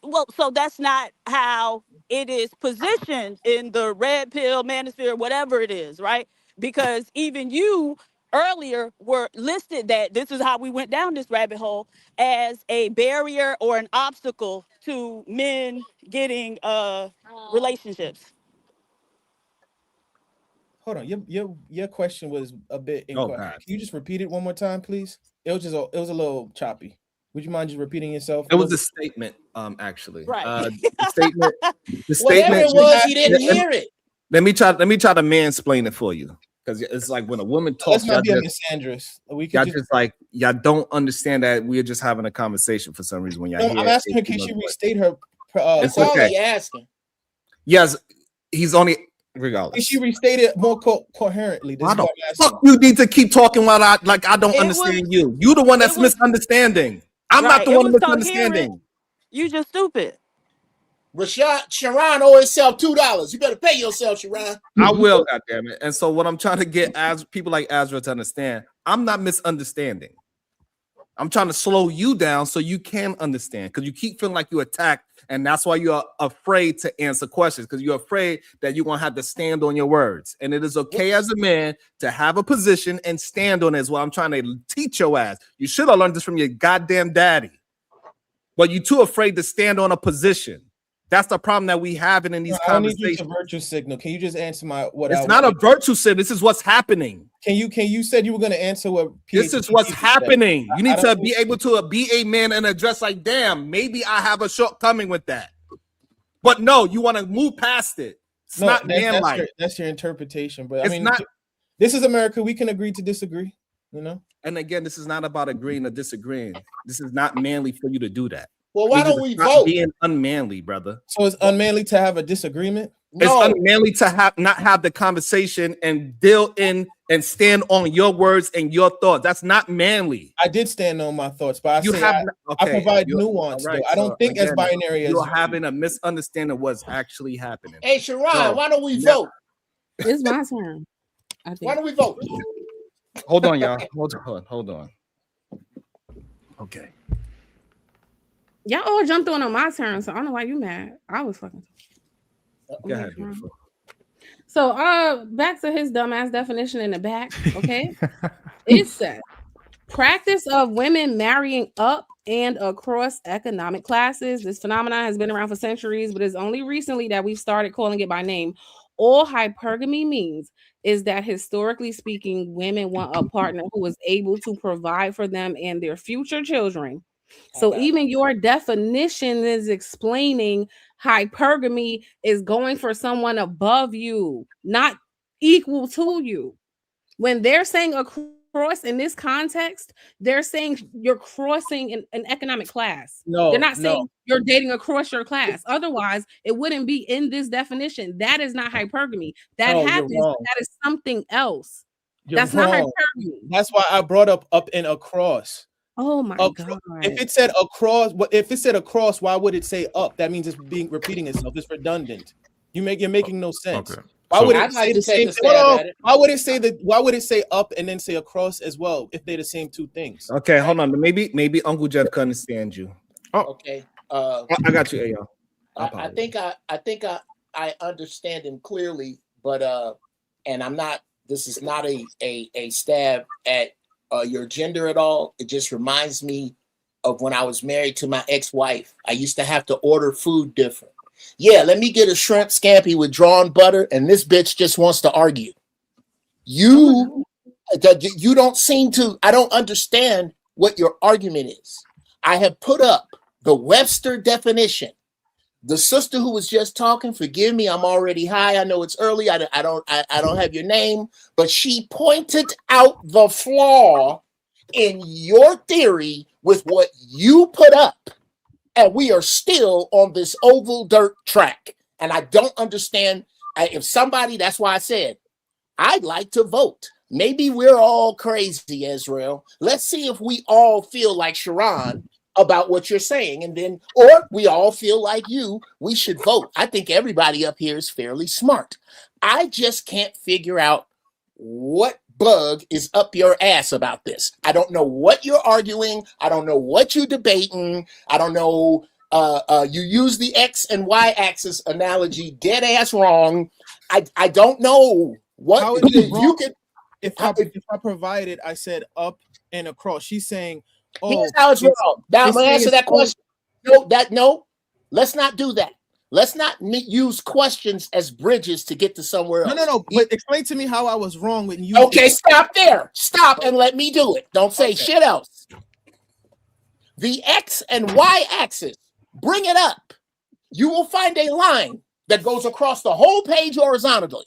[SPEAKER 19] Well, so that's not how it is positioned in the red pill, manosphere, whatever it is, right? Because even you earlier were listed that this is how we went down this rabbit hole as a barrier or an obstacle to men getting relationships.
[SPEAKER 9] Hold on. Your question was a bit
[SPEAKER 2] Oh
[SPEAKER 9] incorrect.
[SPEAKER 2] God.
[SPEAKER 9] Can you just repeat it one more time, please? It was a little choppy. Would you mind just repeating yourself?
[SPEAKER 2] It was a statement. Actually,
[SPEAKER 19] Right.
[SPEAKER 2] the statement. The
[SPEAKER 15] Whatever
[SPEAKER 2] statement.
[SPEAKER 15] it was, he didn't hear it.
[SPEAKER 2] Let me try to mansplain it for you. Because it's like when a woman
[SPEAKER 9] Let's
[SPEAKER 2] talks,
[SPEAKER 9] not be a misandrous. We
[SPEAKER 2] y'all
[SPEAKER 9] can
[SPEAKER 2] just like y'all don't understand that we're just having a conversation for some reason when y'all hear.
[SPEAKER 9] I'm asking her, can she restate her?
[SPEAKER 15] That's all he asking.
[SPEAKER 2] Yes, he's only regardless.
[SPEAKER 9] Can she restate it more coherently?
[SPEAKER 2] Why the fuck you need to keep talking while I don't
[SPEAKER 19] It
[SPEAKER 2] understand
[SPEAKER 19] was-
[SPEAKER 2] you? You the one that's
[SPEAKER 19] it was-
[SPEAKER 2] misunderstanding. I'm
[SPEAKER 19] Right,
[SPEAKER 2] not the
[SPEAKER 19] it
[SPEAKER 2] one
[SPEAKER 19] was
[SPEAKER 2] misunderstanding.
[SPEAKER 19] You just stupid.
[SPEAKER 15] Sharon owe himself $2. You better pay yourself, Sharon.
[SPEAKER 2] I will, goddammit. And so what I'm trying to get as people like Azra to understand, I'm not misunderstanding. I'm trying to slow you down so you can understand because you keep feeling like you're attacked, and that's why you're afraid to answer questions because you're afraid that you're gonna have to stand on your words. And it is okay as a man to have a position and stand on it. Is what I'm trying to teach your ass. You should have learned this from your goddamn daddy, but you're too afraid to stand on a position. That's the problem that we having in these
[SPEAKER 9] I don't need you
[SPEAKER 2] conversations.
[SPEAKER 9] to virtue signal. Can you just answer my what?
[SPEAKER 2] It's not a virtue signal. This is what's happening.
[SPEAKER 9] Can you said you were going to answer what?
[SPEAKER 2] This is what's happening. You need to be able to be a man and address like, damn, maybe I have a shortcoming with that. But no, you want to move past it. It's not man-like.
[SPEAKER 9] That's your interpretation. But I
[SPEAKER 2] It's
[SPEAKER 9] mean,
[SPEAKER 2] not.
[SPEAKER 9] This is America. We can agree to disagree. You know.
[SPEAKER 2] And again, this is not about agreeing or disagreeing. This is not manly for you to do that.
[SPEAKER 15] Well, why don't we
[SPEAKER 2] Stop
[SPEAKER 15] vote?
[SPEAKER 2] being unmanly, brother.
[SPEAKER 9] So it's unmanly to have a disagreement.
[SPEAKER 2] It's unmanly to not have the conversation and deal in and stand on your words and your thoughts. That's not manly.
[SPEAKER 9] I did stand on my thoughts, but
[SPEAKER 2] You have
[SPEAKER 9] I provide nuance.
[SPEAKER 2] All right,
[SPEAKER 9] though. I don't
[SPEAKER 2] so
[SPEAKER 9] think as
[SPEAKER 2] again,
[SPEAKER 9] binary as
[SPEAKER 2] you're having a misunderstanding of what's actually happening.
[SPEAKER 15] Hey, Sharon,
[SPEAKER 2] So,
[SPEAKER 15] why don't we vote?
[SPEAKER 11] It's my turn. I think.
[SPEAKER 15] Why don't we vote?
[SPEAKER 2] Hold on, y'all. Hold on. Okay.
[SPEAKER 11] Y'all all jumped on my turn, so I don't know why you mad. I was fucking.
[SPEAKER 2] Go ahead, beautiful.
[SPEAKER 11] So back to his dumbass definition in the back. Okay. It said practice of women marrying up and across economic classes. This phenomenon has been around for centuries, but it's only recently that we've started calling it by name. All hypergamy means is that historically speaking, women want a partner who is able to provide for them and their future children. So even your definition is explaining hypergamy is going for someone above you, not equal to you. When they're saying across in this context, they're saying you're crossing an economic class.
[SPEAKER 9] No,
[SPEAKER 11] they're not saying
[SPEAKER 9] no.
[SPEAKER 11] you're dating across your class. Otherwise, it wouldn't be in this definition. That is not hypergamy. That
[SPEAKER 9] No, you're
[SPEAKER 11] happens.
[SPEAKER 9] wrong.
[SPEAKER 11] That is something else.
[SPEAKER 9] You're
[SPEAKER 11] That's
[SPEAKER 9] wrong.
[SPEAKER 11] not hypergamy.
[SPEAKER 9] That's why I brought up and across.
[SPEAKER 11] Oh my god!
[SPEAKER 9] If it said across, if it said across, why would it say up? That means it's repeating itself. It's redundant. You're making no sense.
[SPEAKER 7] Okay.
[SPEAKER 9] Why
[SPEAKER 7] So-
[SPEAKER 9] would
[SPEAKER 15] I'd
[SPEAKER 9] it
[SPEAKER 15] like
[SPEAKER 9] say
[SPEAKER 15] to
[SPEAKER 9] the
[SPEAKER 15] take
[SPEAKER 9] same
[SPEAKER 15] a
[SPEAKER 9] thing?
[SPEAKER 15] stab
[SPEAKER 9] Hold on.
[SPEAKER 15] at it.
[SPEAKER 9] Why would it say that? Why would it say up and then say across as well if they're the same two things?
[SPEAKER 2] Okay, hold on. Maybe Uncle Jeff can understand you.
[SPEAKER 15] Okay.
[SPEAKER 2] I got you, Ayo.
[SPEAKER 15] I think I understand him clearly, but and I'm not. This is not a stab at your gender at all. It just reminds me of when I was married to my ex-wife. I used to have to order food different. Yeah, let me get a shrimp scampi with drawn butter, and this bitch just wants to argue. You don't seem to. I don't understand what your argument is. I have put up the Webster definition. The sister who was just talking, forgive me, I'm already high. I know it's early. I don't have your name, but she pointed out the flaw in your theory with what you put up, and we are still on this oval dirt track. And I don't understand. If somebody, that's why I said I'd like to vote. Maybe we're all crazy, Israel. Let's see if we all feel like Sharon about what you're saying, and then, or we all feel like you, we should vote. I think everybody up here is fairly smart. I just can't figure out what bug is up your ass about this. I don't know what you're arguing. I don't know what you're debating. I don't know. You use the X and Y axis analogy dead ass wrong. I don't know what
[SPEAKER 9] How is it
[SPEAKER 15] you
[SPEAKER 9] wrong?
[SPEAKER 15] could.
[SPEAKER 9] If I provided, I said up and across. She's saying, "Oh,
[SPEAKER 15] Here's how it's wrong." Now I'm gonna answer that question. No. Let's not do that. Let's not use questions as bridges to get to somewhere else.
[SPEAKER 9] No. But explain to me how I was wrong when you.
[SPEAKER 15] Okay, stop there. Stop and let me do it. Don't say shit else. The X and Y axis, bring it up. You will find a line that goes across the whole page horizontally.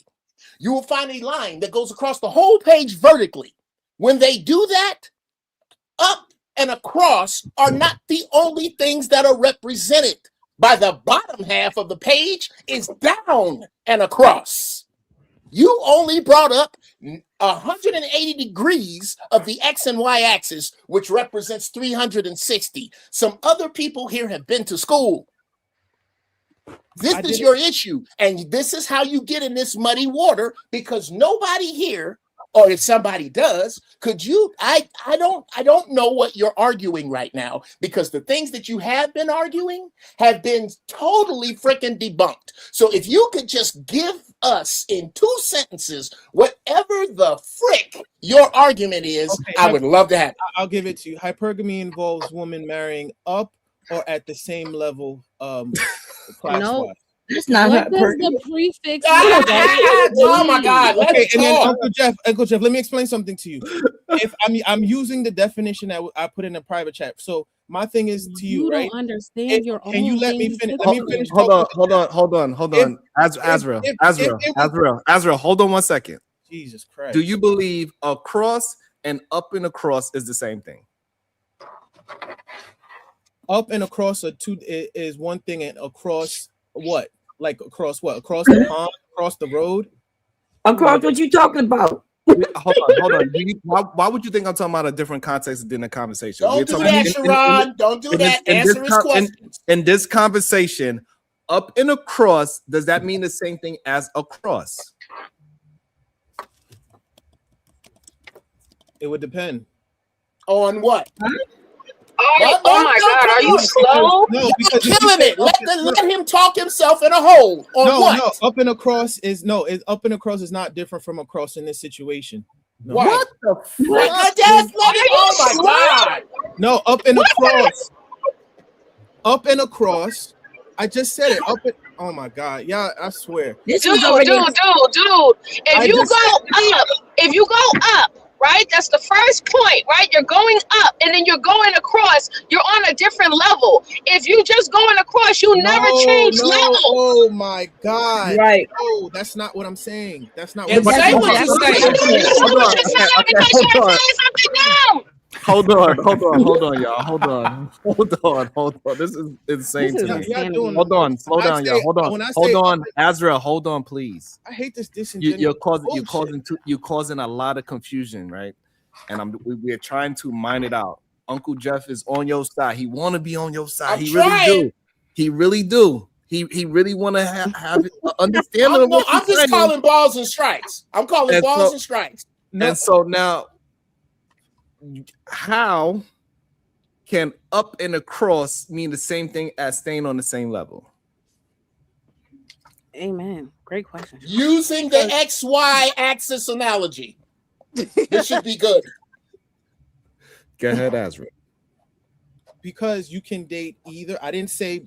[SPEAKER 15] you will find a line that goes across the whole page vertically. When they do that, up and across are not the only things that are represented. By the bottom half of the page is down and across. You only brought up 180 degrees of the X and Y axis, which represents 360. Some other people here have been to school. This is your issue, and this is how you get in this muddy water, because nobody here, or if somebody does, could you? I don't know what you're arguing right now, because the things that you have been arguing have been totally freaking debunked. So if you could just give us in 2 sentences whatever the frick your argument is, okay, I would love to have it.
[SPEAKER 9] I'll give it to you. Hypergamy involves women marrying up or at the same level.
[SPEAKER 17] No, that's not
[SPEAKER 11] what does
[SPEAKER 17] hypergamy.
[SPEAKER 11] the prefix
[SPEAKER 15] oh my God!
[SPEAKER 9] Okay, and then Uncle Jeff, let me explain something to you. If I'm using the definition that I put in the private chat. So my thing is to you, right?
[SPEAKER 11] Don't understand your own.
[SPEAKER 9] Can you let me finish?
[SPEAKER 2] Hold on. Azrael, hold on 1 second.
[SPEAKER 9] Jesus Christ.
[SPEAKER 2] Do you believe across and up and across is the same thing?
[SPEAKER 9] Up and across is one thing, and across what? Like across what? Across the pond? Across the road?
[SPEAKER 17] Across what you talking about?
[SPEAKER 2] Hold on. Why would you think I'm talking about a different context than the conversation?
[SPEAKER 15] Don't do that, Sharon. Don't do that. Answer his question.
[SPEAKER 2] In this conversation, up and across, does that mean the same thing as across?
[SPEAKER 9] It would depend.
[SPEAKER 15] On what?
[SPEAKER 18] Oh my God, are you slow?
[SPEAKER 9] No, because
[SPEAKER 15] you're killing it. Let him talk himself in a hole.
[SPEAKER 9] No, up and across is not different from across in this situation. No.
[SPEAKER 15] What the fuck? Oh my God.
[SPEAKER 9] No, up and across. Up and across. I just said it. Oh my God. Yeah, I swear.
[SPEAKER 18] Dude. If you go up, right? That's the first point, right? You're going up and then you're going across. You're on a different level. If you just going across, you never change level.
[SPEAKER 9] Oh my God.
[SPEAKER 17] Right.
[SPEAKER 9] No, that's not what I'm saying. That's not
[SPEAKER 15] what I'm saying.
[SPEAKER 2] Hold on, y'all. Hold on. This is insane to me. Hold on, slow down, y'all. Hold on, Azrael. Hold on, please.
[SPEAKER 9] I hate this disingenuous.
[SPEAKER 2] You're causing a lot of confusion, right? And we're trying to mine it out. Uncle Jeff is on your side. He want to be on your side. He really do. He really want to have understanding.
[SPEAKER 15] I'm just calling balls and strikes. I'm calling balls and strikes.
[SPEAKER 2] And so now, how can up and across mean the same thing as staying on the same level?
[SPEAKER 11] Amen. Great question.
[SPEAKER 15] Using the XY axis analogy. This should be good.
[SPEAKER 2] Go ahead, Azrael.
[SPEAKER 9] Because you can date either. I didn't say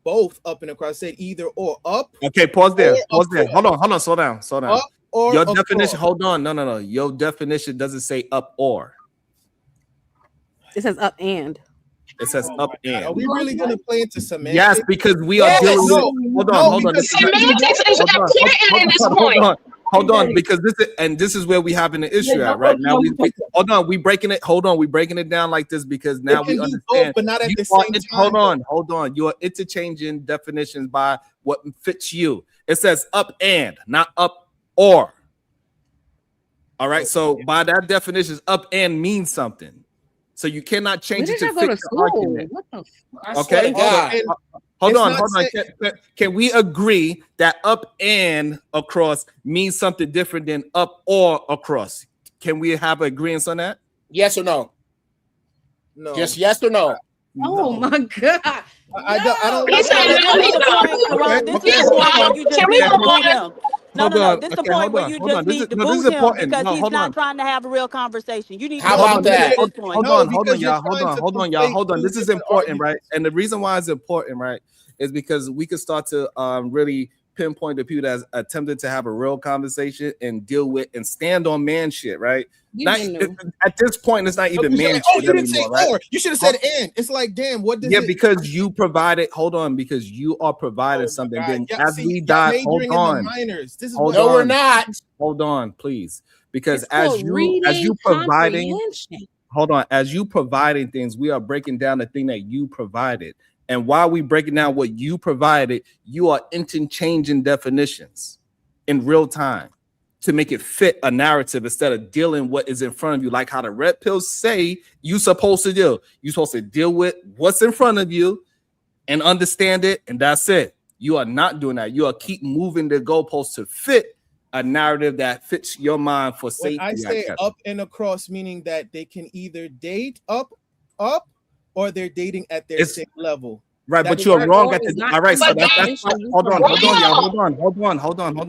[SPEAKER 9] both up and across. I said either or. Up.
[SPEAKER 2] Okay, pause there. Hold on. Slow down.
[SPEAKER 9] Up or
[SPEAKER 2] your
[SPEAKER 9] across.
[SPEAKER 2] definition. Hold on. No. Your definition doesn't say up or.
[SPEAKER 11] It says up and.
[SPEAKER 2] It says up and.
[SPEAKER 9] Are we really going to play into semantics?
[SPEAKER 2] Yes, because we are dealing with. Hold on.
[SPEAKER 18] Semantics is important in this point.
[SPEAKER 2] Hold on, because this is where we having an issue at right now. We breaking it down like this because now we understand.
[SPEAKER 9] Both, but not at the same time.
[SPEAKER 2] Hold on. You are interchanging definitions by what fits you. It says up and, not up or. All right. So by that definition, up and means something. So you cannot change it to fit the argument.
[SPEAKER 11] What the
[SPEAKER 2] okay. Hold on. Can we agree that up and across means something different than up or across? Can we have agreement on that?
[SPEAKER 15] Yes or no?
[SPEAKER 9] No.
[SPEAKER 15] Just yes or no?
[SPEAKER 11] Oh my God.
[SPEAKER 9] I don't.
[SPEAKER 19] Can we move on? No. This is the point where you just need to boot him because he's not trying to have a real conversation. You need to.
[SPEAKER 15] How about that?
[SPEAKER 2] Hold on, y'all. This is important, right? And the reason why it's important, right, is because we can start to really pinpoint the people that attempted to have a real conversation and deal with and stand on man shit, right? At this point, it's not even man shit
[SPEAKER 9] you didn't say
[SPEAKER 2] anymore, right?
[SPEAKER 9] or. You should have said and. It's like, damn, what does it?
[SPEAKER 2] Because you provided. Hold on, because you are providing something. Then as we die, hold on.
[SPEAKER 9] This is
[SPEAKER 2] hold
[SPEAKER 9] what
[SPEAKER 2] on.
[SPEAKER 15] We're not.
[SPEAKER 2] Hold on, please. Because
[SPEAKER 11] It's
[SPEAKER 2] as
[SPEAKER 11] called
[SPEAKER 2] you
[SPEAKER 11] reading
[SPEAKER 2] providing,
[SPEAKER 11] comprehension.
[SPEAKER 2] hold on, as you providing things, we are breaking down the thing that you provided. And while we breaking down what you provided, you are interchanging definitions in real time to make it fit a narrative instead of dealing what is in front of you, like how the red pills say you're supposed to do. You're supposed to deal with what's in front of you and understand it, and that's it. You are not doing that. You are keep moving the goalposts to fit a narrative that fits your mind for safety.
[SPEAKER 9] When I say up and across, meaning that they can either date up, or they're dating at their same level.
[SPEAKER 2] Right, but you're wrong at the all right. So that's hold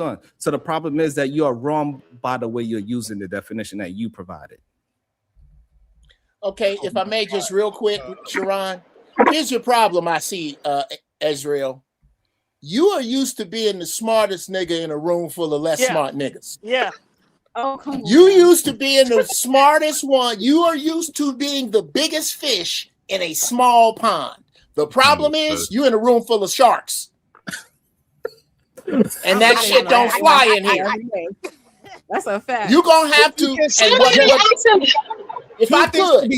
[SPEAKER 2] on. So the problem is that you are wrong by the way you're using the definition that you provided.
[SPEAKER 15] Okay, if I may just real quick, Sharon, here's your problem I see, Ezreal. You are used to being the smartest nigga in a room full of less smart niggas.
[SPEAKER 19] Yeah.
[SPEAKER 11] Oh, come on.
[SPEAKER 15] You used to being the smartest one. You are used to being the biggest fish in a small pond. The problem is you in a room full of sharks. And that shit don't fly in here.
[SPEAKER 11] That's a fact.
[SPEAKER 15] You're gonna have to. If I could,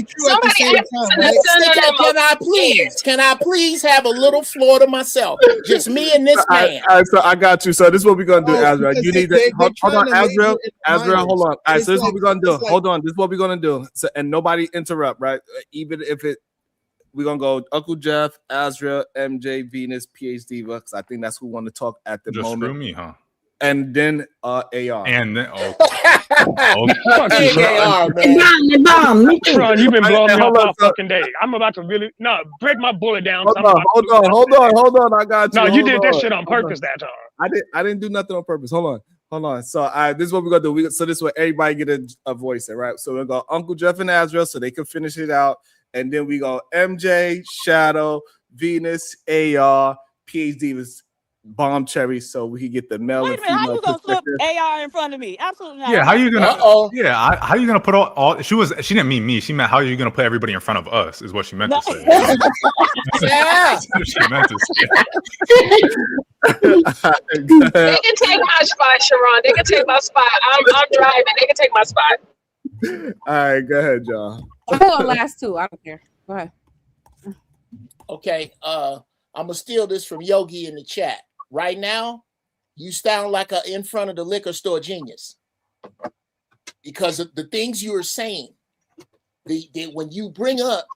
[SPEAKER 15] can I please have a little floor to myself? Just me and this man.
[SPEAKER 2] All right, so I got you. So this is what we're gonna do, Azrael. You need to hold on, Azrael. Azrael, hold on. All right, so this is what we're gonna do. Hold on, this is what we're gonna do. So and nobody interrupt, right? Even if we're gonna go Uncle Jeff, Azrael, MJ, Venus, PhD, because I think that's who want to talk at the moment.
[SPEAKER 7] Just screw me, huh?
[SPEAKER 2] And then AR.
[SPEAKER 7] And then
[SPEAKER 2] AR,
[SPEAKER 4] man. Ron, you've been blowing me up all fucking day. I'm about to really break my bullet down.
[SPEAKER 2] Hold on. I got you.
[SPEAKER 4] No, you did that shit on purpose that time.
[SPEAKER 2] I didn't do nothing on purpose. Hold on. So this is what we're gonna do. So this way everybody get a voice, right? So we're gonna go Uncle Jeff and Azrael so they can finish it out. And then we go MJ, Shadow, Venus, AR, PhD was Bomb Cherry, so we can get the male and female.
[SPEAKER 19] How you gonna flip AR in front of me? Absolutely not.
[SPEAKER 7] Yeah, how you gonna? Yeah, how you gonna put all? She didn't mean me. She meant how are you gonna put everybody in front of us? Is what she meant to say.
[SPEAKER 15] Yeah,
[SPEAKER 7] she meant to say.
[SPEAKER 18] They can take my spot, Sharon. They can take my spot. I'm driving. They can take my spot.
[SPEAKER 2] All right, go ahead, John.
[SPEAKER 11] I'll go last two. I don't care. Go ahead.
[SPEAKER 15] Okay, I'm gonna steal this from Yogi in the chat. Right now, you sound like a in front of the liquor store genius because of the things you are saying. When you bring up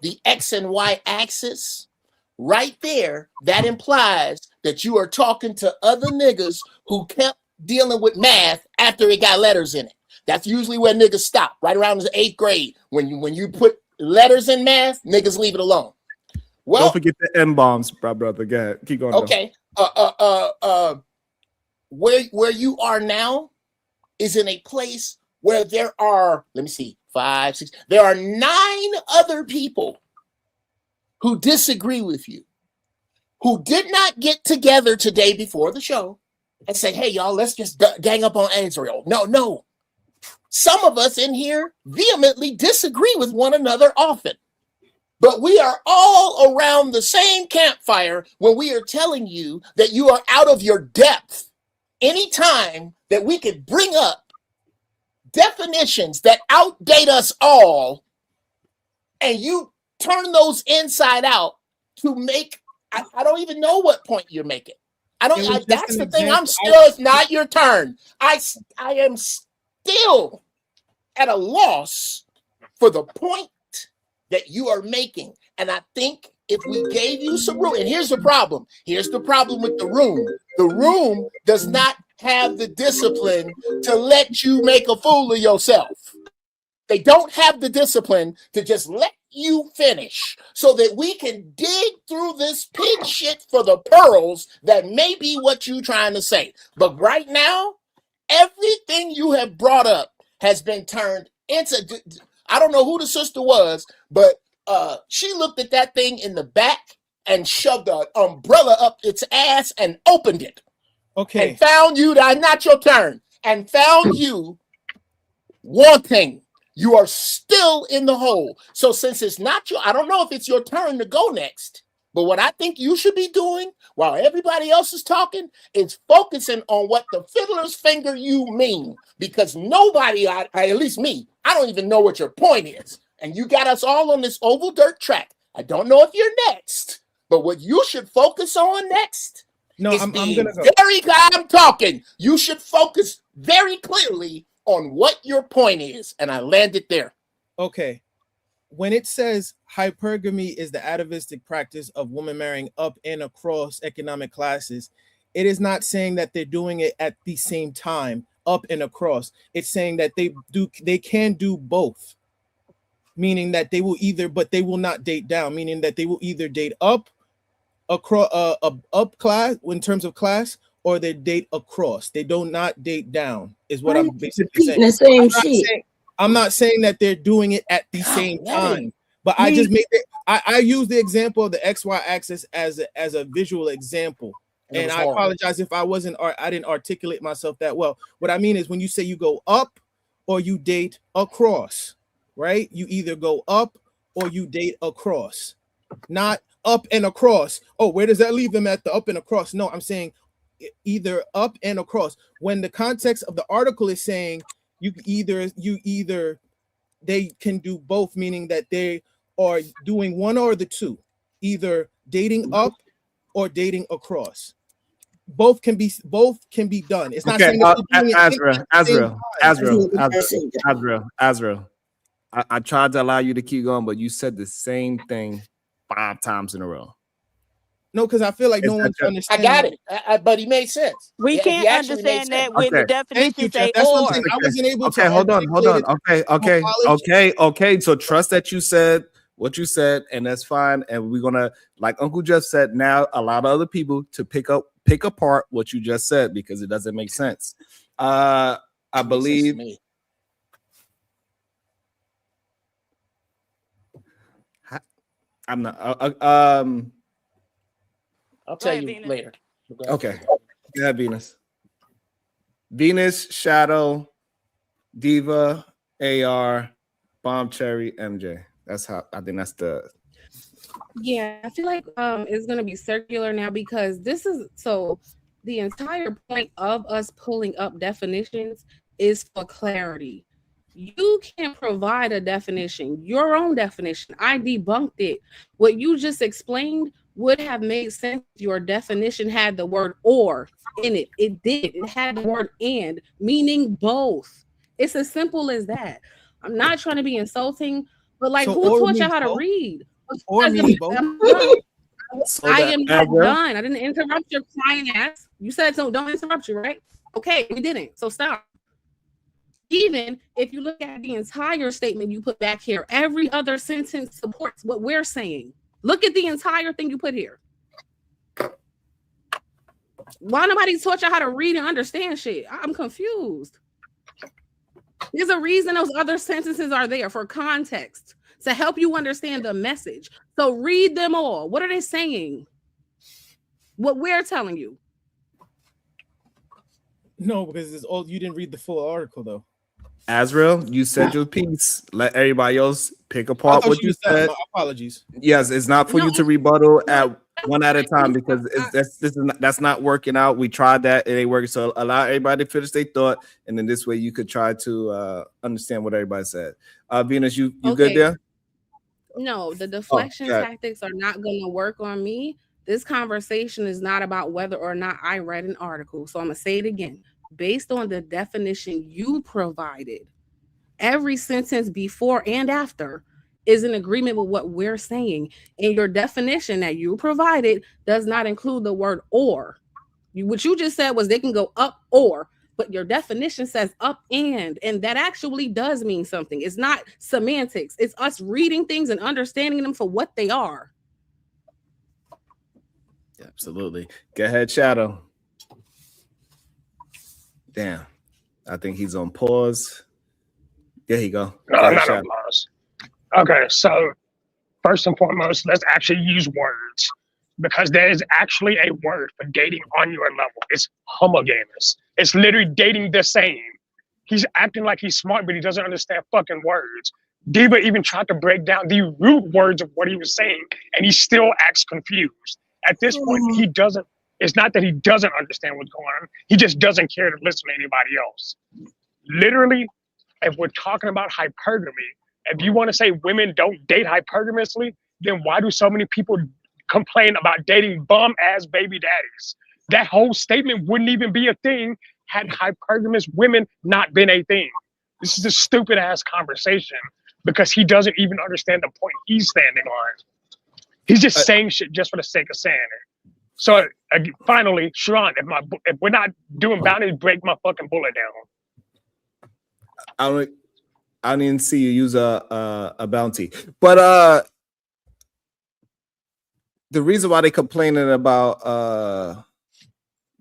[SPEAKER 15] the X and Y axis, right there, that implies that you are talking to other niggas who kept dealing with math after it got letters in it. That's usually where niggas stop, right around the 8th grade. When you put letters in math, niggas leave it alone. Well,
[SPEAKER 2] don't forget the M-bombs, brother. Go ahead. Keep going.
[SPEAKER 15] Okay. Where you are now is in a place where there are, let me see, 5, 6, there are 9 other people who disagree with you, who did not get together today before the show and say, hey, y'all, let's just gang up on Azrael. No. Some of us in here vehemently disagree with one another often. But we are all around the same campfire when we are telling you that you are out of your depth. Anytime that we could bring up definitions that outdate us all, and you turn those inside out to make, I don't even know what point you're making. That's the thing. It's not your turn. I am still at a loss for the point that you are making. And I think if we gave you some room, and here's the problem. Here's the problem with the room. The room does not have the discipline to let you make a fool of yourself. They don't have the discipline to just let you finish so that we can dig through this pig shit for the pearls that may be what you're trying to say. But right now, everything you have brought up has been turned into, I don't know who the sister was, but she looked at that thing in the back and shoved an umbrella up its ass and opened it.
[SPEAKER 9] Okay.
[SPEAKER 15] And found you, not your turn, and found you wanting. You are still in the hole. So since it's not your, I don't know if it's your turn to go next, but what I think you should be doing while everybody else is talking is focusing on what the fiddler's finger you mean, because nobody, at least me, I don't even know what your point is. And you got us all on this oval dirt track. I don't know if you're next, but what you should focus on next is
[SPEAKER 9] I'm
[SPEAKER 15] being
[SPEAKER 9] gonna go.
[SPEAKER 15] very calm talking. You should focus very clearly on what your point is. And I landed there.
[SPEAKER 9] Okay. When it says hypergamy is the atavistic practice of women marrying up and across economic classes, it is not saying that they're doing it at the same time, up and across. It's saying that they can do both, meaning that they will either, but they will not date down, meaning that they will either date up across up class in terms of class, or they date across. They do not date down, is what I'm basically saying.
[SPEAKER 17] The same
[SPEAKER 9] I'm not saying that they're doing it at the same time, but I just made it. I use the example of the XY axis as a visual example, and I apologize if I didn't articulate myself that well. What I mean is when you say you go up or you date across, right? You either go up or you date across, not up and across. Oh, where does that leave them at the up and across? No, I'm saying either up and across. When the context of the article is saying you either they can do both, meaning that they are doing one or the two, either dating up or dating across. Both can be done. It's not saying
[SPEAKER 2] Azrael. I tried to allow you to keep going, but you said the same thing 5 times in a row.
[SPEAKER 9] No, because I feel like no one's understanding.
[SPEAKER 15] I got it, but he made sense.
[SPEAKER 19] We can't understand that when the definition say or.
[SPEAKER 9] I wasn't able to.
[SPEAKER 2] Okay, hold on. Okay. So trust that you said what you said, and that's fine. And we're gonna, like Uncle Jeff said, now allow the other people to pick apart what you just said because it doesn't make sense. I believe. I'm not.
[SPEAKER 15] I'll tell you later.
[SPEAKER 2] Okay. Yeah, Venus. Venus, Shadow, Diva, AR, Bomb Cherry, MJ. That's how I think that's the.
[SPEAKER 11] Yeah, I feel like it's gonna be circular now because this is so the entire point of us pulling up definitions is for clarity. You can provide a definition, your own definition. I debunked it. What you just explained would have made sense if your definition had the word or in it. It did. It had the word and, meaning both. It's as simple as that. I'm not trying to be insulting, but like, so who taught you how to read? Or mean both. I am not done. I didn't interrupt your crying ass. You said so. Don't interrupt you, right? Okay, we didn't. So stop. Even if you look at the entire statement you put back here, every other sentence supports what we're saying. Look at the entire thing you put here. Why nobody taught you how to read and understand shit? I'm confused. There's a reason those other sentences are there for context to help you understand the message. So read them all. What are they saying? What we're telling you.
[SPEAKER 9] No, because it's all you didn't read the full article though.
[SPEAKER 2] Azrael, you said your piece. Let everybody else pick apart what you said.
[SPEAKER 9] My apologies.
[SPEAKER 2] Yes, it's not for you to rebuttal at one at a time because that's not working out. We tried that, it ain't working. So allow everybody to finish their thought, and then this way you could try to understand what everybody said. Venus, you good there?
[SPEAKER 11] No, the deflection tactics are not going to work on me. This conversation is not about whether or not I read an article. So I'm going to say it again. Based on the definition you provided, every sentence before and after is in agreement with what we're saying. And your definition that you provided does not include the word or. What you just said was they can go up or, but your definition says up and that actually does mean something. It's not semantics. It's us reading things and understanding them for what they are.
[SPEAKER 2] Absolutely. Go ahead, Shadow. Damn, I think he's on pause. There you go.
[SPEAKER 4] No, I'm not on pause. Okay, so first and foremost, let's actually use words. because there is actually a word for dating on your level. It's homogamous. It's literally dating the same. He's acting like he's smart, but he doesn't understand fucking words. Diva even tried to break down the root words of what he was saying, and he still acts confused. At this point, he doesn't, it's not that he doesn't understand what's going on. He just doesn't care to listen to anybody else. Literally, if we're talking about hypergamy, if you want to say women don't date hypergamously, then why do so many people complain about dating bum-ass baby daddies? That whole statement wouldn't even be a thing had hypergamous women not been a thing. This is a stupid-ass conversation because he doesn't even understand the point he's standing on. He's just saying shit just for the sake of saying it. So finally, Sharon, if we're not doing bounties, break my fucking bullet down.
[SPEAKER 2] I don't even see you use a bounty, but the reason why they complaining about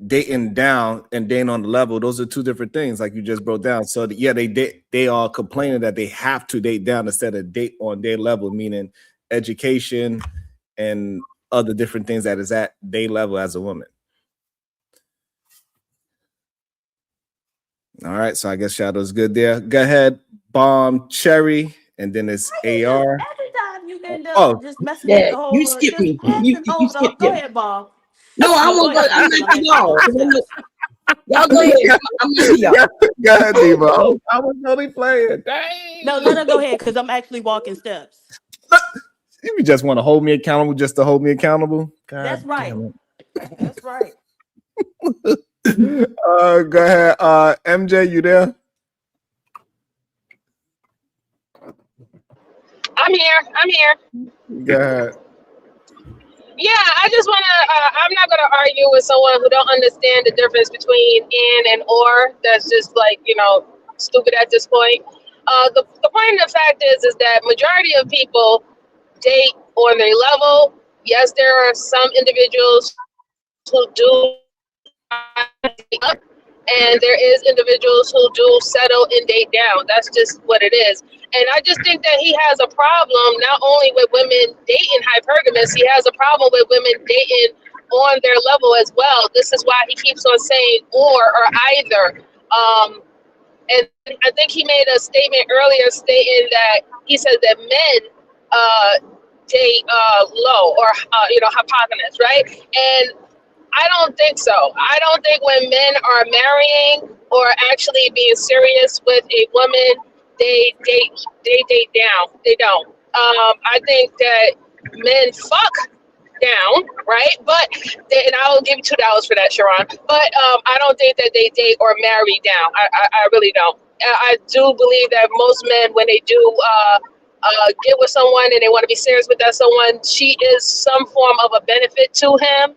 [SPEAKER 2] dating down and dating on the level, those are two different things, like you just broke down. So yeah, they are complaining that they have to date down instead of date on their level, meaning education and other different things that is at their level as a woman. All right, so I guess Shadow's good there. Go ahead, Bomb Cherry, and then it's AR.
[SPEAKER 19] Every time you end up just messing up the whole.
[SPEAKER 17] You skip me. You skip
[SPEAKER 19] Go ahead, Bob.
[SPEAKER 17] No, I won't go. I'm not y'all. Y'all go ahead. I'm not y'all.
[SPEAKER 2] Go ahead, Diva. I was only playing. Dang.
[SPEAKER 19] No, let her go ahead because I'm actually walking steps.
[SPEAKER 2] You just want to hold me accountable just to hold me accountable? God,
[SPEAKER 19] that's right. That's right.
[SPEAKER 2] Go ahead. MJ, you there?
[SPEAKER 18] I'm here.
[SPEAKER 2] Go ahead.
[SPEAKER 18] Yeah, I just want to, I'm not going to argue with someone who don't understand the difference between and or. That's just like, stupid at this point. The point of the fact is that majority of people date on their level. Yes, there are some individuals who do, and there is individuals who do settle and date down. That's just what it is. And I just think that he has a problem not only with women dating hypergamous, he has a problem with women dating on their level as well. This is why he keeps on saying or either. And I think he made a statement earlier stating that he said that men date low or hypogamous, right? And I don't think so. I don't think when men are marrying or actually being serious with a woman, they date down. They don't. I think that men fuck down, right? But and I will give you $2 for that, Sharon. But I don't think that they date or marry down. I really don't. I do believe that most men, when they do get with someone and they want to be serious with that someone, she is some form of a benefit to him.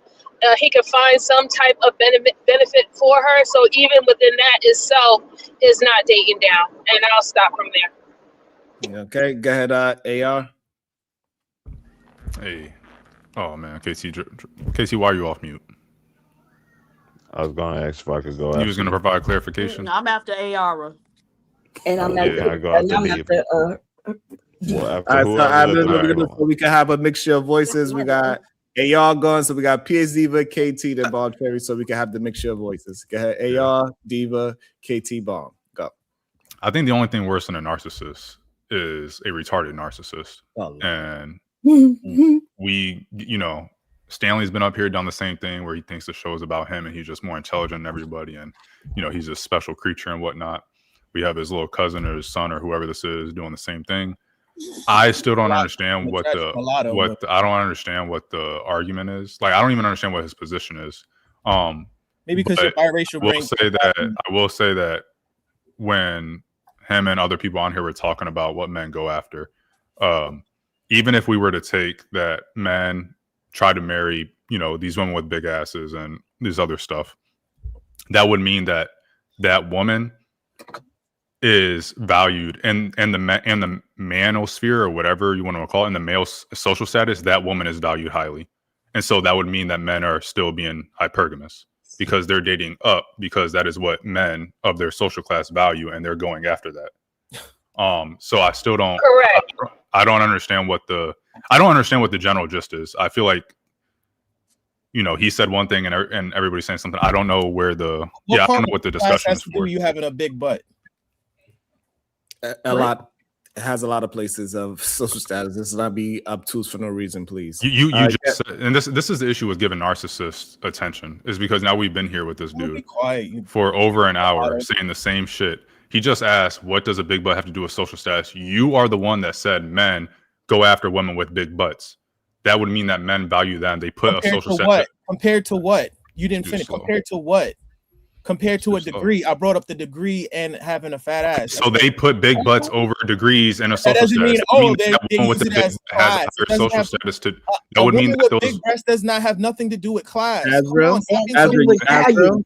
[SPEAKER 18] He can find some type of benefit for her. So even within that itself is not dating down. And I'll stop from there.
[SPEAKER 2] Okay, go ahead, AR.
[SPEAKER 7] Hey. Oh, man. Casey, why are you off mute?
[SPEAKER 10] I was going to ask if I could go.
[SPEAKER 7] You was going to provide clarification?
[SPEAKER 19] I'm after AR.
[SPEAKER 17] And I'm
[SPEAKER 10] after
[SPEAKER 2] so we can have a mixture of voices. We got AR going, so we got PS Diva, KT, then Bomb Cherry, so we can have the mixture of voices. Go ahead, AR, Diva, KT, Bomb. Go.
[SPEAKER 7] I think the only thing worse than a narcissist is a retarded narcissist. And we, Stanley's been up here done the same thing where he thinks the show is about him and he's just more intelligent than everybody. And, he's a special creature and whatnot. We have his little cousin or his son or whoever this is doing the same thing. I still don't understand I don't understand what the argument is. Like, I don't even understand what his position is.
[SPEAKER 9] Maybe because you're biracial.
[SPEAKER 7] I will say that when him and other people on here were talking about what men go after, even if we were to take that men try to marry, these women with big asses and this other stuff, that would mean that woman is valued in the manosphere or whatever you want to call it, in the male social status, that woman is valued highly. And so that would mean that men are still being hypergamous because they're dating up, because that is what men of their social class value, and they're going after that. So I still don't. Correct. I don't understand what the general gist is. I feel like you know, he said one thing and everybody's saying something. I don't know where the
[SPEAKER 9] What
[SPEAKER 7] I don't
[SPEAKER 9] part
[SPEAKER 7] know
[SPEAKER 9] of
[SPEAKER 7] what the
[SPEAKER 9] class
[SPEAKER 7] discussion
[SPEAKER 9] has
[SPEAKER 7] is
[SPEAKER 9] to do
[SPEAKER 7] for.
[SPEAKER 9] with you having a big butt?
[SPEAKER 2] A lot. It has a lot of places of social status. This is not be obtuse for no reason, please.
[SPEAKER 7] You just said, and this is the issue with giving narcissists attention, is because now we've been here with this dude for over an hour saying the same shit. He just asked, what does a big butt have to do with social status? You are the one that said men go after women with big butts. That would mean that men value them. They put a social status.
[SPEAKER 9] Compared to what? You didn't finish.
[SPEAKER 7] Slow.
[SPEAKER 9] Compared to what? Compared to a degree. I brought up the degree and having a fat ass.
[SPEAKER 7] So they put big butts over degrees and a
[SPEAKER 9] That
[SPEAKER 7] social
[SPEAKER 9] doesn't
[SPEAKER 7] status.
[SPEAKER 9] mean,
[SPEAKER 7] That mean
[SPEAKER 9] they
[SPEAKER 7] that woman with
[SPEAKER 9] use
[SPEAKER 7] the
[SPEAKER 9] it
[SPEAKER 7] big
[SPEAKER 9] as
[SPEAKER 7] butt has a
[SPEAKER 9] class. It
[SPEAKER 7] higher
[SPEAKER 9] doesn't
[SPEAKER 7] social
[SPEAKER 9] have
[SPEAKER 7] status to.
[SPEAKER 9] a
[SPEAKER 7] That would mean
[SPEAKER 9] woman
[SPEAKER 7] that
[SPEAKER 9] with
[SPEAKER 7] those.
[SPEAKER 9] big breasts does not have nothing to do with class.
[SPEAKER 2] Azrael,
[SPEAKER 9] Come on,
[SPEAKER 2] Azrael,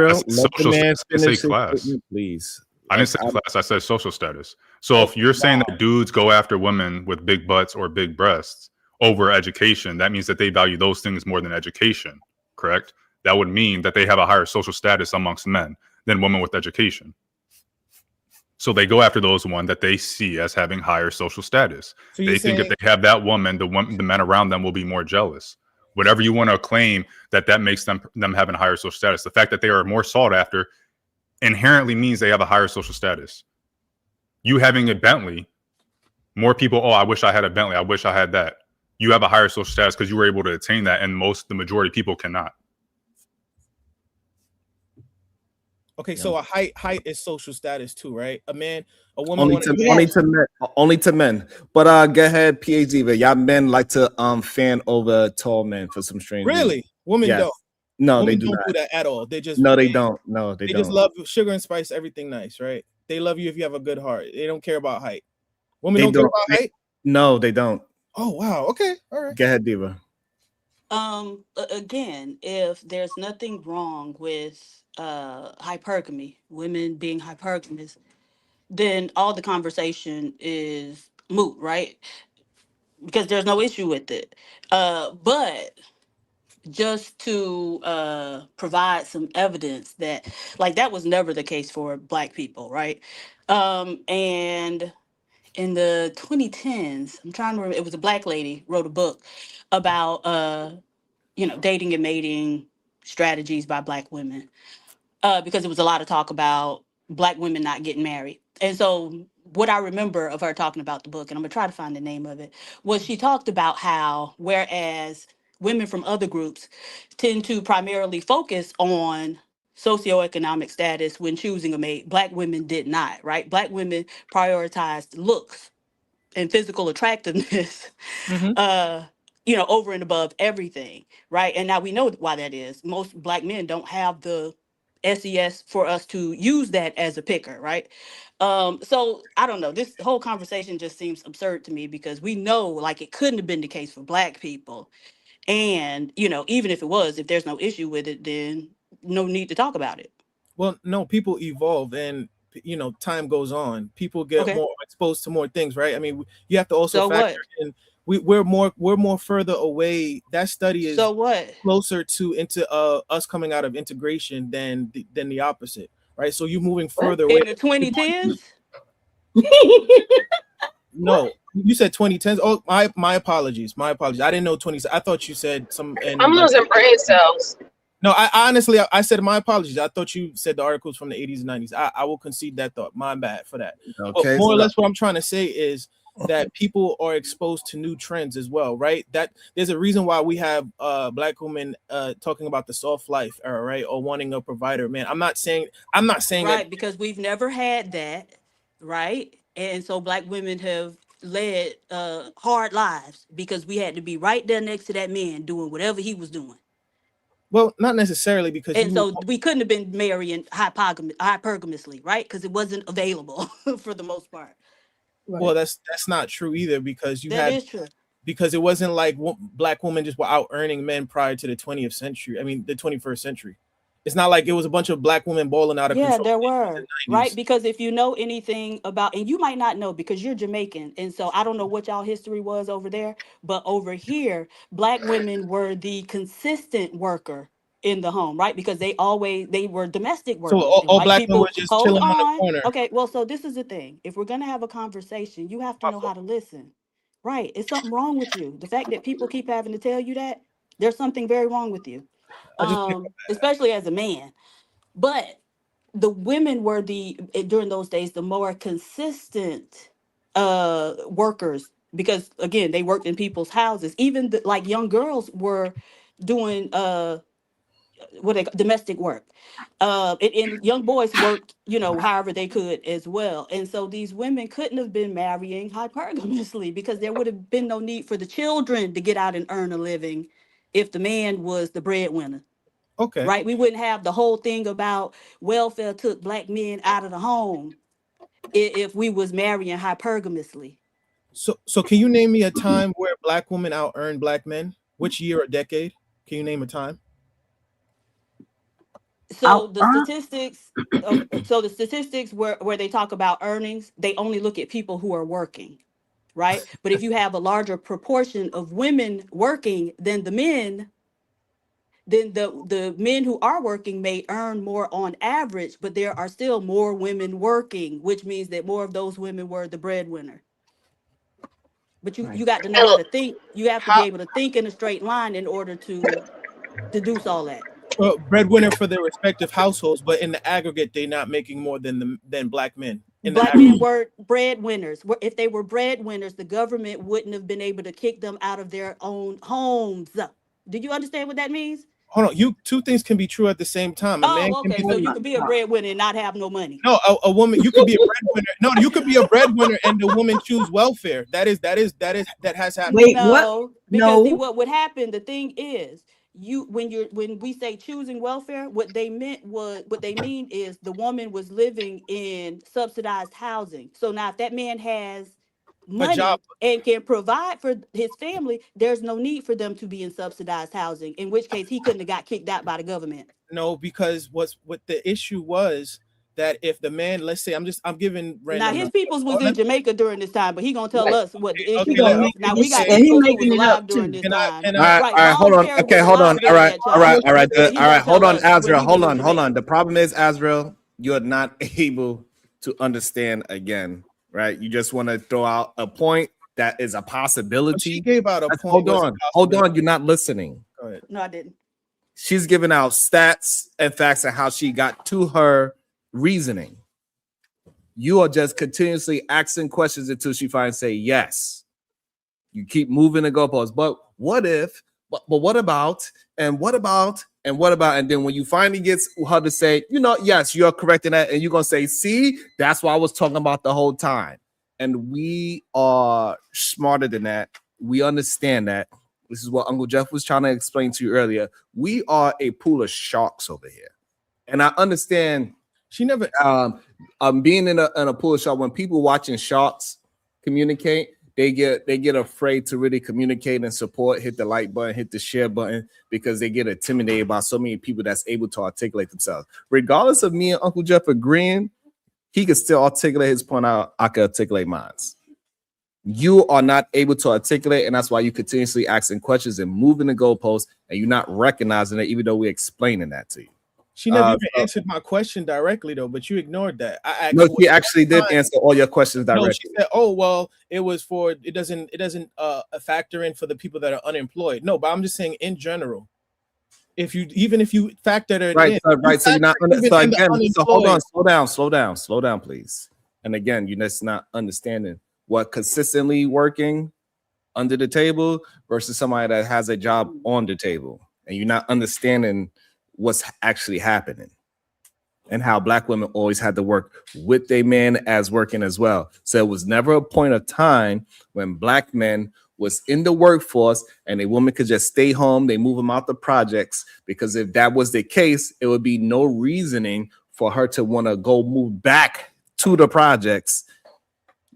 [SPEAKER 2] let the
[SPEAKER 7] Social
[SPEAKER 2] man
[SPEAKER 7] status. I didn't
[SPEAKER 2] finish
[SPEAKER 7] say
[SPEAKER 2] his
[SPEAKER 7] class.
[SPEAKER 2] statement, please.
[SPEAKER 7] I didn't say class. I said social status. So if you're saying that dudes go after women with big butts or big breasts over education, that means that they value those things more than education, correct? That would mean that they have a higher social status amongst men than women with education. So they go after those one that they see as having higher social status.
[SPEAKER 9] So you're
[SPEAKER 7] they think if
[SPEAKER 9] saying-
[SPEAKER 7] they have that woman, the men around them will be more jealous. Whatever you want to claim that makes them having higher social status. The fact that they are more sought after inherently means they have a higher social status. You having a Bentley, more people, I wish I had a Bentley. I wish I had that. You have a higher social status because you were able to attain that, and the majority of people cannot.
[SPEAKER 9] Okay, so a height is social status too, right? A woman
[SPEAKER 2] only to men. But go ahead, PhD. Y'all men like to fan over tall men for some strange
[SPEAKER 9] Really?
[SPEAKER 2] reason.
[SPEAKER 9] Women
[SPEAKER 2] Yes.
[SPEAKER 9] don't.
[SPEAKER 2] No,
[SPEAKER 9] Women
[SPEAKER 2] they
[SPEAKER 9] don't
[SPEAKER 2] do
[SPEAKER 9] do
[SPEAKER 2] not.
[SPEAKER 9] that at all. They just
[SPEAKER 2] They don't. No, they
[SPEAKER 9] they
[SPEAKER 2] don't.
[SPEAKER 9] just love sugar and spice, everything nice, right? They love you if you have a good heart. They don't care about height. Women don't care about height?
[SPEAKER 2] No, they don't.
[SPEAKER 9] Oh wow. Okay. All right.
[SPEAKER 2] Go ahead, Diva.
[SPEAKER 19] Again, if there's nothing wrong with hypergamy, women being hypergamous, then all the conversation is moot, right? Because there's no issue with it. But just to provide some evidence that like that was never the case for Black people, right? And in the 2010s, I'm trying to remember, it was a Black lady wrote a book about dating and mating strategies by Black women, because there was a lot of talk about Black women not getting married. And so what I remember of her talking about the book, and I'm gonna try to find the name of it, was she talked about how whereas women from other groups tend to primarily focus on socioeconomic status when choosing a mate, Black women did not, right? Black women prioritized looks and physical attractiveness over and above everything, right? And now we know why that is. Most Black men don't have the SES for us to use that as a picker, right? So I don't know. This whole conversation just seems absurd to me because we know like it couldn't have been the case for Black people. And, even if it was, if there's no issue with it, then no need to talk about it.
[SPEAKER 9] Well, no, people evolve and time goes on. People get more exposed to more things, right? I mean, you have to also factor in we're more further away. That study is closer to us coming out of integration than the opposite, right? So you're moving further away.
[SPEAKER 19] In the 2010s?
[SPEAKER 9] No, you said 2010s. Oh, my apologies. I didn't know 20s. I thought you said some.
[SPEAKER 18] I'm losing brain cells.
[SPEAKER 9] No, I honestly said my apologies. I thought you said the articles from the 80s and 90s. I will concede that thought. My bad for that.
[SPEAKER 2] Okay.
[SPEAKER 9] More or less what I'm trying to say is that people are exposed to new trends as well, right? That there's a reason why we have Black women talking about the soft life era, right? Or wanting a provider. Man, I'm not saying
[SPEAKER 19] right, because we've never had that, right? And so Black women have led hard lives because we had to be right there next to that man doing whatever he was doing.
[SPEAKER 9] Well, not necessarily because
[SPEAKER 19] we couldn't have been marrying hypergamously, right? Because it wasn't available for the most part.
[SPEAKER 9] Right. Well, that's not true either because
[SPEAKER 19] that is true.
[SPEAKER 9] Because it wasn't like Black women just were out earning men prior to the 20th century. I mean, the 21st century. It's not like it was a bunch of Black women balling out of control.
[SPEAKER 19] Yeah, there were, right? Because if you know anything about, and you might not know because you're Jamaican, and so I don't know what y'all history was over there, but over here, Black women were the consistent worker in the home, right? Because they were domestic workers.
[SPEAKER 9] So all Black women were just chilling on the corner.
[SPEAKER 19] Okay, well, so this is the thing. If we're gonna have a conversation, you have to know how to listen, right? Is something wrong with you? The fact that people keep having to tell you that?
[SPEAKER 5] There's something very wrong with you, especially as a man. But the women were during those days the more consistent workers, because again they worked in people's houses. Even like young girls were doing domestic work, and young boys worked, however they could as well. And so these women couldn't have been marrying hypergamously, because there would have been no need for the children to get out and earn a living if the man was the breadwinner.
[SPEAKER 9] Okay.
[SPEAKER 5] Right? We wouldn't have the whole thing about welfare took black men out of the home if we was marrying hypergamously.
[SPEAKER 9] So can you name me a time where black women out earned black men? Which year or decade? Can you name a time?
[SPEAKER 5] So the statistics where they talk about earnings, they only look at people who are working, right? But if you have a larger proportion of women working than the men, then the men who are working may earn more on average, but there are still more women working, which means that more of those women were the breadwinner. But you got to know how to think. You have to be able to think in a straight line in order to deduce all that.
[SPEAKER 9] Well, breadwinner for their respective households, but in the aggregate, they're not making more than black men.
[SPEAKER 5] Black men were breadwinners. If they were breadwinners, the government wouldn't have been able to kick them out of their own homes. Do you understand what that means?
[SPEAKER 9] Hold on, two things can be true at the same time.
[SPEAKER 5] Okay, so you could be a breadwinner and not have no money.
[SPEAKER 9] No, a woman, you could be a breadwinner. No, you could be a breadwinner and the woman choose welfare. That has happened.
[SPEAKER 5] Wait, no, because see, what would happen? The thing is, when we say choosing welfare, what they mean is the woman was living in subsidized housing. So now if that man has money and can provide for his family, there's no need for them to be in subsidized housing, in which case he couldn't have got kicked out by the government.
[SPEAKER 9] No, because what the issue was that if the man, let's say, I'm giving random.
[SPEAKER 5] Now his peoples was in Jamaica during this time, but he gonna tell us what the issue
[SPEAKER 9] Okay,
[SPEAKER 5] was. Now we got people who was alive during this time.
[SPEAKER 2] All right, hold on. Okay, hold on. All right. Hold on, Azrael. Hold on. The problem is, Azrael, you're not able to understand again, right? You just want to throw out a point that is a possibility.
[SPEAKER 9] She gave out a point.
[SPEAKER 2] Hold on. You're not listening.
[SPEAKER 9] Go ahead.
[SPEAKER 5] No, I didn't.
[SPEAKER 2] She's giving out stats and facts and how she got to her reasoning. You are just continuously asking questions until she finally say yes. You keep moving the goalposts. But what if? But what about? And what about? And what about? And then when you finally get her to say, yes, you're correct in that, and you're gonna say, see, that's what I was talking about the whole time. And we are smarter than that. We understand that. This is what Uncle Jeff was trying to explain to you earlier. We are a pool of sharks over here, and I understand.
[SPEAKER 9] She never
[SPEAKER 2] being in a pool of sharks. When people watching sharks communicate, they get afraid to really communicate and support. Hit the like button, hit the share button, because they get intimidated by so many people that's able to articulate themselves. Regardless of me and Uncle Jeff agreeing, he can still articulate his point out. I can articulate mine. You are not able to articulate, and that's why you continuously asking questions and moving the goalposts, and you're not recognizing it, even though we're explaining that to you.
[SPEAKER 9] She never even answered my question directly, though, but you ignored that. I asked.
[SPEAKER 2] No, she actually did answer all your questions directly.
[SPEAKER 9] No, she said, "Oh, well, it doesn't factor in for the people that are unemployed." No, but I'm just saying in general. If you factor it
[SPEAKER 2] in, right. So you're not. So again, so hold on, slow down, please. And again, you're just not understanding what consistently working under the table versus somebody that has a job on the table, and you're not understanding what's actually happening and how black women always had to work with their men as working as well. So it was never a point of time when black men was in the workforce and a woman could just stay home. They move them out the projects, because if that was the case, it would be no reasoning for her to want to go move back to the projects,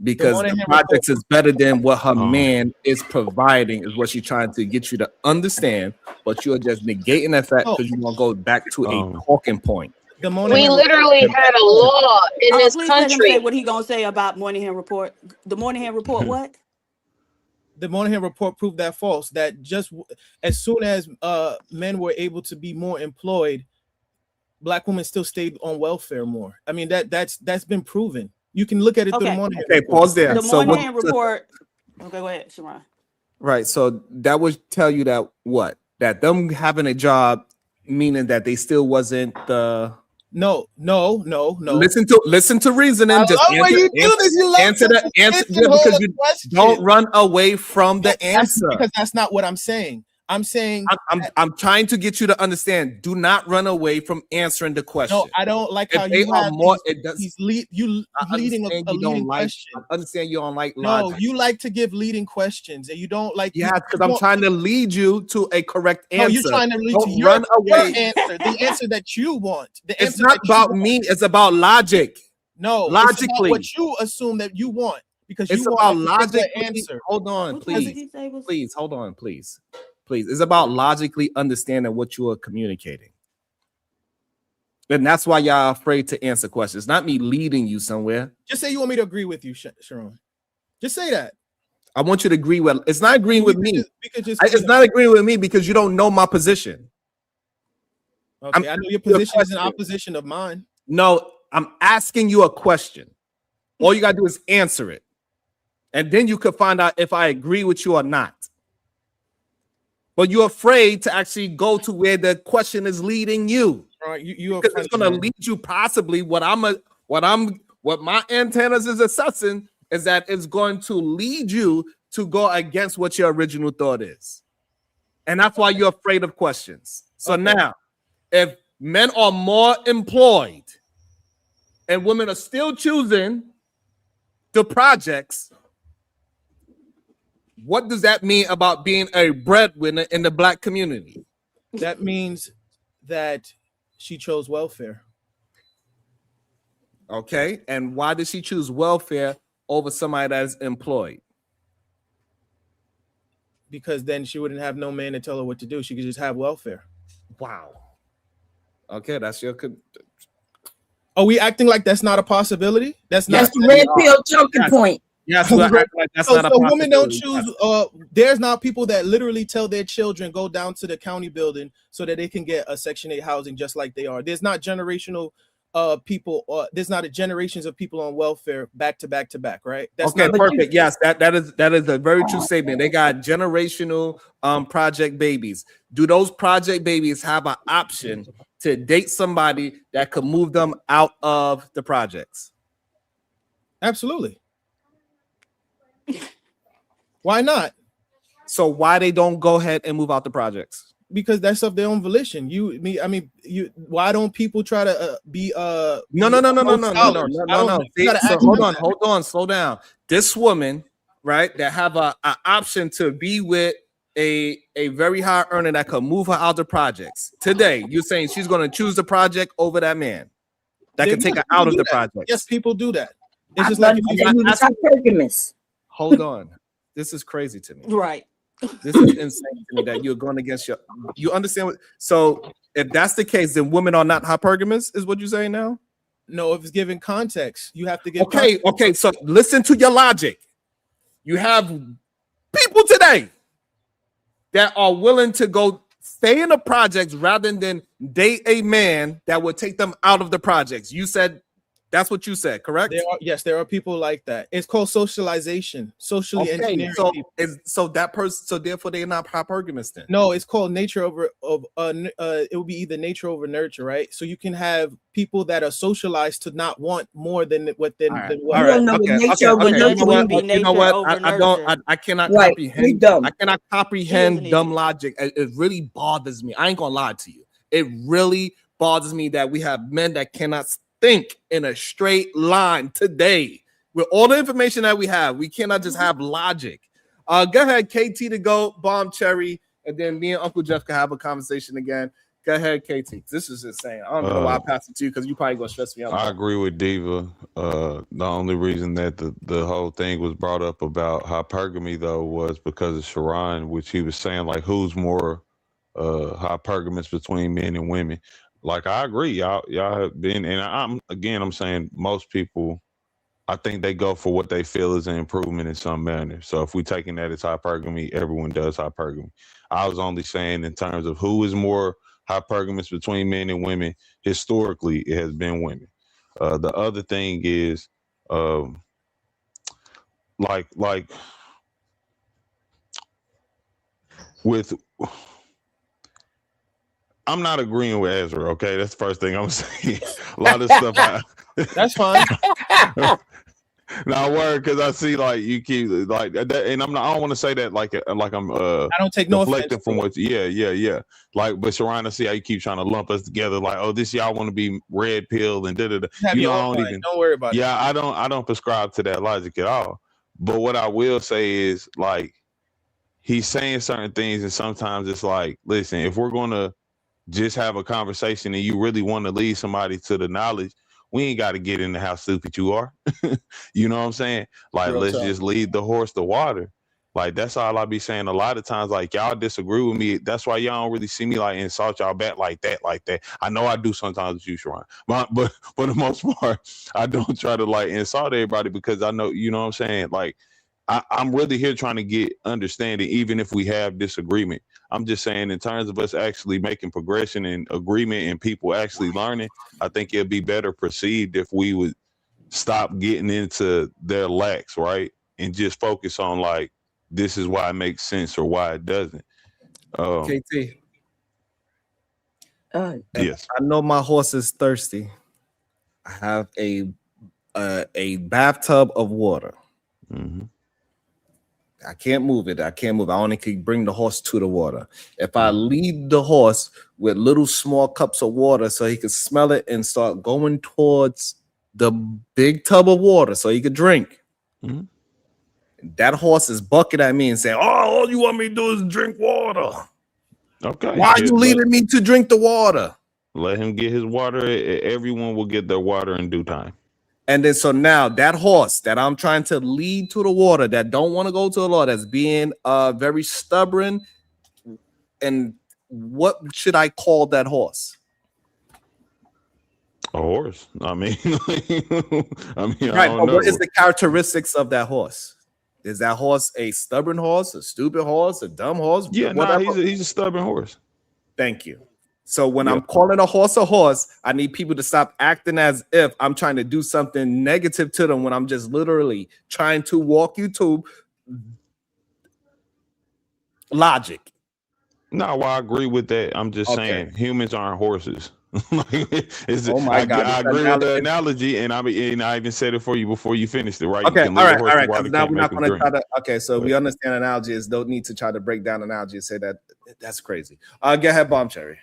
[SPEAKER 2] because the projects is better than what her man is providing, is what she's trying to get you to understand. But you're just negating that fact because you want to go back to a talking point.
[SPEAKER 18] We literally had a law in this
[SPEAKER 5] please
[SPEAKER 18] country.
[SPEAKER 5] Let him say what he gonna say about Moynihan report. The Moynihan report, what?
[SPEAKER 9] The Moynihan report proved that false. That just as soon as men were able to be more employed, black women still stayed on welfare more. I mean, that's been proven. You can look at it through the Moynihan report.
[SPEAKER 2] Okay, pause there.
[SPEAKER 5] The Moynihan report. Okay, go ahead, Sharon.
[SPEAKER 2] Right. So that would tell you that what? that them having a job, meaning that they still wasn't the.
[SPEAKER 9] No.
[SPEAKER 2] Listen to reasoning.
[SPEAKER 9] I
[SPEAKER 2] Just
[SPEAKER 9] love when
[SPEAKER 2] answer,
[SPEAKER 9] you do this. You love
[SPEAKER 2] answer
[SPEAKER 9] to
[SPEAKER 2] the answer
[SPEAKER 9] pigeonhole
[SPEAKER 2] because
[SPEAKER 9] a
[SPEAKER 2] you
[SPEAKER 9] question.
[SPEAKER 2] don't run away from the answer.
[SPEAKER 9] Because that's not what I'm saying. I'm saying
[SPEAKER 2] I'm trying to get you to understand. Do not run away from answering the question.
[SPEAKER 9] no. I don't like
[SPEAKER 2] If
[SPEAKER 9] how
[SPEAKER 2] they
[SPEAKER 9] you
[SPEAKER 2] are
[SPEAKER 9] have
[SPEAKER 2] more,
[SPEAKER 9] these,
[SPEAKER 2] it does.
[SPEAKER 9] these leading a
[SPEAKER 2] You don't
[SPEAKER 9] leading
[SPEAKER 2] like.
[SPEAKER 9] question.
[SPEAKER 2] I understand you don't like
[SPEAKER 9] No,
[SPEAKER 2] logic.
[SPEAKER 9] you like to give leading questions, and you don't like.
[SPEAKER 2] Yeah, because I'm trying to lead you to a correct answer.
[SPEAKER 9] No, you're trying to lead to
[SPEAKER 2] Don't
[SPEAKER 9] your
[SPEAKER 2] run away.
[SPEAKER 9] answer, the answer that you want. The
[SPEAKER 2] It's
[SPEAKER 9] answer
[SPEAKER 2] not
[SPEAKER 9] that you
[SPEAKER 2] about
[SPEAKER 9] want.
[SPEAKER 2] me. It's about logic.
[SPEAKER 9] No,
[SPEAKER 2] logically,
[SPEAKER 9] it's about what you assume that you want because
[SPEAKER 2] it's
[SPEAKER 9] you
[SPEAKER 2] about
[SPEAKER 9] want a
[SPEAKER 2] logic.
[SPEAKER 9] particular answer.
[SPEAKER 2] Hold on,
[SPEAKER 19] Which one did
[SPEAKER 2] please.
[SPEAKER 19] he say was?
[SPEAKER 2] Please, hold on, please. Please. It's about logically understanding what you are communicating. And that's why y'all are afraid to answer questions. Not me leading you somewhere.
[SPEAKER 9] Just say you want me to agree with you, Sharon. Just say that.
[SPEAKER 2] I want you to agree with. It's not agreeing with me. It's
[SPEAKER 9] know.
[SPEAKER 2] not agreeing with me because you don't know my position.
[SPEAKER 9] Okay, I know your position is in opposition of mine.
[SPEAKER 2] No, I'm asking you a question. All you gotta do is answer it, and then you could find out if I agree with you or not. But you're afraid to actually go to where the question is leading you.
[SPEAKER 9] Right, you
[SPEAKER 2] because it's gonna lead you possibly what my antennas is assessing is that it's going to lead you to go against what your original thought is. And that's why you're afraid of questions. So now, if men are more employed and women are still choosing the projects, what does that mean about being a breadwinner in the Black community?
[SPEAKER 9] That means that she chose welfare.
[SPEAKER 2] Okay, and why did she choose welfare over somebody that is employed?
[SPEAKER 9] Because then she wouldn't have no man to tell her what to do. She could just have welfare.
[SPEAKER 2] Wow. Okay, that's your.
[SPEAKER 9] Are we acting like that's not a possibility? That's
[SPEAKER 17] the red pill choking point.
[SPEAKER 2] Yes, we're acting like that's not a
[SPEAKER 9] so
[SPEAKER 2] possibility.
[SPEAKER 9] women don't choose. There's now people that literally tell their children go down to the county building so that they can get a Section 8 housing just like they are. There's not generational people. There's not a generations of people on welfare back to back to back. Right? That's
[SPEAKER 2] okay,
[SPEAKER 9] not
[SPEAKER 2] perfect. Yes, that is a very true statement. They got generational project babies. Do those project babies have an option to date somebody that could move them out of the projects?
[SPEAKER 9] Absolutely. Why not?
[SPEAKER 2] So why they don't go ahead and move out the projects?
[SPEAKER 9] Because that's of their own volition. Why don't people try to be
[SPEAKER 2] No. So hold on, slow down. This woman, right, that have a option to be with a very high earner that could move her out the projects. Today, you're saying she's going to choose the project over that man that can take her out of the project.
[SPEAKER 9] Yes, people do that.
[SPEAKER 17] It's just like
[SPEAKER 2] hold on. This is crazy to me.
[SPEAKER 19] Right.
[SPEAKER 2] This is insane to me that you're going against you understand what, so if that's the case, then women are not hypergamous, is what you're saying now?
[SPEAKER 9] No, if it's given context, you have to give
[SPEAKER 2] okay, so listen to your logic. You have people today that are willing to go stay in the projects rather than date a man that would take them out of the projects. You said that's what you said, correct?
[SPEAKER 9] There are people like that. It's called socialization, socially engineering people.
[SPEAKER 2] So that person, so therefore they're not hypergamous then?
[SPEAKER 9] No, it's called nature over it will be either nature over nurture, right? So you can have people that are socialized to not want more than what than what.
[SPEAKER 2] All right. You know what? I cannot comprehend. I cannot comprehend dumb logic. It really bothers me. I ain't gonna lie to you. It really bothers me that we have men that cannot think in a straight line today. With all the information that we have, we cannot just have logic. Go ahead, KT to go, Bomb Cherry, and then me and Uncle Jeff can have a conversation again. Go ahead, KT. This is insane. I don't know why I passed it to you because you probably gonna stress me out.
[SPEAKER 10] I agree with Diva. The only reason that the whole thing was brought up about hypergamy though was because of Sharon, which he was saying like who's more hypergamous between men and women. Like I agree, y'all have been, and I'm saying most people, I think they go for what they feel is an improvement in some manner. So if we're taking that as hypergamy, everyone does hypergamy. I was only saying in terms of who is more hypergamous between men and women. Historically, it has been women. The other thing is, like with I'm not agreeing with Ezra. Okay, that's the first thing I'm saying. A lot of stuff.
[SPEAKER 9] That's fine.
[SPEAKER 10] Now, word, because I see like you keep like that, and I'm not. I don't want to say that like I'm
[SPEAKER 9] I don't take no offense
[SPEAKER 10] deflecting from what. Yeah. Like, but Sharon, I see how you keep trying to lump us together. Like, oh, this y'all want to be red pill and da da da.
[SPEAKER 9] Have
[SPEAKER 10] You
[SPEAKER 9] your
[SPEAKER 10] know, I
[SPEAKER 9] own
[SPEAKER 10] don't
[SPEAKER 9] mind.
[SPEAKER 10] even.
[SPEAKER 9] Don't worry about it.
[SPEAKER 10] Yeah, I don't prescribe to that logic at all. But what I will say is like he's saying certain things, and sometimes it's like, listen, if we're gonna just have a conversation and you really want to lead somebody to the knowledge, we ain't got to get into how stupid you are. You know what I'm saying? Like,
[SPEAKER 9] Real
[SPEAKER 10] let's
[SPEAKER 9] talk.
[SPEAKER 10] just lead the horse to water. Like, that's all I be saying. A lot of times, like, y'all disagree with me. That's why y'all don't really see me like insult y'all back like that. I know I do sometimes with you, Sharon. But for the most part, I don't try to like insult everybody because I know, you know what I'm saying? Like, I'm really here trying to get understanding, even if we have disagreement. I'm just saying in terms of us actually making progression and agreement and people actually learning, I think it'd be better perceived if we would stop getting into their lacks, right? And just focus on like, this is why it makes sense or why it doesn't.
[SPEAKER 2] KT.
[SPEAKER 10] Yes.
[SPEAKER 2] I know my horse is thirsty. I have a bathtub of water.
[SPEAKER 10] Mm-hmm.
[SPEAKER 2] I can't move it. I only can bring the horse to the water. If I lead the horse with little small cups of water so he can smell it and start going towards the big tub of water so he could drink, that horse is bucking at me and saying, "Oh, all you want me to do is drink water.
[SPEAKER 10] Okay.
[SPEAKER 2] Why are you leading me to drink the water?"
[SPEAKER 10] Let him get his water. Everyone will get their water in due time.
[SPEAKER 2] And then so now that horse that I'm trying to lead to the water, that don't want to go to the water, that's being very stubborn, and what should I call that horse?
[SPEAKER 10] A horse. I mean,
[SPEAKER 2] Right, but what is the characteristics of that horse? Is that horse a stubborn horse, a stupid horse, a dumb horse?
[SPEAKER 10] Yeah, no, he's a stubborn horse.
[SPEAKER 2] Thank you. So when I'm calling a horse, I need people to stop acting as if I'm trying to do something negative to them when I'm just literally trying to walk you to logic.
[SPEAKER 10] No, well, I agree with that. I'm just saying humans aren't horses.
[SPEAKER 2] Oh my God!
[SPEAKER 10] I agree with the analogy, and I even said it for you before you finished it, right?
[SPEAKER 2] Okay,
[SPEAKER 10] You can
[SPEAKER 2] all
[SPEAKER 10] lead a
[SPEAKER 2] right.
[SPEAKER 10] horse to water,
[SPEAKER 2] Now
[SPEAKER 10] can't
[SPEAKER 2] we're
[SPEAKER 10] make
[SPEAKER 2] not
[SPEAKER 10] him
[SPEAKER 2] going to
[SPEAKER 10] drink.
[SPEAKER 2] try to. Okay, so we understand analogies. Don't need to try to break down analogy and say that that's crazy. Go ahead, Bomb Cherry.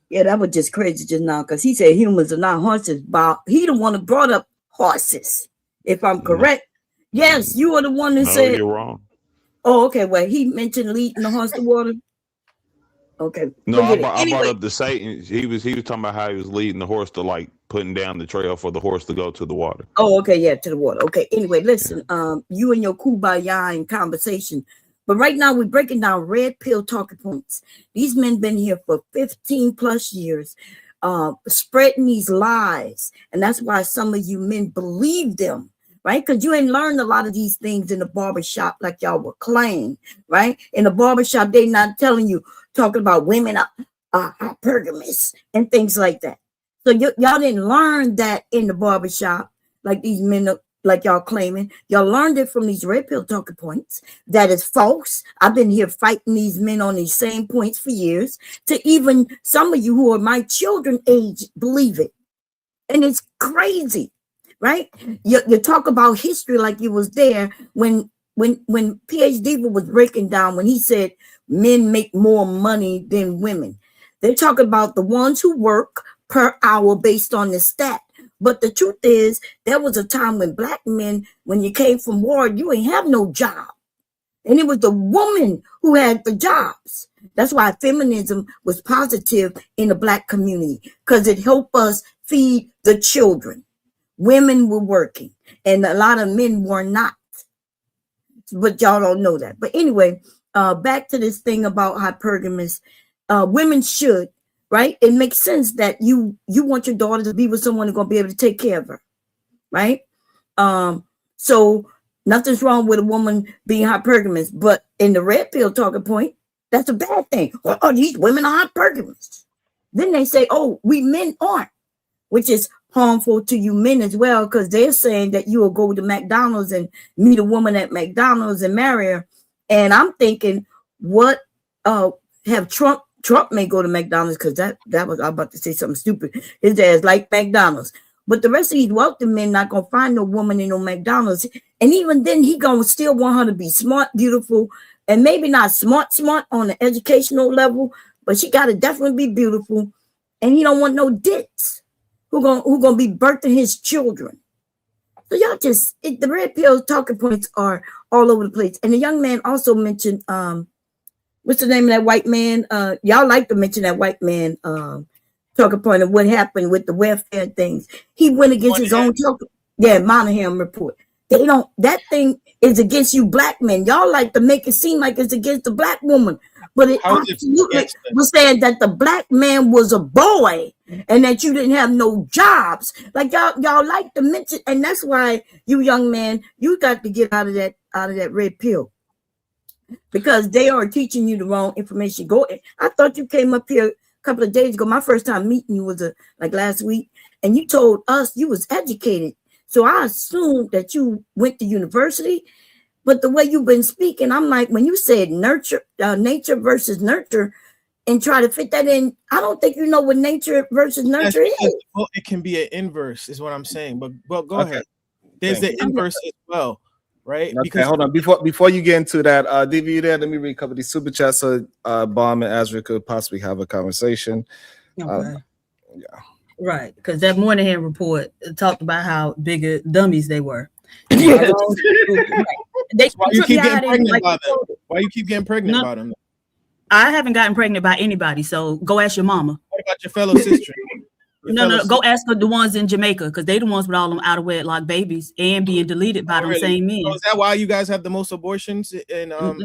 [SPEAKER 17] Yeah, that was just crazy just now because he said humans are not horses. Bob, he the one who brought up horses. If I'm correct, yes, you are the one who said.
[SPEAKER 10] You're wrong.
[SPEAKER 17] Oh, okay. Well, he mentioned leading the horse to water. Okay.
[SPEAKER 10] No, I brought up the Satan. He was talking about how he was leading the horse to like putting down the trail for the horse to go to the water.
[SPEAKER 17] Oh, okay, yeah, to the water. Okay. Anyway, listen, you and your kumbaya in conversation. But right now we're breaking down red pill talking points. These men been here for 15 plus years, spreading these lies. And that's why some of you men believe them, right? Because you ain't learned a lot of these things in the barbershop like y'all were claiming, right? In the barbershop, they not telling you, talking about women are hypergamous and things like that. So y'all didn't learn that in the barbershop like these men like y'all claiming. Y'all learned it from these red pill talking points. That is false. I've been here fighting these men on these same points for years. To even some of you who are my children age believe it. And it's crazy, right? You talk about history like you was there when PhD was breaking down, when he said men make more money than women. They're talking about the ones who work per hour based on the stat. But the truth is, there was a time when black men, when you came from war, you ain't have no job. And it was the woman who had the jobs. That's why feminism was positive in the black community, because it helped us feed the children. Women were working, and a lot of men were not. But y'all don't know that. But anyway, back to this thing about hypergamous. Women should, right? It makes sense that you want your daughter to be with someone who's going to be able to take care of her, right? So nothing's wrong with a woman being hypergamous, but in the red pill talking point, that's a bad thing. Oh, these women are hypergamous. Then they say, oh, we men aren't, which is harmful to you men as well, because they're saying that you will go to McDonald's and meet a woman at McDonald's and marry her. And I'm thinking, what have Trump Trump may go to McDonald's because that was, I'm about to say something stupid. His dad's like McDonald's. But the rest of these wealthy men not gonna find no woman in no McDonald's. And even then he gonna still want her to be smart, beautiful, and maybe not smart on the educational level, but she gotta definitely be beautiful. And he don't want no dicks who gonna be birthing his children. So y'all just, the red pill talking points are all over the place. And the young man also mentioned, what's the name of that white man? Y'all like to mention that white man talking point of what happened with the welfare things. He went against his own talking. Yeah, Monahan report. They don't, that thing is against you black men. Y'all like to make it seem like it's against the black woman. But it absolutely was saying that the black man was a boy and that you didn't have no jobs. Like y'all like to mention, and that's why you young man, you got to get out of that red pill. Because they are teaching you the wrong information. I thought you came up here a couple of days ago. My first time meeting you was like last week, and you told us you was educated. So I assumed that you went to university. But the way you've been speaking, I'm like, when you said nature versus nurture, and try to fit that in, I don't think you know what nature versus nurture is.
[SPEAKER 9] Well, it can be an inverse, is what I'm saying. But well, go ahead. There's the inverse as well, right?
[SPEAKER 2] Okay,
[SPEAKER 9] Because
[SPEAKER 2] hold on. Before you get into that, DV, you there? Let me read a couple of these super chats so Bomb and Azra could possibly have a conversation.
[SPEAKER 5] Okay.
[SPEAKER 2] Yeah.
[SPEAKER 5] Right, because that Moynihan report talked about how bigger dummies they were.
[SPEAKER 9] Why you keep getting pregnant by them? Why you keep getting pregnant by them?
[SPEAKER 5] I haven't gotten pregnant by anybody, so go ask your mama.
[SPEAKER 9] What about your fellow sister?
[SPEAKER 5] No, go ask the ones in Jamaica, because they the ones with all them out of wedlock babies and being deleted by them same men.
[SPEAKER 9] So is that why you guys have the most abortions in
[SPEAKER 5] No.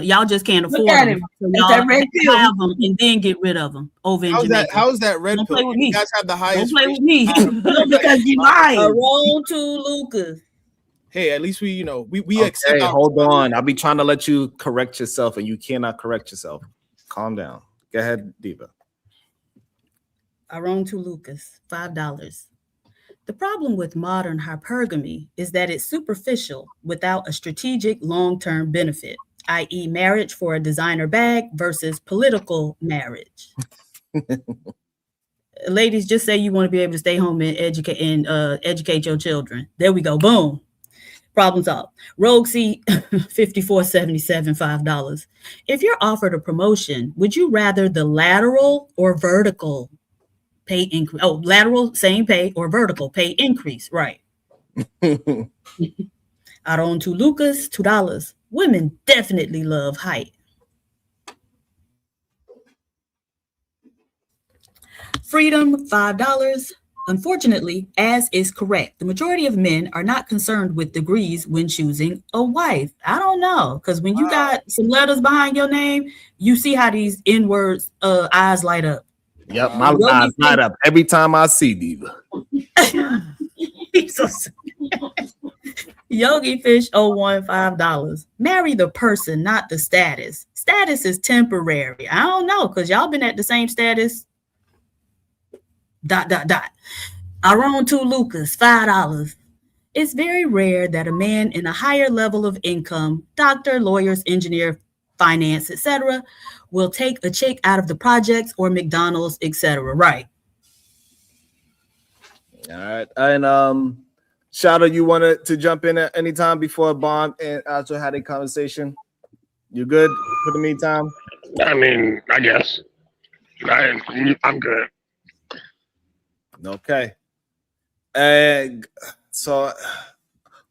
[SPEAKER 5] Y'all just can't afford them. So
[SPEAKER 17] It's that red pill.
[SPEAKER 5] have them and then get rid of them over in Jamaica.
[SPEAKER 9] How is that red
[SPEAKER 5] Don't
[SPEAKER 9] pill?
[SPEAKER 5] play with
[SPEAKER 9] You
[SPEAKER 5] me.
[SPEAKER 9] guys have the highest.
[SPEAKER 5] Don't play with me.
[SPEAKER 17] Because you lying.
[SPEAKER 5] Roll to Lucas.
[SPEAKER 9] Hey, at least we
[SPEAKER 2] Okay,
[SPEAKER 9] accept.
[SPEAKER 2] hold on. I'll be trying to let you correct yourself, and you cannot correct yourself. Calm down. Go ahead, Diva.
[SPEAKER 5] Aron to Lucas, $5. The problem with modern hypergamy is that it's superficial without a strategic long-term benefit, i.e. marriage for a designer bag versus political marriage. Ladies, just say you want to be able to stay home and educate your children. There we go. Boom. Problem solved. Rogue C 5477, $5. If you're offered a promotion, would you rather the lateral or vertical pay increase? Oh, lateral, same pay, or vertical pay increase, right? Aron to Lucas, $2. Women definitely love height. Freedom, $5. Unfortunately, as is correct, the majority of men are not concerned with degrees when choosing a wife. I don't know, because when you got some letters behind your name, you see how these N-words eyes light up.
[SPEAKER 2] Yep, my eyes light up every time I see Diva.
[SPEAKER 5] Yogi Fish 01, $5. Marry the person, not the status. Status is temporary. I don't know, because y'all been at the same status. ... Aron to Lucas, $5. It's very rare that a man in a higher level of income, doctor, lawyers, engineer, finance, etc., will take a chick out of the projects or McDonald's, etc. Right.
[SPEAKER 2] All right. And Shadow, you wanted to jump in at any time before Bond and Azra had a conversation? You good for the meantime?
[SPEAKER 4] I mean, I guess. I'm good.
[SPEAKER 2] Okay. And so,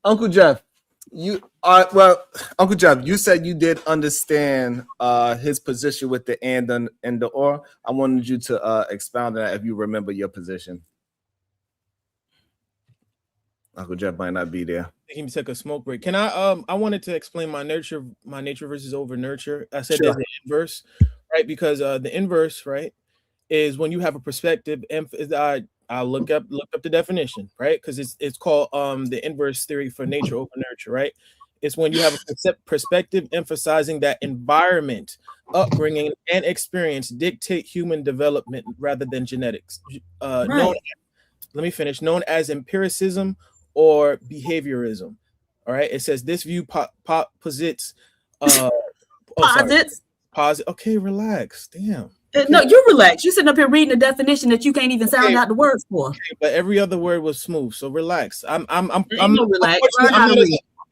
[SPEAKER 2] Uncle Jeff, Uncle Jeff, you said you did understand his position with the and the or. I wanted you to expound on that if you remember your position. Uncle Jeff might not be there.
[SPEAKER 9] I think he took a smoke break. Can I wanted to explain my nature versus over nurture. I said there's the inverse, right? Because the inverse, right, is when you have a perspective. I'll look up the definition, right? Because it's called the inverse theory for nature over nurture, right? It's when you have a perspective emphasizing that environment, upbringing, and experience dictate human development rather than genetics. Known as empiricism or behaviorism. All right. It says this view posits Positive. Okay, relax. Damn.
[SPEAKER 5] No, you relax. You're sitting up here reading a definition that you can't even sound out the words for.
[SPEAKER 9] Okay, but every other word was smooth, so relax. I'm
[SPEAKER 5] no relax.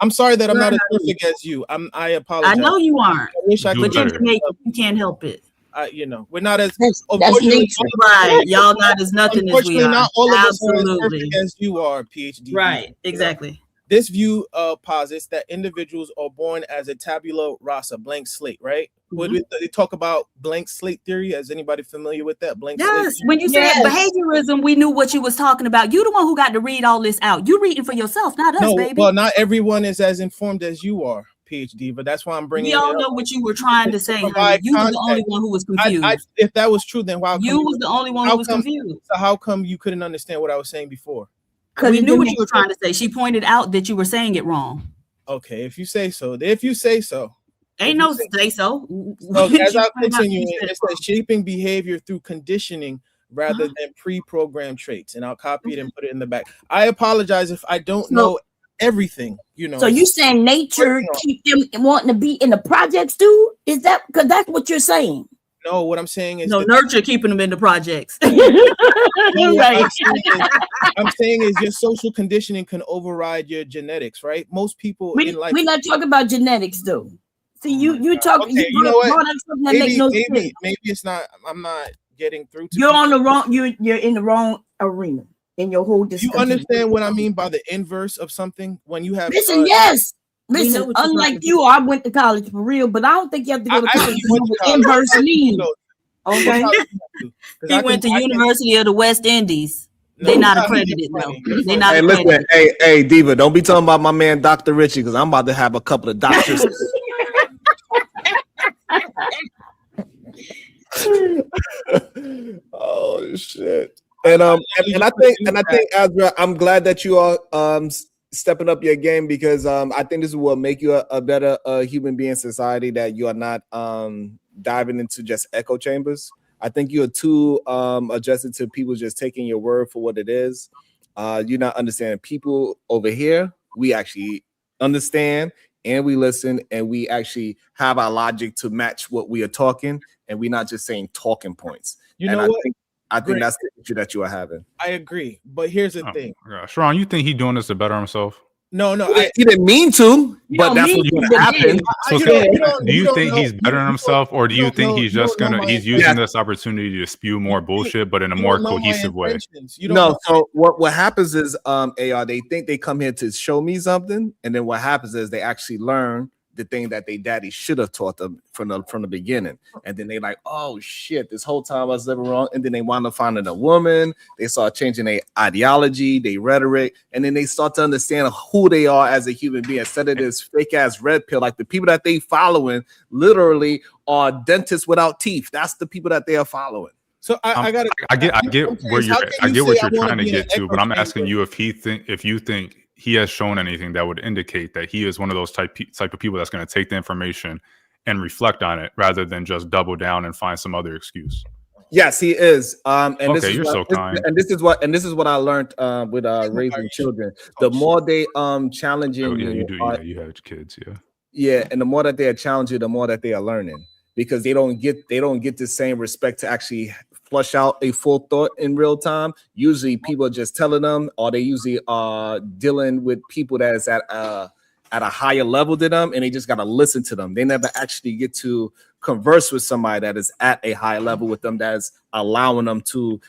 [SPEAKER 9] I'm sorry that I'm not as perfect as you. I apologize.
[SPEAKER 5] I know you aren't.
[SPEAKER 9] I wish I could.
[SPEAKER 5] But you're Jamaican. You can't help it.
[SPEAKER 9] We're not as
[SPEAKER 5] unfortunately, right. Y'all not as nothing as we are.
[SPEAKER 9] Not all of us are as
[SPEAKER 5] Absolutely.
[SPEAKER 9] perfect as you are, PhD.
[SPEAKER 5] Right, exactly.
[SPEAKER 9] This view posits that individuals are born as a tabula rasa, blank slate, right? When they talk about blank slate theory, is anybody familiar with that? Blank slate
[SPEAKER 5] Yes,
[SPEAKER 9] theory?
[SPEAKER 5] when you said behaviorism, we knew what you was talking about. You the one who got to read all this out. You reading for yourself, not us, baby.
[SPEAKER 9] Well, not everyone is as informed as you are, PhD, but that's why I'm bringing
[SPEAKER 5] We all
[SPEAKER 9] it up.
[SPEAKER 5] know what you were trying to say, honey. You were the only one who was confused.
[SPEAKER 9] If that was true, then why?
[SPEAKER 5] You was the only one who was confused.
[SPEAKER 9] So how come you couldn't understand what I was saying before?
[SPEAKER 5] We knew what you were trying to say. She pointed out that you were saying it wrong.
[SPEAKER 9] Okay, if you say so. If you say so.
[SPEAKER 5] Ain't no say so.
[SPEAKER 9] As I continue, it says shaping behavior through conditioning rather than pre-programmed traits. And I'll copy it and put it in the back. I apologize if I don't know everything,
[SPEAKER 17] So you saying nature keep them wanting to be in the projects too? Is that because that's what you're saying?
[SPEAKER 9] No, what I'm saying is
[SPEAKER 5] nurture keeping them in the projects.
[SPEAKER 9] Right. I'm saying is your social conditioning can override your genetics, right? Most people in life.
[SPEAKER 17] We're not talking about genetics though. See, you talk.
[SPEAKER 9] Okay, you know what? Maybe it's not. I'm not getting through to
[SPEAKER 17] you're on the wrong. You're in the wrong arena in your whole discussion.
[SPEAKER 9] You understand what I mean by the inverse of something when you have.
[SPEAKER 17] Listen, yes. Listen, unlike you, I went to college for real, but I don't think you have to go to college to know what inverse means. Okay.
[SPEAKER 5] He went to University of the West Indies. They're not accredited, though. They're not
[SPEAKER 2] accredited. Listen, hey, Diva, don't be talking about my man Dr. Richie, because I'm about to have a couple of doctors. Oh shit. And I think Azra, I'm glad that you are stepping up your game, because I think this will make you a better human being society, that you are not diving into just echo chambers. I think you're too adjusted to people just taking your word for what it is. You're not understanding people over here. We actually understand and we listen and we actually have our logic to match what we are talking, and we're not just saying talking points. I think that's the issue that you are having.
[SPEAKER 9] I agree, but here's the thing.
[SPEAKER 7] Sharon, you think he's doing this to better himself?
[SPEAKER 9] No,
[SPEAKER 2] he didn't mean to, but that's what's going to happen.
[SPEAKER 7] So do you think he's bettering himself, or do you think he's just he's using this opportunity to spew more bullshit, but in a more cohesive way?
[SPEAKER 2] No, so what happens is, AR, they think they come here to show me something, and then what happens is they actually learn the thing that they daddy should have taught them from the beginning, and then they like, oh shit, this whole time I was living wrong, and then they wind up finding a woman. They start changing their ideology, their rhetoric, and then they start to understand who they are as a human being, instead of this fake ass red pill. Like the people that they following literally are dentists without teeth. That's the people that they are following.
[SPEAKER 9] So I
[SPEAKER 7] get where you're trying to get to, but I'm asking you if you think he has shown anything that would indicate that he is one of those type of people that's going to take the information and reflect on it rather than just double down and find some other excuse.
[SPEAKER 2] Yes, he is. And
[SPEAKER 7] okay,
[SPEAKER 2] this is
[SPEAKER 7] you're so kind.
[SPEAKER 2] And this is what I learned with raising children. The more they challenging
[SPEAKER 7] you do. You have kids,
[SPEAKER 2] yeah, and the more that they are challenging, the more that they are learning, because they don't get the same respect to actually flush out a full thought in real time. Usually people are just telling them, or they usually are dealing with people that is at a higher level than them, and they just got to listen to them. They never actually get to converse with somebody that is at a higher level with them, that is allowing them to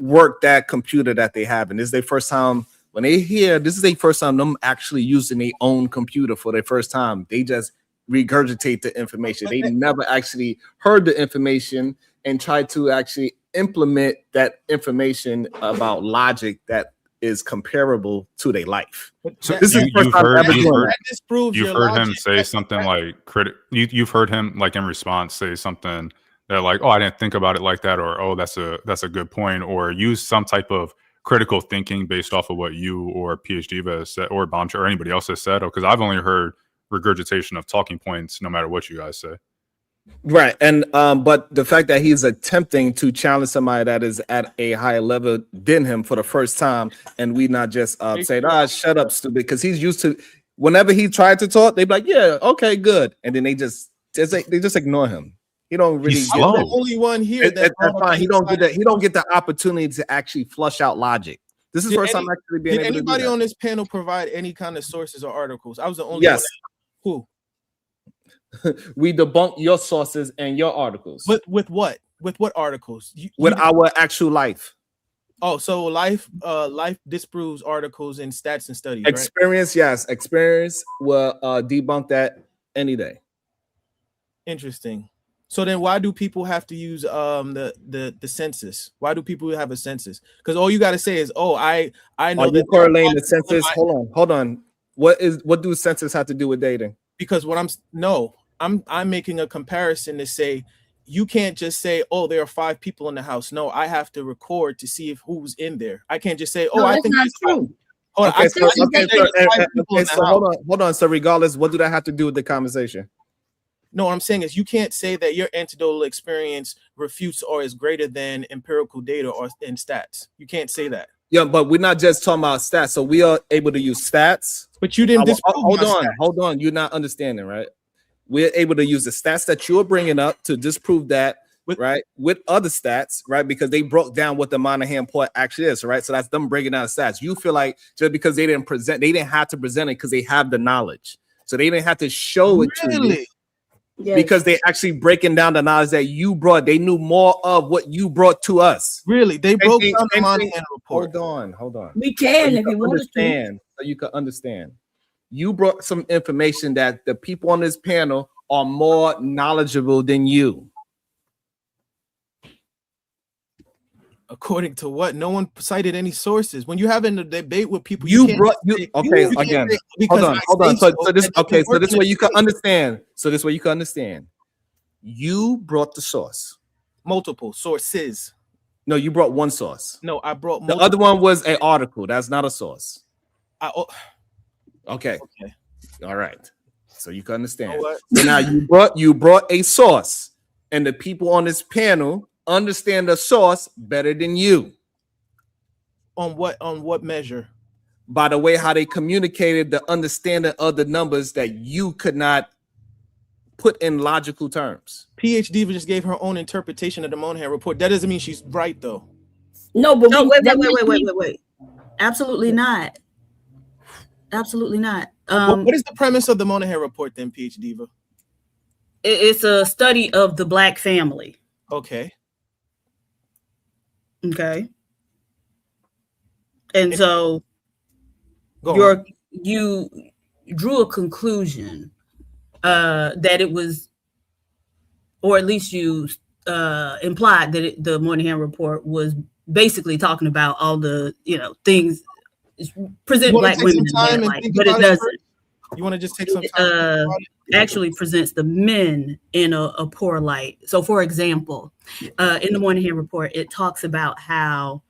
[SPEAKER 2] work that computer that they have. And this is their first time when they hear, this is their first time them actually using their own computer for their first time. They just regurgitate the information. They never actually heard the information and tried to actually implement that information about logic that is comparable to their life.
[SPEAKER 7] So
[SPEAKER 2] this
[SPEAKER 7] you've heard him say something like you've heard him like in response say something that like, oh, I didn't think about it like that, or oh, that's a good point, or use some type of critical thinking based off of what you or PhD has said, or Bombshell or anybody else has said, because I've only heard regurgitation of talking points no matter what you guys say.
[SPEAKER 2] Right. And but the fact that he's attempting to challenge somebody that is at a higher level than him for the first time, and we not just say, shut up, stupid, because he's used to, whenever he tried to talk, they'd be like, yeah, okay, good, and then they just They just ignore him. He don't really.
[SPEAKER 7] He's
[SPEAKER 2] get
[SPEAKER 7] slow.
[SPEAKER 2] the-
[SPEAKER 9] I'm the only one here
[SPEAKER 2] That's fine. He don't get that. He
[SPEAKER 9] that.
[SPEAKER 2] don't get the opportunity to actually flush out logic. This is
[SPEAKER 9] Did
[SPEAKER 2] first
[SPEAKER 9] any-
[SPEAKER 2] time actually being
[SPEAKER 9] Did
[SPEAKER 2] able to do
[SPEAKER 9] anybody
[SPEAKER 2] that.
[SPEAKER 9] on this panel provide any kind of sources or articles? I was the only one.
[SPEAKER 2] Yes.
[SPEAKER 9] Who?
[SPEAKER 2] We debunk your sources and your articles
[SPEAKER 9] With what? With what articles?
[SPEAKER 2] with our actual life
[SPEAKER 9] Oh, so life disproves articles in stats and studies, right?
[SPEAKER 2] experience. Yes, experience will debunk that any day.
[SPEAKER 9] Interesting. So then why do people have to use the census? Why do people have a census? Because all you got to say is, oh, I know
[SPEAKER 2] Are you
[SPEAKER 9] that
[SPEAKER 2] correlating the census? Hold on. What do census have to do with dating?
[SPEAKER 9] Because I'm making a comparison to say you can't just say, oh, there are 5 people in the house. No, I have to record to see if who's in there. I can't just say, oh,
[SPEAKER 17] No,
[SPEAKER 9] I
[SPEAKER 17] that's
[SPEAKER 9] think
[SPEAKER 17] not
[SPEAKER 9] it's
[SPEAKER 17] true.
[SPEAKER 9] Hold on,
[SPEAKER 2] Okay,
[SPEAKER 9] I
[SPEAKER 2] so,
[SPEAKER 9] think
[SPEAKER 2] okay,
[SPEAKER 9] there's
[SPEAKER 2] so,
[SPEAKER 9] 5 people in the
[SPEAKER 2] so
[SPEAKER 9] house.
[SPEAKER 2] hold on. So regardless, what do that have to do with the conversation?
[SPEAKER 9] No, what I'm saying is you can't say that your anecdotal experience refutes or is greater than empirical data or in stats. You can't say that.
[SPEAKER 2] Yeah, but we're not just talking about stats. So we are able to use stats.
[SPEAKER 9] But you didn't disprove
[SPEAKER 2] hold
[SPEAKER 9] my
[SPEAKER 2] on,
[SPEAKER 9] stats.
[SPEAKER 2] hold on. You're not understanding, right? We're able to use the stats that you're bringing up to disprove that, right? With other stats, right? Because they broke down what the Monahan report actually is, right? So that's them breaking down the stats. You feel like just because they didn't have to present it because they have the knowledge. So they didn't have to show it to you.
[SPEAKER 17] Yes.
[SPEAKER 2] Because they actually breaking down the knowledge that you brought. They knew more of what you brought to us.
[SPEAKER 9] Really? They broke down the Monahan report.
[SPEAKER 2] Hold on.
[SPEAKER 17] We can
[SPEAKER 2] So
[SPEAKER 17] if you want to.
[SPEAKER 2] understand. So you can understand. You brought some information that the people on this panel are more knowledgeable than you.
[SPEAKER 9] According to what? No one cited any sources. When you're having a debate with people,
[SPEAKER 2] You
[SPEAKER 9] can't
[SPEAKER 2] brought
[SPEAKER 9] say-
[SPEAKER 2] you okay
[SPEAKER 9] you can't
[SPEAKER 2] again.
[SPEAKER 9] say, because
[SPEAKER 2] Hold
[SPEAKER 9] I
[SPEAKER 2] on.
[SPEAKER 9] say
[SPEAKER 2] So this
[SPEAKER 9] that
[SPEAKER 2] okay.
[SPEAKER 9] doesn't
[SPEAKER 2] So this
[SPEAKER 9] work
[SPEAKER 2] way
[SPEAKER 9] in
[SPEAKER 2] you can
[SPEAKER 9] the
[SPEAKER 2] understand. So this way you can understand. You brought the source.
[SPEAKER 9] multiple sources.
[SPEAKER 2] No, you brought one source.
[SPEAKER 9] No, I brought
[SPEAKER 2] The
[SPEAKER 9] multiple.
[SPEAKER 2] other one was an article. That's not a source.
[SPEAKER 9] Okay.
[SPEAKER 2] Okay. All right. So you can understand.
[SPEAKER 9] You know what?
[SPEAKER 2] So now you brought a source, and the people on this panel understand the source better than you.
[SPEAKER 9] On what measure?
[SPEAKER 2] By the way, how they communicated the understanding of the numbers that you could not put in logical terms.
[SPEAKER 9] PhD just gave her own interpretation of the Monahan report. That doesn't mean she's right, though.
[SPEAKER 17] No, but
[SPEAKER 5] No,
[SPEAKER 17] wait.
[SPEAKER 5] wait. Absolutely not. Absolutely not.
[SPEAKER 9] What is the premise of the Monahan report then, PhD Diva?
[SPEAKER 5] It's a study of the Black family.
[SPEAKER 9] Okay.
[SPEAKER 5] Okay. And so
[SPEAKER 9] Go
[SPEAKER 5] you drew a conclusion that it was, or at least you implied that the Moynihan report was basically talking about all the things present Black women in bad light, but it doesn't.
[SPEAKER 9] You want to just take some time?
[SPEAKER 5] Actually presents the men in a poor light. So, for example, in the Moynihan report, it talks about how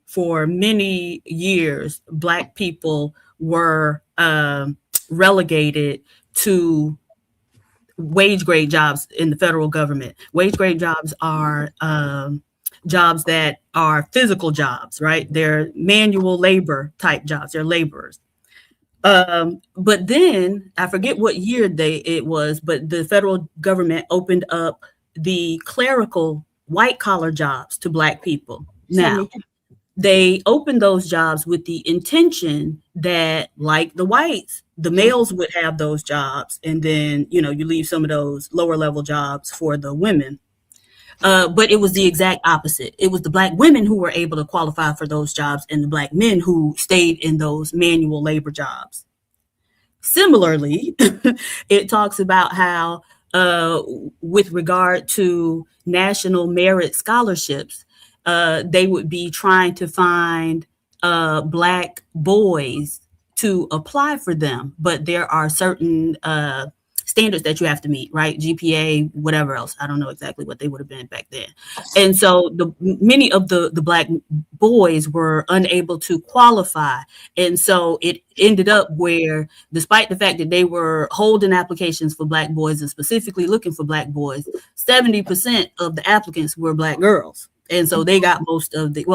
[SPEAKER 5] for many years, Black people were relegated to wage grade jobs in the federal government. Wage grade jobs are jobs that are physical jobs, right? They're manual labor type jobs. They're laborers. But then I forget what year it was, but the federal government opened up the clerical white collar jobs to Black people. Now, they opened those jobs with the intention that, like the whites, the males would have those jobs, and then you leave some of those lower level jobs for the women. But it was the exact opposite. It was the Black women who were able to qualify for those jobs and the Black men who stayed in those manual labor jobs. Similarly, it talks about how with regard to national merit scholarships, they would be trying to find Black boys to apply for them, but there are certain standards that you have to meet, right? GPA, whatever else. I don't know exactly what they would have been back then. And so many of the Black boys were unable to qualify. And so it ended up where, despite the fact that they were holding applications for Black boys and specifically looking for Black boys, 70% of the applicants were Black girls. And so they got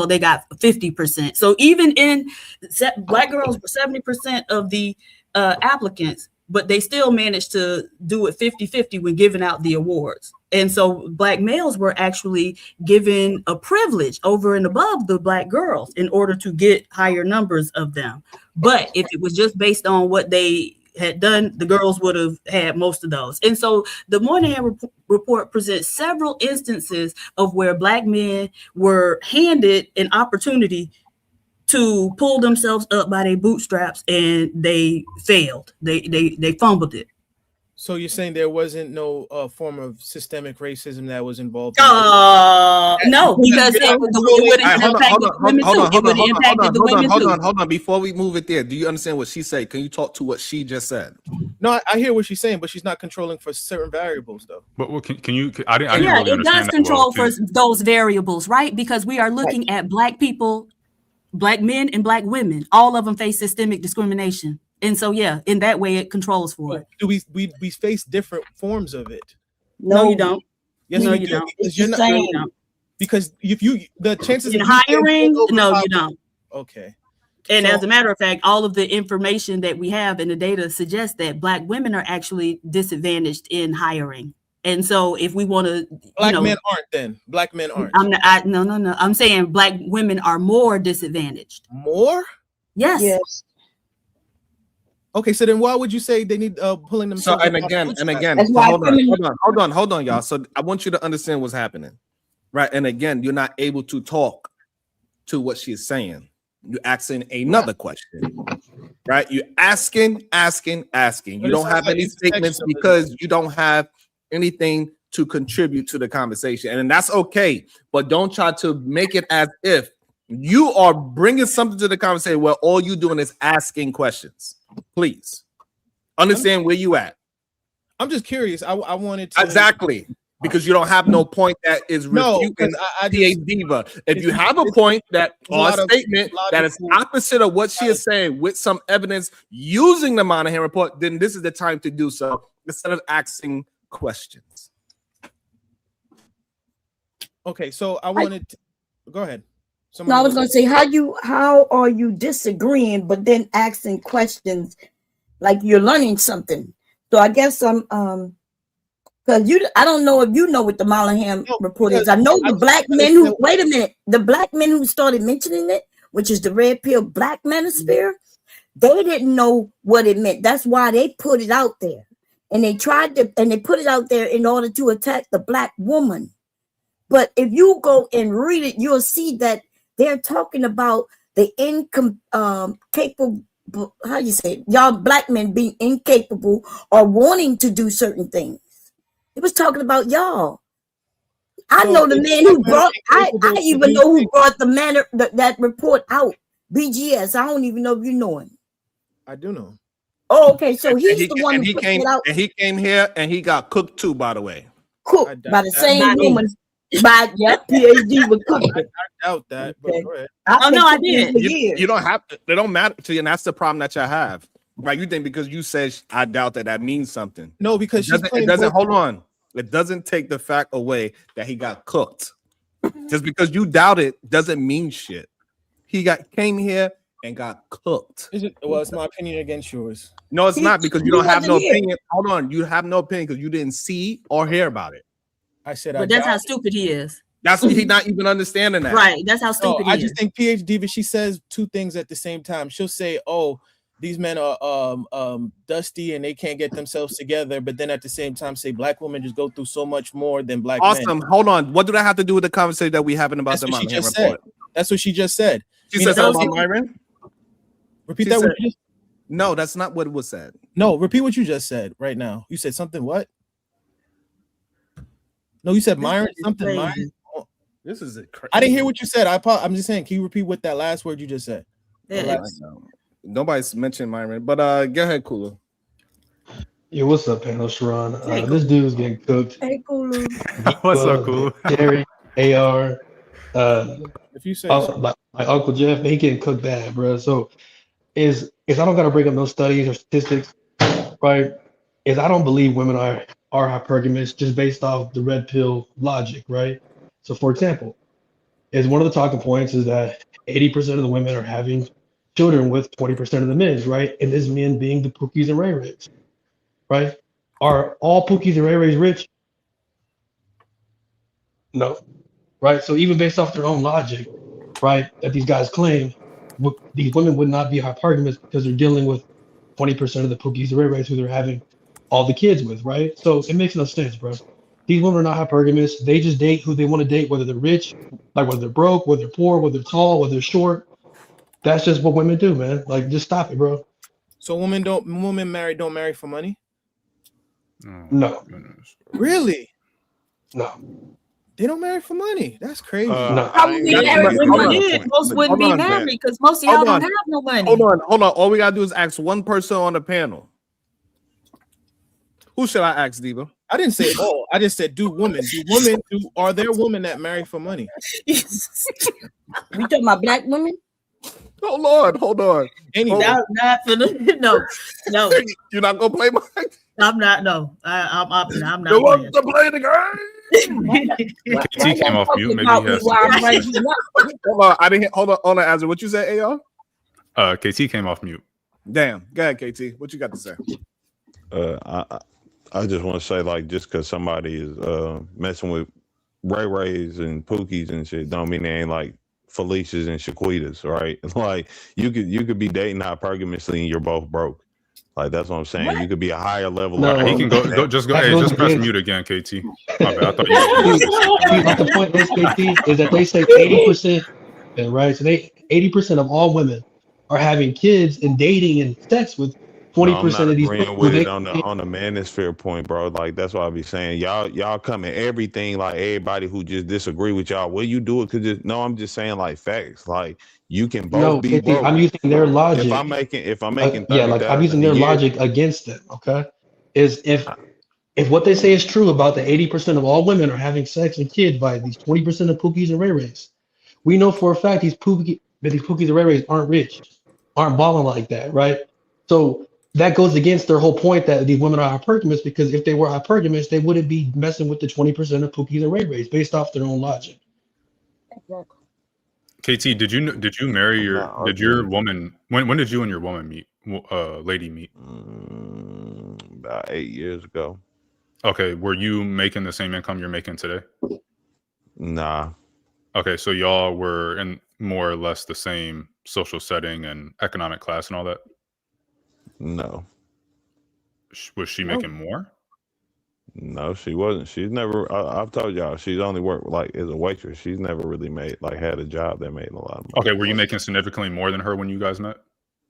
[SPEAKER 5] they got 50%. So even in Black girls were 70% of the applicants, but they still managed to do it 50-50 when giving out the awards. And so Black males were actually given a privilege over and above the Black girls in order to get higher numbers of them. But if it was just based on what they had done, the girls would have had most of those. And so the Moynihan report presents several instances of where Black men were handed an opportunity to pull themselves up by their bootstraps, and they failed. They fumbled it.
[SPEAKER 9] So you're saying there wasn't no form of systemic racism that was involved?
[SPEAKER 5] No, because it would have impacted women too. It would have impacted the women too.
[SPEAKER 2] Hold on. Before we move it there, do you understand what she said? Can you talk to what she just said?
[SPEAKER 9] No, I hear what she's saying, but she's not controlling for certain variables, though.
[SPEAKER 7] But can you? I didn't
[SPEAKER 5] Yeah,
[SPEAKER 7] really
[SPEAKER 5] it
[SPEAKER 7] understand
[SPEAKER 5] does
[SPEAKER 7] that
[SPEAKER 5] control
[SPEAKER 7] well.
[SPEAKER 5] for those variables, right? Because we are looking at Black people, Black men and Black women. All of them face systemic discrimination. And so, yeah, in that way, it controls for it.
[SPEAKER 9] Do we face different forms of it?
[SPEAKER 5] No, you don't.
[SPEAKER 9] Yes,
[SPEAKER 5] no,
[SPEAKER 9] we
[SPEAKER 5] you
[SPEAKER 9] do,
[SPEAKER 5] don't.
[SPEAKER 9] because you're not.
[SPEAKER 5] No, you don't.
[SPEAKER 9] Because if you the chances
[SPEAKER 5] In
[SPEAKER 9] of you
[SPEAKER 5] hiring,
[SPEAKER 9] getting
[SPEAKER 5] no,
[SPEAKER 9] over
[SPEAKER 5] you don't.
[SPEAKER 9] Okay.
[SPEAKER 5] And
[SPEAKER 9] So-
[SPEAKER 5] as a matter of fact, all of the information that we have in the data suggests that Black women are actually disadvantaged in hiring. And so, if we want to,
[SPEAKER 9] Black men aren't. Then Black men aren't.
[SPEAKER 5] No. I'm saying Black women are more disadvantaged.
[SPEAKER 9] More?
[SPEAKER 5] Yes.
[SPEAKER 9] Okay, so then why would you say they need pulling
[SPEAKER 2] So
[SPEAKER 9] themselves?
[SPEAKER 2] and
[SPEAKER 9] up off
[SPEAKER 2] again,
[SPEAKER 9] the
[SPEAKER 2] and
[SPEAKER 9] bootstraps?
[SPEAKER 2] again, so hold on, y'all. So I want you to understand what's happening, right? And again, you're not able to talk to what she's saying. You're asking another question, right? You're asking. You don't have any statements because you don't have anything to contribute to the conversation, and that's okay. But don't try to make it as if you are bringing something to the conversation where all you're doing is asking questions. Please understand where you at.
[SPEAKER 9] I'm just curious. I wanted to
[SPEAKER 2] exactly because you don't have no point that is refuting PA Diva. If you have a point that or a statement that is opposite of what she is saying with some evidence using the Moynihan report, then this is the time to do so instead of asking questions.
[SPEAKER 9] Okay, so I wanted to go ahead.
[SPEAKER 17] No, I was going to say, how are you disagreeing, but then asking questions like you're learning something? So I guess I'm, because I don't know if you know what the Moynihan report is. I know the Black men who, wait a minute, the Black men who started mentioning it, which is the red pill Black Manosphere, they didn't know what it meant. That's why they put it out there. And they tried to, and they put it out there in order to attack the Black woman. But if you go and read it, you'll see that they're talking about the incapable, how you say it? Y'all Black men being incapable or wanting to do certain things. It was talking about y'all. I know the man who brought, I even know who brought that report out. BGS. I don't even know if you know him.
[SPEAKER 9] I do know.
[SPEAKER 17] Oh, okay. So he's the one who put it out.
[SPEAKER 2] And he came here and he got cooked too, by the way.
[SPEAKER 17] Cooked by the same woman. By PhD was cooked.
[SPEAKER 9] I doubt that. But go ahead.
[SPEAKER 17] I did.
[SPEAKER 2] You don't have to, they don't matter to you, and that's the problem that you have. Right? You think because you said I doubt that means something.
[SPEAKER 9] No, because
[SPEAKER 2] it doesn't hold on. It doesn't take the fact away that he got cooked. Just because you doubt it doesn't mean shit. He came here and got cooked.
[SPEAKER 9] Well, it's my opinion against yours.
[SPEAKER 2] No, it's not, because you don't have no opinion. Hold on, you have no opinion because you didn't see or hear about it.
[SPEAKER 9] I said,
[SPEAKER 5] but that's how stupid he is.
[SPEAKER 2] That's he's not even understanding that.
[SPEAKER 5] Right. That's how stupid he is.
[SPEAKER 9] I just think PhD Diva, she says two things at the same time. She'll say, "Oh, these men are dusty and they can't get themselves together," but then at the same time say Black women just go through so much more than Black men.
[SPEAKER 2] Awesome. Hold on. What do that have to do with the conversation that we having about the Moynihan report?
[SPEAKER 9] That's what she just said.
[SPEAKER 2] She said something about Myron?
[SPEAKER 9] Repeat that.
[SPEAKER 2] No, that's not what was said.
[SPEAKER 9] No, repeat what you just said right now. You said something what? No, you said Myron something. Myron. Oh,
[SPEAKER 2] this is crazy.
[SPEAKER 9] I didn't hear what you said. I'm just saying. Can you repeat what that last word you just said?
[SPEAKER 2] Nobody's mentioned Myron, but go ahead, Kula.
[SPEAKER 20] Yo, what's up, panel, Sharon? This dude's getting cooked.
[SPEAKER 17] Hey, Kulu.
[SPEAKER 7] What's up, Kula?
[SPEAKER 20] Jerry, AR.
[SPEAKER 9] If you say
[SPEAKER 20] also, my Uncle Jeff, he getting cooked bad, bro. So is I don't gotta bring up no studies or statistics, right? Is I don't believe women are hypergamous just based off the red pill logic, right? So, for example, is one of the talking points is that 80% of the women are having children with 20% of the men, right? And this men being the Pookies and Ray Rays. right? Are all Pookies and Ray Rays rich? No, right? So even based off their own logic, right, that these guys claim, these women would not be hypergamous because they're dealing with 20% of the Pookies and Ray Rays who they're having all the kids with, right? So it makes no sense, bro. These women are not hypergamous. They just date who they want to date, whether they're rich, like whether they're broke, whether they're poor, whether they're tall, whether they're short. That's just what women do, man. Like, just stop it, bro.
[SPEAKER 9] So women don't marry for money?
[SPEAKER 20] No.
[SPEAKER 9] Really?
[SPEAKER 20] No.
[SPEAKER 9] They don't marry for money. That's crazy.
[SPEAKER 20] No.
[SPEAKER 17] Probably married for money. Most wouldn't be married because most of y'all don't have no money.
[SPEAKER 2] Hold on. All we gotta do is ask one person on the panel. Who should I ask, Diva?
[SPEAKER 9] I didn't say all. I just said do women. Are there women that marry for money?
[SPEAKER 17] You talking about black women?
[SPEAKER 2] Oh Lord, hold on.
[SPEAKER 5] Not for the no.
[SPEAKER 2] You're not gonna play mine?
[SPEAKER 5] I'm not. No, I'm not.
[SPEAKER 2] You want to play the game?
[SPEAKER 7] KT came off mute. Maybe he has.
[SPEAKER 2] Hold on, I didn't. Hold on, Azra. What you say, AR?
[SPEAKER 7] KT came off mute.
[SPEAKER 2] Damn. Go ahead, KT. What you got to say?
[SPEAKER 10] I just want to say, like, just because somebody is messing with Ray Rays and Pookies and shit, don't mean they ain't like Felicias and Shaquitas, right? Like, you could be dating hypergamously and you're both broke. Like, that's what I'm saying. What? You could be a higher level.
[SPEAKER 7] No, he can go. Just go. Hey, just press mute again, KT. My bad. I thought you.
[SPEAKER 20] But the point is, KT, is that they say 80%, right? So 80% of all women are having kids and dating and sex with 20% of these
[SPEAKER 10] people. With it on the Manosphere point, bro. Like, that's what I be saying. Y'all come at everything like everybody who just disagree with y'all. Will you do it? Cause I'm just saying like facts. Like, you can both be broke.
[SPEAKER 20] I'm using their logic.
[SPEAKER 10] If I'm making
[SPEAKER 20] I'm using their logic against them. Okay, is if what they say is true about the 80% of all women are having sex and kids by these 20% of Pookies and Ray Rays, we know for a fact these Pookies and Ray Rays aren't rich, aren't balling like that, right? So that goes against their whole point that these women are hypergamous, because if they were hypergamous, they wouldn't be messing with the 20% of Pookies and Ray Rays based off their own logic.
[SPEAKER 7] KT, did you marry your woman? When did you and your woman meet? Lady meet?
[SPEAKER 10] About 8 years ago.
[SPEAKER 7] Okay, were you making the same income you're making today?
[SPEAKER 10] Nah.
[SPEAKER 7] Okay, so y'all were in more or less the same social setting and economic class and all that?
[SPEAKER 10] No.
[SPEAKER 7] Was she making more?
[SPEAKER 10] No, she wasn't. She's never. I've told y'all she's only worked like as a waitress. She's never really had a job that made a lot of money.
[SPEAKER 7] Okay, were you making significantly more than her when you guys met?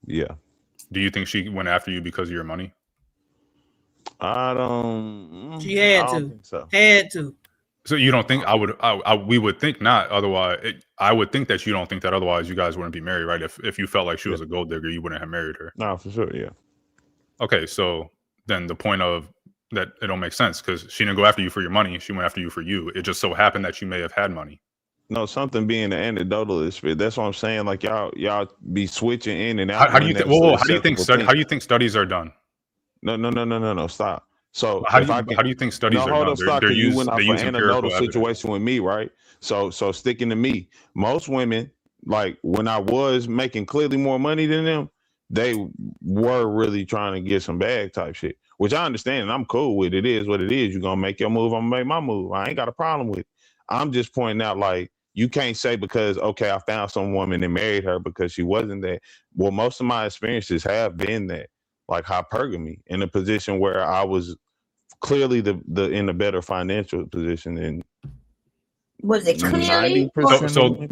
[SPEAKER 10] Yeah.
[SPEAKER 7] Do you think she went after you because of your money?
[SPEAKER 10] I don't.
[SPEAKER 5] She had to.
[SPEAKER 10] Think so.
[SPEAKER 5] Had to.
[SPEAKER 7] So you don't think we would think not. Otherwise, I would think that you don't think that. Otherwise, you guys wouldn't be married, right? If you felt like she was a gold digger, you wouldn't have married her.
[SPEAKER 10] No, for sure. Yeah.
[SPEAKER 7] Okay, so then the point of that, it don't make sense because she didn't go after you for your money. She went after you for you. It just so happened that you may have had money.
[SPEAKER 10] No, something being the anecdotal is that's what I'm saying. Like y'all be switching in and out.
[SPEAKER 7] How do you think? Well, how do you think studies are done?
[SPEAKER 10] No. Stop. So
[SPEAKER 7] how do you think studies are done?
[SPEAKER 10] Stop, you went off an anecdotal situation with me, right? So sticking to me, most women, like when I was making clearly more money than them, they were really trying to get some bag type shit, which I understand and I'm cool with. It is what it is. You're gonna make your move, I'm gonna make my move. I ain't got a problem with it. I'm just pointing out, like, you can't say because, okay, I found some woman and married her because she wasn't that. Well, most of my experiences have been that, like hypergamy, in a position where I was clearly in a better financial position than.
[SPEAKER 17] Was it clearly?
[SPEAKER 7] So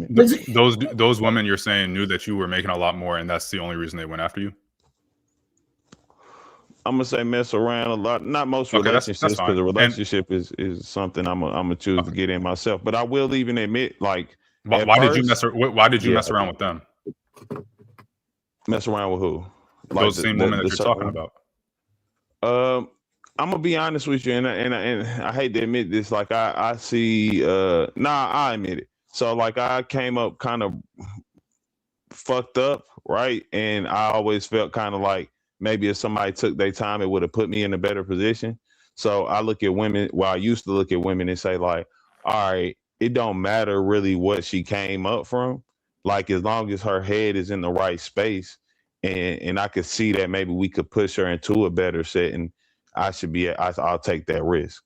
[SPEAKER 7] those women you're saying knew that you were making a lot more, and that's the only reason they went after you?
[SPEAKER 10] I'm gonna say mess around a lot. Not most relationships, because a relationship is something I'm gonna choose to get in myself. But I will even admit, like,
[SPEAKER 7] why did you mess around with them?
[SPEAKER 10] Mess around with who?
[SPEAKER 7] Like those same women that you're talking about.
[SPEAKER 10] I'm gonna be honest with you, and I hate to admit this. Like I see, I admit it. So like I came up kind of fucked up, right? And I always felt kind of like maybe if somebody took their time, it would have put me in a better position. So I look at women. Well, I used to look at women and say like, all right, it don't matter really what she came up from. Like as long as her head is in the right space, and I could see that maybe we could push her into a better setting. I'll take that risk.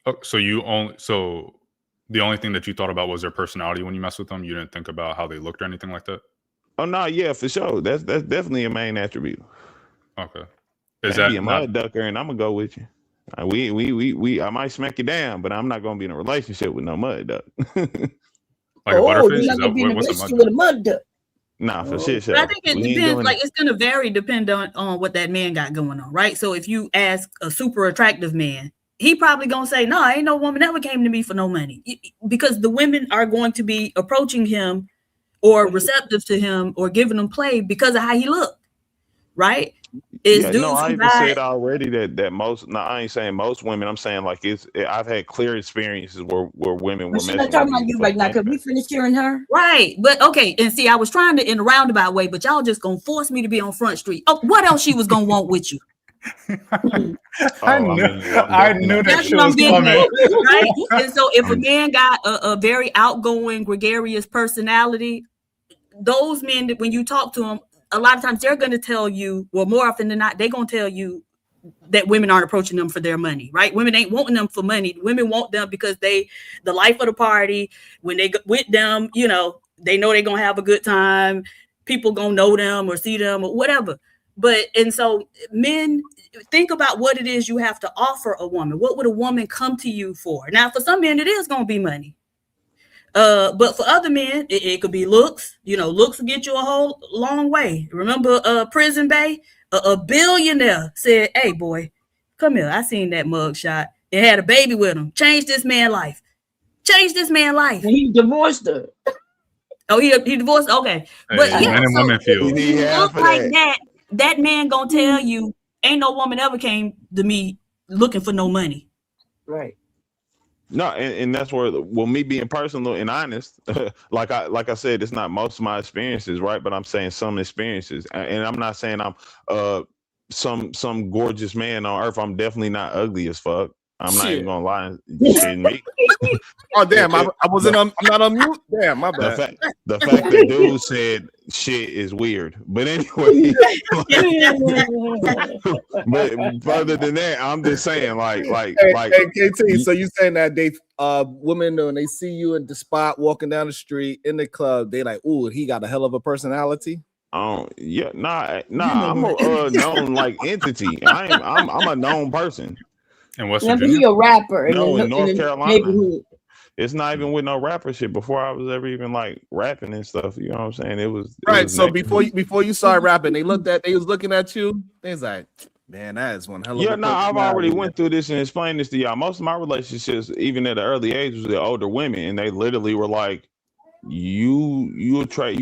[SPEAKER 7] Oh, so the only thing that you thought about was their personality when you mess with them. You didn't think about how they looked or anything like that.
[SPEAKER 10] Oh no, yeah, for sure. That's definitely a main attribute.
[SPEAKER 7] Okay.
[SPEAKER 10] Is that be a mud ducker? And I'm gonna go with you. I might smack you down, but I'm not gonna be in a relationship with no mud duck.
[SPEAKER 17] Like a butterfish? You're not gonna be in a relationship with a mud duck.
[SPEAKER 10] Nah, for shit.
[SPEAKER 5] But I think it depends. Like it's gonna vary depending on what that man got going on, right? So if you ask a super attractive man, he probably gonna say, "No, ain't no woman ever came to me for no money," because the women are going to be approaching him or receptive to him or giving him play because of how he looked, right?
[SPEAKER 10] I even said already that most. No, I ain't saying most women. I'm saying like I've had clear experiences where women were.
[SPEAKER 17] She's not talking about you right now. Cause we finished hearing her.
[SPEAKER 5] Right, but okay, and see, I was trying to in a roundabout way, but y'all just gonna force me to be on Front Street. Oh, what else she was gonna want with you?
[SPEAKER 7] I knew that she was coming.
[SPEAKER 5] Right? And so if a man got a very outgoing, gregarious personality, those men that when you talk to them, a lot of times they're going to tell you, well, more often than not, they're going to tell you that women aren't approaching them for their money, right? Women ain't wanting them for money. Women want them because the life of the party, when they with them, they know they're going to have a good time. People going to know them or see them or whatever. And so men, think about what it is you have to offer a woman. What would a woman come to you for? Now, for some men, it is going to be money. But for other men, it could be looks. Looks will get you a whole long way. Remember Prison Bay? A billionaire said, "Hey, boy, come here. I seen that mug shot. It had a baby with him. Change this man's life. Change this man's life."
[SPEAKER 17] And he divorced her.
[SPEAKER 5] Oh, he divorced? Okay. But
[SPEAKER 7] men and women feel.
[SPEAKER 5] Look like that man gonna tell you, ain't no woman ever came to me looking for no money.
[SPEAKER 17] Right.
[SPEAKER 10] No, and that's where, me being personal and honest, like I said, it's not most of my experiences, right? But I'm saying some experiences, and I'm not saying I'm some gorgeous man on earth. I'm definitely not ugly as fuck. I'm not even gonna lie. Shitting me.
[SPEAKER 2] Oh damn! I'm not on mute. Damn, my bad.
[SPEAKER 10] The fact that dude said shit is weird. But anyway, but further than that, I'm just saying, like,
[SPEAKER 2] KT. So you saying that they women when they see you in the spot walking down the street in the club, they like, ooh, he got a hell of a personality.
[SPEAKER 10] Yeah, nah. I'm a known like entity. I'm a known person.
[SPEAKER 7] And what's
[SPEAKER 17] he a rapper?
[SPEAKER 10] No, in North Carolina. It's not even with no rapper shit. Before I was ever even like rapping and stuff, you know what I'm saying? It was
[SPEAKER 2] so before you started rapping, they was looking at you. They was like, man, that is one hell of a
[SPEAKER 10] I've already went through this and explained this to y'all. Most of my relationships, even at an early age, was with older women, and they literally were like, you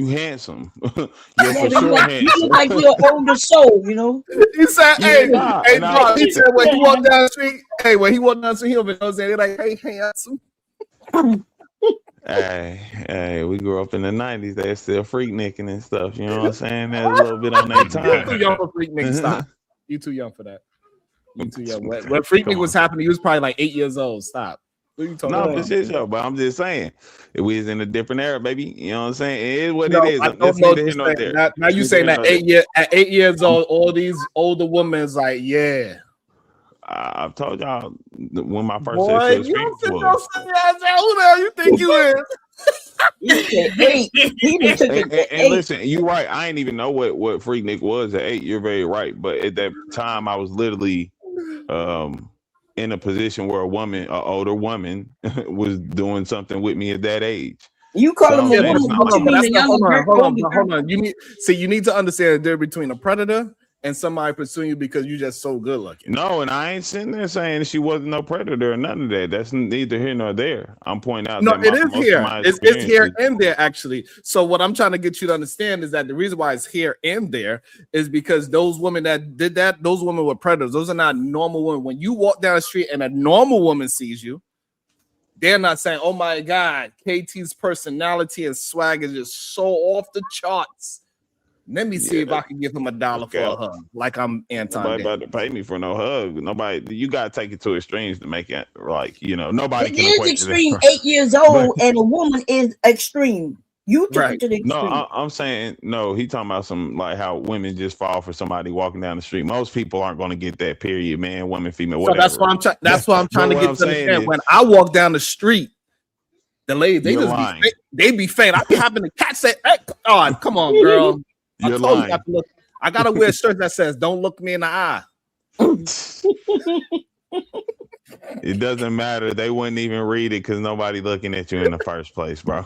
[SPEAKER 10] handsome. You're for sure handsome.
[SPEAKER 17] You like your older soul,
[SPEAKER 2] He said, he said when he walked down the street, he over there saying, they're like, hey, handsome.
[SPEAKER 10] Hey, we grew up in the 90s. They're still freaknicking and stuff. You know what I'm saying? There's a little bit on their time.
[SPEAKER 2] You're too young for freaknick. Stop. You too young for that. You too young. When freaknick was happening, you was probably like 8 years old. Stop. What are you talking about?
[SPEAKER 10] This is show, but I'm just saying, we was in a different era, baby. You know what I'm saying? It is what
[SPEAKER 2] it
[SPEAKER 10] is.
[SPEAKER 2] I don't know now you saying that at 8 years old, all these older women is like, yeah.
[SPEAKER 10] I've told y'all when my first
[SPEAKER 2] sexual experience was. Who the hell you think you is?
[SPEAKER 10] And listen, you're right. I didn't even know what freaknik was at 8. You're very right. But at that time, I was literally in a position where an older woman, was doing something with me at that age.
[SPEAKER 17] You call them a woman.
[SPEAKER 2] Hold on. You need to understand the difference between a predator and somebody pursuing you because you're just so good looking.
[SPEAKER 10] No, and I ain't sitting there saying she wasn't no predator or none of that. That's neither here nor there. I'm pointing out.
[SPEAKER 2] No, it is here. It's here and there, actually. So what I'm trying to get you to understand is that the reason why it's here and there is because those women that did that, those women were predators. Those are not normal women. When you walk down the street and a normal woman sees you, they're not saying, oh my God, KT's personality and swag is just so off the charts. Let me see if I can give him $1 for a hug. Like I'm Anton.
[SPEAKER 10] Nobody about to pay me for no hug. Nobody. You gotta take it to extremes to make it nobody.
[SPEAKER 17] It is extreme. 8 years old and a woman is extreme. You took it to the
[SPEAKER 10] No,
[SPEAKER 17] extreme.
[SPEAKER 10] I'm saying no. He talking about some like how women just fall for somebody walking down the street. Most people aren't going to get that. Period, man, woman, female,
[SPEAKER 2] So
[SPEAKER 10] whatever.
[SPEAKER 2] that's why I'm trying. That's why I'm trying to
[SPEAKER 10] But
[SPEAKER 2] get
[SPEAKER 10] what
[SPEAKER 2] to
[SPEAKER 10] I'm saying
[SPEAKER 2] understand.
[SPEAKER 10] is,
[SPEAKER 2] When I walk down the street, the ladies, they
[SPEAKER 10] you're
[SPEAKER 2] just
[SPEAKER 10] lying.
[SPEAKER 2] they be faint. I be having to catch that. Hey, oh, come on, girl. I
[SPEAKER 10] You're
[SPEAKER 2] told you
[SPEAKER 10] lying.
[SPEAKER 2] not to look. I gotta wear a shirt that says "Don't look me in the eye."
[SPEAKER 10] It doesn't matter. They wouldn't even read it because nobody looking at you in the first place, bro.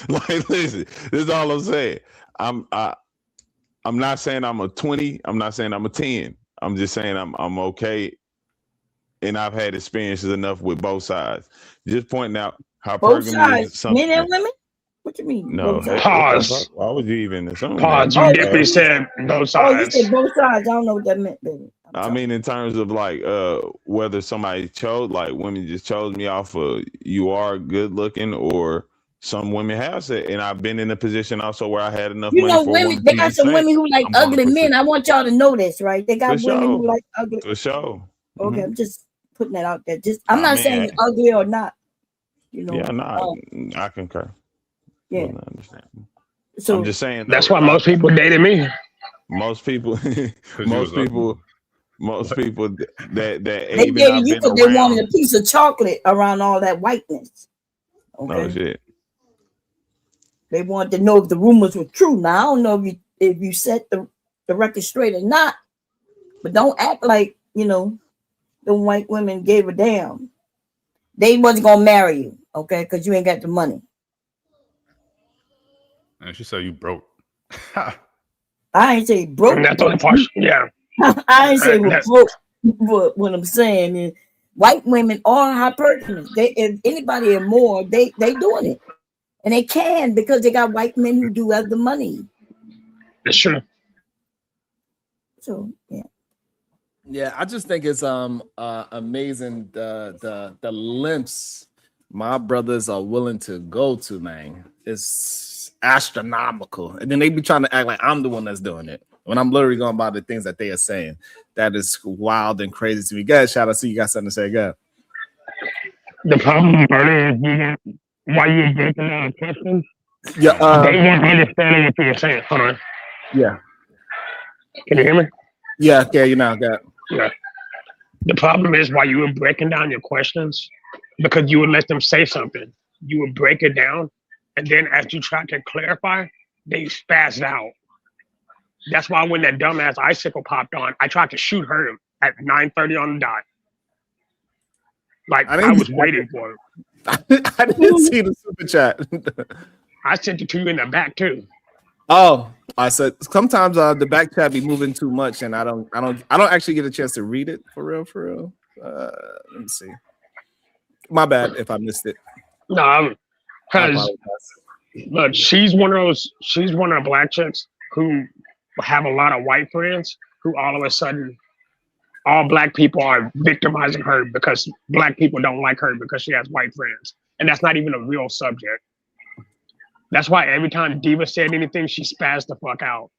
[SPEAKER 10] Like, listen, this is all I'm saying. I'm not saying I'm a 20. I'm not saying I'm a 10. I'm just saying I'm okay, and I've had experiences enough with both sides. Just pointing out how
[SPEAKER 17] Both
[SPEAKER 10] polygamy is
[SPEAKER 17] sides,
[SPEAKER 10] something.
[SPEAKER 17] men and women. What you mean?
[SPEAKER 10] No,
[SPEAKER 17] Both sides.
[SPEAKER 4] Pause.
[SPEAKER 10] why would you even assume
[SPEAKER 4] Pause.
[SPEAKER 10] that?
[SPEAKER 4] You definitely said both
[SPEAKER 17] Oh, you
[SPEAKER 4] sides.
[SPEAKER 17] said both sides. I don't know what that meant, baby.
[SPEAKER 10] I mean, in terms of like whether somebody chose, like women just chose me off of you are good looking, or some women have said, and I've been in a position also where I had enough
[SPEAKER 17] You
[SPEAKER 10] money
[SPEAKER 17] know,
[SPEAKER 10] for a
[SPEAKER 17] women.
[SPEAKER 10] woman
[SPEAKER 17] They
[SPEAKER 10] to
[SPEAKER 17] got
[SPEAKER 10] just
[SPEAKER 17] some
[SPEAKER 10] say,
[SPEAKER 17] women who like
[SPEAKER 10] I'm going to
[SPEAKER 17] ugly
[SPEAKER 10] pursue.
[SPEAKER 17] men. I want y'all to know this, right? They got
[SPEAKER 10] For
[SPEAKER 17] women who
[SPEAKER 10] sure.
[SPEAKER 17] like ugly.
[SPEAKER 10] For sure.
[SPEAKER 17] Okay,
[SPEAKER 10] Mhm.
[SPEAKER 17] I'm just putting that out there. Just I'm
[SPEAKER 10] I
[SPEAKER 17] not
[SPEAKER 10] mean,
[SPEAKER 17] saying you're ugly or not. You know.
[SPEAKER 10] yeah, no, I concur.
[SPEAKER 17] Yeah.
[SPEAKER 10] Wouldn't understand.
[SPEAKER 17] So
[SPEAKER 10] I'm just saying.
[SPEAKER 4] That's
[SPEAKER 10] though,
[SPEAKER 4] why most people dated me.
[SPEAKER 10] Most people, most people that
[SPEAKER 17] they
[SPEAKER 10] even I've
[SPEAKER 17] dated you
[SPEAKER 10] been
[SPEAKER 17] because they wanted
[SPEAKER 10] around.
[SPEAKER 17] a piece of chocolate around all that whiteness.
[SPEAKER 10] Oh
[SPEAKER 17] Okay.
[SPEAKER 10] shit.
[SPEAKER 17] They wanted to know if the rumors were true. Now I don't know if you set the record straight or not, but don't act like the white women gave a damn. They wasn't gonna marry you, okay, because you ain't got the money.
[SPEAKER 7] And she said you broke.
[SPEAKER 17] I ain't say broke.
[SPEAKER 4] And that's the only part. Yeah.
[SPEAKER 17] I ain't say we're
[SPEAKER 4] That's-
[SPEAKER 17] broke. But what I'm saying is, white women are hypergamous. If anybody and more, they doing it, and they can because they got white men who do have the money.
[SPEAKER 4] That's true.
[SPEAKER 17] So yeah.
[SPEAKER 2] Yeah, I just think it's amazing the lengths my brothers are willing to go to, man. It's astronomical. And then they be trying to act like I'm the one that's doing it. When I'm literally going by the things that they are saying. That is wild and crazy to me. Guys, shout out to you got something to say. Go.
[SPEAKER 4] The problem, Bernie, is why you're breaking down questions.
[SPEAKER 2] Yeah,
[SPEAKER 4] they weren't understanding what you were saying. Hold on.
[SPEAKER 2] Yeah.
[SPEAKER 4] Can you hear me?
[SPEAKER 2] Yeah, okay, you now got.
[SPEAKER 4] Yeah. The problem is why you were breaking down your questions, because you would let them say something. You would break it down, and then as you try to clarify, they spazzed out. That's why when that dumbass icicle popped on, I tried to shoot her at 9:30 on the dot. Like I was waiting for it.
[SPEAKER 2] I didn't see the super chat.
[SPEAKER 4] I sent it to you in the back too.
[SPEAKER 2] Oh, I said sometimes the back chat be moving too much, and I don't actually get a chance to read it for real. Let me see. My bad if I missed it.
[SPEAKER 4] No, because look, she's one of the black chicks who have a lot of white friends who all of a sudden all black people are victimizing her because black people don't like her because she has white friends, and that's not even a real subject. That's why every time Diva said anything, she spazzed the fuck out.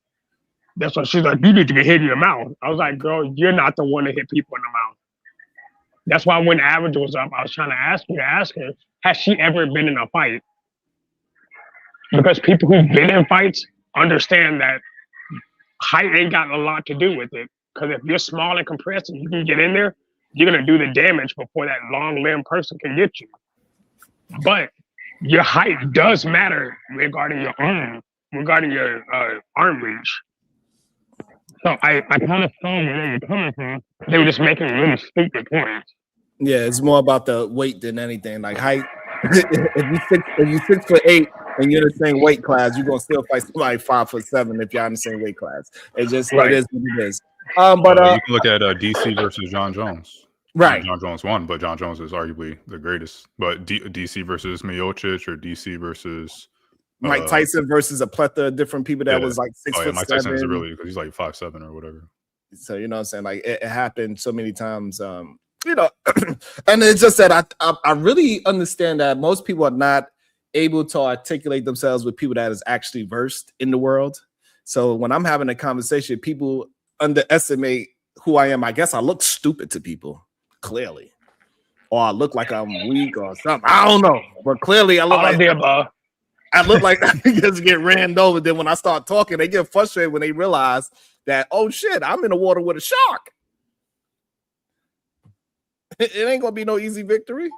[SPEAKER 4] That's why she's like, you need to get hit in your mouth. I was like, girl, you're not the one to hit people in the mouth. That's why when Average was up, I was trying to ask her, has she ever been in a fight? Because people who've been in fights understand that height ain't got a lot to do with it. Because if you're small and compressed and you can get in there, you're going to do the damage before that long limb person can get you. But your height does matter regarding your arm reach. So I kind of saw where they were coming from. They were just making really stupid points.
[SPEAKER 2] Yeah, it's more about the weight than anything. Like height. if you 6'8" and you're in the same weight class, you're gonna still fight somebody 5'7" if you're in the same weight class. It just
[SPEAKER 7] Right.
[SPEAKER 2] It is what it is. But
[SPEAKER 7] you can look at DC versus John Jones.
[SPEAKER 2] Right.
[SPEAKER 7] John Jones won, but John Jones is arguably the greatest. But DC versus Miocic or DC versus
[SPEAKER 2] Mike Tyson versus a plethora of different people that
[SPEAKER 7] yeah.
[SPEAKER 2] was like 6'7".
[SPEAKER 7] Mike Tyson is really because he's like 5'7" or whatever.
[SPEAKER 2] So you know what I'm saying? Like it happened so many times. And it's just that I really understand that most people are not able to articulate themselves with people that is actually versed in the world. So when I'm having a conversation, people underestimate who I am. I guess I look stupid to people, clearly. Or I look like I'm weak or something. I don't know. But clearly I look
[SPEAKER 4] all
[SPEAKER 2] like
[SPEAKER 4] of the above.
[SPEAKER 2] I look like I just get ran over. Then when I start talking, they get frustrated when they realize that, oh shit, I'm in the water with a shark. It ain't gonna be no easy victory.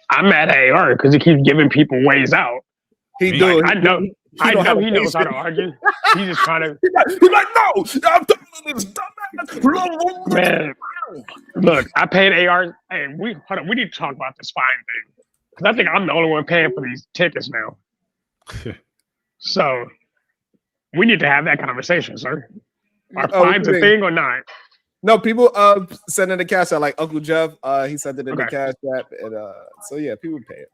[SPEAKER 4] I'm mad at AR because he keeps giving people ways out.
[SPEAKER 2] He
[SPEAKER 4] Like,
[SPEAKER 2] do.
[SPEAKER 4] I know. I
[SPEAKER 2] don't
[SPEAKER 4] know
[SPEAKER 2] have
[SPEAKER 4] he
[SPEAKER 2] a
[SPEAKER 4] knows how to
[SPEAKER 2] patience.
[SPEAKER 4] argue. He's just trying to.
[SPEAKER 2] He's like, no, I'm doing this dumbass.
[SPEAKER 4] Man, look, I paid AR. Hey, hold on. We need to talk about this fine thing because I think I'm the only one paying for these tickets now. So we need to have that conversation, sir. Are fines a thing or not?
[SPEAKER 2] No, people send in the cash out, like Uncle Jeff. He sent it in the cash app, and so yeah, people pay it.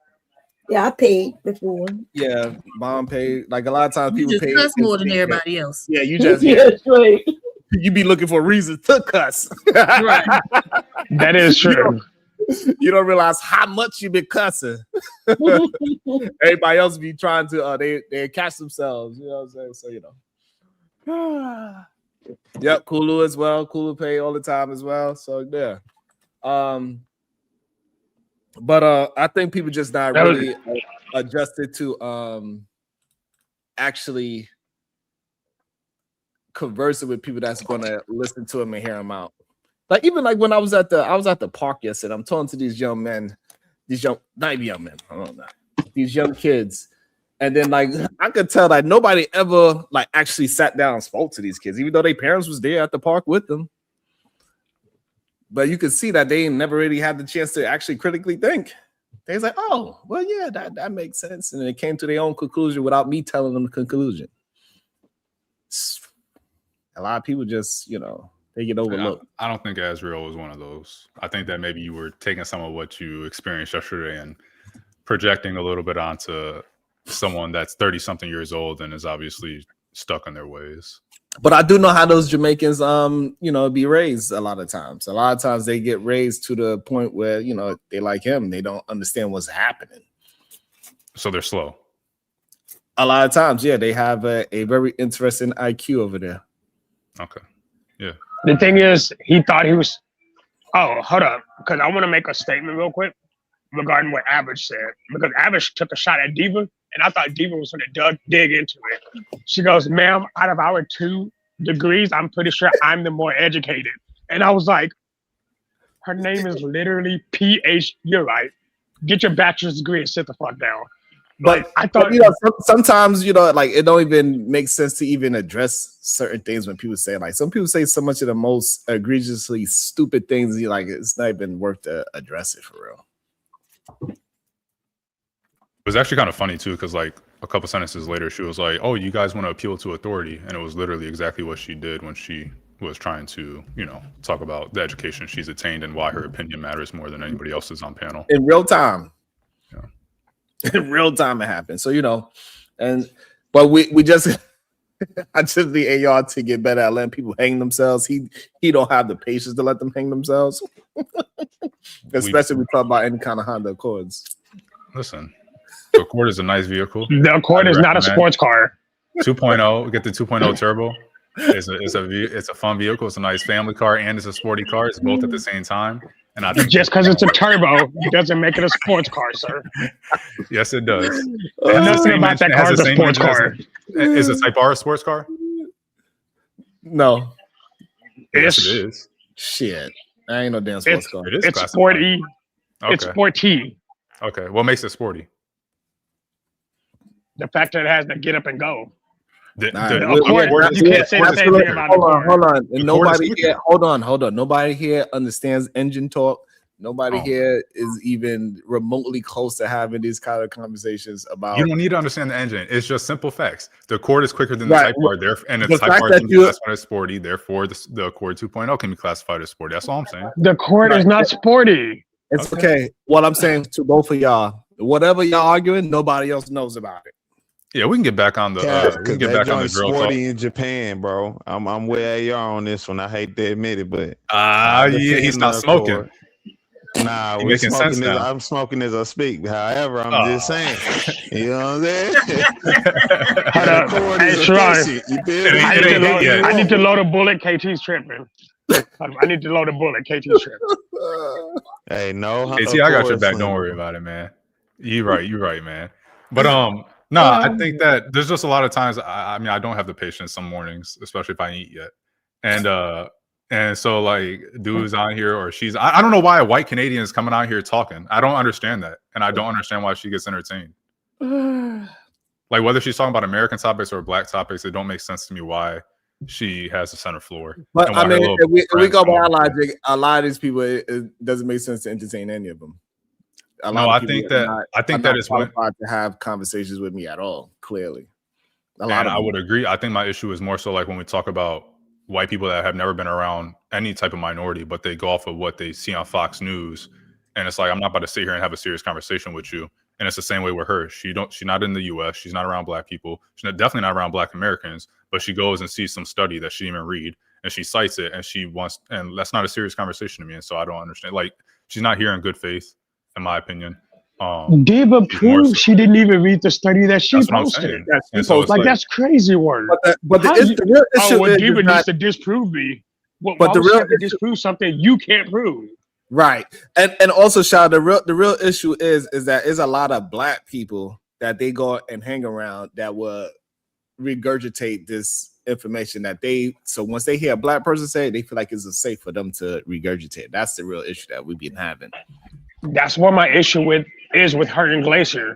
[SPEAKER 17] Yeah, I paid before.
[SPEAKER 2] Yeah, mom paid. Like a lot of times,
[SPEAKER 5] You
[SPEAKER 2] people
[SPEAKER 5] just
[SPEAKER 2] pay
[SPEAKER 5] cuss more than
[SPEAKER 2] pay.
[SPEAKER 5] everybody else.
[SPEAKER 2] Yeah, you just
[SPEAKER 17] Yeah, that's right.
[SPEAKER 2] You be looking for reasons to cuss.
[SPEAKER 5] Right.
[SPEAKER 4] That is true.
[SPEAKER 2] You don't realize how much you been cussing. Everybody else be trying to they catch themselves. You know what I'm saying? So you know. Yep, Kulu as well. Kulu pay all the time as well. So yeah. But I think people just not really adjusted to actually conversing with people that's gonna listen to him and hear him out. Like even like when I was at the park yesterday, I'm talking to these young men, not even young men, I don't know, these young kids. And then like I could tell that nobody ever like actually sat down and spoke to these kids, even though their parents was there at the park with them. But you could see that they never really had the chance to actually critically think. They was like, oh, well, yeah, that makes sense. And then they came to their own conclusion without me telling them the conclusion. A lot of people just, you know, they get overlooked.
[SPEAKER 7] I don't think Azrael was one of those. I think that maybe you were taking some of what you experienced yesterday and projecting a little bit onto someone that's 30-something years old and is obviously stuck in their ways.
[SPEAKER 2] But I do know how those Jamaicans, you know, be raised a lot of times. A lot of times they get raised to the point where, you know, they like him. They don't understand what's happening.
[SPEAKER 7] So they're slow.
[SPEAKER 2] A lot of times, yeah, they have a very interesting IQ over there.
[SPEAKER 7] Okay. Yeah.
[SPEAKER 4] The thing is, he thought he was. Oh, hold up, because I want to make a statement real quick regarding what Average said. Because Average took a shot at Diva, and I thought Diva was going to dig into it. She goes, "Ma'am, out of our 2 degrees, I'm pretty sure I'm the more educated." And I was like, "Her name is literally PH. You're right. Get your bachelor's degree and sit the fuck down."
[SPEAKER 2] But I thought, you know, sometimes, you know, like it don't even make sense to even address certain things when people say, like, some people say so much of the most egregiously stupid things, like it's not even worth to address it for real.
[SPEAKER 7] It was actually kind of funny too, because like a couple sentences later, she was like, "Oh, you guys want to appeal to authority," and it was literally exactly what she did when she was trying to, you know, talk about the education she's attained and why her opinion matters more than anybody else's on panel
[SPEAKER 2] in real time. In real time it happened. So, you know, but we just I just need AR to get better at letting people hang themselves. He don't have the patience to let them hang themselves. Especially we talk about any kind of Honda Accords.
[SPEAKER 7] Listen, the Accord is a nice vehicle.
[SPEAKER 4] The Accord is not a sports car.
[SPEAKER 7] 2.0, get the 2.0 turbo. It's a fun vehicle. It's a nice family car and it's a sporty car. It's both at the same time. And I think
[SPEAKER 4] just because it's a turbo doesn't make it a sports car, sir.
[SPEAKER 7] Yes, it does.
[SPEAKER 4] Nothing about that car is a sports car.
[SPEAKER 7] Is a Type R a sports car?
[SPEAKER 2] No.
[SPEAKER 7] Yes, it is.
[SPEAKER 2] Shit. I ain't no damn sports car.
[SPEAKER 7] It is
[SPEAKER 4] it's sporty.
[SPEAKER 7] Okay.
[SPEAKER 4] It's sporty.
[SPEAKER 7] Okay. What makes it sporty?
[SPEAKER 4] The fact that it has to get up and go.
[SPEAKER 7] You
[SPEAKER 4] can't say the same thing about the car.
[SPEAKER 2] Hold on. And nobody here, hold on. Nobody here understands engine torque. Nobody here is even remotely close to having these kind of conversations about.
[SPEAKER 7] You don't need to understand the engine. It's just simple facts. The Accord is quicker than the Type R, and the Type R can be classified as sporty. Therefore, the Accord 2.0 can be classified as sporty. That's all I'm saying.
[SPEAKER 4] The Accord is not sporty.
[SPEAKER 2] It's okay. What I'm saying to both of y'all, whatever y'all arguing, nobody else knows about it.
[SPEAKER 7] Yeah, we can get back on the. We can get back on the drill talk.
[SPEAKER 10] Sporty in Japan, bro. I'm with AR on this one. I hate to admit it, but
[SPEAKER 7] yeah, he's not smoking.
[SPEAKER 10] Nah, we're smoking this, I'm smoking as I speak. However, I'm just saying. You know what I'm saying?
[SPEAKER 4] Hey, Sharon, I need to load a bullet. KT's tripping. I need to load a bullet. KT's tripping.
[SPEAKER 10] Hey, no.
[SPEAKER 7] KT, I got your back. Don't worry about it, man. You're right, man. But no, I think that there's just a lot of times. I mean, I don't have the patience some mornings, especially if I ain't eat yet, and so like dudes on here or she's. I don't know why a white Canadian is coming out here talking. I don't understand that, and I don't understand why she gets entertained. Like whether she's talking about American topics or black topics, it don't make sense to me why she has the center floor.
[SPEAKER 2] But I mean, if we go by our logic, a lot of these people, it doesn't make sense to entertain any of them.
[SPEAKER 7] I think that is
[SPEAKER 2] qualified to have conversations with me at all. Clearly,
[SPEAKER 7] I would agree. I think my issue is more so like when we talk about white people that have never been around any type of minority, but they go off of what they see on Fox News, and it's like I'm not about to sit here and have a serious conversation with you. And it's the same way with her. She's not in the U.S. She's not around black people. She's definitely not around black Americans. But she goes and sees some study that she didn't even read, and she cites it, and she wants, and that's not a serious conversation to me. And so I don't understand. Like she's not here in good faith, in my opinion.
[SPEAKER 4] Diva proved she didn't even read the study that she posted. That's crazy work.
[SPEAKER 2] But the real issue is
[SPEAKER 4] Diva needs to disprove me.
[SPEAKER 2] But the real
[SPEAKER 4] to disprove something you can't prove.
[SPEAKER 2] Right. And also, Shah, the real issue is that there's a lot of black people that they go and hang around that will regurgitate this information so once they hear a black person say it, they feel like it's safe for them to regurgitate. That's the real issue that we've been having.
[SPEAKER 4] That's what my issue is with her and Glacier.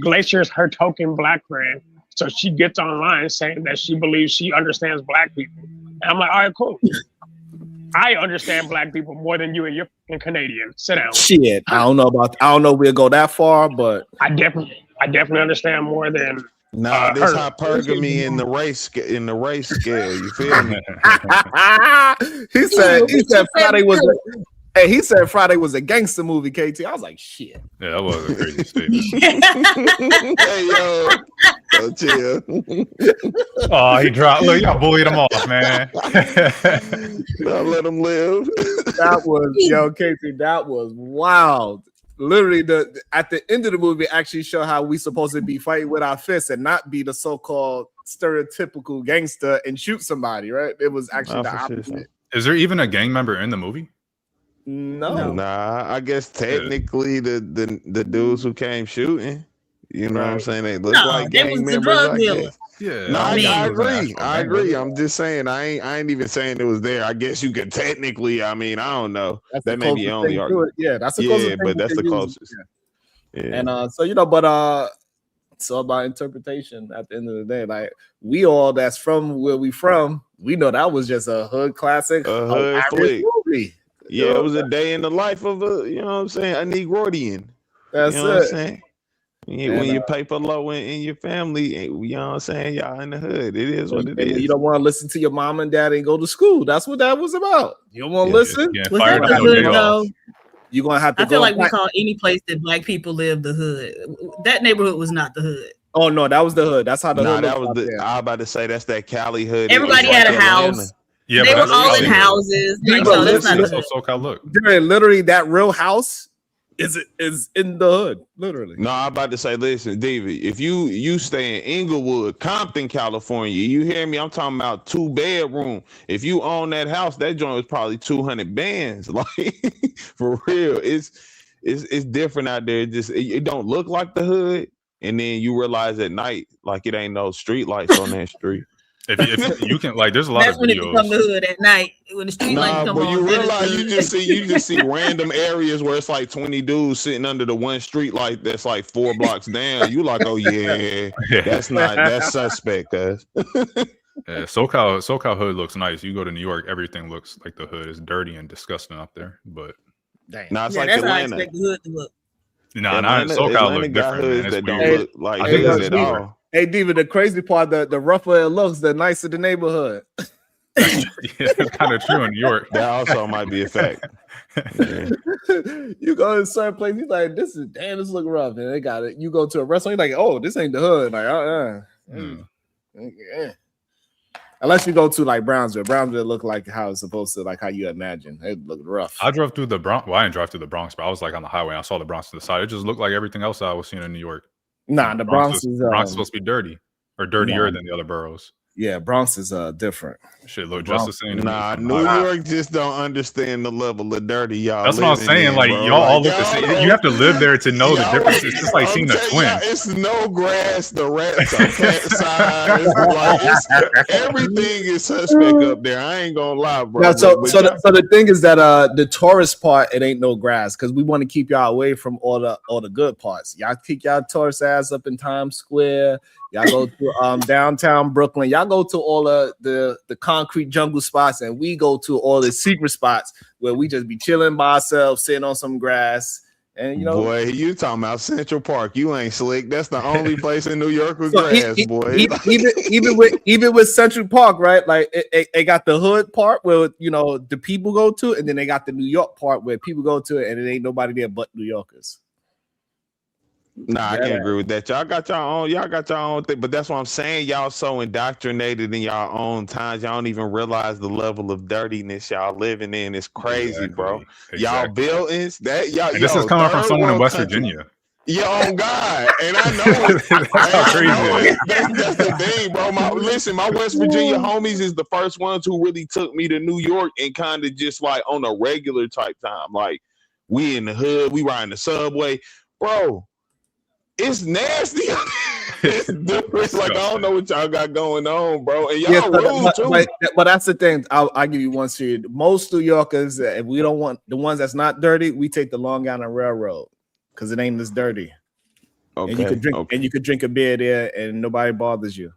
[SPEAKER 4] Glacier is her token black friend. So she gets online saying that she believes she understands black people. And I'm like, all right, cool. I understand black people more than you and you're Canadian. Sit down.
[SPEAKER 2] Shit, I don't know we'll go that far, but
[SPEAKER 4] I definitely understand more than
[SPEAKER 10] this hypergamy in the race scale. You feel me?
[SPEAKER 2] he said Friday was he said Friday was a gangster movie, KT. I was like, shit.
[SPEAKER 7] Yeah, that was a crazy statement.
[SPEAKER 10] Hey, yo. Chill.
[SPEAKER 7] Oh, he dropped. Look, y'all bullied him off, man.
[SPEAKER 10] I'll let him live.
[SPEAKER 2] That was, KT, that was wild. Literally, at the end of the movie, actually show how we supposed to be fighting with our fists and not be the so-called stereotypical gangster and shoot somebody, right? It was actually the opposite.
[SPEAKER 7] Is there even a gang member in the movie?
[SPEAKER 2] No.
[SPEAKER 10] Nah, I guess technically the dudes who came shooting, you know what I'm saying? They look like gang members. I guess.
[SPEAKER 7] Yeah.
[SPEAKER 10] No, I agree. I'm just saying I ain't even saying it was there. I guess you could technically. I mean, I don't know. That may be only argument.
[SPEAKER 2] Yeah, that's the closest.
[SPEAKER 10] Yeah, but that's the closest.
[SPEAKER 2] Yeah. And so it's all about interpretation at the end of the day. Like we all that's from where we from, we know that was just a hood classic,
[SPEAKER 10] a hood flick
[SPEAKER 2] movie.
[SPEAKER 10] Yeah, it was a day in the life of a, you know what I'm saying, a Negroidian.
[SPEAKER 2] That's
[SPEAKER 10] you know
[SPEAKER 2] it.
[SPEAKER 10] What I'm saying? When your paper low in your family, you know what I'm saying, y'all in the hood. It is what it is.
[SPEAKER 2] You don't want to listen to your mom and dad and go to school. That's what that was about. You don't want to listen.
[SPEAKER 5] Was that the hood though?
[SPEAKER 2] You're gonna have to.
[SPEAKER 5] I feel like we call any place that black people live the hood. That neighborhood was not the hood.
[SPEAKER 2] Oh no, that was the hood. That's how the hood.
[SPEAKER 10] That was the. I was about to say that's that Cali hood.
[SPEAKER 5] Everybody had a house.
[SPEAKER 7] Yeah,
[SPEAKER 5] they were all in houses. Like, no, that's not the hood.
[SPEAKER 7] SoCal look.
[SPEAKER 2] Literally, that real house is in the hood. Literally.
[SPEAKER 10] No, I'm about to say, listen, David, if you stay in Inglewood, Compton, California, you hear me? I'm talking about 2-bedroom. If you own that house, that joint was probably 200 bands. Like for real, it's different out there. It don't look like the hood, and then you realize at night, like it ain't no street lights on that street.
[SPEAKER 7] If you can, like, there's a lot
[SPEAKER 5] that's
[SPEAKER 7] of
[SPEAKER 5] when
[SPEAKER 7] videos.
[SPEAKER 5] It become the hood at night when the street lights come on.
[SPEAKER 10] But you realize you just see random areas where it's like 20 dudes sitting under the one street light that's like 4 blocks down. You like, oh yeah, that's suspect, guys.
[SPEAKER 7] Yeah, SoCal hood looks nice. You go to New York, everything looks like the hood. It's dirty and disgusting up there. But
[SPEAKER 10] no, it's like
[SPEAKER 5] that's
[SPEAKER 10] Atlanta.
[SPEAKER 5] how I expect the hood to look.
[SPEAKER 7] Nah, SoCal look different.
[SPEAKER 10] That don't look like hoods at all.
[SPEAKER 2] Hey, Diva, the crazy part, the rougher it looks, the nicer the neighborhood.
[SPEAKER 7] Yeah, it's kind of true in New York.
[SPEAKER 10] That also might be a fact. Yeah.
[SPEAKER 2] You go to a certain place, you're like, this look rough. And they got it. You go to a restaurant, you're like, oh, this ain't the hood. Like, yeah. Unless you go to like Brownsville. Brownsville look like how it's supposed to, like how you imagine. It looked rough.
[SPEAKER 7] I drove through the Bronx. Well, I didn't drive through the Bronx, but I was like on the highway. I saw the Bronx to the side. It just looked like everything else I was seeing in New York.
[SPEAKER 2] Nah, the Bronx is
[SPEAKER 7] supposed to be dirty or dirtier than the other boroughs.
[SPEAKER 2] Yeah, Bronx is different.
[SPEAKER 7] Shit, look just the same to me.
[SPEAKER 10] Nah, New York just don't understand the level of dirty y'all.
[SPEAKER 7] That's what I'm saying.
[SPEAKER 10] In,
[SPEAKER 7] like
[SPEAKER 10] bro.
[SPEAKER 7] y'all all look the same. You have to live there to know the
[SPEAKER 10] y'all-
[SPEAKER 7] difference. It's just like seeing a twin.
[SPEAKER 10] It's no grass. The rats are cat size. Like everything is suspect up there. I ain't gonna lie, bro.
[SPEAKER 2] Yeah, so the thing is that the tourist part, it ain't no grass because we want to keep y'all away from all the good parts. Y'all kick y'all tourist ass up in Times Square. Y'all go to downtown Brooklyn. Y'all go to all the concrete jungle spots, and we go to all the secret spots where we just be chilling by ourselves, sitting on some grass. And
[SPEAKER 10] boy, you talking about Central Park? You ain't slick. That's the only place in New York with grass, boy.
[SPEAKER 2] Even with Central Park, right? Like it got the hood part where the people go to, and then they got the New York part where people go to it, and it ain't nobody there but New Yorkers.
[SPEAKER 10] Nah, I can't agree with that. Y'all got your own thing, but that's what I'm saying. Y'all so indoctrinated in y'all own times. Y'all don't even realize the level of dirtiness y'all living in. It's crazy, bro. Y'all buildings that y'all.
[SPEAKER 7] And this is coming from someone in West Virginia.
[SPEAKER 10] Yeah, on God, and I know it.
[SPEAKER 7] That's how crazy it is.
[SPEAKER 10] That's the thing, bro. My West Virginia homies is the first ones who really took me to New York and kind of just like on a regular type time. Like we in the hood, we riding the subway, bro. It's nasty. It's like I don't know what y'all got going on, bro. And y'all rude too.
[SPEAKER 2] But that's the thing. I'll give you one serious. Most New Yorkers, if we don't want the ones that's not dirty, we take the Long Island Railroad because it ain't as dirty.
[SPEAKER 10] Okay.
[SPEAKER 2] And you could drink a beer there, and nobody bothers you.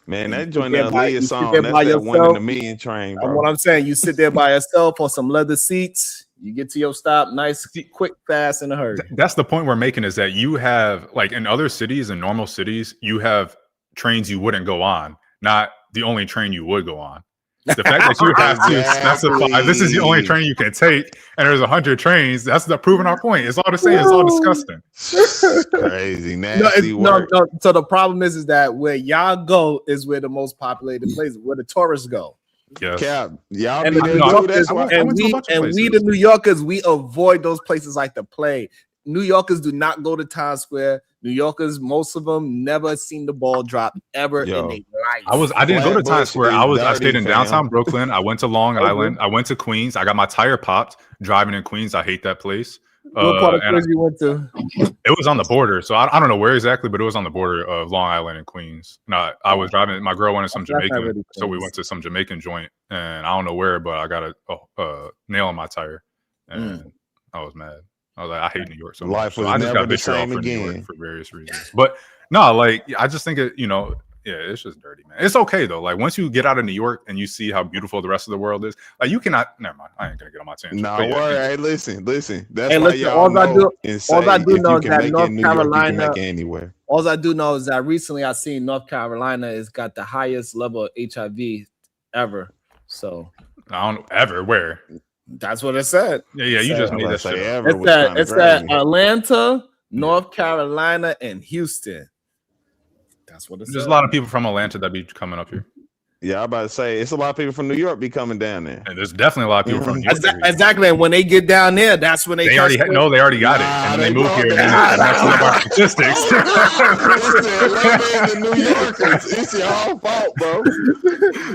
[SPEAKER 10] Man, that joint that Aaliyah song, that's that 1 in a million train, bro.
[SPEAKER 2] What I'm saying, you sit there by yourself on some leather seats. You get to your stop, nice, quick, fast, in a hurry.
[SPEAKER 7] That's the point we're making, is that you have, like in other cities, in normal cities, you have trains you wouldn't go on, not the only train you would go on. The fact that you have to specify this is the only train you can take, and there's 100 trains, that's proving our point. It's all the same. It's all disgusting.
[SPEAKER 10] Crazy, nasty work.
[SPEAKER 2] No. So the problem is that where y'all go is where the most populated places, where the tourists go.
[SPEAKER 7] Yes.
[SPEAKER 10] Cap, y'all
[SPEAKER 2] And
[SPEAKER 10] be
[SPEAKER 2] the
[SPEAKER 10] there
[SPEAKER 2] New
[SPEAKER 10] too.
[SPEAKER 2] Yorkers,
[SPEAKER 10] That's why.
[SPEAKER 2] we the New Yorkers, we avoid those places like the plague. New Yorkers do not go to Times Square. New Yorkers, most of them never seen the ball drop ever in their life.
[SPEAKER 7] I didn't go to Times Square. I stayed in downtown Brooklyn. I went to Long Island. I went to Queens. I got my tire popped driving in Queens. I hate that place.
[SPEAKER 2] What part of Queens you went to?
[SPEAKER 7] It was on the border, so I don't know where exactly, but it was on the border of Long Island and Queens. I was driving. My girl wanted some Jamaican, so we went to some Jamaican joint, and I don't know where, but I got a nail in my tire, and I was mad. I was like, I hate New York so much.
[SPEAKER 10] Life was
[SPEAKER 7] I just
[SPEAKER 10] never
[SPEAKER 7] got
[SPEAKER 10] the
[SPEAKER 7] bitched off
[SPEAKER 10] same
[SPEAKER 7] for New York
[SPEAKER 10] again.
[SPEAKER 7] for various reasons. But no, like I just think it's just dirty, man. It's okay though. Like once you get out of New York and you see how beautiful the rest of the world is, like you cannot. Never mind. I ain't gonna get on my tangent.
[SPEAKER 10] Nah,
[SPEAKER 7] But
[SPEAKER 10] worry. Hey, listen. That's
[SPEAKER 2] Hey,
[SPEAKER 10] why
[SPEAKER 2] listen,
[SPEAKER 10] y'all
[SPEAKER 2] all I do
[SPEAKER 10] is
[SPEAKER 2] that North Carolina.
[SPEAKER 10] you can make it anywhere.
[SPEAKER 2] All I do know is that recently I seen North Carolina has got the highest level of HIV ever. So
[SPEAKER 7] I don't ever where.
[SPEAKER 2] That's what it said.
[SPEAKER 7] Yeah, you just made that shit up.
[SPEAKER 2] It's at Atlanta, North Carolina, and Houston. That's what it said.
[SPEAKER 7] There's a lot of people from Atlanta that be coming up here.
[SPEAKER 10] Yeah, I'm about to say it's a lot of people from New York be coming down there.
[SPEAKER 7] And there's definitely a lot of people from New York.
[SPEAKER 2] Exactly. And when they get down there, that's when they
[SPEAKER 7] already got it, and then they move here and then messing up our statistics.
[SPEAKER 10] It's the New Yorkers. It's your fault, bro.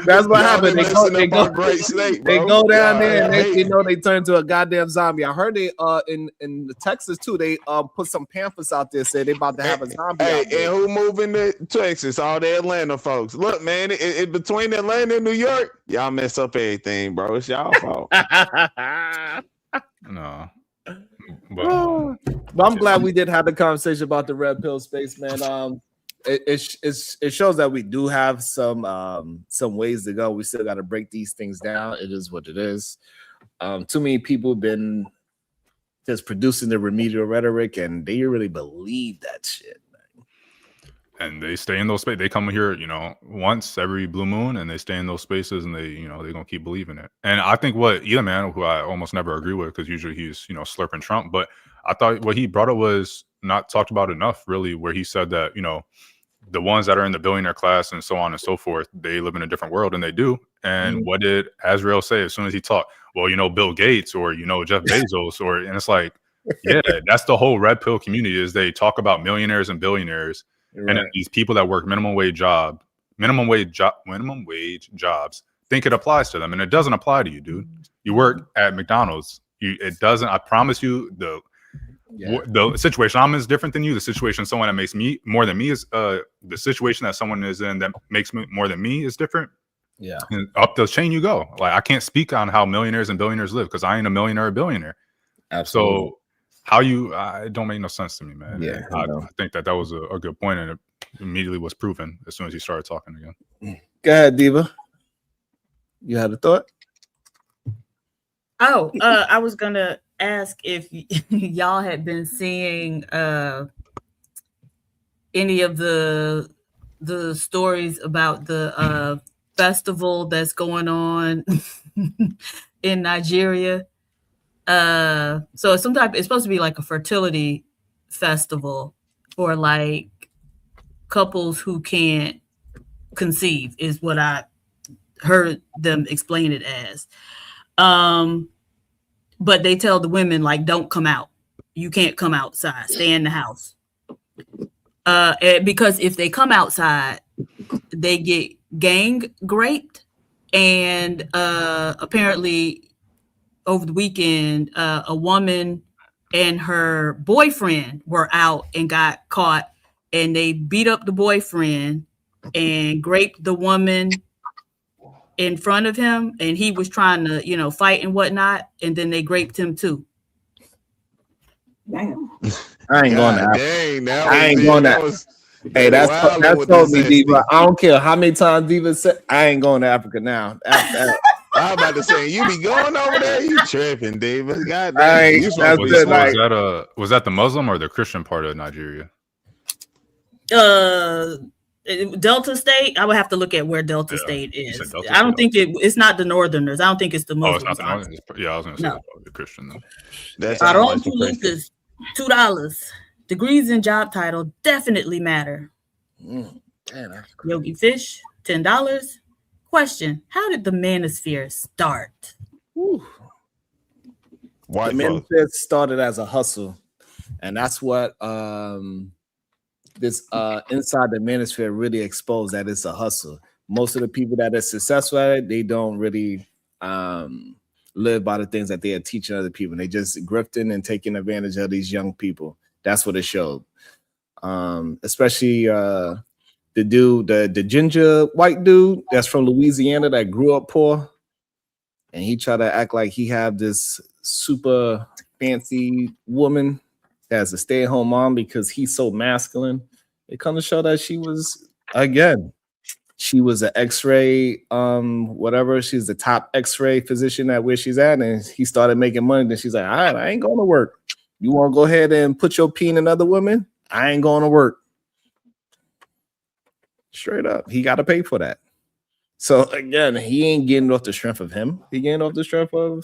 [SPEAKER 2] That's what happened. They go
[SPEAKER 10] great state,
[SPEAKER 2] they
[SPEAKER 10] bro.
[SPEAKER 2] go down there and they turn into a goddamn zombie. I heard they in Texas too. They put some pamphlets out there say they about to have a zombie.
[SPEAKER 10] Hey, and who moving to Texas? All the Atlanta folks. Look, man, it between Atlanta and New York, y'all mess up everything, bro. It's y'all fault.
[SPEAKER 7] No.
[SPEAKER 2] But I'm glad we did have the conversation about the red pill space, man. It shows that we do have some ways to go. We still got to break these things down. It is what it is. Too many people been just producing the remedial rhetoric, and they really believe that shit.
[SPEAKER 7] And they stay in those spaces. They come here, once every blue moon, and they stay in those spaces, and they're gonna keep believing it. And I think man, who I almost never agree with, because usually he's slurping Trump, but I thought what he brought up was not talked about enough, really, where he said that the ones that are in the billionaire class and so on and so forth, they live in a different world, and they do. And what did Azrael say as soon as he talked? Well, Bill Gates or Jeff Bezos, and it's like, yeah, that's the whole red pill community, is they talk about millionaires and billionaires. Right. And these people that work minimum wage minimum wage jobs think it applies to them, and it doesn't apply to you, dude. You work at McDonald's. It doesn't. I promise you, the situation I'm in is different than you. The situation someone that makes me more than me is the situation that someone is in that makes me more than me is different.
[SPEAKER 2] Yeah.
[SPEAKER 7] And up the chain you go. Like, I can't speak on how millionaires and billionaires live because I ain't a millionaire or billionaire.
[SPEAKER 2] Absolutely.
[SPEAKER 7] So how you it don't make no sense to me, man.
[SPEAKER 2] Yeah,
[SPEAKER 7] I think that was a good point, and it immediately was proven as soon as you started talking again.
[SPEAKER 2] Go ahead, Diva. You had a thought?
[SPEAKER 5] Oh, I was gonna ask if y'all had been seeing any of the stories about the festival that's going on in Nigeria. So it's supposed to be like a fertility festival for like couples who can't conceive, is what I heard them explain it as. But they tell the women, like, don't come out. You can't come outside. Stay in the house. Because if they come outside, they get gang raped. And apparently over the weekend, a woman and her boyfriend were out and got caught, and they beat up the boyfriend and raped the woman in front of him, and he was trying to, fight and whatnot, and then they raped him too.
[SPEAKER 2] Damn. I ain't going to Africa.
[SPEAKER 21] Dang,
[SPEAKER 2] I ain't going to. Hey, that's told me, Diva. I don't care how many times Diva said, I ain't going to Africa now.
[SPEAKER 21] I'm about to say, you be going over there, you tripping, Diva. God
[SPEAKER 7] Hey,
[SPEAKER 21] damn.
[SPEAKER 7] Was that the Muslim or the Christian part of Nigeria?
[SPEAKER 5] Delta State. I would have to look at where Delta State is. I don't think it's not the Northerners. I don't think it's the Muslims.
[SPEAKER 7] Oh, it's not the Northerners. Yeah, I was going to say the Christian though.
[SPEAKER 21] That's
[SPEAKER 5] Lucas, $2. Degrees and job title definitely matter. Yogi Fish, $10. Question: how did the Manosphere start?
[SPEAKER 2] The Manosphere started as a hustle, and that's what this inside the Manosphere really exposed, that it's a hustle. Most of the people that are successful at it, they don't really live by the things that they are teaching other people. They just grifting and taking advantage of these young people. That's what it showed. Especially the dude, the ginger white dude that's from Louisiana that grew up poor, and he tried to act like he had this super fancy woman as a stay-at-home mom because he's so masculine. It comes to show that she was an x-ray whatever, she's the top x-ray physician at where she's at, and he started making money. Then she's like, all right, I ain't going to work. You want to go ahead and put your peen in other women? I ain't going to work. Straight up, he got to pay for that. So again, he ain't getting off the strength of him. He getting off the strength of,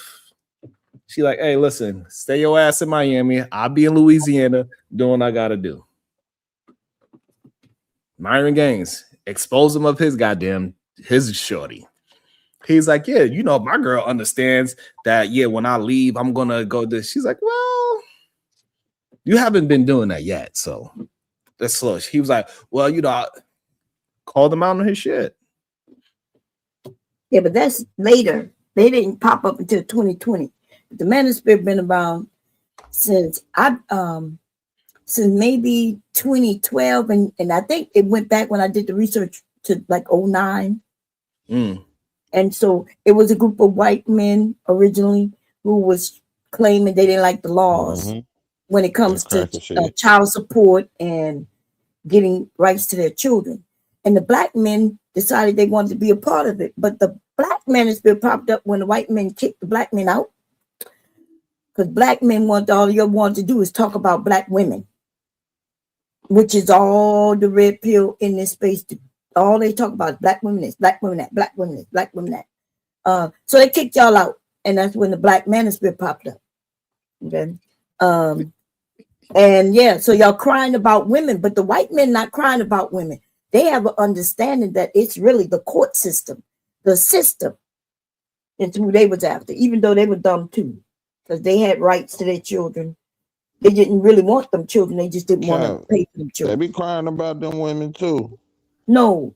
[SPEAKER 2] she like, hey, listen, stay your ass in Miami. I'll be in Louisiana doing what I got to do. Myron Gaines, expose him of his shorty. He's like, yeah, my girl understands that, yeah, when I leave, I'm going to go this. She's like, well, you haven't been doing that yet, so that's slow. He was like, well, I called him out on his shit.
[SPEAKER 17] Yeah, but that's later. They didn't pop up until 2020. The Manosphere been around since maybe 2012, and I think it went back when I did the research to like 2009. And so it was a group of white men originally who was claiming they didn't like the laws when it comes to child support and getting rights to their children. And the black men decided they wanted to be a part of it. But the black Manosphere popped up when the white men kicked the black men out. Because black men all you want to do is talk about black women, which is all the red pill in this space. All they talk about is black women this, black women that, black women this, black women that. So they kicked y'all out. And that's when the black Manosphere popped up. Okay. And yeah, so y'all crying about women, but the white men not crying about women. They have an understanding that it's really the court system, the system. It's who they was after, even though they were dumb too, because they had rights to their children. They didn't really want them children. They just didn't want to pay for them children.
[SPEAKER 21] They be crying about them women too.
[SPEAKER 17] No,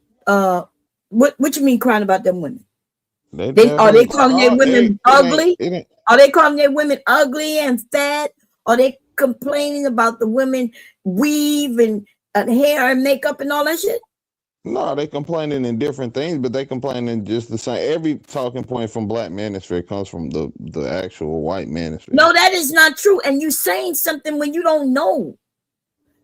[SPEAKER 17] What you mean crying about them women?
[SPEAKER 21] They
[SPEAKER 17] Are they
[SPEAKER 21] definitely
[SPEAKER 17] calling their women ugly?
[SPEAKER 21] It ain't.
[SPEAKER 17] Are they calling their women ugly and fat? Are they complaining about the women weave and hair and makeup and all that shit?
[SPEAKER 21] No, they complaining in different things, but they complaining just the same. Every talking point from Black Manosphere comes from the actual white Manosphere.
[SPEAKER 17] No, that is not true. And you saying something when you don't know.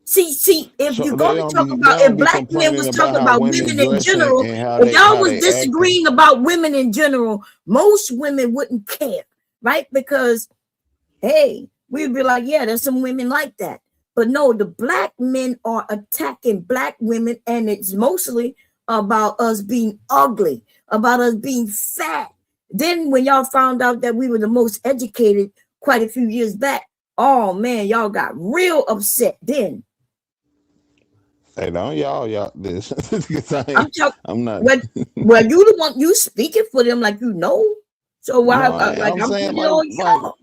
[SPEAKER 17] See, if
[SPEAKER 21] So
[SPEAKER 17] you're
[SPEAKER 21] they
[SPEAKER 17] going to
[SPEAKER 21] don't
[SPEAKER 17] talk
[SPEAKER 21] be
[SPEAKER 17] about,
[SPEAKER 21] they
[SPEAKER 17] if
[SPEAKER 21] don't be
[SPEAKER 17] black men
[SPEAKER 21] complaining
[SPEAKER 17] was
[SPEAKER 21] about
[SPEAKER 17] talking
[SPEAKER 21] how
[SPEAKER 17] about
[SPEAKER 21] women
[SPEAKER 17] women in
[SPEAKER 21] dressing
[SPEAKER 17] general,
[SPEAKER 21] and how
[SPEAKER 17] if y'all
[SPEAKER 21] they
[SPEAKER 17] was
[SPEAKER 21] acting.
[SPEAKER 17] disagreeing about women in general, most women wouldn't care, right? Because, hey, we'd be like, yeah, there's some women like that. But no, the black men are attacking black women, and it's mostly about us being ugly, about us being fat. Then when y'all found out that we were the most educated quite a few years back, oh man, y'all got real upset then.
[SPEAKER 21] Hey, don't y'all this. I'm not.
[SPEAKER 17] Well, you the one, you speaking for them like you know. So why?
[SPEAKER 21] No, I'm saying
[SPEAKER 17] putting it on y'all.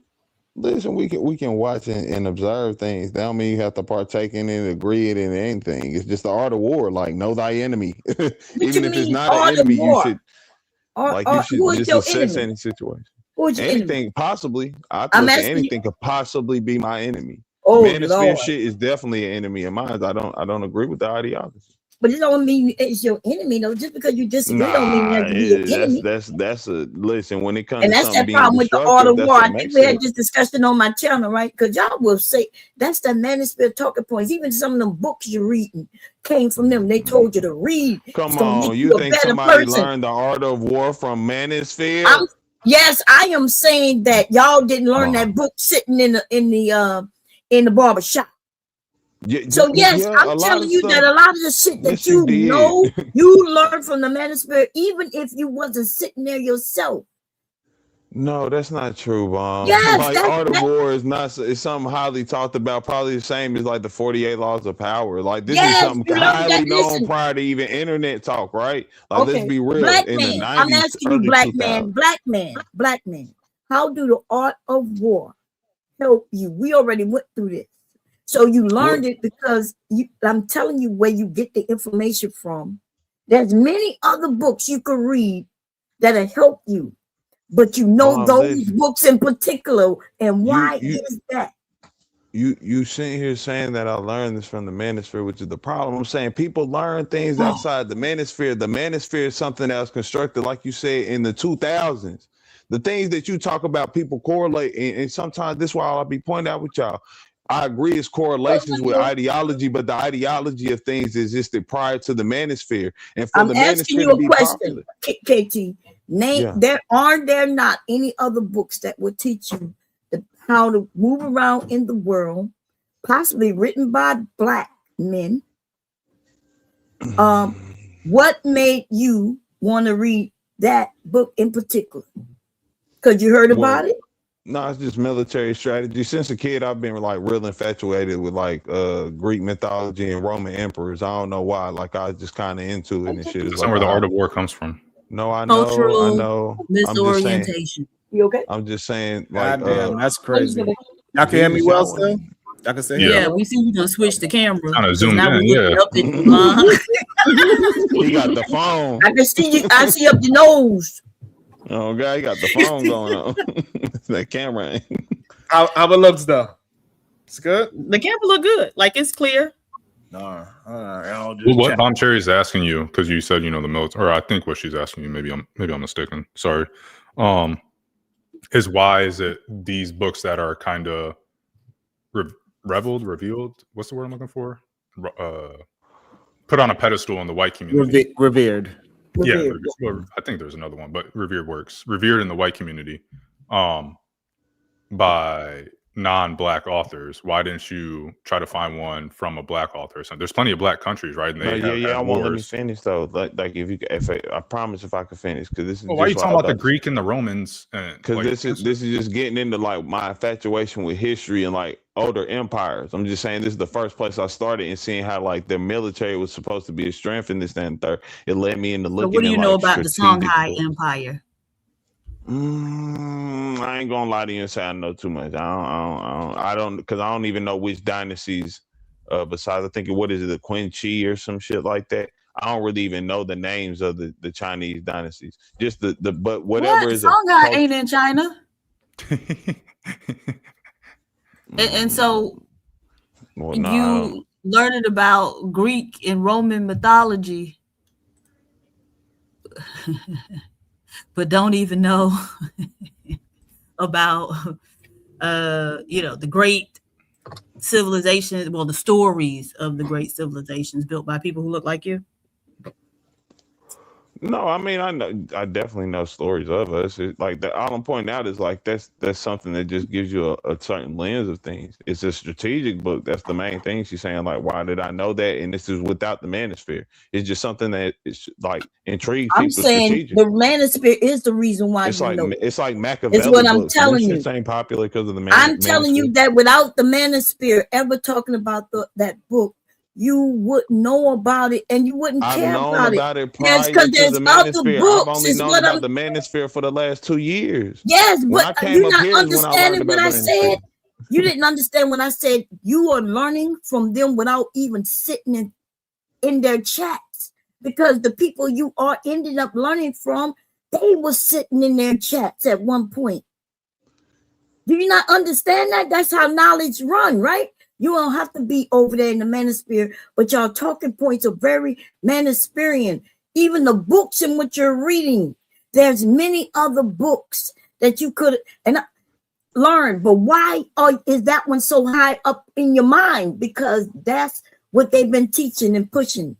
[SPEAKER 21] Listen, we can watch and observe things. That don't mean you have to partake in it, agree in anything. It's just the art of war. Like, know thy enemy. Even if it's not an enemy, you should
[SPEAKER 17] Who is
[SPEAKER 21] just
[SPEAKER 17] your
[SPEAKER 21] assess
[SPEAKER 17] enemy?
[SPEAKER 21] any situation.
[SPEAKER 17] Who is your
[SPEAKER 21] Anything
[SPEAKER 17] enemy?
[SPEAKER 21] possibly. I
[SPEAKER 17] I'm
[SPEAKER 21] look at
[SPEAKER 17] asking you.
[SPEAKER 21] anything could possibly be my enemy.
[SPEAKER 17] Oh
[SPEAKER 21] Manosphere
[SPEAKER 17] Lord!
[SPEAKER 21] shit is definitely an enemy of mine. I don't agree with the ideology.
[SPEAKER 17] But it don't mean it's your enemy, though. Just because you disagree don't mean you
[SPEAKER 21] Nah,
[SPEAKER 17] have to be your enemy.
[SPEAKER 21] that's a listen. When it comes
[SPEAKER 17] And
[SPEAKER 21] to
[SPEAKER 17] that's
[SPEAKER 21] something
[SPEAKER 17] that
[SPEAKER 21] being
[SPEAKER 17] problem with the art
[SPEAKER 21] destructive,
[SPEAKER 17] of
[SPEAKER 21] that's
[SPEAKER 17] war.
[SPEAKER 21] what
[SPEAKER 17] I think
[SPEAKER 21] makes
[SPEAKER 17] we had
[SPEAKER 21] it.
[SPEAKER 17] this discussion on my channel, right? Because y'all will say that's the Manosphere talking points. Even some of them books you're reading came from them. They told you to read.
[SPEAKER 21] Come
[SPEAKER 17] It's gonna make
[SPEAKER 21] on,
[SPEAKER 17] you
[SPEAKER 21] you
[SPEAKER 17] a
[SPEAKER 21] think
[SPEAKER 17] better
[SPEAKER 21] somebody
[SPEAKER 17] person.
[SPEAKER 21] learned the art of war from Manosphere?
[SPEAKER 17] Yes, I am saying that y'all didn't learn that book sitting in the barber shop. So yes, I'm
[SPEAKER 21] a lot
[SPEAKER 17] telling
[SPEAKER 21] of
[SPEAKER 17] you
[SPEAKER 21] stuff.
[SPEAKER 17] that a lot of the shit that
[SPEAKER 21] Yes, you did.
[SPEAKER 17] know, you learned from the Manosphere, even if you wasn't sitting there yourself.
[SPEAKER 21] No, that's not true, Bomb.
[SPEAKER 17] Yes,
[SPEAKER 21] Like art of war is not. It's something highly talked about. Probably the same as like the 48 laws of power. Like this is something
[SPEAKER 17] you learned
[SPEAKER 21] highly
[SPEAKER 17] that.
[SPEAKER 21] known
[SPEAKER 17] Listen,
[SPEAKER 21] prior to even internet talk, right? Like let's
[SPEAKER 17] okay,
[SPEAKER 21] be real.
[SPEAKER 17] black
[SPEAKER 21] In the
[SPEAKER 17] man, I'm
[SPEAKER 21] 90s,
[SPEAKER 17] asking you,
[SPEAKER 21] early
[SPEAKER 17] black
[SPEAKER 21] 2000s.
[SPEAKER 17] man, how do the art of war help you? We already went through this. So you learned it because I'm telling you where you get the information from. There's many other books you could read that'll help you, but you know those books in particular. And why is that?
[SPEAKER 21] You sitting here saying that I learned this from the Manosphere, which is the problem. I'm saying people learn things outside the Manosphere. The Manosphere is something that was constructed, like you said, in the 2000s. The things that you talk about, people correlate, and sometimes this is why I'll be pointing out with y'all. I agree, it's correlations with ideology, but the ideology of things existed prior to the Manosphere, and for
[SPEAKER 17] I'm
[SPEAKER 21] the
[SPEAKER 17] asking
[SPEAKER 21] Manosphere
[SPEAKER 17] you
[SPEAKER 21] to
[SPEAKER 17] a
[SPEAKER 21] be
[SPEAKER 17] question,
[SPEAKER 21] popular.
[SPEAKER 17] KT. There not any other books that will teach you how to move around in the world, possibly written by black men. What made you want to read that book in particular? Because you heard about it?
[SPEAKER 21] No, it's just military strategy. Since a kid, I've been like real infatuated with like Greek mythology and Roman emperors. I don't know why. Like I was just kind of into it and shit.
[SPEAKER 7] That's not where the art of war comes from.
[SPEAKER 21] No, I
[SPEAKER 5] Cultural
[SPEAKER 21] know.
[SPEAKER 5] misorientation.
[SPEAKER 17] You okay?
[SPEAKER 21] I'm just saying, like,
[SPEAKER 2] damn, that's crazy. Y'all can hear me well still? Y'all can say
[SPEAKER 5] yeah, we see you gonna switch the camera.
[SPEAKER 7] Kind of zoomed
[SPEAKER 5] now
[SPEAKER 7] in,
[SPEAKER 5] we're looking up at you.
[SPEAKER 21] He got the phone.
[SPEAKER 17] I can see you. I see up your nose.
[SPEAKER 21] Oh God, he got the phone going on. That camera.
[SPEAKER 2] How it looks though? It's good.
[SPEAKER 5] The camera look good. Like it's clear.
[SPEAKER 2] No,
[SPEAKER 7] what Bomb Cherry is asking you, because you said the military, or I think what she's asking you, maybe I'm mistaken. Sorry. Is why is it these books that are kind of revealed? What's the word I'm looking for? Put on a pedestal in the white community.
[SPEAKER 2] Revered.
[SPEAKER 7] Yeah, I think there's another one, but revered works. Revered in the white community, by non-black authors. Why didn't you try to find one from a black author? So there's plenty of black countries, right? And they
[SPEAKER 21] I won't let me finish though. Like if I promise if I could finish, because this is.
[SPEAKER 7] Well, why are you talking about the Greek and the Romans?
[SPEAKER 21] Because this is just getting into like my infatuation with history and like older empires. I'm just saying this is the first place I started and seeing how like the military was supposed to be a strength in this and third. It led me into looking.
[SPEAKER 5] So what do you know about the Songhai
[SPEAKER 21] books.
[SPEAKER 5] Empire?
[SPEAKER 21] I ain't gonna lie to you and say I know too much. I don't because I don't even know which dynasties. Besides, I think what is it, the Qin Chi or some shit like that. I don't really even know the names of the Chinese dynasties. Just but whatever is a
[SPEAKER 5] Songhai ain't in China. and so
[SPEAKER 21] well, no,
[SPEAKER 5] you learning about Greek and Roman mythology, but don't even know about the great civilizations, well, the stories of the great civilizations built by people who look like you.
[SPEAKER 21] No, I mean, I definitely know stories of us. Like all I'm pointing out is like that's something that just gives you a certain lens of things. It's a strategic book. That's the main thing she's saying. Like, why did I know that? And this is without the Manosphere. It's just something that is like intrigues
[SPEAKER 17] I'm
[SPEAKER 21] people.
[SPEAKER 17] saying the Manosphere is the reason why
[SPEAKER 21] It's
[SPEAKER 17] you
[SPEAKER 21] like
[SPEAKER 17] know it.
[SPEAKER 21] it's like Machiavelli
[SPEAKER 17] It's what I'm
[SPEAKER 21] books.
[SPEAKER 17] telling you.
[SPEAKER 21] It's ain't popular because of the
[SPEAKER 17] I'm telling you
[SPEAKER 21] Manosphere.
[SPEAKER 17] that without the Manosphere ever talking about that book, you wouldn't know about it and you wouldn't
[SPEAKER 21] I've
[SPEAKER 17] care
[SPEAKER 21] known
[SPEAKER 17] about it.
[SPEAKER 21] prior
[SPEAKER 17] Because
[SPEAKER 21] to
[SPEAKER 17] there's
[SPEAKER 21] the
[SPEAKER 17] other
[SPEAKER 21] Manosphere. I've
[SPEAKER 17] books,
[SPEAKER 21] only
[SPEAKER 17] is
[SPEAKER 21] known
[SPEAKER 17] what
[SPEAKER 21] about
[SPEAKER 17] I'm.
[SPEAKER 21] the Manosphere for the last 2 years.
[SPEAKER 17] Yes,
[SPEAKER 21] When
[SPEAKER 17] but
[SPEAKER 21] I came
[SPEAKER 17] you're
[SPEAKER 21] up
[SPEAKER 17] not
[SPEAKER 21] here is when I learned
[SPEAKER 17] understanding what
[SPEAKER 21] about
[SPEAKER 17] I
[SPEAKER 21] the
[SPEAKER 17] said.
[SPEAKER 21] Manosphere.
[SPEAKER 17] You didn't understand when I said you are learning from them without even sitting in their chats. Because the people you are ended up learning from, they were sitting in their chats at one point. Do you not understand that? That's how knowledge run, right? You don't have to be over there in the Manosphere, but y'all talking points are very Manospherean. Even the books in which you're reading, there's many other books that you could learn. But why is that one so high up in your mind? Because that's what they've been teaching and pushing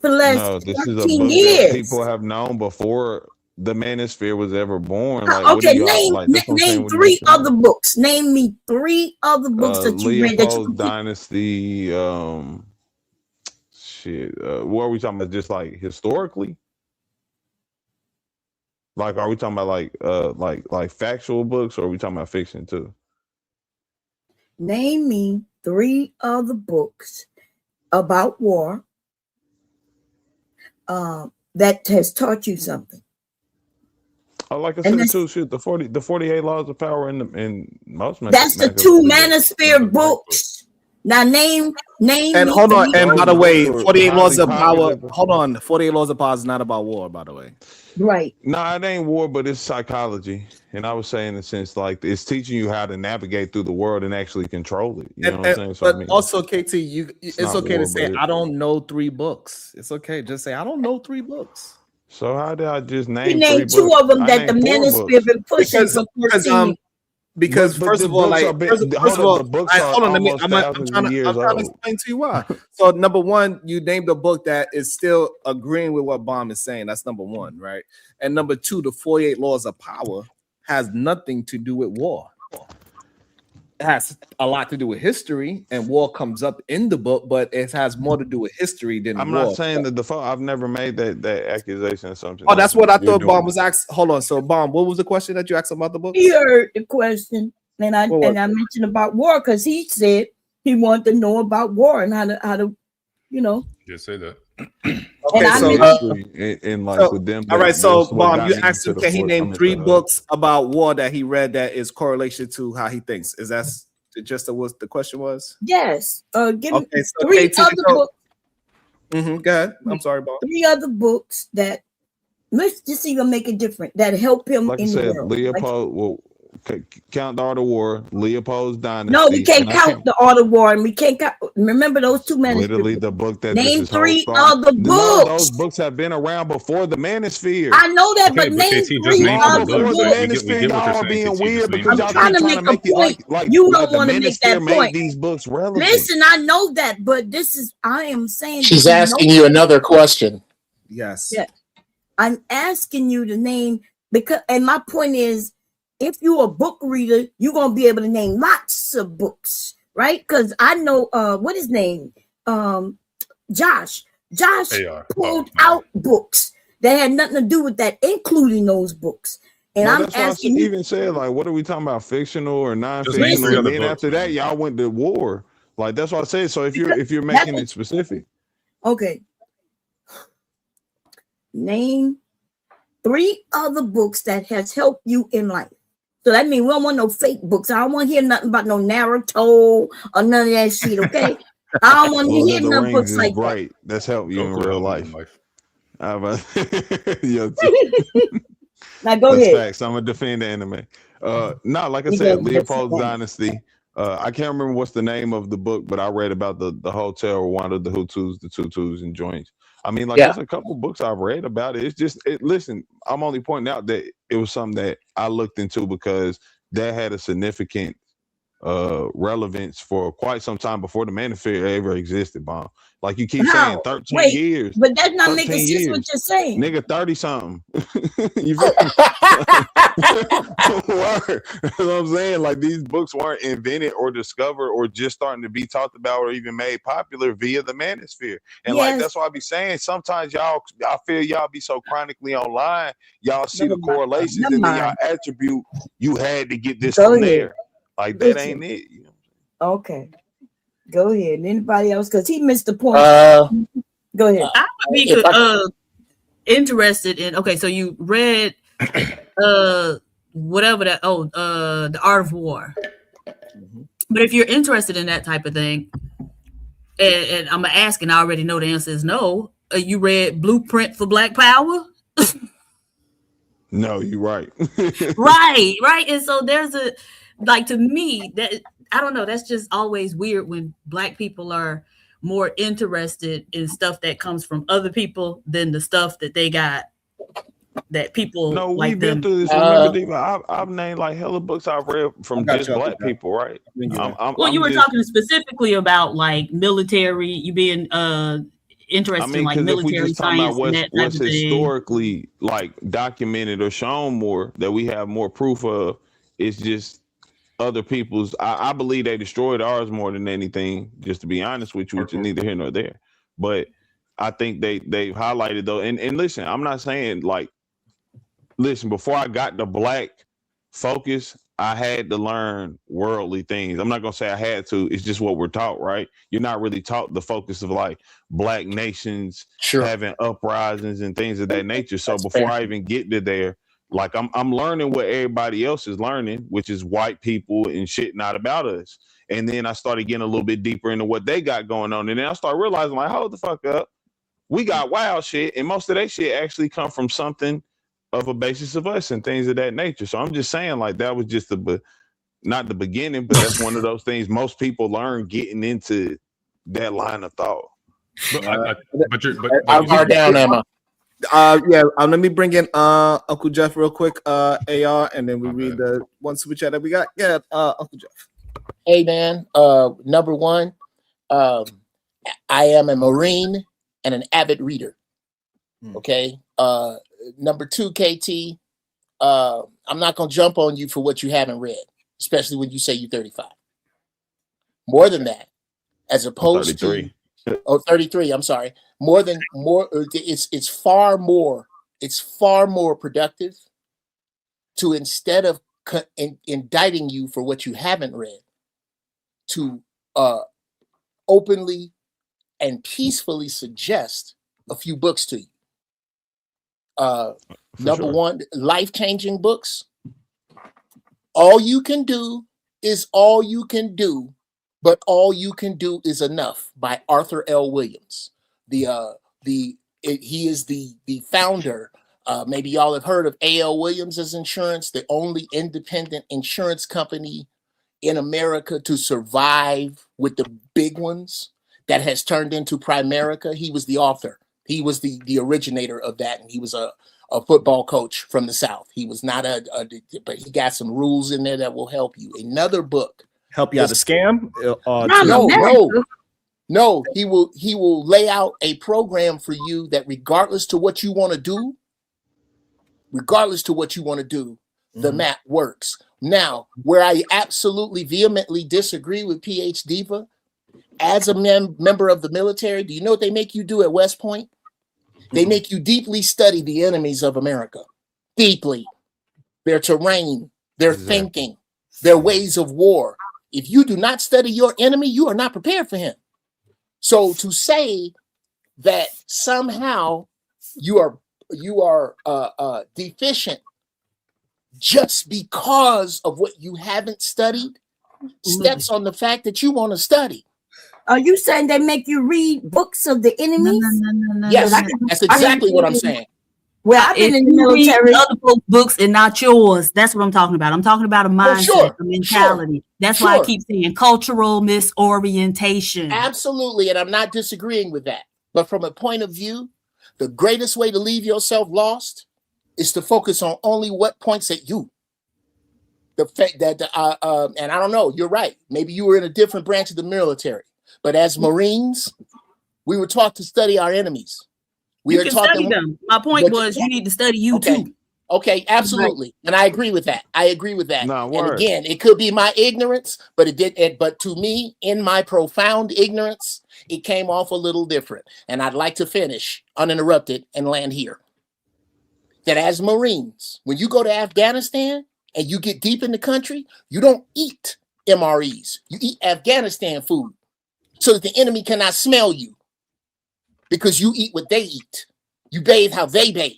[SPEAKER 17] for the last
[SPEAKER 21] No, this is a
[SPEAKER 17] 13
[SPEAKER 21] book that
[SPEAKER 17] years.
[SPEAKER 21] people have known before the Manosphere was ever born. Like, what
[SPEAKER 17] Okay,
[SPEAKER 21] do y'all like? That's what I'm saying.
[SPEAKER 17] name
[SPEAKER 21] What do you
[SPEAKER 17] 3 other books. Name me 3 other books that you read that you
[SPEAKER 21] Leopold's
[SPEAKER 17] could.
[SPEAKER 21] Dynasty. Shit. What are we talking about? Just like historically? Like, are we talking about like factual books, or are we talking about fiction too?
[SPEAKER 17] Name me 3 other books about war that has taught you something.
[SPEAKER 21] Like I said too, shit, the 48 Laws of Power in most.
[SPEAKER 17] That's the 2 Manosphere books. Now name.
[SPEAKER 2] And hold on, and by the way, 48 Laws of
[SPEAKER 21] popular.
[SPEAKER 2] Power. Hold on, 48 Laws of Power is not about war, by the way.
[SPEAKER 17] Right.
[SPEAKER 21] No, it ain't war, but it's psychology. And I was saying in the sense like it's teaching you how to navigate through the world and actually control it. You know what I'm saying? So
[SPEAKER 2] But
[SPEAKER 21] I mean,
[SPEAKER 2] also, KT, it's okay
[SPEAKER 21] war,
[SPEAKER 2] to say
[SPEAKER 21] but
[SPEAKER 2] I don't know 3 books. It's okay, just say I don't know 3 books.
[SPEAKER 21] So how did I just
[SPEAKER 17] You
[SPEAKER 21] name 3
[SPEAKER 17] named 2
[SPEAKER 21] books?
[SPEAKER 17] of them
[SPEAKER 21] I
[SPEAKER 17] that the
[SPEAKER 21] named 4
[SPEAKER 17] Manosphere
[SPEAKER 21] books.
[SPEAKER 17] been pushing for 14
[SPEAKER 2] Because
[SPEAKER 21] But
[SPEAKER 2] first
[SPEAKER 21] the
[SPEAKER 2] of all,
[SPEAKER 21] books
[SPEAKER 2] like
[SPEAKER 21] are been,
[SPEAKER 2] first of all,
[SPEAKER 21] the books are
[SPEAKER 2] hold on,
[SPEAKER 21] almost
[SPEAKER 2] I'm
[SPEAKER 21] thousands
[SPEAKER 2] trying
[SPEAKER 21] of years
[SPEAKER 2] to
[SPEAKER 21] old.
[SPEAKER 2] explain to you why. So number one, you named a book that is still agreeing with what Baum is saying. That's number one, right? And number 2, the 48 Laws of Power has nothing to do with war. It has a lot to do with history, and war comes up in the book, but it has more to do with history than
[SPEAKER 21] I'm
[SPEAKER 2] war.
[SPEAKER 21] not saying that I've never made that accusation or something.
[SPEAKER 2] Oh, that's what I thought Baum was asked. Hold on. So Baum, what was the question that you asked about the book?
[SPEAKER 17] He heard the question, and I mentioned about war because he said he wanted to know about war and how to
[SPEAKER 7] Just say that.
[SPEAKER 2] Okay, so
[SPEAKER 21] with them,
[SPEAKER 2] all right. So
[SPEAKER 21] that's what
[SPEAKER 2] Baum,
[SPEAKER 21] got
[SPEAKER 2] you
[SPEAKER 21] me
[SPEAKER 2] asked him,
[SPEAKER 21] into the
[SPEAKER 2] can he
[SPEAKER 21] force.
[SPEAKER 2] name 3 books about war that he read that is correlation to how he thinks? Is that just what the question was?
[SPEAKER 17] Yes. Give me
[SPEAKER 2] Okay, so
[SPEAKER 17] 3
[SPEAKER 2] KT,
[SPEAKER 17] other books.
[SPEAKER 2] Go ahead. I'm sorry, Baum.
[SPEAKER 17] 3 other books that let's just even make it different that help him
[SPEAKER 21] Like I
[SPEAKER 17] in the
[SPEAKER 21] said,
[SPEAKER 17] world.
[SPEAKER 21] Leopold. Well, count the Art of War, Leopold's Dynasty.
[SPEAKER 17] No, we can't count the Art of War, and we can't count. Remember those 2 Manosphere.
[SPEAKER 21] Literally the book that
[SPEAKER 17] name
[SPEAKER 21] this is
[SPEAKER 17] 3
[SPEAKER 21] whole
[SPEAKER 17] other
[SPEAKER 21] No,
[SPEAKER 17] books.
[SPEAKER 21] those books have been around before the Manosphere.
[SPEAKER 17] I know that,
[SPEAKER 7] Okay,
[SPEAKER 17] but
[SPEAKER 7] but
[SPEAKER 17] name
[SPEAKER 7] KT, just
[SPEAKER 17] 3
[SPEAKER 7] name 3
[SPEAKER 17] other
[SPEAKER 21] Before
[SPEAKER 7] books.
[SPEAKER 21] the
[SPEAKER 17] books.
[SPEAKER 7] We
[SPEAKER 21] Manosphere,
[SPEAKER 7] get what you're
[SPEAKER 21] y'all
[SPEAKER 7] saying,
[SPEAKER 21] being
[SPEAKER 7] KT.
[SPEAKER 21] weird
[SPEAKER 7] Just name
[SPEAKER 21] because
[SPEAKER 7] the
[SPEAKER 21] y'all
[SPEAKER 7] books.
[SPEAKER 17] I'm
[SPEAKER 21] keep
[SPEAKER 17] trying
[SPEAKER 21] trying
[SPEAKER 17] to
[SPEAKER 21] to
[SPEAKER 17] make a
[SPEAKER 21] make it
[SPEAKER 17] point. You
[SPEAKER 21] like
[SPEAKER 17] don't
[SPEAKER 21] the
[SPEAKER 17] want to make
[SPEAKER 21] Manosphere
[SPEAKER 17] that
[SPEAKER 21] made
[SPEAKER 17] point.
[SPEAKER 21] these books relevant.
[SPEAKER 17] Listen, I know that, but I am saying
[SPEAKER 15] She's
[SPEAKER 17] that
[SPEAKER 15] asking you another question.
[SPEAKER 2] Yes.
[SPEAKER 17] Yeah. I'm asking you to name and my point is, if you're a book reader, you're gonna be able to name lots of books, right? Because I know what his name, Josh. Josh pulled out books that had nothing to do with that, including those books. And
[SPEAKER 21] No,
[SPEAKER 17] I'm
[SPEAKER 21] that's why I
[SPEAKER 17] asking you,
[SPEAKER 21] even said, like, what are we talking about, fictional or
[SPEAKER 7] Just name
[SPEAKER 21] non-fictional?
[SPEAKER 7] 3
[SPEAKER 21] And
[SPEAKER 7] other
[SPEAKER 21] then
[SPEAKER 7] books.
[SPEAKER 21] after that, y'all went to war. Like that's what I said. So if you're
[SPEAKER 17] that's
[SPEAKER 21] making it specific,
[SPEAKER 17] okay. Name 3 other books that has helped you in life. So that means we don't want no fake books. I don't want to hear nothing about no Naruto or none of that shit, okay? I don't want to
[SPEAKER 21] Lord
[SPEAKER 17] hear
[SPEAKER 21] of the
[SPEAKER 17] no
[SPEAKER 21] Rings
[SPEAKER 17] books
[SPEAKER 21] is
[SPEAKER 17] like that.
[SPEAKER 21] great. That's helped you in
[SPEAKER 7] Goku
[SPEAKER 21] real
[SPEAKER 7] helped me in
[SPEAKER 21] life.
[SPEAKER 7] life.
[SPEAKER 21] Yo,
[SPEAKER 17] Now go
[SPEAKER 21] that's
[SPEAKER 17] ahead.
[SPEAKER 21] facts. I'm gonna defend the anime. No, like I
[SPEAKER 17] You
[SPEAKER 21] said,
[SPEAKER 17] gonna
[SPEAKER 21] Leopold's
[SPEAKER 17] defend.
[SPEAKER 21] Dynasty. I can't remember what's the name of the book, but I read about the hotel Rwanda, the Hutus, the Tutus, and joints. I mean, like,
[SPEAKER 15] Yeah.
[SPEAKER 21] there's a couple books I've read about it. It's just, listen, I'm only pointing out that it was something that I looked into because that had a significant relevance for quite some time before the Manosphere ever existed, Bomb. Like you keep saying,
[SPEAKER 17] How?
[SPEAKER 21] 13
[SPEAKER 17] Wait,
[SPEAKER 21] years.
[SPEAKER 17] but that's not making
[SPEAKER 21] 13
[SPEAKER 17] sense what
[SPEAKER 21] years.
[SPEAKER 17] you're saying.
[SPEAKER 21] Nigga, 30 something. You feel me? Word. That's what I'm saying. Like, these books weren't invented or discovered or just starting to be talked about or even made popular via the Manosphere. And like,
[SPEAKER 17] Yes.
[SPEAKER 21] that's why I be saying sometimes I feel y'all be so chronically online, y'all see the correlations
[SPEAKER 17] Never
[SPEAKER 21] and then y'all
[SPEAKER 17] mind.
[SPEAKER 21] attribute you had to get this
[SPEAKER 17] Go
[SPEAKER 21] from
[SPEAKER 17] ahead.
[SPEAKER 21] there. Like, that
[SPEAKER 17] Listen.
[SPEAKER 21] ain't it.
[SPEAKER 17] Okay. Go ahead. Anybody else? Because he missed the point. Go ahead.
[SPEAKER 5] I would be interested in. Okay, so you read whatever that. The Art of War. But if you're interested in that type of thing, and I'm gonna ask, and I already know the answer is no. You read Blueprint for Black Power?
[SPEAKER 21] No, you're right.
[SPEAKER 5] right. And so there's a, like, to me, that I don't know, that's just always weird when Black people are more interested in stuff that comes from other people than the stuff that they got that people
[SPEAKER 21] No,
[SPEAKER 5] like
[SPEAKER 21] we've been
[SPEAKER 5] them.
[SPEAKER 21] through this. Remember, Diva, I've named like hella books I've read from
[SPEAKER 2] got
[SPEAKER 21] just
[SPEAKER 2] you,
[SPEAKER 21] Black
[SPEAKER 2] Uncle John.
[SPEAKER 21] people, right?
[SPEAKER 5] Well, you
[SPEAKER 21] I'm
[SPEAKER 5] were
[SPEAKER 21] just,
[SPEAKER 5] talking specifically about like military, you being
[SPEAKER 21] I
[SPEAKER 5] interested in
[SPEAKER 21] mean,
[SPEAKER 5] like
[SPEAKER 21] because if we
[SPEAKER 5] military
[SPEAKER 21] just talking about
[SPEAKER 5] science and that type
[SPEAKER 21] what's
[SPEAKER 5] of thing.
[SPEAKER 21] historically like documented or shown more that we have more proof of, it's just other people's. I believe they destroyed ours more than anything. Just to be honest with you, which is neither here nor there. But I think they've highlighted though. And listen, I'm not saying like, listen, before I got the Black focus, I had to learn worldly things. I'm not gonna say I had to, it's just what we're taught, right? You're not really taught the focus of like Black nations having uprisings and things of that nature. So before I even get to there, like I'm learning what everybody else is learning, which is white people and shit not about us. And then I started getting a little bit deeper into what they got going on. And then I started realizing, like, hold the fuck up. We got wild shit, and most of that shit actually come from something of a basis of us and things of that nature. So I'm just saying, like, that was just not the beginning, but that's one of those things most people learn getting into that line of thought.
[SPEAKER 7] But
[SPEAKER 15] down, Emma.
[SPEAKER 2] Let me bring in Uncle Jeff real quick, AR, and then we read the one super chat that we got. Yeah, Uncle Jeff.
[SPEAKER 15] Hey man, number one, I am a Marine and an avid reader. Okay. Number two, KT, I'm not gonna jump on you for what you haven't read, especially when you say you're 35. More than that, as opposed
[SPEAKER 21] 33.
[SPEAKER 15] to 33, I'm sorry. It's far more productive to, instead of indicting you for what you haven't read, to openly and peacefully suggest a few books to you. Number one, life-changing books. All you can do is all you can do, but all you can do is enough, by Arthur L. Williams. He is the founder. Maybe y'all have heard of A.L. Williams' Insurance, the only independent insurance company in America to survive with the big ones that has turned into Primerica. He was the author. He was the originator of that, and he was a football coach from the South. He was not but he got some rules in there that will help you. Another book.
[SPEAKER 2] Help you out of scam?
[SPEAKER 15] No, he will lay out a program for you that regardless to what you want to do, the map works. Now, where I absolutely vehemently disagree with PH Diva, as a member of the military, do you know what they make you do at West Point? They make you deeply study the enemies of America. Deeply. Their terrain, their thinking, their ways of war. If you do not study your enemy, you are not prepared for him. So to say that somehow you are deficient just because of what you haven't studied steps on the fact that you want to study.
[SPEAKER 17] Are you saying they make you read books of the enemies?
[SPEAKER 15] Yes, that's exactly what I'm saying.
[SPEAKER 17] Well, I've been
[SPEAKER 5] If
[SPEAKER 17] in the
[SPEAKER 5] you read
[SPEAKER 17] military.
[SPEAKER 5] other folks' books and not yours, that's what I'm talking about. I'm talking about a mindset,
[SPEAKER 15] sure,
[SPEAKER 5] a mentality. That's why I keep saying cultural misorientation.
[SPEAKER 15] Absolutely, and I'm not disagreeing with that. But from a point of view, the greatest way to leave yourself lost is to focus on only what points at you. The fact that, and I don't know, you're right. Maybe you were in a different branch of the military, but as Marines, we were taught to study our enemies. We
[SPEAKER 5] You
[SPEAKER 15] are
[SPEAKER 5] can
[SPEAKER 15] taught
[SPEAKER 5] study them. My point was you need to study you too.
[SPEAKER 15] Okay, absolutely, and I agree with that. I agree with that.
[SPEAKER 21] No,
[SPEAKER 15] and again, it could be my ignorance, but it did. But to me, in my profound ignorance, it came off a little different. And I'd like to finish uninterrupted and land here. That as Marines, when you go to Afghanistan and you get deep in the country, you don't eat MREs. You eat Afghanistan food so that the enemy cannot smell you because you eat what they eat. You bathe how they bathe.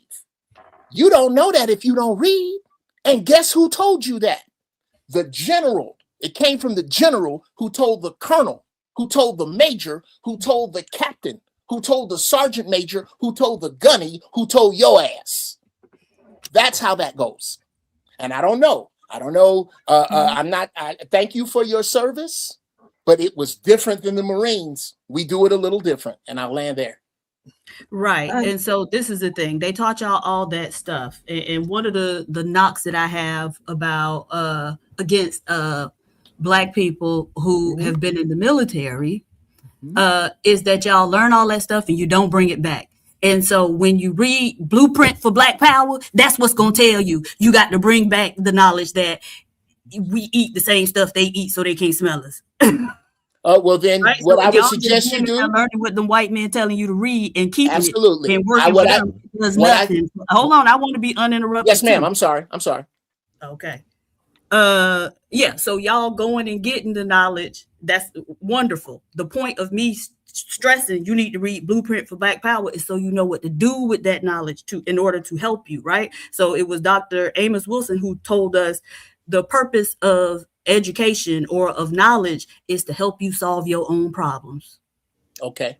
[SPEAKER 15] You don't know that if you don't read. And guess who told you that? The general. It came from the general who told the colonel, who told the major, who told the captain, who told the sergeant major, who told the gunny, who told your ass. That's how that goes. And I don't know. I'm not. Thank you for your service, but it was different than the Marines. We do it a little different, and I'll land there.
[SPEAKER 5] Right. And so this is the thing. They taught y'all all that stuff. And one of the knocks that I have about against Black people who have been in the military is that y'all learn all that stuff and you don't bring it back. And so when you read Blueprint for Black Power, that's what's going to tell you. You got to bring back the knowledge that we eat the same stuff they eat so they can't smell us.
[SPEAKER 15] Well, then
[SPEAKER 5] right?
[SPEAKER 15] what
[SPEAKER 5] So
[SPEAKER 15] I would suggest you do,
[SPEAKER 5] learning what the white men telling you to read and keeping
[SPEAKER 15] absolutely.
[SPEAKER 5] it and working with them does nothing. Hold on, I want to be uninterrupted.
[SPEAKER 15] Yes, ma'am.
[SPEAKER 5] Too.
[SPEAKER 15] I'm sorry.
[SPEAKER 5] Okay. Yeah. So y'all going and getting the knowledge. That's wonderful. The point of me stressing you need to read Blueprint for Black Power is so you know what to do with that knowledge in order to help you. Right. So it was Dr. Amos Wilson who told us the purpose of education or of knowledge is to help you solve your own problems.
[SPEAKER 15] Okay.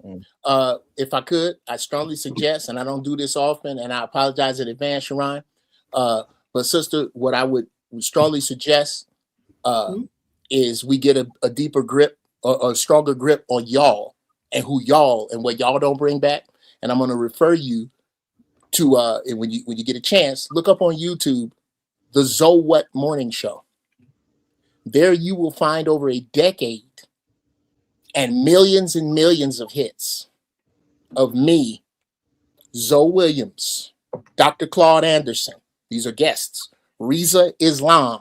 [SPEAKER 15] If I could, I strongly suggest, and I don't do this often, and I apologize in advance, Sharon. But sister, what I would strongly suggest is we get a deeper grip or a stronger grip on y'all and who y'all and what y'all don't bring back. And I'm going to refer you to and when you get a chance, look up on YouTube the So What Morning Show. There you will find over a decade and millions of hits of me, Zoe Williams, Dr. Claude Anderson. These are guests. Riza Islam,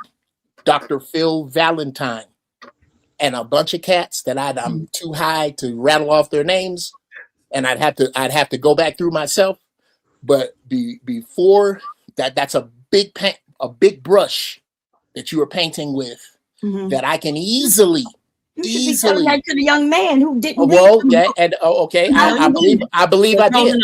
[SPEAKER 15] Dr. Phil Valentine, and a bunch of cats that I'm too high to rattle off their names, and I'd have to go back through myself. But before that's a big brush that you are painting with that I can easily.
[SPEAKER 17] You should be telling that to the young man who didn't.
[SPEAKER 15] Well, yeah, and okay, I believe I did.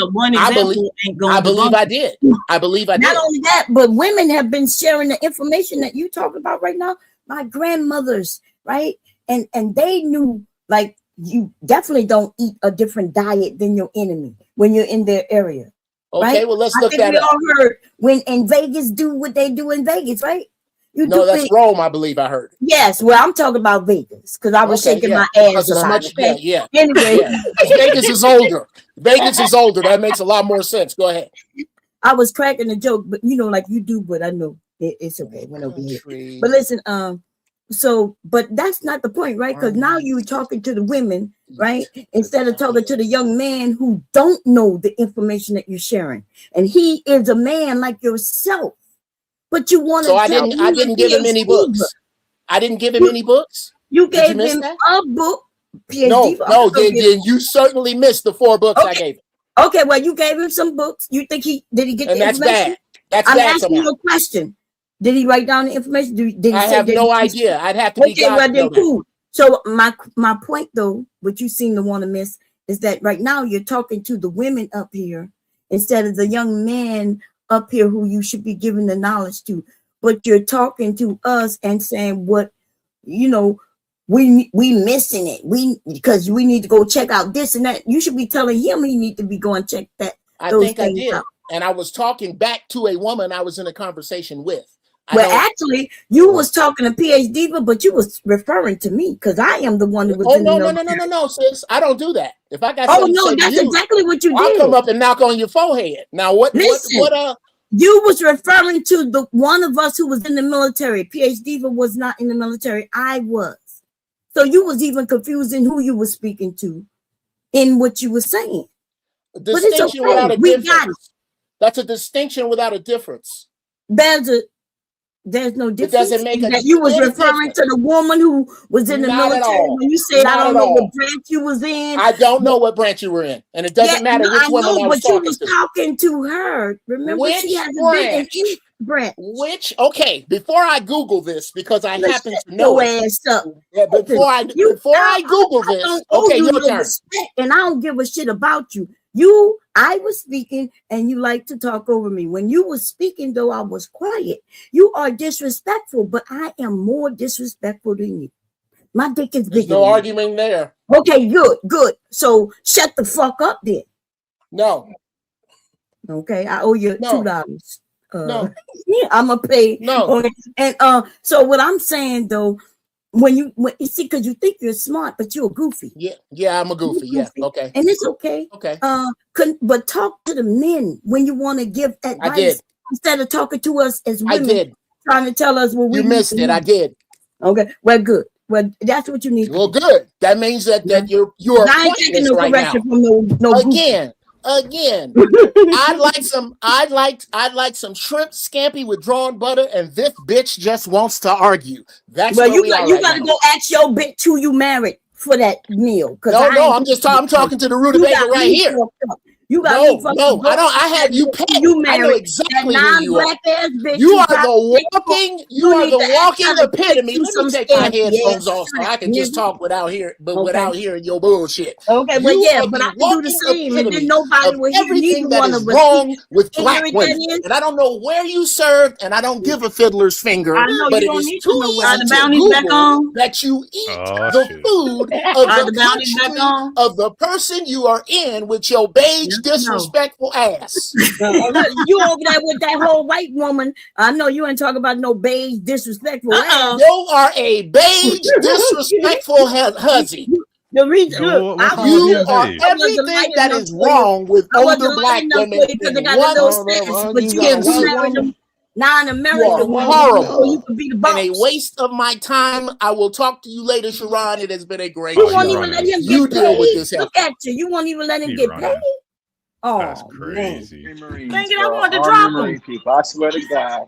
[SPEAKER 15] I believe I did.
[SPEAKER 17] Not only that, but women have been sharing the information that you talk about right now. My grandmothers, right, and they knew, like, you definitely don't eat a different diet than your enemy when you're in their area.
[SPEAKER 15] Okay,
[SPEAKER 17] right?
[SPEAKER 15] well, let's look that
[SPEAKER 17] we
[SPEAKER 15] up.
[SPEAKER 17] all heard when in Vegas do what they do in Vegas, right?
[SPEAKER 15] No, that's Rome, I believe I heard.
[SPEAKER 17] Yes, well, I'm talking about Vegas because I was shaking my ass a lot.
[SPEAKER 15] Yeah.
[SPEAKER 17] Anyway,
[SPEAKER 15] Vegas is older. Vegas is older. That makes a lot more sense. Go ahead.
[SPEAKER 17] I was cracking a joke, but like you do, but I know it's okay. Went over here. But listen, but that's not the point, right? Because now you're talking to the women, right? Instead of talking to the young man who don't know the information that you're sharing, and he is a man like yourself. But you want to
[SPEAKER 15] I didn't give him any books. I didn't give him any books.
[SPEAKER 17] You gave him a book.
[SPEAKER 15] No, then you certainly missed the 4 books I gave him.
[SPEAKER 17] Okay, well, you gave him some books. You think did he get
[SPEAKER 15] and
[SPEAKER 17] the
[SPEAKER 15] that's
[SPEAKER 17] information?
[SPEAKER 15] bad. That's
[SPEAKER 17] I'm
[SPEAKER 15] bad
[SPEAKER 17] asking you a question. Did he write down the information? Did he
[SPEAKER 15] I have no idea. I'd have to be
[SPEAKER 17] well, then cool. So my point though, what you seem to want to miss is that right now you're talking to the women up here instead of the young men up here who you should be giving the knowledge to, but you're talking to us and saying what we missing it. Because we need to go check out this and that. You should be telling him he need to be going check that.
[SPEAKER 15] I
[SPEAKER 17] those
[SPEAKER 15] think I
[SPEAKER 17] things
[SPEAKER 15] did.
[SPEAKER 17] out.
[SPEAKER 15] And I was talking back to a woman I was in a conversation with.
[SPEAKER 17] Well, actually, you was talking to PhD Diva, but you was referring to me because I am the one that was in the military.
[SPEAKER 15] No, sis. I don't do that. If I got
[SPEAKER 17] Oh no, that's exactly what you did.
[SPEAKER 15] I'll come up and knock on your forehead. Now
[SPEAKER 17] Listen, you was referring to the one of us who was in the military. PhD Diva was not in the military. I was. So you was even confusing who you was speaking to in what you were saying.
[SPEAKER 15] Distinction without a difference. That's a distinction without a difference.
[SPEAKER 17] There's no difference.
[SPEAKER 15] It doesn't make
[SPEAKER 17] that you was referring to the woman who was in the military when you said I don't know what branch you was in.
[SPEAKER 15] I don't know what branch you were in, and it doesn't matter which woman I was talking to.
[SPEAKER 17] But you was talking to her. Remember, she has been in each branch.
[SPEAKER 15] Okay, before I Google this, because I happen to know
[SPEAKER 17] your ass up.
[SPEAKER 15] Yeah, before I Google this, okay, your turn.
[SPEAKER 17] And I don't give a shit about you. I was speaking and you like to talk over me. When you were speaking, though, I was quiet. You are disrespectful, but I am more disrespectful than you. My dick is bigger.
[SPEAKER 15] There's no argument there.
[SPEAKER 17] Okay, good. So shut the fuck up then.
[SPEAKER 15] No.
[SPEAKER 17] Okay, I owe you $2.
[SPEAKER 15] No.
[SPEAKER 17] Yeah, I'm gonna pay.
[SPEAKER 15] No.
[SPEAKER 17] Okay. And so what I'm saying though, when you see, because you think you're smart, but you're a goofy.
[SPEAKER 15] Yeah, I'm a goofy. Yeah, okay.
[SPEAKER 17] And it's okay.
[SPEAKER 15] Okay.
[SPEAKER 17] But talk to the men when you want to give advice.
[SPEAKER 15] I did.
[SPEAKER 17] Instead of talking to us as women.
[SPEAKER 15] I did.
[SPEAKER 17] Trying to tell us what we
[SPEAKER 15] missed it. I did.
[SPEAKER 17] Okay. Well, good. Well, that's what you need.
[SPEAKER 15] Well, good. That means that you're
[SPEAKER 17] I ain't taking no correction from no
[SPEAKER 15] Again, I'd like some shrimp scampi with drawn butter, and this bitch just wants to argue. That's
[SPEAKER 17] well,
[SPEAKER 15] where we are
[SPEAKER 17] you
[SPEAKER 15] right
[SPEAKER 17] gotta
[SPEAKER 15] now.
[SPEAKER 17] go ask your bitch who you married for that meal.
[SPEAKER 15] No, I'm talking to the rutabaga right here.
[SPEAKER 17] You got
[SPEAKER 15] no, I have you pegged. I know exactly who you are.
[SPEAKER 17] Bitch,
[SPEAKER 15] you are the walking epitome. Let me take my headphones off so I can just talk without hearing your bullshit.
[SPEAKER 17] Okay, but I can do the same, and then nobody will hear
[SPEAKER 15] everything
[SPEAKER 17] neither
[SPEAKER 15] that
[SPEAKER 17] one
[SPEAKER 15] is
[SPEAKER 17] of us.
[SPEAKER 15] wrong with black women. And I don't know where you served, and I don't give a fiddler's finger. But it is too easy to Google that you eat the food of the country of the person you are in with your beige disrespectful ass.
[SPEAKER 17] You over there with that whole white woman. I know you ain't talking about no beige disrespectful ass.
[SPEAKER 15] You are a beige disrespectful hussy.
[SPEAKER 17] The reason
[SPEAKER 15] you are everything that is wrong with older black women in one
[SPEAKER 17] non-American
[SPEAKER 15] horrible.
[SPEAKER 17] You could be the boss.
[SPEAKER 15] And a waste of my time. I will talk to you later, Sharon. It has been a great
[SPEAKER 17] You won't even let him get
[SPEAKER 15] deal with
[SPEAKER 17] paid.
[SPEAKER 15] this.
[SPEAKER 17] Look at you. You won't even let him get paid. Oh,
[SPEAKER 12] that's crazy.
[SPEAKER 17] Thank you. I want to drop him.
[SPEAKER 12] People, I swear to God.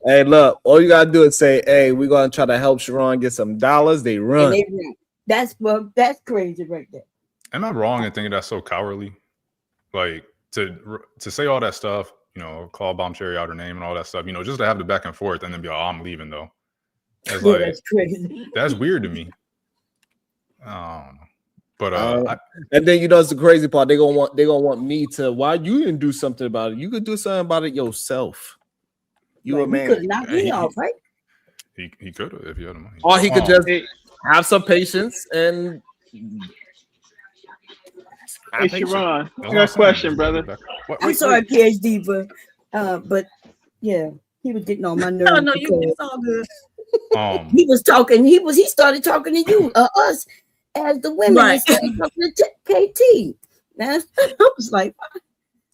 [SPEAKER 2] Hey, look, all you gotta do is say, "Hey, we're gonna try to help Sharon get some dollars." They run.
[SPEAKER 17] That's crazy right there.
[SPEAKER 7] Am I wrong in thinking that's so cowardly? Like to say all that stuff, call Bomb Cherry out her name and all that stuff, just to have the back and forth and then be like, "Oh, I'm leaving though." That's
[SPEAKER 17] that's crazy.
[SPEAKER 7] That's weird to me. I don't know. But
[SPEAKER 2] and then it's the crazy part. They gonna want me to. Why you didn't do something about it? You could do something about it yourself. You a man.
[SPEAKER 17] He could knock me off, right?
[SPEAKER 7] He could have if he had the money.
[SPEAKER 2] Or he could just have some patience and.
[SPEAKER 12] Hey, Sharon, I got a question, brother.
[SPEAKER 17] I'm sorry, PhD, but yeah, he was getting on my nerves.
[SPEAKER 16] No, it's all good.
[SPEAKER 17] He was talking. He started talking to you, us. As the women, right. Talking to KT. I was like,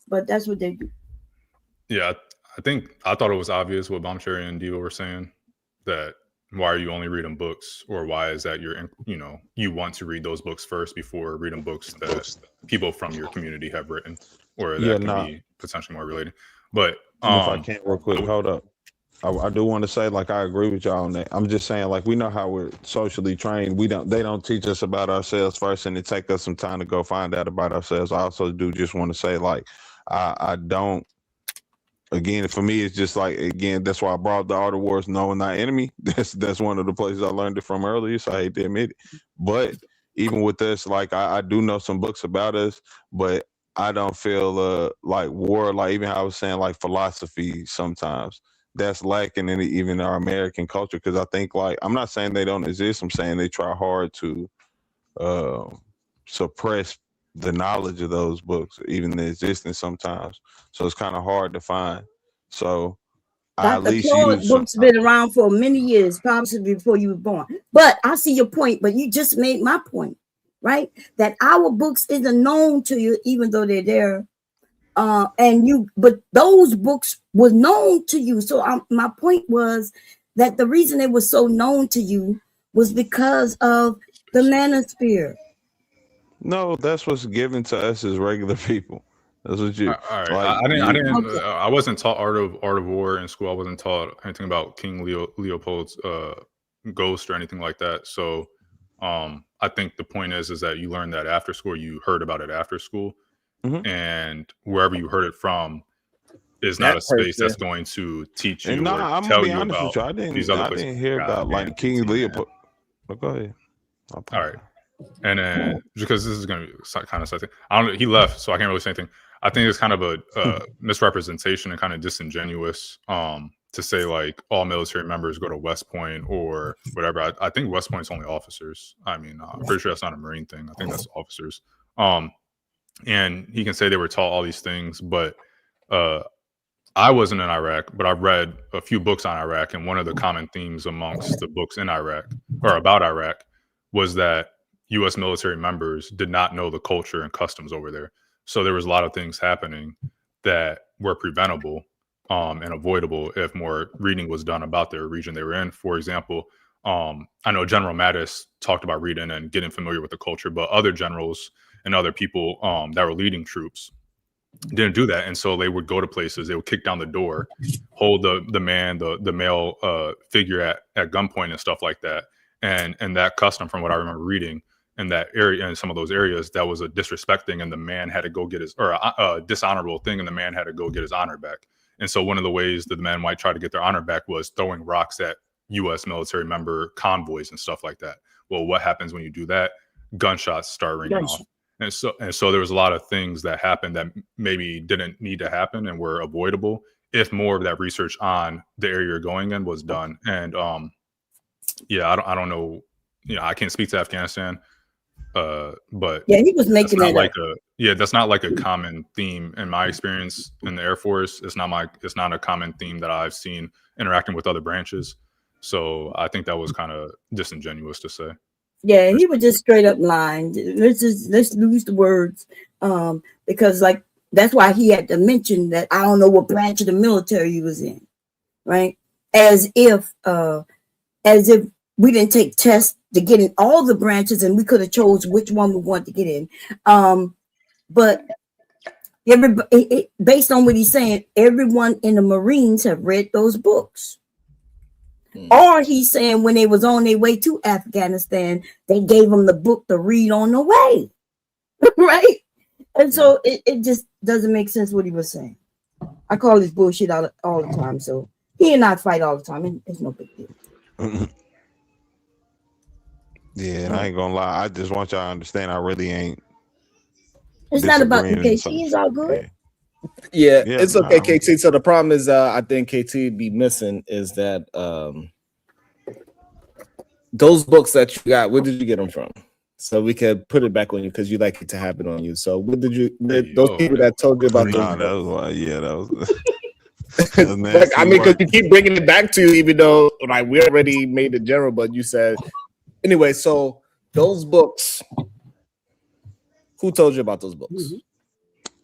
[SPEAKER 17] but that's what they do.
[SPEAKER 7] Yeah, I thought it was obvious what Bomb Cherry and Diva were saying, that why are you only reading books, or why is that you want to read those books first before reading books that people from your community have written, or that can be potentially more related. But
[SPEAKER 21] if I can't real quick, hold up. I do want to say, I agree with y'all on that. I'm just saying, we know how we're socially trained. They don't teach us about ourselves first, and it take us some time to go find out about ourselves. I also do just want to say, I don't. Again, for me, it's just that's why I brought the Art of War, knowing thy enemy. That's one of the places I learned it from earlier. So I hate to admit it, but even with this, I do know some books about us, but I don't feel like war. Even how I was saying, philosophy sometimes. that's lacking in even our American culture. Because I think, like, I'm not saying they don't exist. I'm saying they try hard to suppress the knowledge of those books, even the existence sometimes. So it's kind of hard to find. So I at
[SPEAKER 17] Dr.
[SPEAKER 21] least
[SPEAKER 17] Claude
[SPEAKER 21] use
[SPEAKER 17] books been around for many years, probably before you were born. But I see your point, but you just made my point, right? That our books isn't known to you, even though they're there. But those books were known to you. So my point was that the reason they were so known to you was because of the Manosphere.
[SPEAKER 21] No, that's what's given to us as regular people. That's what you
[SPEAKER 7] All right.
[SPEAKER 21] like.
[SPEAKER 7] I wasn't taught art of war in school. I wasn't taught anything about King Leopold's ghost or anything like that. So I think the point is that you learned that after school. You heard about it after school, and wherever you heard it from is not a space that's going to teach you
[SPEAKER 21] And
[SPEAKER 7] or
[SPEAKER 21] I'm
[SPEAKER 7] tell
[SPEAKER 21] gonna be
[SPEAKER 7] you
[SPEAKER 21] honest
[SPEAKER 7] about
[SPEAKER 21] with you.
[SPEAKER 7] these other places.
[SPEAKER 21] Didn't hear about like King Leopold. But go ahead.
[SPEAKER 7] All right. And then because this is going to be kind of something, I don't know, he left, so I can't really say anything. I think it's kind of a misrepresentation and kind of disingenuous to say like all military members go to West Point or whatever. I think West Point's only officers. I mean, I'm pretty sure that's not a Marine thing. I think that's officers. And he can say they were taught all these things, but I wasn't in Iraq, but I read a few books on Iraq, and one of the common themes amongst the books in Iraq or about Iraq was that U.S. military members did not know the culture and customs over there. So there was a lot of things happening that were preventable and avoidable if more reading was done about their region they were in. For example, I know General Mattis talked about reading and getting familiar with the culture, but other generals and other people that were leading troops didn't do that. And so they would go to places, they would kick down the door, hold the male figure at gunpoint and stuff like that. And that custom, from what I remember reading, in that area, in some of those areas, that was a disrespect thing, and the man had to go get his, or a dishonorable thing, and the man had to go get his honor back. And so one of the ways that the men might try to get their honor back was throwing rocks at U.S. military member convoys and stuff like that. Well, what happens when you do that? Gunshots start ringing off. And so there was a lot of things that happened that maybe didn't need to happen and were avoidable if more of that research on the area you're going in was done. And yeah, I don't know, I can't speak to Afghanistan. But
[SPEAKER 17] yeah, he was making
[SPEAKER 7] that
[SPEAKER 17] like
[SPEAKER 7] that's not like a common theme in my experience in the Air Force. It's not a common theme that I've seen interacting with other branches. So I think that was kind of disingenuous to say.
[SPEAKER 17] Yeah, he was just straight up lying. Let's lose the words, because like that's why he had to mention that I don't know what branch of the military he was in, right? As if we didn't take tests to get in all the branches and we could have chose which one we wanted to get in. But everybody, based on what he's saying, everyone in the Marines have read those books. Or he's saying when they was on their way to Afghanistan, they gave them the book to read on the way, right? And so it just doesn't make sense what he was saying. I call this bullshit all the time. So he and I fight all the time. It's no big deal.
[SPEAKER 21] Yeah, and I ain't gonna lie. I just want y'all to understand. I really ain't.
[SPEAKER 17] It's not about the KT. It's all good.
[SPEAKER 2] Yeah, it's okay, KT. So the problem is, I think KT be missing is that those books that you got, where did you get them from? So we could put it back on you because you like it to happen on you. So what did you? Those people that told you about those
[SPEAKER 21] that was why. Yeah, that was.
[SPEAKER 2] Like, I mean, because you keep bringing it back to you, even though like we already made the general, but you said anyway. So those books, who told you about those books?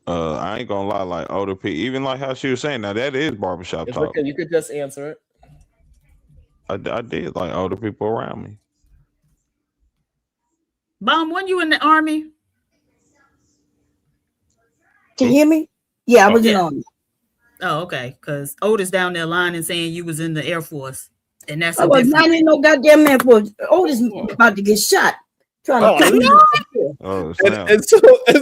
[SPEAKER 21] I ain't gonna lie, like older people, even like how she was saying, now that is barbershop talk.
[SPEAKER 2] You could just answer it.
[SPEAKER 21] I did, like older people around me.
[SPEAKER 5] Mom, when you in the Army?
[SPEAKER 17] Can you hear me? Yeah, I was in the Army.
[SPEAKER 5] Oh, okay. Because Otis down there lying and saying you was in the Air Force. And that's
[SPEAKER 17] I was not in no goddamn Air Force. Otis about to get shot. And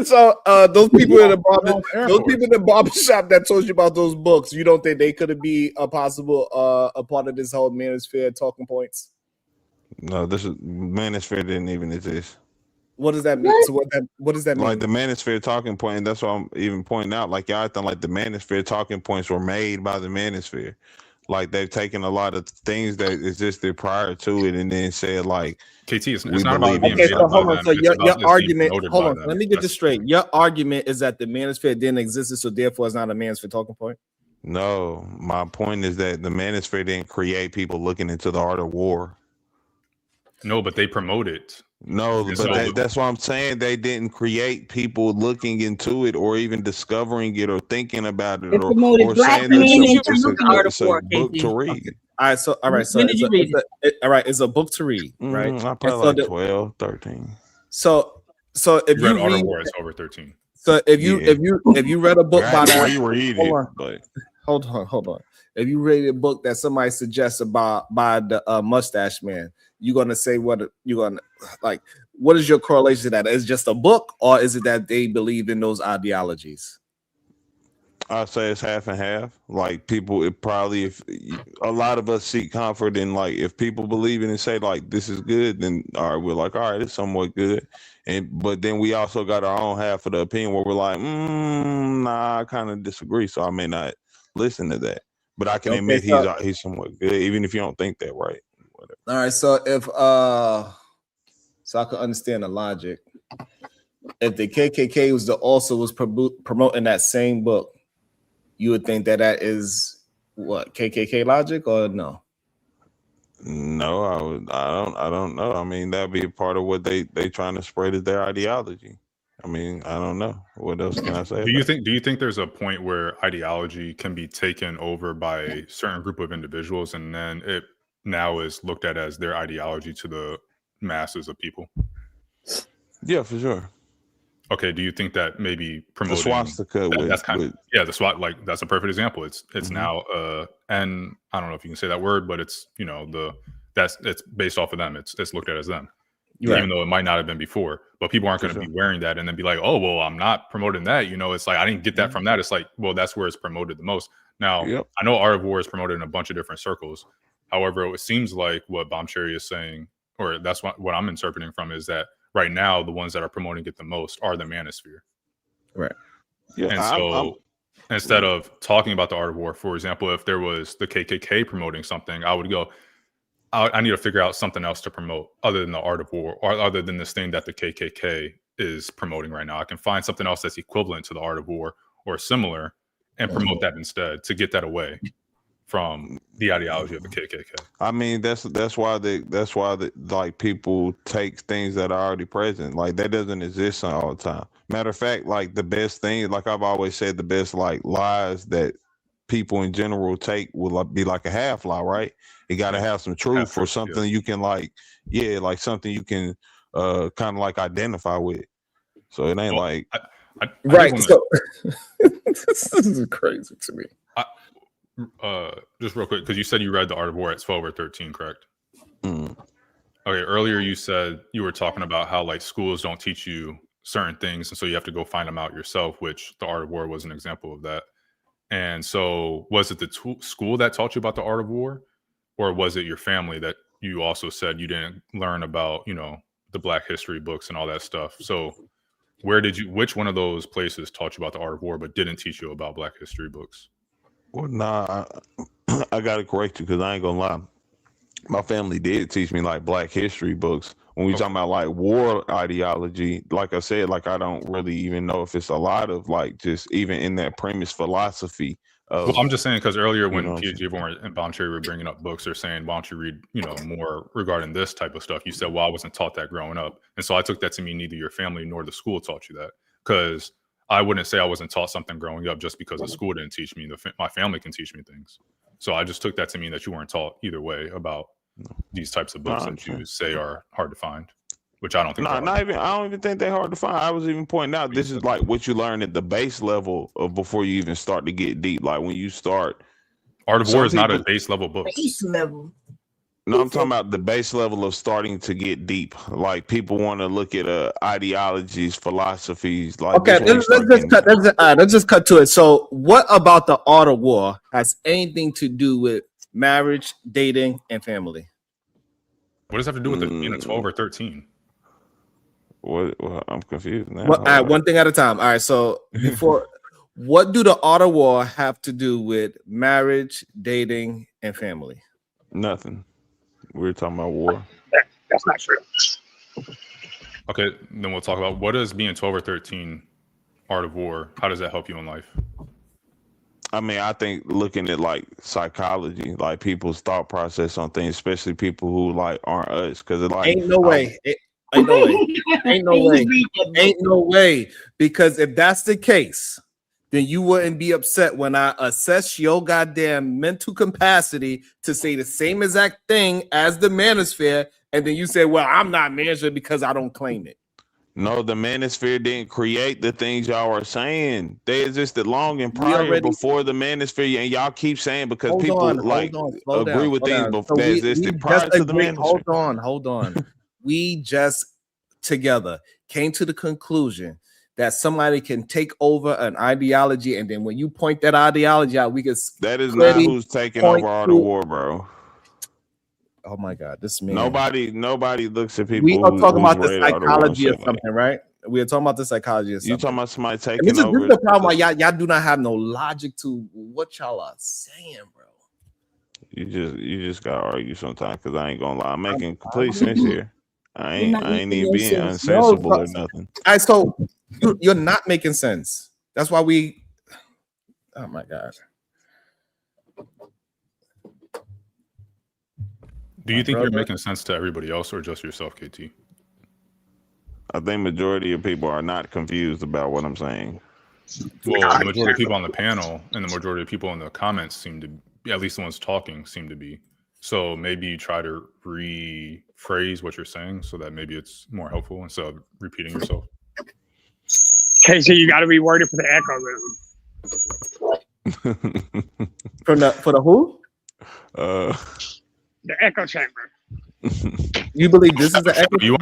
[SPEAKER 2] so those people in the barbershop that told you about those books, you don't think they could be a possible a part of this whole Manosphere talking points?
[SPEAKER 21] No, this is Manosphere didn't even exist.
[SPEAKER 2] What does that mean? So what does that mean?
[SPEAKER 21] Like the Manosphere talking point, that's what I'm even pointing out. Like y'all think like the Manosphere talking points were made by the Manosphere. Like they've taken a lot of things that existed prior to it and then said like,
[SPEAKER 7] KT, it's
[SPEAKER 21] we
[SPEAKER 7] not about it
[SPEAKER 21] believe
[SPEAKER 7] being
[SPEAKER 21] in
[SPEAKER 2] Okay,
[SPEAKER 7] made
[SPEAKER 2] so
[SPEAKER 7] up by
[SPEAKER 2] hold on.
[SPEAKER 7] them.
[SPEAKER 2] So
[SPEAKER 7] It's
[SPEAKER 2] your
[SPEAKER 7] about it's being
[SPEAKER 2] argument,
[SPEAKER 7] promoted
[SPEAKER 2] hold
[SPEAKER 7] by
[SPEAKER 2] on.
[SPEAKER 7] them.
[SPEAKER 2] Let me get
[SPEAKER 7] That's
[SPEAKER 2] this straight. Your argument is that the manosphere didn't exist, so therefore it's not a manosphere talking point.
[SPEAKER 21] no. My point is that the manosphere didn't create people looking into the art of war.
[SPEAKER 7] No, but they promote it.
[SPEAKER 21] No,
[SPEAKER 7] And
[SPEAKER 21] but
[SPEAKER 7] so
[SPEAKER 21] that's what I'm saying. They didn't create people looking into it or even discovering it or thinking about it
[SPEAKER 17] They promoted
[SPEAKER 21] or
[SPEAKER 17] black
[SPEAKER 21] saying that
[SPEAKER 17] men into
[SPEAKER 21] it's
[SPEAKER 17] looking at
[SPEAKER 21] it's a book to read.
[SPEAKER 2] Okay. All right, so
[SPEAKER 17] When did you read it?
[SPEAKER 2] all right, it's a book to read, right?
[SPEAKER 21] I
[SPEAKER 2] And
[SPEAKER 21] probably
[SPEAKER 2] so
[SPEAKER 21] like 12, 13.
[SPEAKER 2] so if
[SPEAKER 7] you read
[SPEAKER 2] you
[SPEAKER 7] Art of
[SPEAKER 2] read,
[SPEAKER 7] War, it's over 13.
[SPEAKER 2] so if you read a book
[SPEAKER 21] I
[SPEAKER 2] by
[SPEAKER 21] had to
[SPEAKER 2] that,
[SPEAKER 21] reread
[SPEAKER 2] hold
[SPEAKER 21] it,
[SPEAKER 2] on,
[SPEAKER 21] but
[SPEAKER 2] hold on. If you read a book that somebody suggests about by the mustache man, you're gonna say what you're gonna like. What is your correlation to that? Is it just a book, or is it that they believe in those ideologies?
[SPEAKER 21] I'd say it's half and half. Like people, it probably if a lot of us seek comfort in like if people believe in and say like this is good, then all right, we're like all right, it's somewhat good. But then we also got our own half of the opinion where we're like, nah, I kind of disagree, so I may not listen to that. But I can
[SPEAKER 2] Okay,
[SPEAKER 21] admit
[SPEAKER 2] so
[SPEAKER 21] he's somewhat good, even if you don't think that, right? Whatever.
[SPEAKER 2] all right, so if so I can understand the logic. If the KKK was promoting that same book, you would think that is what KKK logic or no?
[SPEAKER 21] No, I don't know. I mean, that'd be a part of what they trying to spread is their ideology. I mean, I don't know. What else can I say?
[SPEAKER 7] Do you think there's a point where ideology can be taken over by a certain group of individuals and then it now is looked at as their ideology to the masses of people?
[SPEAKER 21] Yeah, for sure.
[SPEAKER 7] Okay, do you think that maybe
[SPEAKER 21] The
[SPEAKER 7] promoting
[SPEAKER 21] swastika
[SPEAKER 7] that's kind of the SWAT, like that's a perfect example. It's now and I don't know if you can say that word, but it's it's based off of them. It's looked at as them.
[SPEAKER 2] Right.
[SPEAKER 7] Even though it might not have been before, but people aren't going to be wearing that and then be like, oh, well, I'm not promoting that. It's like, I didn't get that from that. It's like, well, that's where it's promoted the most. Now, I know Art of War is promoted in a bunch of different circles. However, it seems like what Bomb Cherry is saying, or that's what I'm interpreting from, is that right now, the ones that are promoting it the most are the Manosphere.
[SPEAKER 2] Right.
[SPEAKER 21] Yeah.
[SPEAKER 7] And so instead of talking about the Art of War, for example, if there was the KKK promoting something, I would go, I need to figure out something else to promote other than the Art of War or other than this thing that the KKK is promoting right now. I can find something else that's equivalent to the Art of War or similar and promote that instead to get that away from the ideology of the KKK.
[SPEAKER 21] I mean, that's why like people take things that are already present. Like that doesn't exist all the time. Matter of fact, like the best thing, like I've always said, the best like lies that people in general take will be like a half lie, right? You got to have some truth or something you can like something you can kind of like identify with. So it ain't like
[SPEAKER 2] right. So this is crazy to me.
[SPEAKER 7] Just real quick, because you said you read the Art of War at 12 or 13, correct? Okay. Earlier you said you were talking about how like schools don't teach you certain things, and so you have to go find them out yourself. Which the Art of War was an example of that. And so, was it the school that taught you about the Art of War, or was it your family that you also said you didn't learn about, the Black history books and all that stuff? So, which one of those places taught you about the Art of War, but didn't teach you about Black history books?
[SPEAKER 21] Well, nah, I gotta correct you because I ain't gonna lie. My family did teach me like Black history books. When we talking about like war ideology, like I said, like I don't really even know if it's a lot of like just even in that premise philosophy.
[SPEAKER 7] Well, I'm just saying because earlier when
[SPEAKER 21] know
[SPEAKER 7] PhD and Bomb Cherry were bringing up books, they're saying, why don't you read, more regarding this type of stuff? You said, well, I wasn't taught that growing up. And so I took that to mean neither your family nor the school taught you that. Because I wouldn't say I wasn't taught something growing up just because the school didn't teach me. My family can teach me things. So I just took that to mean that you weren't taught either way about these types of books that you say are hard to find, which I don't think.
[SPEAKER 21] I don't even think they're hard to find. I was even pointing out this is like what you learn at the base level of before you even start to get deep. Like when you start,
[SPEAKER 7] Art of War is not a base level book.
[SPEAKER 17] Base level.
[SPEAKER 21] No, I'm talking about the base level of starting to get deep. Like people want to look at ideologies, philosophies. Like
[SPEAKER 2] okay, let's just cut to it. So, what about the Art of War has anything to do with marriage, dating, and family?
[SPEAKER 7] What does that have to do with it being a 12 or 13?
[SPEAKER 21] Well, I'm confused now.
[SPEAKER 2] One thing at a time. All right. So before, What do the art of war have to do with marriage, dating, and family?
[SPEAKER 21] Nothing. We're talking about war.
[SPEAKER 4] That's not true.
[SPEAKER 7] Okay, then we'll talk about what does being 12 or 13 art of war, how does that help you in life?
[SPEAKER 21] I mean, I think looking at like psychology, like people's thought process on things, especially people who like aren't us, because it like
[SPEAKER 2] Ain't no way. Ain't no way. Ain't no way. Ain't no way. Because if that's the case, then you wouldn't be upset when I assess your goddamn mental capacity to say the same exact thing as the manosphere, and then you say, well, I'm not manosphere because I don't claim it.
[SPEAKER 21] No, the manosphere didn't create the things y'all are saying. They existed long and prior before the manosphere, and y'all keep saying because people agree with things before that existed prior to the manosphere.
[SPEAKER 2] Hold on. We just together came to the conclusion that somebody can take over an ideology, and then when you point that ideology out, we can.
[SPEAKER 21] That is not who's taking over art of war, bro.
[SPEAKER 2] Oh my God, this man.
[SPEAKER 21] Nobody looks at people.
[SPEAKER 2] We are talking about the psychology or something, right? We are talking about the psychology or something.
[SPEAKER 21] You talking about somebody taking
[SPEAKER 2] this
[SPEAKER 21] over?
[SPEAKER 2] This is the problem. Why y'all do not have no logic to what y'all are saying, bro.
[SPEAKER 21] You just gotta argue sometimes, because I ain't gonna lie, I'm making complete sense here. I ain't even being unsensible or nothing.
[SPEAKER 2] All right, so you're not making sense. That's why we. Oh my God.
[SPEAKER 7] Do you think you're making sense to everybody else or just yourself, KT?
[SPEAKER 21] I think majority of people are not confused about what I'm saying.
[SPEAKER 7] Well, the majority of people on the panel and the majority of people in the comments seem to be, at least the ones talking, seem to be. So maybe you try to rephrase what you're saying so that maybe it's more helpful instead of repeating yourself.
[SPEAKER 4] KC, you got to reword it for the echo room.
[SPEAKER 2] For the who?
[SPEAKER 4] The echo chamber.
[SPEAKER 2] You believe this is the echo?
[SPEAKER 7] You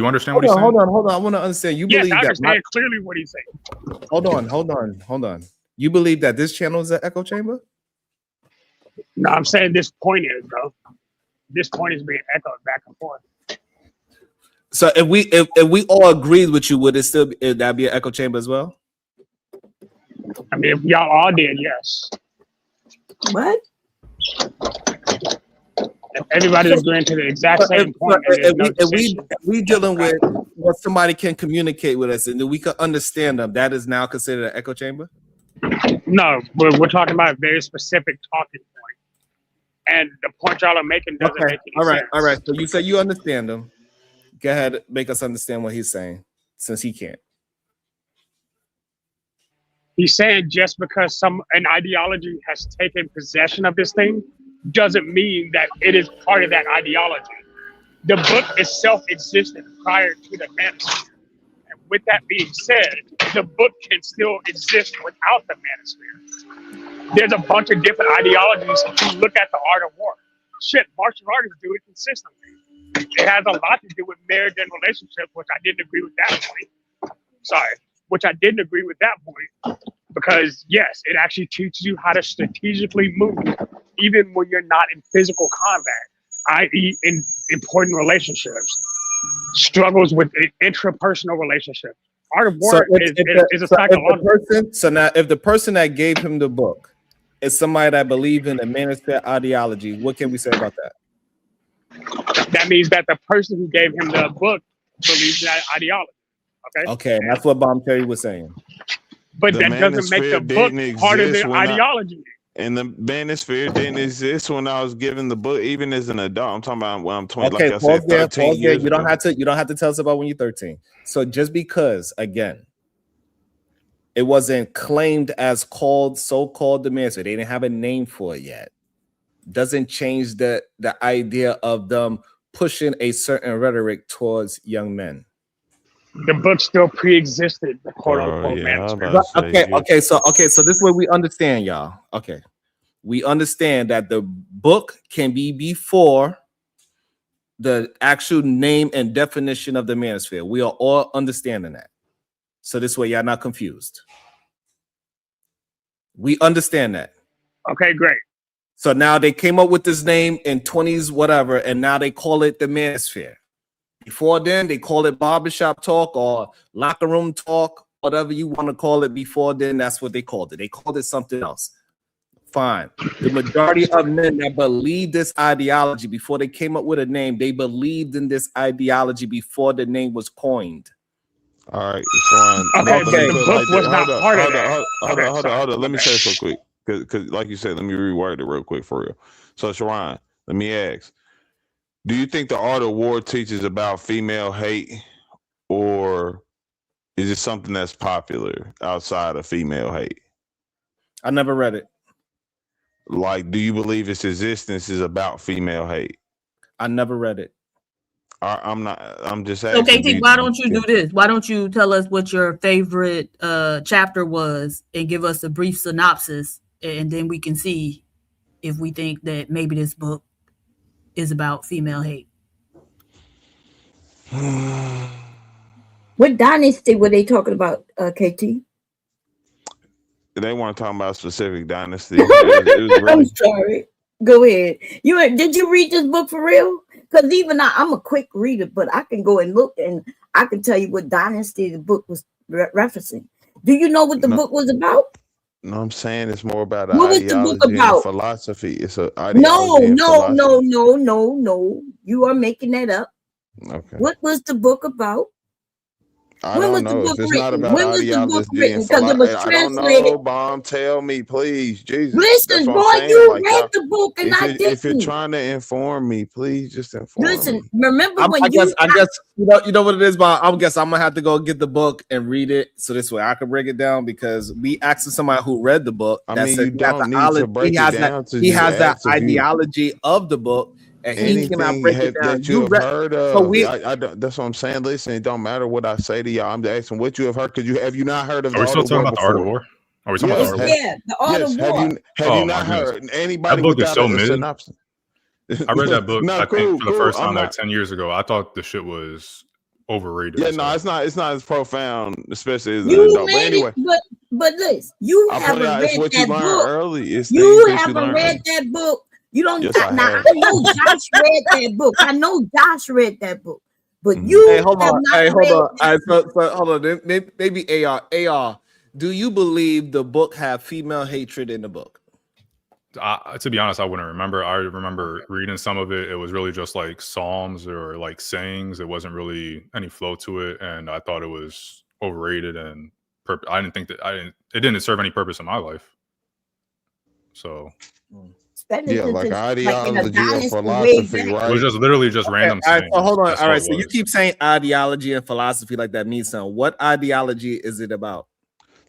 [SPEAKER 7] understand what he's saying?
[SPEAKER 2] Hold on. I want to understand. You believe
[SPEAKER 4] I
[SPEAKER 2] that?
[SPEAKER 4] understand clearly what he's saying.
[SPEAKER 2] Hold on. You believe that this channel is an echo chamber?
[SPEAKER 4] No, I'm saying this point is, bro. This point is being echoed back and forth.
[SPEAKER 2] So if we all agreed with you, would that be an echo chamber as well?
[SPEAKER 4] I mean, if y'all all did, yes.
[SPEAKER 17] What?
[SPEAKER 4] If everybody's agreeing to the exact same point,
[SPEAKER 2] if we dealing with what somebody can communicate with us and then we can understand them, that is now considered an echo chamber?
[SPEAKER 4] No, we're talking about a very specific talking point. And the point y'all are making doesn't make any sense.
[SPEAKER 2] All right. So you say you understand them. Go ahead, make us understand what he's saying, since he can't.
[SPEAKER 4] He's saying just because an ideology has taken possession of this thing doesn't mean that it is part of that ideology. The book itself existed prior to the manosphere. And with that being said, the book can still exist without the manosphere. There's a bunch of different ideologies if you look at the art of war. Shit, martial artists do it consistently. It has a lot to do with marriage and relationships, which I didn't agree with that point. Which I didn't agree with that point. Because yes, it actually teaches you how to strategically move, even when you're not in physical combat, i.e. in important relationships, struggles with intrapersonal relationships. Art of war is a psychological.
[SPEAKER 2] So now, if the person that gave him the book is somebody that believes in the manosphere ideology, what can we say about that?
[SPEAKER 4] That means that the person who gave him the book believes in that ideology.
[SPEAKER 2] Okay, that's what Bomb Terry was saying.
[SPEAKER 4] But that doesn't make the book part of the ideology.
[SPEAKER 21] And the manosphere didn't exist when I was given the book, even as an adult. I'm talking about when I'm 20.
[SPEAKER 2] Okay,
[SPEAKER 21] like I said, 13 years
[SPEAKER 2] You don't
[SPEAKER 21] ago.
[SPEAKER 2] have to tell us about when you're 13. So just because, again, it wasn't claimed as so-called the manosphere, they didn't have a name for it yet, doesn't change the idea of them pushing a certain rhetoric towards young men.
[SPEAKER 4] The book still pre-existed the quote-unquote manosphere.
[SPEAKER 2] Okay. So this way we understand, y'all. Okay, we understand that the book can be before the actual name and definition of the manosphere. We are all understanding that. So this way y'all not confused. We understand that.
[SPEAKER 4] Okay, great.
[SPEAKER 2] So now they came up with this name in 20s, whatever, and now they call it the manosphere. Before then, they call it barbershop talk or locker room talk whatever you want to call it before then, that's what they called it. They called it something else. Fine. The majority of men that believe this ideology before they came up with a name, they believed in this ideology before the name was coined.
[SPEAKER 10] All right, Sharon.
[SPEAKER 4] Okay,
[SPEAKER 10] Let
[SPEAKER 4] but
[SPEAKER 10] me
[SPEAKER 4] the
[SPEAKER 10] put it
[SPEAKER 4] book
[SPEAKER 10] like
[SPEAKER 4] was
[SPEAKER 10] this.
[SPEAKER 4] not part of that.
[SPEAKER 10] Hold on. Let me say this real quick. Because like you said, let me reword it real quick for real. So, Sharon, let me ask. Do you think the art of war teaches about female hate, or is it something that's popular outside of female hate?
[SPEAKER 2] I never read it.
[SPEAKER 10] Like, do you believe its existence is about female hate?
[SPEAKER 2] I never read it.
[SPEAKER 10] I'm not. I'm just
[SPEAKER 5] So,
[SPEAKER 10] asking.
[SPEAKER 5] KT, why don't you do this? Why don't you tell us what your favorite chapter was and give us a brief synopsis, and then we can see if we think that maybe this book is about female hate.
[SPEAKER 17] What dynasty were they talking about, KT?
[SPEAKER 10] They weren't talking about a specific dynasty. It was really...
[SPEAKER 17] I'm sorry. Go ahead. Did you read this book for real? Because even I'm a quick reader, but I can go and look and I can tell you what dynasty the book was referencing. Do you know what the book was about?
[SPEAKER 10] No, I'm saying it's more about
[SPEAKER 17] What was the book
[SPEAKER 10] ideology
[SPEAKER 17] about?
[SPEAKER 10] and philosophy. It's an ideology and philosophy.
[SPEAKER 17] No. You are making that up.
[SPEAKER 10] Okay.
[SPEAKER 17] What was the book about?
[SPEAKER 10] I don't know. If it's not about
[SPEAKER 17] When was the book
[SPEAKER 10] ideology
[SPEAKER 17] written?
[SPEAKER 10] and
[SPEAKER 17] Because it was
[SPEAKER 10] philosophy, I don't
[SPEAKER 17] translated.
[SPEAKER 10] know, Bomb. Tell me, please, Jesus. That's
[SPEAKER 17] Listen,
[SPEAKER 10] what
[SPEAKER 17] boy,
[SPEAKER 10] I'm saying.
[SPEAKER 17] you
[SPEAKER 10] Like,
[SPEAKER 17] read
[SPEAKER 10] y'all,
[SPEAKER 17] the book and I
[SPEAKER 10] if you're
[SPEAKER 17] didn't.
[SPEAKER 10] trying to inform me, please just inform
[SPEAKER 17] Listen,
[SPEAKER 10] me.
[SPEAKER 17] remember when
[SPEAKER 2] I guess you know what it is, but I guess I'm gonna have to go get the book and read it so this way I can break it down, because we asked somebody who read the book.
[SPEAKER 10] I mean, you don't need to break it down to
[SPEAKER 2] he
[SPEAKER 10] just
[SPEAKER 2] has that
[SPEAKER 10] ask if you
[SPEAKER 2] ideology of the book, and he cannot
[SPEAKER 10] anything
[SPEAKER 2] break it down.
[SPEAKER 10] that you have heard of.
[SPEAKER 2] So we,
[SPEAKER 10] I don't, that's what I'm saying. Listen, it don't matter what I say to y'all. I'm asking what you have heard. Because have you not heard of
[SPEAKER 7] Are
[SPEAKER 10] the
[SPEAKER 7] we
[SPEAKER 10] Art
[SPEAKER 7] still
[SPEAKER 10] of
[SPEAKER 7] talking
[SPEAKER 10] War
[SPEAKER 7] about the Art of
[SPEAKER 10] before?
[SPEAKER 7] War? Are we talking about the Art of War?
[SPEAKER 17] Yeah, the Art of War.
[SPEAKER 10] Have you not heard anybody
[SPEAKER 7] that book is
[SPEAKER 10] without
[SPEAKER 7] so
[SPEAKER 10] a
[SPEAKER 7] mid.
[SPEAKER 10] synopsis?
[SPEAKER 7] I read that book,
[SPEAKER 10] No,
[SPEAKER 7] I think, for the first time
[SPEAKER 10] I'm
[SPEAKER 7] like
[SPEAKER 10] not.
[SPEAKER 7] 10 years ago. I thought the shit was overrated.
[SPEAKER 10] Yeah, no, it's not as profound, especially as an
[SPEAKER 17] You
[SPEAKER 10] adult. But
[SPEAKER 17] made
[SPEAKER 10] anyway,
[SPEAKER 17] it, but listen, you
[SPEAKER 10] I
[SPEAKER 17] haven't
[SPEAKER 10] point out
[SPEAKER 17] read
[SPEAKER 10] it's what you
[SPEAKER 17] that
[SPEAKER 10] learn
[SPEAKER 17] book.
[SPEAKER 10] early. It's things
[SPEAKER 17] You
[SPEAKER 10] that you
[SPEAKER 17] haven't
[SPEAKER 10] learn
[SPEAKER 17] read
[SPEAKER 10] early.
[SPEAKER 17] that book. You don't.
[SPEAKER 10] Yes, I
[SPEAKER 17] Now
[SPEAKER 10] have.
[SPEAKER 17] I know Josh read that book. I know Josh read that book, but you
[SPEAKER 2] hey, hold
[SPEAKER 17] have
[SPEAKER 2] on.
[SPEAKER 17] not
[SPEAKER 2] Hey, hold
[SPEAKER 17] read.
[SPEAKER 2] on. All right, so hold on. Maybe AR. Do you believe the book have female hatred in the book?
[SPEAKER 7] To be honest, I wouldn't remember. I remember reading some of it. It was really just like psalms or like sayings. It wasn't really any flow to it, and I thought it was overrated. And I didn't think that it didn't serve any purpose in my life. So
[SPEAKER 10] Yeah, like ideology or philosophy, right?
[SPEAKER 7] It was just literally just random
[SPEAKER 2] All right,
[SPEAKER 7] sayings.
[SPEAKER 2] so hold on.
[SPEAKER 7] That's
[SPEAKER 2] All
[SPEAKER 7] what
[SPEAKER 2] right,
[SPEAKER 7] it
[SPEAKER 2] so you
[SPEAKER 7] was.
[SPEAKER 2] keep saying ideology and philosophy like that means something. What ideology is it about?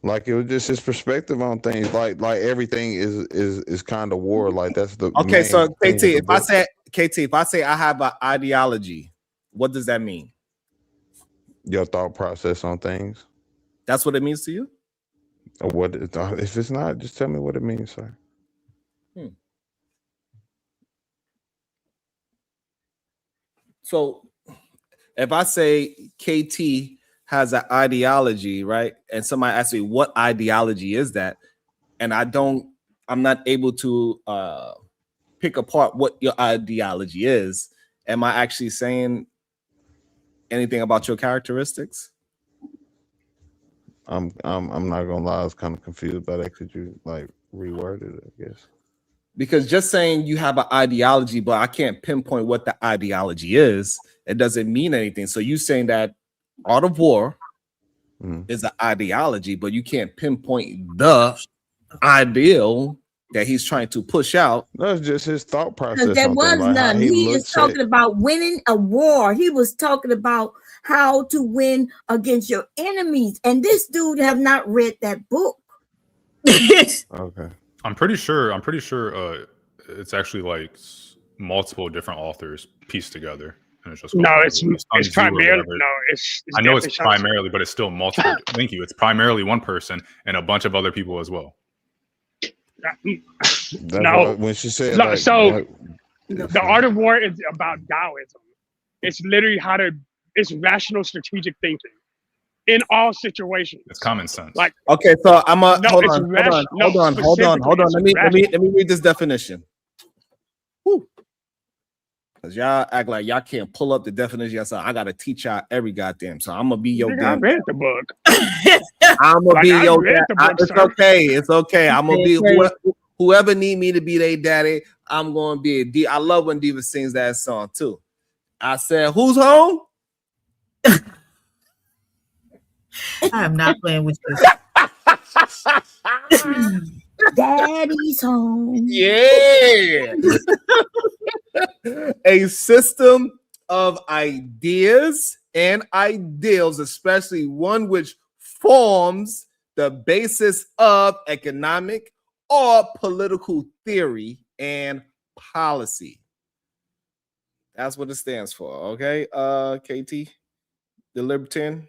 [SPEAKER 10] Like it was just his perspective on things. Like everything is kind of war. Like that's the
[SPEAKER 2] Okay,
[SPEAKER 10] main
[SPEAKER 2] so
[SPEAKER 10] thing
[SPEAKER 2] KT,
[SPEAKER 10] of the book.
[SPEAKER 2] if I say I have an ideology, what does that mean?
[SPEAKER 10] Your thought process on things.
[SPEAKER 2] That's what it means to you?
[SPEAKER 10] Or what? If it's not, just tell me what it means, sir.
[SPEAKER 2] So if I say KT has an ideology, right? And somebody asks me what ideology is that, and I'm not able to pick apart what your ideology is. Am I actually saying anything about your characteristics?
[SPEAKER 10] I'm not gonna lie, I was kind of confused by that. Could you like reword it, I guess?
[SPEAKER 2] Because just saying you have an ideology, but I can't pinpoint what the ideology is, it doesn't mean anything. So you saying that Art of War is an ideology, but you can't pinpoint the ideal that he's trying to push out.
[SPEAKER 10] That's just his thought
[SPEAKER 17] Because
[SPEAKER 10] process
[SPEAKER 17] there
[SPEAKER 10] on
[SPEAKER 17] was
[SPEAKER 10] things, like how
[SPEAKER 17] none.
[SPEAKER 10] he
[SPEAKER 17] He is
[SPEAKER 10] looks at.
[SPEAKER 17] talking about winning a war. He was talking about how to win against your enemies. And this dude have not read that book.
[SPEAKER 10] Okay.
[SPEAKER 7] I'm pretty sure it's actually like multiple different authors pieced together. And it's just
[SPEAKER 4] No,
[SPEAKER 7] called
[SPEAKER 4] it's primarily it's
[SPEAKER 7] I know it's
[SPEAKER 4] definitely Sun Tzu.
[SPEAKER 7] primarily, but it's still multiple. Thank you. It's primarily one person and a bunch of other people as well.
[SPEAKER 4] No,
[SPEAKER 10] when she said
[SPEAKER 4] no,
[SPEAKER 10] like,
[SPEAKER 4] so the Art of War is about Taoism. It's literally it's rational strategic thinking in all situations.
[SPEAKER 7] It's common sense.
[SPEAKER 4] Like,
[SPEAKER 2] okay, so I'm a
[SPEAKER 4] no,
[SPEAKER 2] hold
[SPEAKER 4] it's
[SPEAKER 2] on.
[SPEAKER 4] hold on.
[SPEAKER 2] Let me read this definition. Because y'all act like y'all can't pull up the definition. I gotta teach y'all every goddamn. So I'm gonna be your
[SPEAKER 4] I
[SPEAKER 2] damn.
[SPEAKER 4] read the book.
[SPEAKER 2] I'm gonna
[SPEAKER 4] Like,
[SPEAKER 2] be
[SPEAKER 4] I
[SPEAKER 2] your
[SPEAKER 4] read
[SPEAKER 2] dad.
[SPEAKER 4] the book,
[SPEAKER 2] It's
[SPEAKER 4] sir.
[SPEAKER 2] okay. It's okay. I'm gonna be
[SPEAKER 5] Okay.
[SPEAKER 2] whoever need me to be their daddy. I'm gonna be a D. I love when Diva sings that song too. I said, "Who's home?"
[SPEAKER 1] I am not playing with you.
[SPEAKER 17] Daddy's home.
[SPEAKER 2] Yeah. A system of ideas and ideals, especially one which forms the basis of economic or political theory and policy. That's what it stands for. Okay, KT, the libertarian.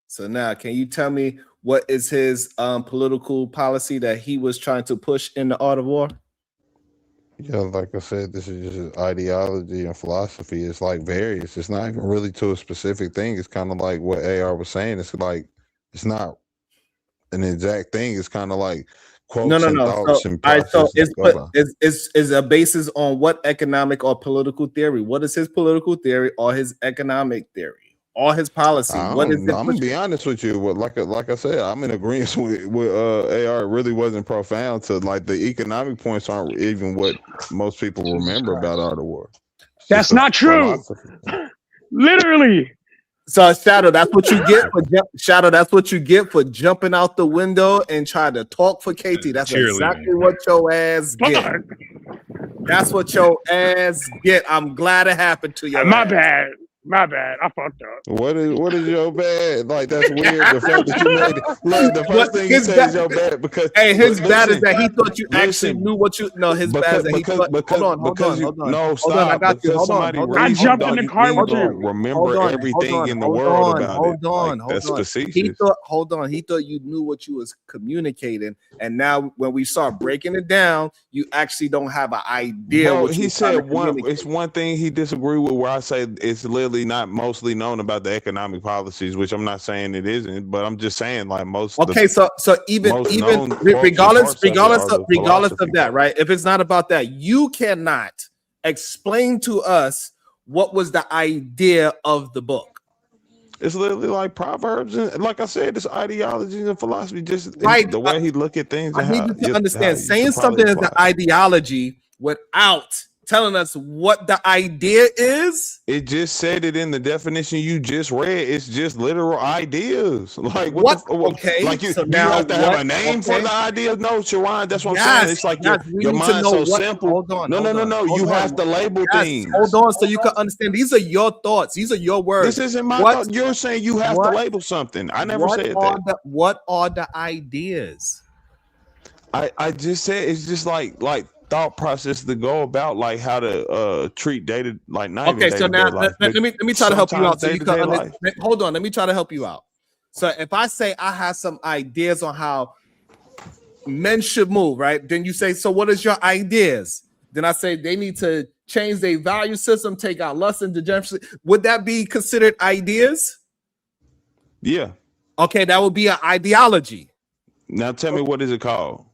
[SPEAKER 2] So now, can you tell me what is his political policy that he was trying to push in the Art of War?
[SPEAKER 21] Yeah, like I said, this is just ideology and philosophy. It's like various. It's not even really to a specific thing. It's kind of like what AR was saying. It's like it's not an exact thing. It's kind of like quotes and
[SPEAKER 2] No.
[SPEAKER 21] thoughts
[SPEAKER 2] So,
[SPEAKER 21] and
[SPEAKER 2] all right, so
[SPEAKER 21] processes that go by.
[SPEAKER 2] is a basis on what economic or political theory? What is his political theory or his economic theory or his policy? What is
[SPEAKER 21] I'm
[SPEAKER 2] it?
[SPEAKER 21] gonna be honest with you. Like I said, I'm in agreement with AR. It really wasn't profound. To like the economic points aren't even what most people remember about Art of War. It's
[SPEAKER 4] That's
[SPEAKER 21] just a
[SPEAKER 4] not true.
[SPEAKER 21] philosophy.
[SPEAKER 4] Literally.
[SPEAKER 2] So Shadow, that's what you get for Shadow. That's what you get for jumping out the window and trying to talk for KT. That's exactly what your ass get. That's what your ass get. I'm glad it happened to your
[SPEAKER 4] My
[SPEAKER 2] ass.
[SPEAKER 4] bad. My bad. I fucked up.
[SPEAKER 21] What is your bad? Like that's weird. The fact that you made it. Look, the
[SPEAKER 2] What
[SPEAKER 21] first thing you
[SPEAKER 2] his
[SPEAKER 21] say
[SPEAKER 2] bad?
[SPEAKER 21] is your bad because
[SPEAKER 2] Hey, his
[SPEAKER 21] but
[SPEAKER 2] bad is
[SPEAKER 21] listen,
[SPEAKER 2] that he thought you actually
[SPEAKER 21] listen,
[SPEAKER 2] knew what you. No, his bad is that he thought. Hold on.
[SPEAKER 21] no,
[SPEAKER 2] Hold on, I
[SPEAKER 21] stop.
[SPEAKER 2] got you.
[SPEAKER 21] Because
[SPEAKER 2] Hold on.
[SPEAKER 21] somebody
[SPEAKER 4] I
[SPEAKER 21] reads you
[SPEAKER 4] jumped in
[SPEAKER 21] don't
[SPEAKER 4] the
[SPEAKER 21] you
[SPEAKER 4] car
[SPEAKER 21] mean
[SPEAKER 4] with
[SPEAKER 21] don't
[SPEAKER 4] you.
[SPEAKER 21] remember everything in the world about it. Like that's facetious.
[SPEAKER 2] He thought you knew what you was communicating, and now when we start breaking it down, you actually don't have an idea
[SPEAKER 21] Bro,
[SPEAKER 2] what
[SPEAKER 21] he
[SPEAKER 2] you trying to
[SPEAKER 21] said one.
[SPEAKER 2] communicate.
[SPEAKER 21] It's one thing he disagreed with where I say it's literally not mostly known about the economic policies, which I'm not saying it isn't, but I'm just saying like most.
[SPEAKER 2] Okay, so even regardless of that, right? If it's not about that, you cannot explain to us what was the idea of the book.
[SPEAKER 21] It's literally like Proverbs, and like I said, it's ideology and philosophy. Just
[SPEAKER 2] Right.
[SPEAKER 21] the way he look at things.
[SPEAKER 2] I
[SPEAKER 21] And
[SPEAKER 2] need
[SPEAKER 21] how,
[SPEAKER 2] you to
[SPEAKER 21] just how
[SPEAKER 2] understand
[SPEAKER 21] you
[SPEAKER 2] saying
[SPEAKER 21] should probably
[SPEAKER 2] something is
[SPEAKER 21] apply
[SPEAKER 2] the ideology without telling us what the idea is.
[SPEAKER 21] it. Just said it in the definition you just read. It's just literal ideas. Like what?
[SPEAKER 2] Okay.
[SPEAKER 21] Like
[SPEAKER 2] So
[SPEAKER 21] do you
[SPEAKER 2] now
[SPEAKER 21] have to have a name for the ideas? No, Sharon. That's what I'm saying. It's like
[SPEAKER 2] we
[SPEAKER 21] your
[SPEAKER 2] need to
[SPEAKER 21] mind's
[SPEAKER 2] know
[SPEAKER 21] so
[SPEAKER 2] what.
[SPEAKER 21] simple.
[SPEAKER 2] Hold on.
[SPEAKER 21] No. You have to label things.
[SPEAKER 2] Hold on, so you can understand. These are your thoughts. These are your words.
[SPEAKER 21] This isn't my thought. You're saying you have to label something. I never said that.
[SPEAKER 2] What are the ideas?
[SPEAKER 21] I just said it's just like thought process to go about like how to treat data like not
[SPEAKER 2] Okay,
[SPEAKER 21] even
[SPEAKER 2] so now
[SPEAKER 21] life,
[SPEAKER 2] let me try to help you out so you can
[SPEAKER 21] day-to-day
[SPEAKER 2] understand.
[SPEAKER 21] life.
[SPEAKER 2] Hold on, let me try to help you out. So if I say I have some ideas on how men should move, right? Then you say, so what is your ideas? Then I say they need to change their value system, take out lust and degeneracy. Would that be considered ideas?
[SPEAKER 21] Yeah.
[SPEAKER 2] Okay, that would be an ideology.
[SPEAKER 21] Now tell me what is it called?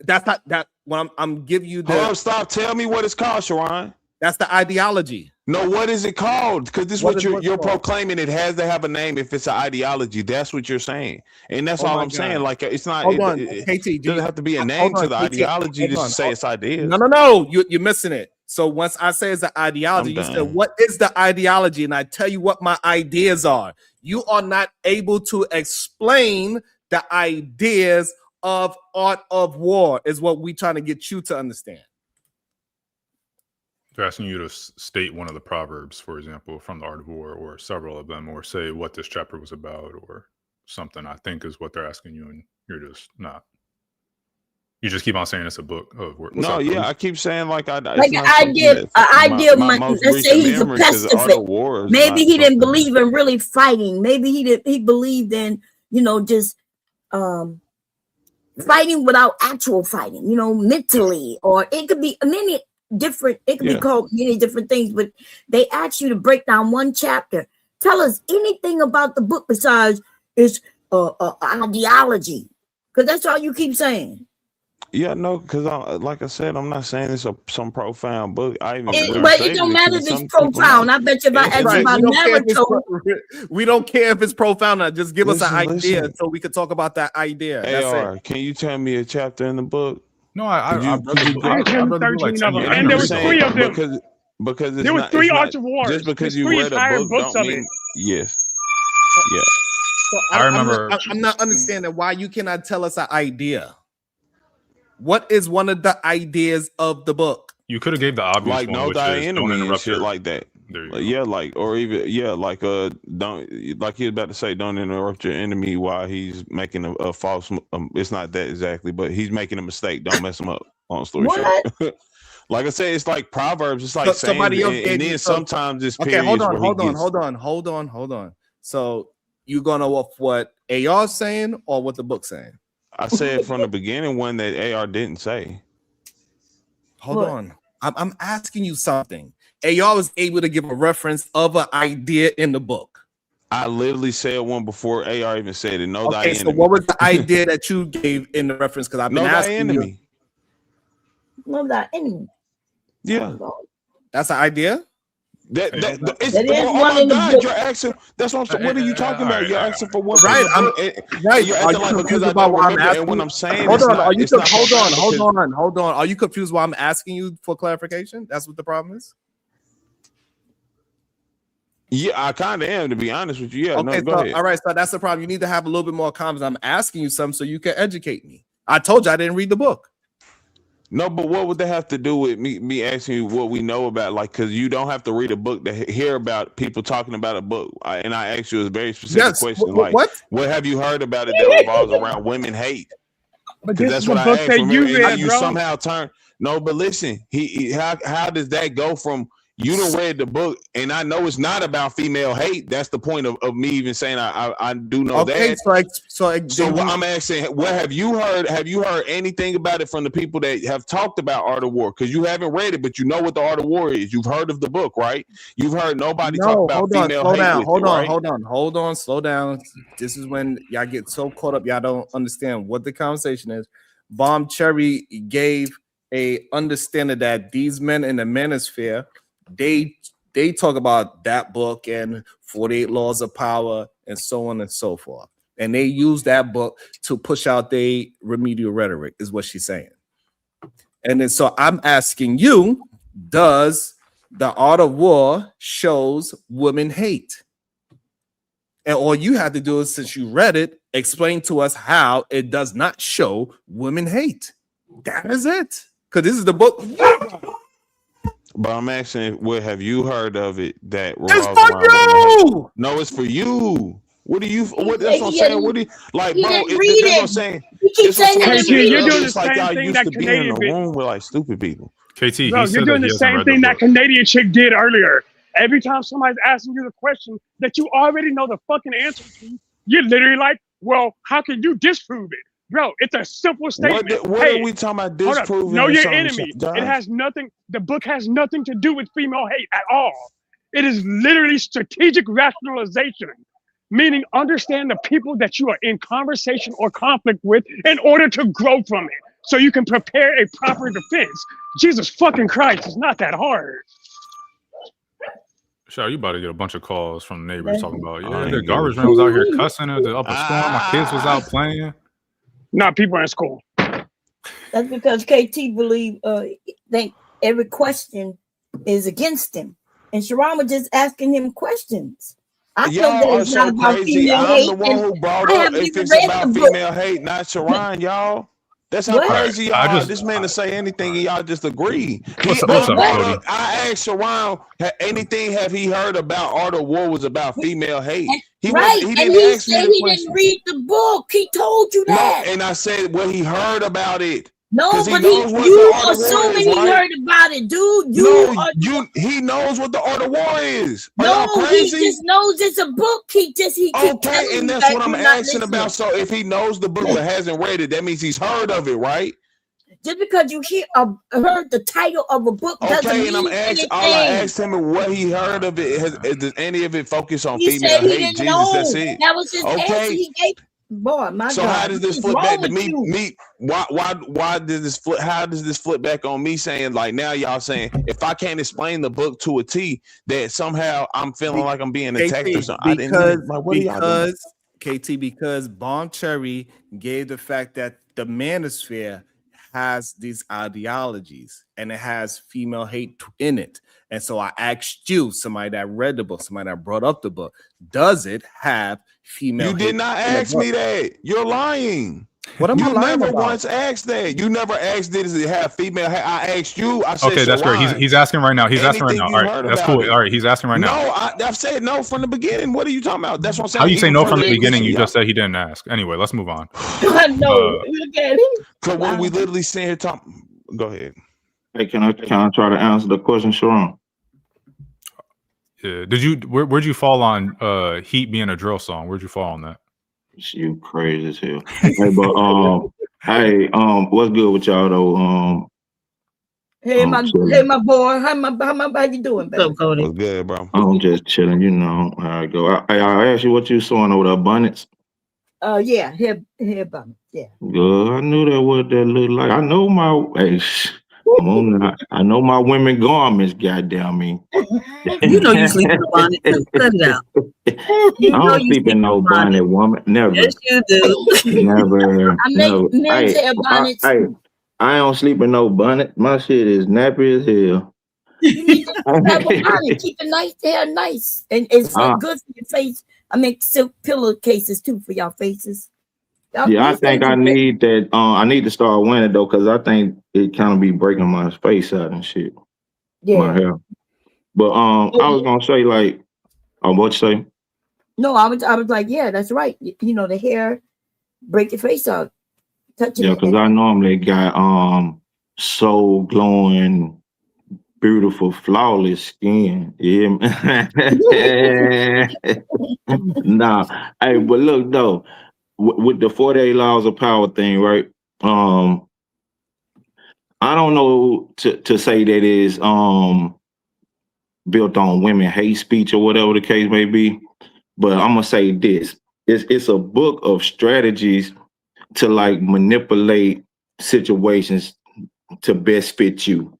[SPEAKER 2] That's not that. When I'm giving you the.
[SPEAKER 21] Hold on, stop. Tell me what it's called, Sharon.
[SPEAKER 2] That's the ideology.
[SPEAKER 21] No, what is it called? Because this is
[SPEAKER 2] What
[SPEAKER 21] what
[SPEAKER 2] is
[SPEAKER 21] you're
[SPEAKER 2] called?
[SPEAKER 21] proclaiming. It has to have a name if it's an ideology. That's what you're saying, and that's
[SPEAKER 2] Oh
[SPEAKER 21] all
[SPEAKER 2] my
[SPEAKER 21] I'm saying.
[SPEAKER 2] God.
[SPEAKER 21] Like it's not.
[SPEAKER 2] Hold on,
[SPEAKER 21] it
[SPEAKER 2] KT.
[SPEAKER 21] doesn't have to be a
[SPEAKER 2] Hold
[SPEAKER 21] name
[SPEAKER 2] on,
[SPEAKER 21] to the
[SPEAKER 2] KT.
[SPEAKER 21] ideology
[SPEAKER 2] Hold
[SPEAKER 21] just
[SPEAKER 2] on.
[SPEAKER 21] to say it's ideas.
[SPEAKER 2] No. You're missing it. So once I say it's an ideology,
[SPEAKER 21] I'm
[SPEAKER 2] you said,
[SPEAKER 21] done.
[SPEAKER 2] what is the ideology? And I tell you what my ideas are. You are not able to explain the ideas of Art of War, is what we're trying to get you to understand.
[SPEAKER 7] They're asking you to state one of the proverbs, for example, from the Art of War, or several of them, or say what this chapter was about, or something. I think is what they're asking you, and you're just not. You just keep on saying it's a book of words.
[SPEAKER 21] No, yeah, I keep saying like
[SPEAKER 17] Like an idea,
[SPEAKER 21] most
[SPEAKER 17] let's say
[SPEAKER 21] recent
[SPEAKER 17] he's a
[SPEAKER 21] memory, 'cause Art
[SPEAKER 17] pacifist.
[SPEAKER 21] of War is
[SPEAKER 17] Maybe
[SPEAKER 21] not
[SPEAKER 17] he didn't
[SPEAKER 21] something-
[SPEAKER 17] believe in really fighting. Maybe he believed in, just fighting without actual fighting, mentally, or it could be many different, it could be called many different things, but they ask you to break down one chapter. Tell us anything about the book besides its ideology, because that's all you keep saying.
[SPEAKER 21] Yeah, no, because like I said, I'm not saying it's some profound book. I even
[SPEAKER 17] But it don't matter if it's profound. I bet you if I ask you about Naruto.
[SPEAKER 2] We don't care if it's profound. Just give us an idea so we could talk about that idea. That's
[SPEAKER 21] AR,
[SPEAKER 2] it.
[SPEAKER 21] can you tell me a chapter in the book?
[SPEAKER 7] No, I
[SPEAKER 4] I returned 13 of them, and there was 3 of them.
[SPEAKER 21] Because
[SPEAKER 4] there were 3 Arts of Wars.
[SPEAKER 21] Just because
[SPEAKER 4] There's
[SPEAKER 21] you
[SPEAKER 4] 3
[SPEAKER 21] read a
[SPEAKER 4] entire
[SPEAKER 21] book
[SPEAKER 4] books
[SPEAKER 21] don't
[SPEAKER 4] of
[SPEAKER 21] mean
[SPEAKER 4] it.
[SPEAKER 21] yes. Yeah.
[SPEAKER 2] So
[SPEAKER 7] I remember.
[SPEAKER 2] I'm not understanding why you cannot tell us an idea. What is one of the ideas of the book?
[SPEAKER 7] You could have gave the obvious
[SPEAKER 21] like
[SPEAKER 7] one,
[SPEAKER 21] know
[SPEAKER 7] which
[SPEAKER 21] thy
[SPEAKER 7] is don't
[SPEAKER 21] enemy and
[SPEAKER 7] interrupt
[SPEAKER 21] shit
[SPEAKER 7] her.
[SPEAKER 21] like that.
[SPEAKER 7] There you
[SPEAKER 21] Yeah, like or even like don't like he was about to say don't interrupt your enemy while he's making a false. It's not that exactly, but he's making a mistake. Don't mess him up. Long story short. Like I said, it's like Proverbs. It's like saying,
[SPEAKER 2] somebody else
[SPEAKER 21] and then sometimes it's periods
[SPEAKER 2] hold on. So you gonna off what AR saying or what the book's saying?
[SPEAKER 21] I said from the beginning one that AR didn't say.
[SPEAKER 2] Hold on. I'm asking you something. AR was able to give a reference of an idea in the book.
[SPEAKER 21] I literally said one before AR even said it. Know thy
[SPEAKER 2] Okay, so
[SPEAKER 21] enemy.
[SPEAKER 2] what was the idea that you gave in the reference? Because I've been
[SPEAKER 21] know thy
[SPEAKER 2] asking
[SPEAKER 21] enemy.
[SPEAKER 17] Know thy enemy.
[SPEAKER 21] Yeah.
[SPEAKER 2] That's an idea?
[SPEAKER 21] That is
[SPEAKER 17] one
[SPEAKER 21] my
[SPEAKER 17] in the
[SPEAKER 21] God,
[SPEAKER 17] book.
[SPEAKER 21] you're asking. That's what I'm saying. What are you talking about? You're asking for one.
[SPEAKER 2] Right, right.
[SPEAKER 21] You're
[SPEAKER 2] Are
[SPEAKER 21] acting
[SPEAKER 2] you
[SPEAKER 21] like because
[SPEAKER 2] confused
[SPEAKER 21] I
[SPEAKER 2] about
[SPEAKER 21] don't
[SPEAKER 2] why I'm
[SPEAKER 21] remember.
[SPEAKER 2] asking?
[SPEAKER 21] And when I'm saying
[SPEAKER 2] Hold
[SPEAKER 21] it's
[SPEAKER 2] on.
[SPEAKER 21] not,
[SPEAKER 2] Are you
[SPEAKER 21] it's not
[SPEAKER 2] hold on?
[SPEAKER 21] because-
[SPEAKER 2] Hold on. Are you confused why I'm asking you for clarification? That's what the problem is.
[SPEAKER 21] Yeah, I kind of am, to be honest with you. Yeah,
[SPEAKER 2] Okay,
[SPEAKER 21] no, go
[SPEAKER 2] so
[SPEAKER 21] ahead.
[SPEAKER 2] all right, so that's the problem. You need to have a little bit more confidence. I'm asking you something so you can educate me. I told you I didn't read the book.
[SPEAKER 21] No, but what would that have to do with me asking you what we know about? Like, because you don't have to read a book to hear about people talking about a book. And I asked you a very specific question. Like, what have you heard about it that revolves around women hate?
[SPEAKER 4] But
[SPEAKER 21] Because
[SPEAKER 4] this
[SPEAKER 21] that's
[SPEAKER 4] is
[SPEAKER 21] what
[SPEAKER 4] a
[SPEAKER 21] I
[SPEAKER 4] book
[SPEAKER 21] asked.
[SPEAKER 4] that
[SPEAKER 21] Remember,
[SPEAKER 4] you
[SPEAKER 21] and
[SPEAKER 4] read,
[SPEAKER 21] then you
[SPEAKER 4] bro.
[SPEAKER 21] somehow turn. No, but listen, how does that go from you done read the book, and I know it's not about female hate. That's the point of me even saying I do know that. So what I'm asking, what have you heard? Have you heard anything about it from the people that have talked about Art of War? Because you haven't read it, but you know what the Art of War is. You've heard of the book, right? You've heard nobody talk about female hate with it, right?
[SPEAKER 2] Hold on, slow down. This is when y'all get so caught up, y'all don't understand what the conversation is. Bomb Cherry gave a understanding that these men in the Manosphere, they talk about that book and 48 Laws of Power and so on and so forth. And they use that book to push out their remedial rhetoric, is what she's saying. And then so I'm asking you, does the Art of War shows women hate? And all you have to do is, since you read it, explain to us how it does not show women hate. That is it. Because this is the book.
[SPEAKER 21] But I'm asking, what have you heard of it that
[SPEAKER 2] It's
[SPEAKER 21] revolves
[SPEAKER 2] for
[SPEAKER 21] around women hate?
[SPEAKER 2] you.
[SPEAKER 21] No, it's for you. What do you? What? That's what I'm saying. What do you like,
[SPEAKER 17] He
[SPEAKER 21] bro?
[SPEAKER 17] didn't
[SPEAKER 21] That's
[SPEAKER 17] read
[SPEAKER 21] what I'm
[SPEAKER 17] it.
[SPEAKER 21] saying.
[SPEAKER 17] You keep saying he didn't read
[SPEAKER 4] you're
[SPEAKER 17] it.
[SPEAKER 4] doing the
[SPEAKER 21] It's like
[SPEAKER 4] same
[SPEAKER 21] y'all
[SPEAKER 4] thing
[SPEAKER 21] used
[SPEAKER 4] that
[SPEAKER 21] to be in
[SPEAKER 4] Canadian
[SPEAKER 21] a
[SPEAKER 4] bitch.
[SPEAKER 21] room with like stupid people.
[SPEAKER 7] KT, he
[SPEAKER 4] Bro, you're
[SPEAKER 7] said
[SPEAKER 4] doing
[SPEAKER 7] that
[SPEAKER 4] the
[SPEAKER 7] he hasn't
[SPEAKER 4] same
[SPEAKER 7] read the
[SPEAKER 4] thing that
[SPEAKER 7] book.
[SPEAKER 4] Canadian chick did earlier. Every time somebody's asking you the question that you already know the fucking answer to, you're literally like, well, how can you disprove it? Bro, it's a simple statement.
[SPEAKER 21] What are we talking about
[SPEAKER 4] Hold up.
[SPEAKER 21] disproving?
[SPEAKER 4] Know
[SPEAKER 21] or
[SPEAKER 4] your
[SPEAKER 21] something,
[SPEAKER 4] enemy.
[SPEAKER 21] Josh?
[SPEAKER 4] It has nothing, the book has nothing to do with female hate at all. It is literally strategic rationalization, meaning understand the people that you are in conversation or conflict with in order to grow from it, so you can prepare a proper defense. Jesus fucking Christ, it's not that hard.
[SPEAKER 7] Sure, you about to get a bunch of calls from neighbors talking about,
[SPEAKER 21] I
[SPEAKER 7] yeah,
[SPEAKER 21] ain't
[SPEAKER 7] the
[SPEAKER 21] get
[SPEAKER 7] garbage
[SPEAKER 21] it.
[SPEAKER 7] man was out here cussing at the upper storm. My kids was out playing.
[SPEAKER 4] Nah, people are in school.
[SPEAKER 17] That's because KT believe think every question is against him, and Sharon was just asking him questions. I feel
[SPEAKER 21] Y'all
[SPEAKER 17] that
[SPEAKER 21] are
[SPEAKER 17] it's not
[SPEAKER 21] so
[SPEAKER 17] about
[SPEAKER 21] crazy.
[SPEAKER 17] female
[SPEAKER 21] I'm
[SPEAKER 17] hate,
[SPEAKER 21] the one
[SPEAKER 17] and
[SPEAKER 21] who brought
[SPEAKER 17] I
[SPEAKER 21] up
[SPEAKER 17] haven't
[SPEAKER 21] if
[SPEAKER 17] even
[SPEAKER 21] it's
[SPEAKER 17] read
[SPEAKER 21] about
[SPEAKER 17] the book.
[SPEAKER 21] female hate, not Sharon, y'all. That's how
[SPEAKER 17] What?
[SPEAKER 21] crazy y'all
[SPEAKER 7] I
[SPEAKER 21] are.
[SPEAKER 7] just-
[SPEAKER 21] This man to say anything and y'all just agree.
[SPEAKER 7] What's up, Cody?
[SPEAKER 21] I asked Sharon, anything have he heard about Art of War was about female hate? He
[SPEAKER 17] Right,
[SPEAKER 21] he
[SPEAKER 17] and
[SPEAKER 21] didn't
[SPEAKER 17] he
[SPEAKER 21] ask me
[SPEAKER 17] said
[SPEAKER 21] the
[SPEAKER 17] he
[SPEAKER 21] question.
[SPEAKER 17] didn't read the book. He told you
[SPEAKER 21] No,
[SPEAKER 17] that.
[SPEAKER 21] and I said what he heard about it.
[SPEAKER 17] No,
[SPEAKER 21] 'Cause he
[SPEAKER 17] but
[SPEAKER 21] knows what the
[SPEAKER 17] you
[SPEAKER 21] Art of War
[SPEAKER 17] assuming
[SPEAKER 21] is,
[SPEAKER 17] he
[SPEAKER 21] right?
[SPEAKER 17] heard about it, dude.
[SPEAKER 21] He knows what the Art of War is. Are
[SPEAKER 17] No,
[SPEAKER 21] y'all
[SPEAKER 17] he
[SPEAKER 21] crazy?
[SPEAKER 17] just knows it's a book. He keep
[SPEAKER 21] Okay,
[SPEAKER 17] telling
[SPEAKER 21] and
[SPEAKER 17] you
[SPEAKER 21] that's
[SPEAKER 17] that
[SPEAKER 21] what I'm
[SPEAKER 17] you're not
[SPEAKER 21] asking
[SPEAKER 17] listening.
[SPEAKER 21] about. So if he knows the book but hasn't read it, that means he's heard of it, right?
[SPEAKER 17] Just because you heard the title of a book doesn't
[SPEAKER 21] Okay,
[SPEAKER 17] mean
[SPEAKER 21] and I'm
[SPEAKER 17] anything.
[SPEAKER 21] all I asked him is what he heard of it. Does any of it focus on
[SPEAKER 17] He
[SPEAKER 21] female
[SPEAKER 17] said he
[SPEAKER 21] hate?
[SPEAKER 17] didn't
[SPEAKER 21] Jesus,
[SPEAKER 17] know.
[SPEAKER 21] that's it.
[SPEAKER 17] That was his answer
[SPEAKER 21] Okay,
[SPEAKER 17] he gave. Boy, my
[SPEAKER 21] So
[SPEAKER 17] God.
[SPEAKER 21] how does this
[SPEAKER 17] What's
[SPEAKER 21] flip
[SPEAKER 17] wrong
[SPEAKER 21] back to
[SPEAKER 17] with you?
[SPEAKER 21] me? Why did this flip? How does this flip back on me saying like now y'all saying if I can't explain the book to a T that somehow I'm feeling like I'm being attacked or
[SPEAKER 2] KT,
[SPEAKER 21] something? I didn't even like what are y'all doing?
[SPEAKER 2] because Bomb Cherry gave the fact that the Manosphere has these ideologies and it has female hate in it. And so I asked you, somebody that read the book, somebody that brought up the book, does it have female hate?
[SPEAKER 21] You did not ask me that. You're lying.
[SPEAKER 2] What am I
[SPEAKER 21] You
[SPEAKER 2] lying
[SPEAKER 21] never
[SPEAKER 2] about?
[SPEAKER 21] once asked that. You never asked, does it have female hate? I asked you. I said,
[SPEAKER 7] Okay, that's great.
[SPEAKER 21] Sharon,
[SPEAKER 7] He's asking right now. He's asking right
[SPEAKER 21] anything
[SPEAKER 7] now.
[SPEAKER 21] you
[SPEAKER 7] All right,
[SPEAKER 21] heard
[SPEAKER 7] that's
[SPEAKER 21] about
[SPEAKER 7] cool.
[SPEAKER 21] it.
[SPEAKER 7] All right, he's asking right
[SPEAKER 21] No,
[SPEAKER 7] now.
[SPEAKER 21] I've said no from the beginning. What are you talking about? That's what I'm saying.
[SPEAKER 7] How you say
[SPEAKER 21] Even
[SPEAKER 7] no
[SPEAKER 21] for
[SPEAKER 7] from the beginning? You
[SPEAKER 21] yeah.
[SPEAKER 7] just said he didn't ask. Anyway, let's move on.
[SPEAKER 17] I know. Look at him.
[SPEAKER 21] Because when we literally sit here talking, go ahead.
[SPEAKER 12] Hey, can I try to answer the question, Sharon?
[SPEAKER 7] Yeah. Did you? Where'd you fall on Heat being a drill song? Where'd you fall on that?
[SPEAKER 12] You crazy as hell. Hey, but hey, what's good with y'all though?
[SPEAKER 17] Hey, my boy. How you doing, baby?
[SPEAKER 21] What's good, bro?
[SPEAKER 12] I'm just chilling. You know how I go. I asked you what you sewing over the bonnets.
[SPEAKER 17] Yeah, hair bonnet. Yeah.
[SPEAKER 12] Good. I knew that what that looked like. I know my. Hey, come on now. I know my women garments. Goddamn me.
[SPEAKER 5] You know you sleep in a bonnet too. Cut it out. You
[SPEAKER 12] I
[SPEAKER 5] know
[SPEAKER 12] don't
[SPEAKER 5] you
[SPEAKER 12] sleep in no bonnet, woman. Never.
[SPEAKER 5] Yes, you do.
[SPEAKER 12] Never.
[SPEAKER 17] I make
[SPEAKER 12] Never.
[SPEAKER 17] men's hair bonnets.
[SPEAKER 12] I don't sleep in no bonnet. My shit is nappy as hell.
[SPEAKER 17] You need to have a bonnet. Keep the nice hair nice. And it's good for your face. I make silk pillowcases too for y'all faces.
[SPEAKER 12] Yeah, I think I need that. I need to start wearing it though, because I think it kind of be breaking my face out and shit.
[SPEAKER 17] Yeah.
[SPEAKER 12] My hair. But I was gonna say like, what you say?
[SPEAKER 17] No, I was like, yeah, that's right. You know, the hair break your face out. Touching
[SPEAKER 12] Yeah,
[SPEAKER 17] it.
[SPEAKER 12] because I normally got so glowing, beautiful, flawless skin. Yeah. Nah. Hey, but look though, with the 48 laws of power thing, right? I don't know to say that is built on women hate speech or whatever the case may be, but I'm gonna say this: it's a book of strategies to like manipulate situations to best fit you.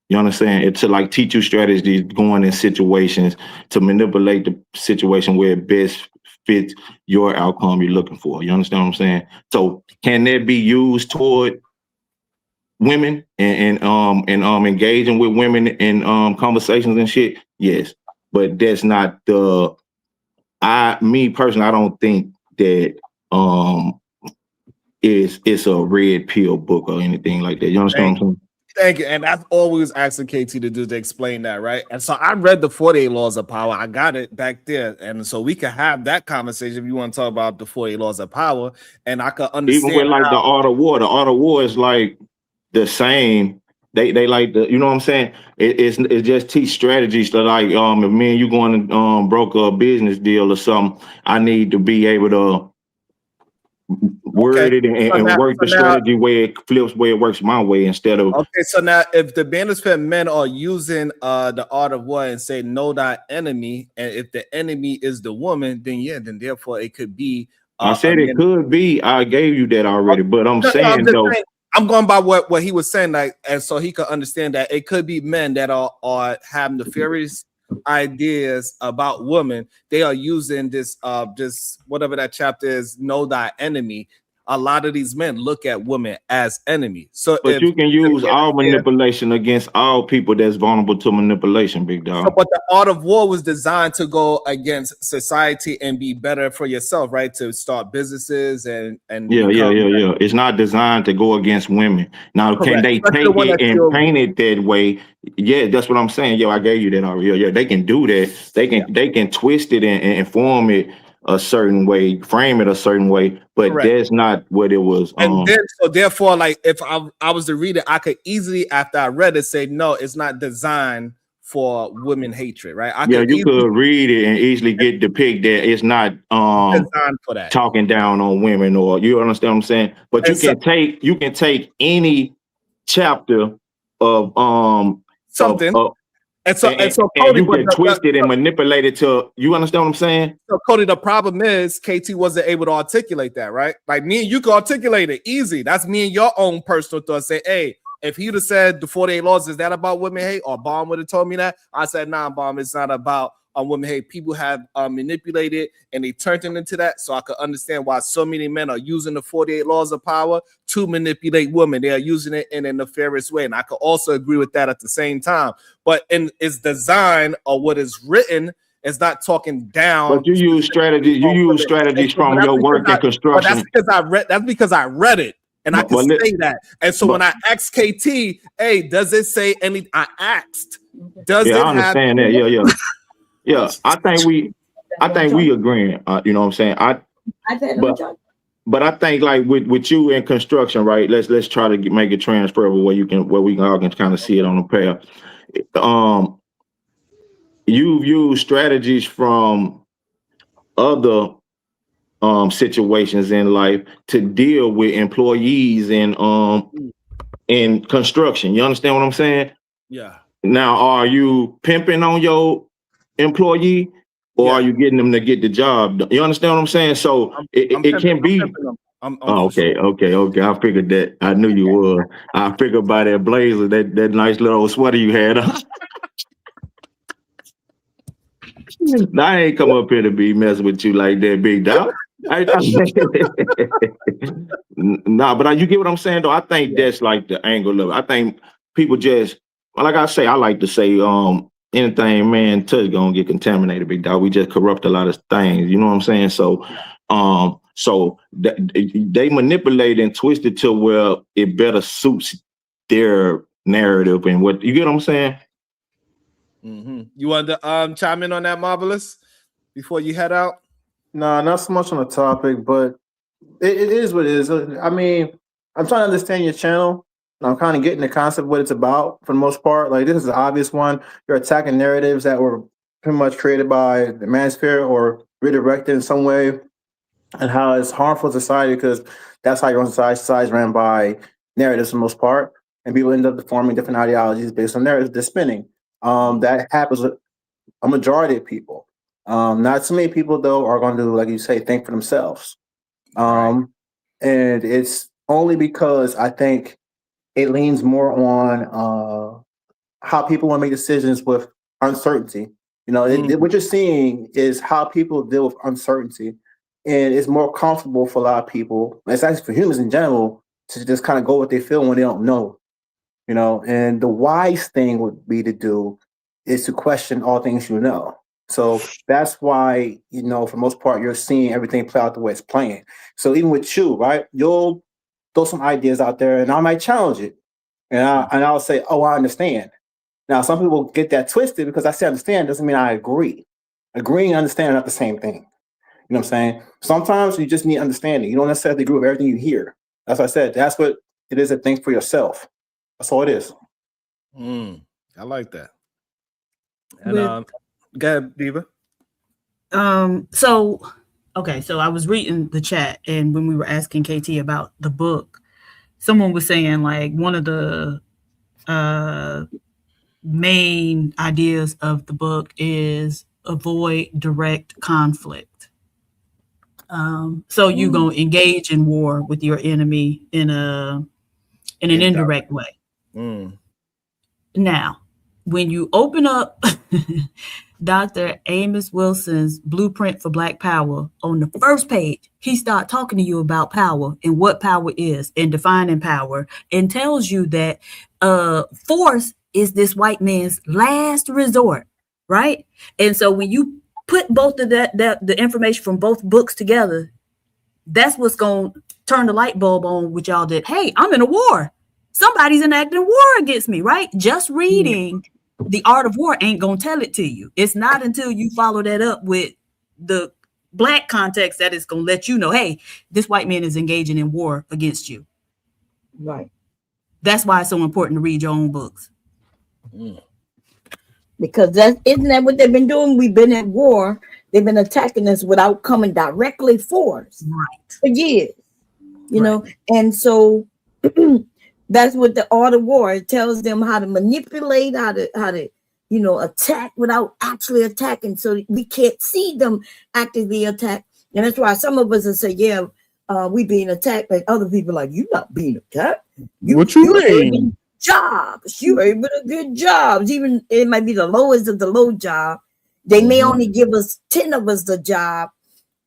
[SPEAKER 12] You understand? It to like teach you strategies going in situations to manipulate the situation where it best fits your outcome you're looking for. You understand what I'm saying? So can that be used toward women and engaging with women in conversations and shit? Yes. But that's not me personally, I don't think that it's a red pill book or anything like that. You understand what I'm saying?
[SPEAKER 2] Thank you. And I've always asking KT to do to explain that, right? And so I read the 48 Laws of Power. I got it back there. And so we can have that conversation if you want to talk about the 48 Laws of Power. And I could understand
[SPEAKER 12] even with like the Art of War. The Art of War is like the same. They like the, you know what I'm saying? It just teach strategies to like if me and you going to broker a business deal or something, I need to be able to word it and work the strategy where it flips, where it works my way instead of.
[SPEAKER 2] Okay, so now if the Manosphere men are using the Art of War and say know thy enemy, and if the enemy is the woman, then therefore it could be.
[SPEAKER 12] I said it could be. I gave you that already, but I'm saying though.
[SPEAKER 2] I'm going by what he was saying, like, and so he could understand that it could be men that are having nefarious ideas about women. They are using this whatever that chapter is, know thy enemy. A lot of these men look at women as enemy. So
[SPEAKER 12] but you can use all manipulation against all people that's vulnerable to manipulation, big dog.
[SPEAKER 2] So, but the Art of War was designed to go against society and be better for yourself, right? To start businesses and
[SPEAKER 12] yeah. It's not designed to go against women. Now,
[SPEAKER 2] correct.
[SPEAKER 12] Can they take it and paint it that way? Yeah, that's what I'm saying. Yo, I gave you that already. Yeah, they can do that. They can twist it and form it a certain way, frame it a certain way, but
[SPEAKER 2] correct.
[SPEAKER 12] That's not what it was.
[SPEAKER 2] And then, so therefore, like if I was to read it, I could easily, after I read it, say no, it's not designed for women hatred, right?
[SPEAKER 12] You could read it and easily get the pick that it's not
[SPEAKER 2] designed for that,
[SPEAKER 12] talking down on women, or you understand what I'm saying? But you can take any chapter of
[SPEAKER 2] something. And so
[SPEAKER 3] and you can twist it and manipulate it to, you understand what I'm saying?
[SPEAKER 2] So Cody, the problem is KT wasn't able to articulate that, right? Like me and you can articulate it easy. That's me and your own personal thought. Say, hey, if he'd have said the 48 laws, is that about women hate? Or Bomb would have told me that. I said, nah, Bomb, it's not about women hate. People have manipulated and they turned it into that. So I could understand why so many men are using the 48 laws of power to manipulate women. They are using it in a nefarious way. And I could also agree with that at the same time. But in its design or what is written is not talking down.
[SPEAKER 3] But you use strategies. You use strategies from your work in construction.
[SPEAKER 2] That's because I read it. And I can say that. And so when I asked KT, hey, does it say any? I asked, does it
[SPEAKER 3] I understand
[SPEAKER 2] have
[SPEAKER 3] that. Yeah. I think we agreeing. You know what I'm saying? But I think like with you in construction, right? Let's try to make it transferable where we all can kind of see it on the pair. You've used strategies from other situations in life to deal with employees in construction. You understand what I'm saying?
[SPEAKER 2] Yeah.
[SPEAKER 3] Now, are you pimping on your employee, or are you getting them to get the job done? You understand what I'm saying? So it can be. Okay. I figured that. I knew you would. I figured by that blazer, that nice little sweater you had on. I ain't come up here to be messing with you like that, big dog. Nah, but you get what I'm saying, though. I think that's like the angle of it. I think people just, like I say, I like to say, anything man touch gonna get contaminated, big dog. We just corrupt a lot of things. You know what I'm saying? So, they manipulate and twist it to where it better suits their narrative and what you get what I'm saying.
[SPEAKER 2] Mm-hmm. You want to chime in on that, Marvelous, before you head out?
[SPEAKER 22] No, not so much on the topic, but it is what it is. I mean, I'm trying to understand your channel. I'm kind of getting the concept of what it's about for the most part. Like, this is an obvious one. You're attacking narratives that were pretty much created by the Manosphere or redirected in some way, and how it's harmful to society because that's how your own society is ran by narratives for the most part. And people end up forming different ideologies based on narratives they're spinning. That happens with a majority of people. Not so many people, though, are going to, like you say, think for themselves. And it's only because I think it leans more on how people want to make decisions with uncertainty. You know, what you're seeing is how people deal with uncertainty. And it's more comfortable for a lot of people, it's actually for humans in general, to just kind of go what they feel when they don't know. You know, and the wise thing would be to do is to question all things you know. So that's why, you know, for the most part, you're seeing everything play out the way it's playing. So even with you, right, you'll throw some ideas out there and I might challenge it. And I'll say, oh, I understand. Now, some people get that twisted because I say understand doesn't mean I agree. Agreeing and understanding are not the same thing. You know what I'm saying? Sometimes you just need understanding. You don't necessarily agree with everything you hear. That's what I said. That's what it is, to think for yourself. That's all it is.
[SPEAKER 2] I like that. And go ahead, Diva.
[SPEAKER 5] So I was reading the chat, and when we were asking KT about the book, someone was saying like one of the main ideas of the book is avoid direct conflict. So you're gonna engage in war with your enemy in an indirect way. Now, when you open up Dr. Amos Wilson's Blueprint for Black Power, on the first page, he starts talking to you about power and what power is and defining power, and tells you that force is this white man's last resort, right? And so when you put both of the information from both books together, that's what's going to turn the light bulb on with y'all that, hey, I'm in a war. Somebody's enacting war against me, right? Just reading The Art of War ain't going to tell it to you. It's not until you follow that up with the Black context that it's going to let you know, hey, this white man is engaging in war against you.
[SPEAKER 17] Right.
[SPEAKER 5] That's why it's so important to read your own books.
[SPEAKER 17] Because isn't that what they've been doing? We've been at war. They've been attacking us without coming directly for us for years. You know, and so that's what the Art of War, it tells them how to manipulate, how to attack without actually attacking. So we can't see them actively attack. And that's why some of us will say, yeah, we being attacked, but other people are like, you're not being attacked.
[SPEAKER 8] What you mean?
[SPEAKER 17] Jobs. You able to get jobs. Even it might be the lowest of the low job. They may only give us 10 of us the job,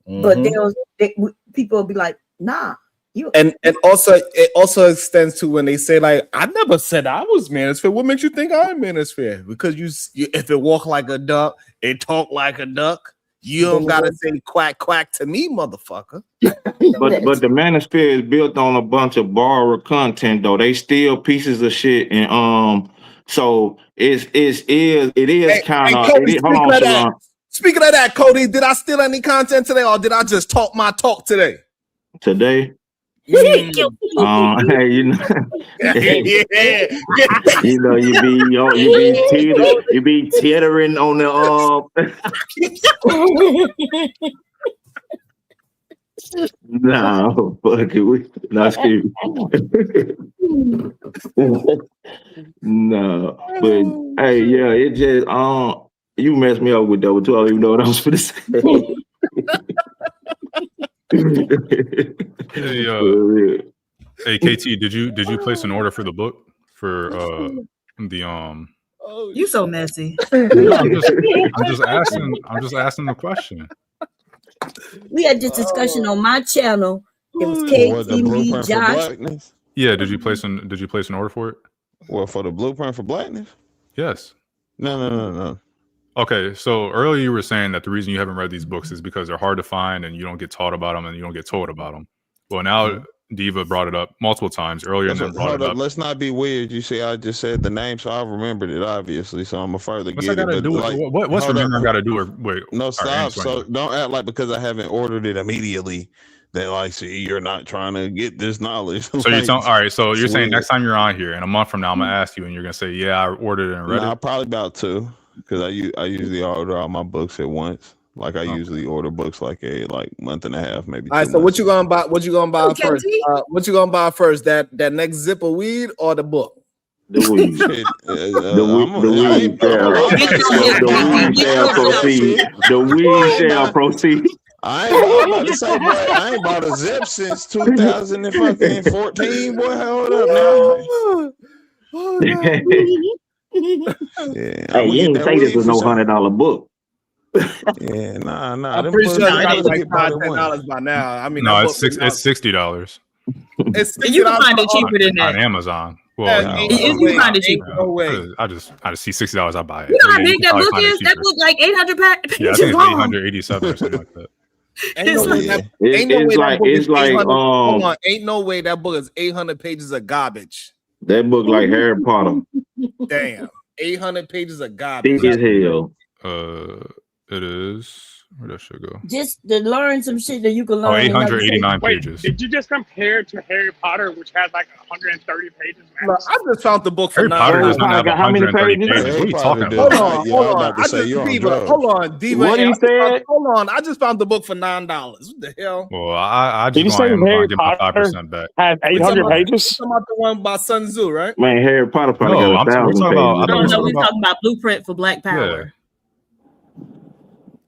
[SPEAKER 17] but people will be like, nah.
[SPEAKER 2] And also it also extends to when they say like, I never said I was Manosphere. What makes you think I'm Manosphere? Because you if it walk like a duck, it talk like a duck. You don't gotta say quack quack to me, motherfucker.
[SPEAKER 3] But the Manosphere is built on a bunch of borrowed content though. They steal pieces of shit and so it is kind of hold on, Sharon.
[SPEAKER 2] Speaking of that, Cody, did I steal any content today or did I just talk my talk today?
[SPEAKER 3] Today?
[SPEAKER 2] Hey,
[SPEAKER 3] you know, you be teetering on the no, fuck it, we not scared. No, but hey, yeah, it just you messed me up with that one too. I don't even know what I was gonna say.
[SPEAKER 7] Hey, KT, did you place an order for the book for the
[SPEAKER 1] You so messy.
[SPEAKER 7] I'm just asking the question.
[SPEAKER 17] We had this discussion on my channel. It was KT, me, Josh.
[SPEAKER 7] Yeah, did you place an order for it?
[SPEAKER 21] Well, for the blueprint for blackness?
[SPEAKER 7] Yes.
[SPEAKER 21] No.
[SPEAKER 7] Okay, so earlier you were saying that the reason you haven't read these books is because they're hard to find and you don't get taught about them and you don't get told about them. Well, now Diva brought it up multiple times earlier and then brought it up.
[SPEAKER 21] Let's not be weird. You see, I just said the name, so I remembered it, obviously. So I'm going to further
[SPEAKER 7] What's
[SPEAKER 21] get
[SPEAKER 7] that
[SPEAKER 21] it.
[SPEAKER 7] But like, what's remembering got to do with wait?
[SPEAKER 21] No, stop. So don't act like because I haven't ordered it immediately that like, see, you're not trying to get this knowledge.
[SPEAKER 7] So you're telling, all right, so you're saying next time you're on here in a month from now, I'm going to ask you and you're going to say, yeah, I ordered it and read it?
[SPEAKER 21] Probably about 2. Because I usually order all my books at once. Like I usually order books like a month and a half, maybe.
[SPEAKER 2] All right, so what you gonna buy? What you gonna buy first? What you gonna buy first? That next zip of weed or the book?
[SPEAKER 3] The weed. The weed shall proceed.
[SPEAKER 21] I ain't about to say, boy, I ain't bought a zip since 2014. Boy, hold up now.
[SPEAKER 3] Yeah, hey, you didn't say this was no $100 book.
[SPEAKER 21] Yeah, nah.
[SPEAKER 2] I'm pretty sure it's like $5-10 by now. I mean,
[SPEAKER 7] no, it's $60.
[SPEAKER 2] It's $60.
[SPEAKER 1] You can find it cheaper than that
[SPEAKER 7] on Amazon. Well,
[SPEAKER 1] you can find it cheaper.
[SPEAKER 7] No way. I just see $60. I buy it.
[SPEAKER 1] You know how big that book is? That book like 800 pages.
[SPEAKER 7] Yeah, I think it's 887 or something like that.
[SPEAKER 2] Ain't no way that book is 800 pages of garbage.
[SPEAKER 3] That book like Harry Potter.
[SPEAKER 2] Damn, 800 pages of garbage.
[SPEAKER 3] Thick as hell.
[SPEAKER 7] It is. Where that should go?
[SPEAKER 17] Just to learn some shit that you can learn.
[SPEAKER 7] 889 pages.
[SPEAKER 4] Did you just compare to Harry Potter, which has like 130 pages?
[SPEAKER 2] Look, I just found the book for
[SPEAKER 7] Harry Potter does not have 130 pages. What are you talking about?
[SPEAKER 2] Hold on, Diva.
[SPEAKER 3] What he said?
[SPEAKER 2] Hold on, I just found the book for $9. What the hell?
[SPEAKER 7] Well, I just want to give my 5% back.
[SPEAKER 4] Has 800 pages?
[SPEAKER 2] Talking about the one by Sun Tzu, right?
[SPEAKER 3] Man, Harry Potter probably got 1,000 pages.
[SPEAKER 5] No, we're talking about Blueprint for Black Power.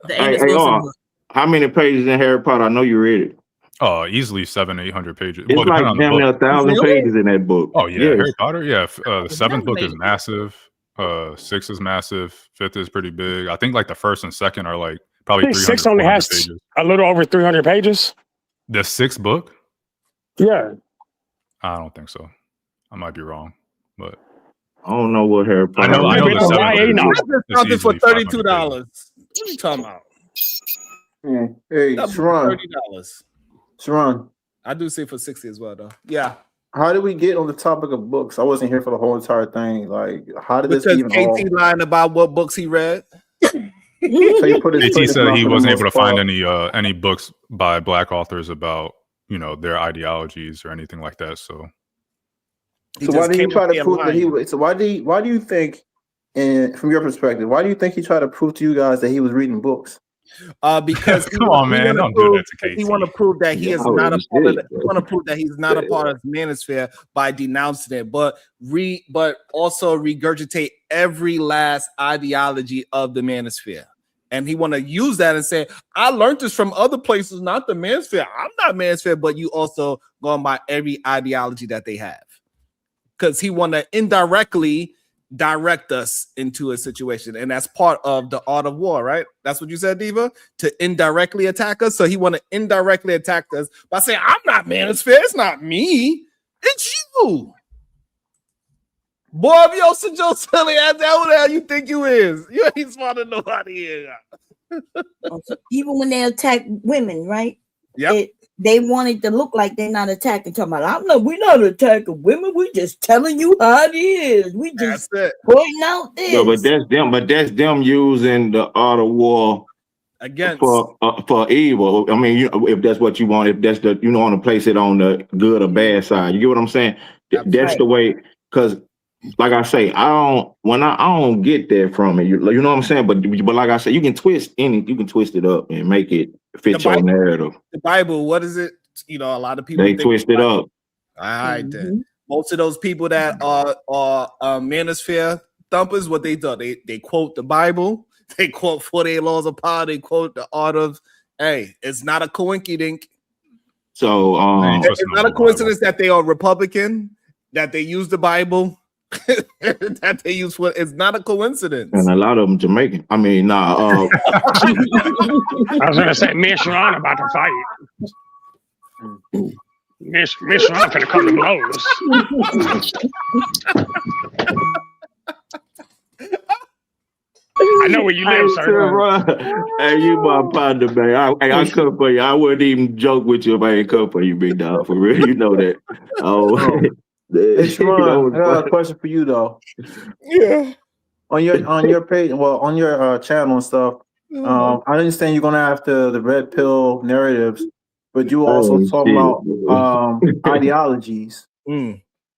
[SPEAKER 5] The Amos
[SPEAKER 3] Wilson book. How many pages in Harry Potter? I know you read it.
[SPEAKER 7] Oh, easily 700-800 pages.
[SPEAKER 3] It's like damn near 1,000 pages in that book.
[SPEAKER 7] Oh yeah, Harry Potter. Yeah, the 7th book is massive. 6 is massive. 5th is pretty big. I think like the 1st and 2nd are like probably 300
[SPEAKER 4] 6 only has
[SPEAKER 7] pages.
[SPEAKER 4] A little over 300 pages.
[SPEAKER 7] The 6th book?
[SPEAKER 4] Yeah.
[SPEAKER 7] I don't think so. I might be wrong, but
[SPEAKER 3] I don't know what Harry Potter.
[SPEAKER 7] I know the 7th book.
[SPEAKER 2] I just found it for $32. What are you talking about?
[SPEAKER 22] Yeah. Hey, Sharon.
[SPEAKER 2] $30.
[SPEAKER 22] Sharon.
[SPEAKER 2] I do say for 60 as well, though. Yeah.
[SPEAKER 22] How did we get on the topic of books? I wasn't here for the whole entire thing. Like, how did this even
[SPEAKER 2] KT lying about what books he read?
[SPEAKER 22] So you put his
[SPEAKER 7] KT said he wasn't able to find any books by Black authors about their ideologies or anything like that. So
[SPEAKER 22] why did he try to prove that he was? So why do you think, and from your perspective, why do you think he tried to prove to you guys that he was reading books?
[SPEAKER 2] Because
[SPEAKER 7] come on, man, don't do that to Casey.
[SPEAKER 2] He want to prove that he is not a part of the, he want to prove that he's not a part of the manosphere by denouncing it, but also regurgitate every last ideology of the manosphere. And he want to use that and say, I learned this from other places, not the manosphere. I'm not manosphere, but you also going by every ideology that they have. Because he want to indirectly direct us into a situation, and that's part of the art of war, right? That's what you said, Diva, to indirectly attack us. So he want to indirectly attack us by saying, I'm not manosphere, it's not me, it's you. Boy, if you're so Joe silly ass, who the hell you think you is? You ain't smart enough nobody here.
[SPEAKER 17] Even when they attack women, right?
[SPEAKER 2] Yeah.
[SPEAKER 17] They wanted to look like they're not attacking. Talking about, we're not attacking women. We're just telling you how it is. We just pointing out this.
[SPEAKER 3] No, but that's them using the art of war
[SPEAKER 2] against
[SPEAKER 3] for evil. I mean, if that's what you want, if that's the want to place it on the good or bad side. You get what I'm saying? That's the way. Because, like I say, I don't get that from it. You know what I'm saying? But like I said, you can twist it up and make it fit your narrative.
[SPEAKER 2] The Bible, what is it? A lot of people
[SPEAKER 3] they twist it up.
[SPEAKER 2] All right, then. Most of those people that are manosphere thumpers, what they do, they quote the Bible, they quote 48 Laws of Power, they quote the art of, hey, it's not a coinky-dink.
[SPEAKER 3] So
[SPEAKER 2] it's not a coincidence that they are Republican, that they use the Bible, that they use it's not a coincidence.
[SPEAKER 3] And a lot of them Jamaican. I mean, nah.
[SPEAKER 4] I was gonna say, me and Sharon about to fight. Me and Sharon finna come to blows. I know where you live, sir.
[SPEAKER 3] Hey, you my partner, man. I come for you. I wouldn't even joke with you if I ain't come for you, big dog. For real, you know that.
[SPEAKER 22] Hey, Sharon, I got a question for you though.
[SPEAKER 2] Yeah.
[SPEAKER 22] On your page, on your channel and stuff. I understand you're gonna have the red pill narratives, but you also talk about ideologies.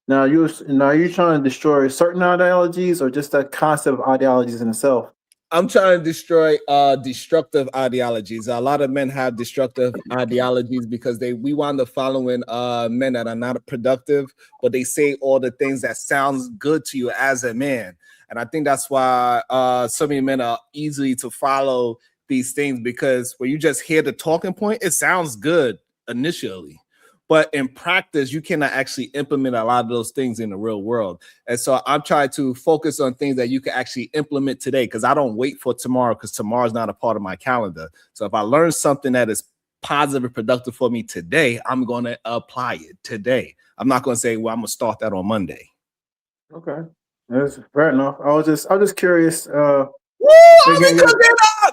[SPEAKER 22] Now you're trying to destroy certain ideologies, or just the concept of ideologies in itself?
[SPEAKER 2] I'm trying to destroy destructive ideologies. A lot of men have destructive ideologies because we wind up following men that are not productive, but they say all the things that sounds good to you as a man. And I think that's why so many men are easy to follow these things, because when you just hear the talking point, it sounds good initially. But in practice, you cannot actually implement a lot of those things in the real world. And so I'm trying to focus on things that you can actually implement today, because I don't wait for tomorrow, because tomorrow's not a part of my calendar. So if I learn something that is positive and productive for me today, I'm going to apply it today. I'm not going to say, well, I'm going to start that on Monday.
[SPEAKER 22] Okay. That's fair enough. I was just curious.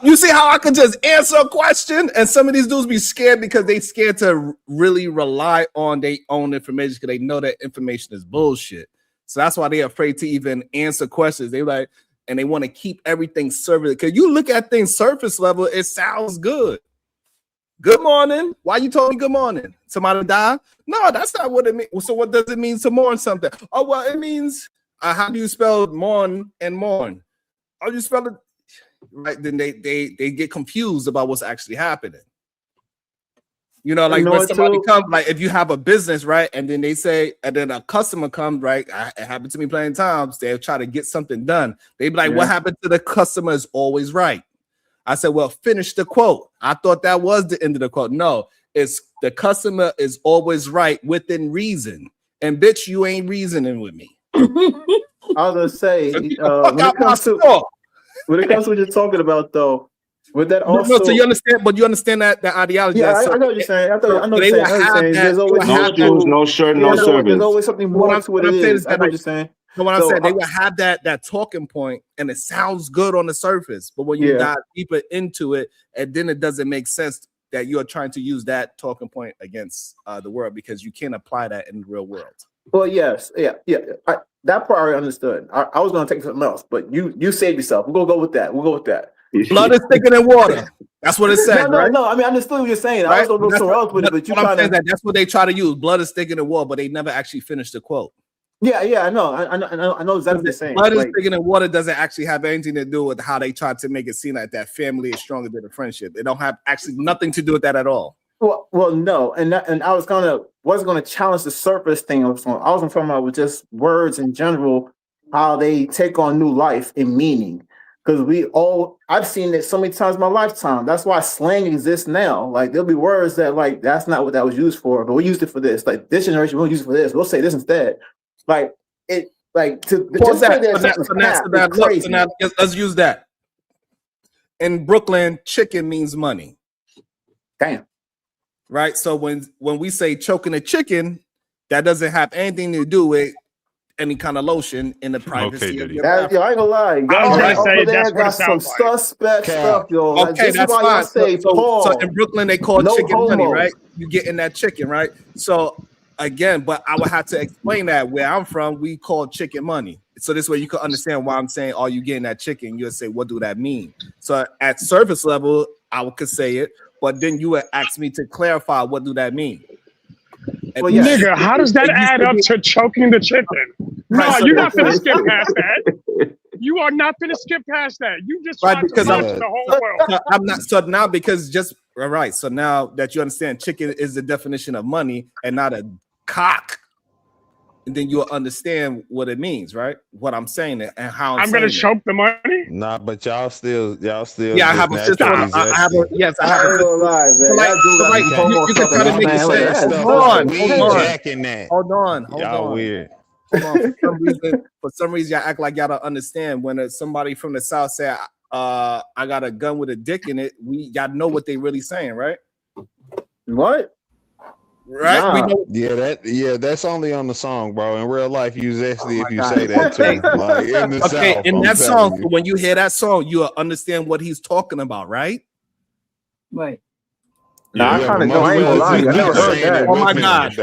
[SPEAKER 2] You see how I can just answer a question, and some of these dudes be scared because they scared to really rely on their own information, because they know that information is bullshit. So that's why they're afraid to even answer questions. They like, and they want to keep everything surface. Because you look at things surface level, it sounds good. Good morning. Why you told me good morning? Somebody died? No, that's not what it means. So what does it mean to mourn something? Oh, well, it means how do you spell mourn and mourn? Oh, you spell it right? Then they get confused about what's actually happening. Like when somebody comes, like if you have a business, right, and then they say, and then a customer comes, right? It happened to me plenty of times. They'll try to get something done. They be like, what happened to the customer is always right. I said, well, finish the quote. I thought that was the end of the quote. No, it's the customer is always right within reason. And bitch, you ain't reasoning with me.
[SPEAKER 22] I was gonna say, when it comes to what you're talking about, though, would that also?
[SPEAKER 2] No, so you understand, but you understand that the ideology.
[SPEAKER 22] Yeah, I know what you're saying. I know what you're saying. There's always
[SPEAKER 3] no shoes, no shirt, no service.
[SPEAKER 22] There's always something more to what it is. I know what you're saying.
[SPEAKER 2] So what I'm saying, they will have that talking point, and it sounds good on the surface, but when you dive deeper into it, and then it doesn't make sense that you are trying to use that talking point against the world, because you can't apply that in the real world.
[SPEAKER 22] Well, yes, that part I understood. I was going to take something else, but you saved yourself. We're going to go with that.
[SPEAKER 2] Blood is thicker than water. That's what it said.
[SPEAKER 22] No. I mean, I understood what you're saying. Right? I was going to go somewhere else with it, but
[SPEAKER 2] I'm saying that's what they try to use. Blood is thicker than water, but they never actually finished the quote.
[SPEAKER 22] Yeah, I know. I know exactly what you're saying.
[SPEAKER 2] Blood is
[SPEAKER 22] Like,
[SPEAKER 2] thicker than water doesn't actually have anything to do with how they try to make it seem like that family is stronger than a friendship. It don't have actually nothing to do with that at all.
[SPEAKER 22] well, no, and I wasn't gonna challenge the surface thing. I was talking about with just words in general, how they take on new life and meaning. Because I've seen it so many times in my lifetime. That's why slang exists now. Like there'll be words that like that's not what that was used for, but we used it for this. Like this generation, we'll use it for this. We'll say this instead. Like it, like to just say that
[SPEAKER 2] So now let's use that. In Brooklyn, chicken means money.
[SPEAKER 22] Damn.
[SPEAKER 2] Right. So when we say choking a chicken, that doesn't have anything to do with any kind of lotion in the privacy of your bathroom.
[SPEAKER 22] I ain't gonna lie. Y'all got some suspect stuff, yo. Like,
[SPEAKER 2] Okay, that's fine. So in Brooklyn, they call chicken money, right? You getting that chicken, right? So again, but I would have to explain that where I'm from, we call chicken money. So this way you can understand why I'm saying, "Are you getting that chicken?" You'll say, "What do that mean?" So at surface level, I could say it, but then you would ask me to clarify what do that mean.
[SPEAKER 4] Well, nigga, how does that add up to choking the chicken? No, you're not gonna skip past that. You are not gonna skip past that. You just tried to touch the whole world.
[SPEAKER 2] I'm not. So now, because just all right. So now that you understand, chicken is the definition of money and not a cock, and then you'll understand what it means, right? What I'm saying and how
[SPEAKER 4] I'm gonna choke the money.
[SPEAKER 10] Nah, but y'all still.
[SPEAKER 2] Yeah, I have a sister. I have a
[SPEAKER 22] You
[SPEAKER 2] can try to make it sense. Hold on.
[SPEAKER 10] Y'all weird.
[SPEAKER 2] Hold on. For some reason, y'all act like y'all don't understand when somebody from the South say, "I got a gun with a dick in it." Y'all know what they really saying, right?
[SPEAKER 22] What?
[SPEAKER 2] Right?
[SPEAKER 22] Nah.
[SPEAKER 2] We know.
[SPEAKER 10] That's only on the song, bro. In real life, you zesty if you say that too. Like in the South,
[SPEAKER 2] in that
[SPEAKER 10] I'm
[SPEAKER 2] song,
[SPEAKER 10] telling you.
[SPEAKER 2] when you hear that song, you'll understand what he's talking about, right?
[SPEAKER 17] Right.
[SPEAKER 22] Nah, I kind of don't. I ain't gonna lie. I never heard that.
[SPEAKER 2] Oh my God!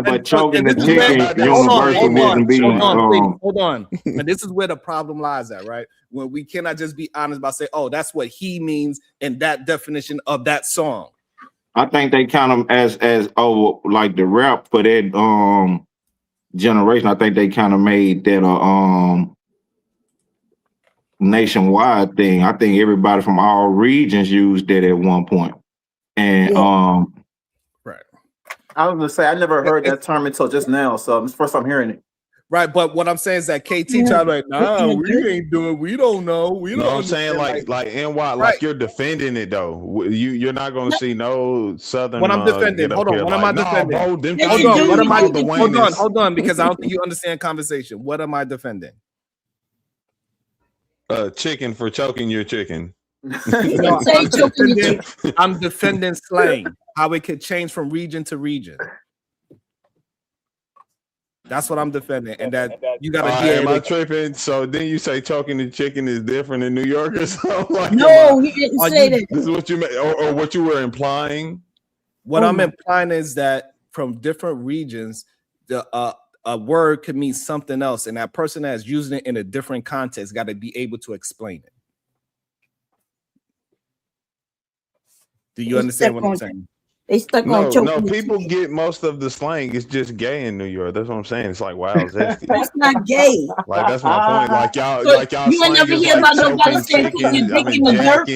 [SPEAKER 3] But choking the chicken universal wouldn't be.
[SPEAKER 2] Hold on. And this is where the problem lies at, right? When we cannot just be honest about saying, "Oh, that's what he means," in that definition of that song.
[SPEAKER 3] I think they kind of as like the rap for that generation. I think they kind of made that nationwide thing. I think everybody from all regions used it at one point. And
[SPEAKER 2] right.
[SPEAKER 22] I was gonna say I never heard that term until just now, so it's the first time hearing it.
[SPEAKER 2] Right, but what I'm saying is that KT tried like, nah, we ain't doing. We don't know. We don't.
[SPEAKER 10] No, I'm saying like NY, like you're defending it though. You're not gonna see no Southern.
[SPEAKER 2] What I'm defending. Hold on. What am I defending? Hold on. What am I? Hold on, because I don't think you understand conversation. What am I defending?
[SPEAKER 10] Chicken for choking your chicken.
[SPEAKER 2] No, I'm defending slang, how it could change from region to region. That's what I'm defending, and that you got to hear.
[SPEAKER 10] Am I tripping? So then you say choking the chicken is different in New York or something? Like,
[SPEAKER 17] no, he didn't say that.
[SPEAKER 10] This is what you meant, or what you were implying.
[SPEAKER 2] What I'm implying is that from different regions, a word could mean something else, and that person that's using it in a different context got to be able to explain it. Do you understand what I'm saying?
[SPEAKER 17] They stuck on choking.
[SPEAKER 10] No, people get most of the slang. It's just gay in New York. That's what I'm saying. It's like, wow, zesty.
[SPEAKER 17] That's not gay.
[SPEAKER 10] Like that's my point. Like y'all.
[SPEAKER 17] You ain't never hear about nobody saying put your dick in the dirt.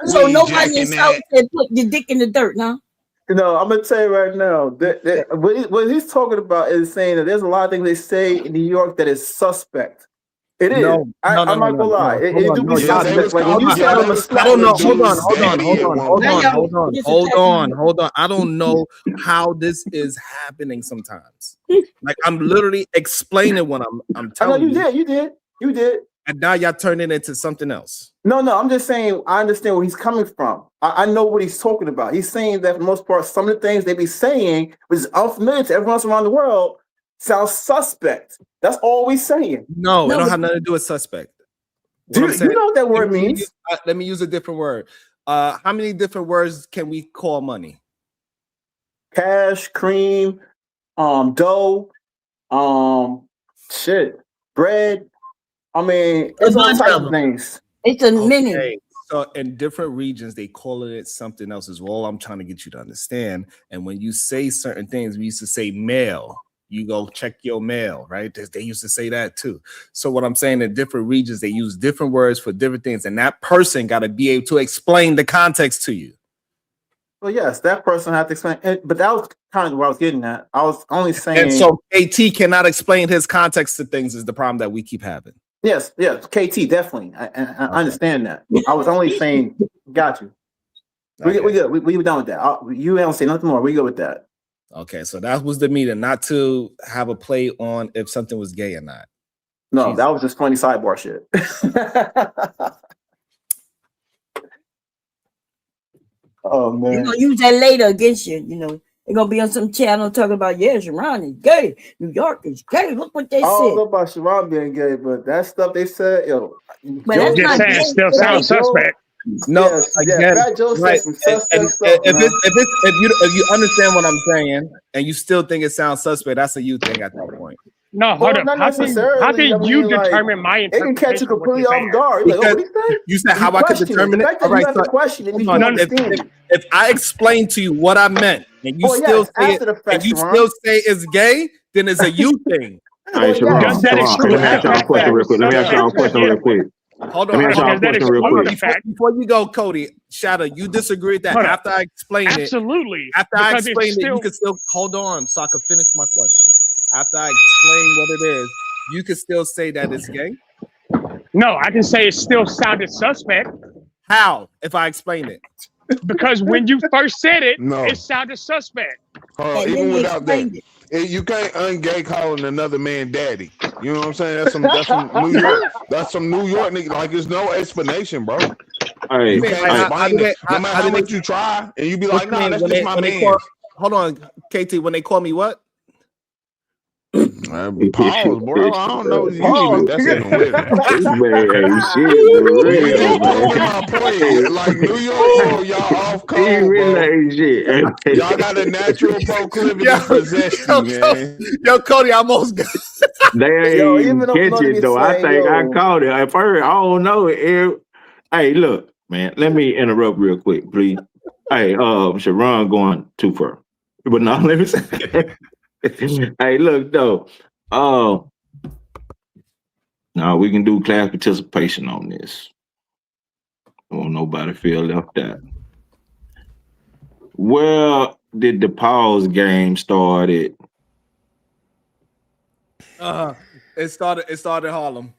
[SPEAKER 17] So nobody in South said put your dick in the dirt, no.
[SPEAKER 22] No, I'm gonna tell you right now that what he's talking about is saying that there's a lot of things they say in New York that is suspect. It is. I'm not gonna lie. It do be suspect. Like when you say I'm a slut.
[SPEAKER 2] I don't know. Hold on. I don't know how this is happening sometimes. Like I'm literally explaining what I'm telling you.
[SPEAKER 22] I know you did.
[SPEAKER 2] And now y'all turn it into something else.
[SPEAKER 22] No, I'm just saying I understand where he's coming from. I know what he's talking about. He's saying that for the most part, some of the things they be saying, which is unfamiliar to everyone else around the world, sounds suspect. That's all we're saying.
[SPEAKER 2] No, it don't have nothing to do with suspect.
[SPEAKER 22] You know what that word means?
[SPEAKER 2] Let me use a different word. How many different words can we call money?
[SPEAKER 22] Cash, cream, dough, bread. I mean, it's all types of things.
[SPEAKER 17] It's a mini.
[SPEAKER 2] So in different regions, they call it something else as well. I'm trying to get you to understand. And when you say certain things, we used to say male. You go check your mail, right? They used to say that too. So what I'm saying, in different regions, they use different words for different things, and that person got to be able to explain the context to you.
[SPEAKER 22] Well, yes, that person had to explain it, but that was kind of what I was getting at. I was only saying.
[SPEAKER 2] And so KT cannot explain his context to things is the problem that we keep having.
[SPEAKER 22] Yes, KT, definitely. I understand that. I was only saying, got you. We good. We were done with that. You don't say nothing more. We go with that.
[SPEAKER 2] Okay, so that was the meeting, not to have a play on if something was gay or not.
[SPEAKER 22] No,
[SPEAKER 2] Jesus.
[SPEAKER 22] that was just funny sidebar shit. Oh man,
[SPEAKER 17] They're gonna use that later against you. You know, they're gonna be on some channel talking about Sharon is gay, New York is gay. Look what they
[SPEAKER 22] I don't
[SPEAKER 17] said.
[SPEAKER 22] know about Sharon being gay, but that stuff they said, yo.
[SPEAKER 17] But that's not gay.
[SPEAKER 4] Still sounds suspect.
[SPEAKER 2] No, again,
[SPEAKER 22] Fat Joe said
[SPEAKER 2] right.
[SPEAKER 22] some suspect stuff,
[SPEAKER 2] If you understand what I'm saying and you still think it sounds suspect, that's a you thing at that point.
[SPEAKER 4] No, hold up. How can you determine my
[SPEAKER 22] It can
[SPEAKER 4] interpretation?
[SPEAKER 22] catch you completely off guard. Like,
[SPEAKER 2] Because
[SPEAKER 22] what he say?
[SPEAKER 2] you said how I could determine it.
[SPEAKER 22] All right, the question, and you understand it.
[SPEAKER 2] If I explain to you what I meant and you still say it, and you still say it's gay, then it's a you thing.
[SPEAKER 3] All right, Sharon, let me ask y'all a question real quick. Let me ask y'all a question real quick.
[SPEAKER 2] Hold
[SPEAKER 3] Let me ask y'all a question real quick.
[SPEAKER 2] Before you go, Cody, Shadow, you disagree with that. After I explain it,
[SPEAKER 4] absolutely.
[SPEAKER 2] After I explain it, you can still hold on so I can finish my question. After I explain what it is, you can still say that it's gay.
[SPEAKER 4] No, I can say it still sounded suspect.
[SPEAKER 2] How? If I explain it?
[SPEAKER 4] Because when you first said it, it sounded suspect.
[SPEAKER 21] Even without that, you can't ungay calling another man daddy. You know what I'm saying? That's some New York. That's some New York nigga. Like, there's no explanation, bro.
[SPEAKER 3] Hey,
[SPEAKER 21] you can't explain it. No matter how much you try, and you be like, nah, that's just my man.
[SPEAKER 2] Hold on, KT. When they call me what?
[SPEAKER 21] Pause, bro. I don't know. That's even weird. Like New York, bro, y'all off code, bro. Y'all got a natural proclivity for zesty, man.
[SPEAKER 2] Yo, Cody, I almost got.
[SPEAKER 3] They ain't even catch it though. I think I caught it. At first, I don't know. Hey, look, man. Let me interrupt real quick, please. Hey, Sharon going too far, but now let me say. Hey, look though. Now we can do class participation on this. Won't nobody feel left out. Where did the pause game started?
[SPEAKER 2] It started in Harlem.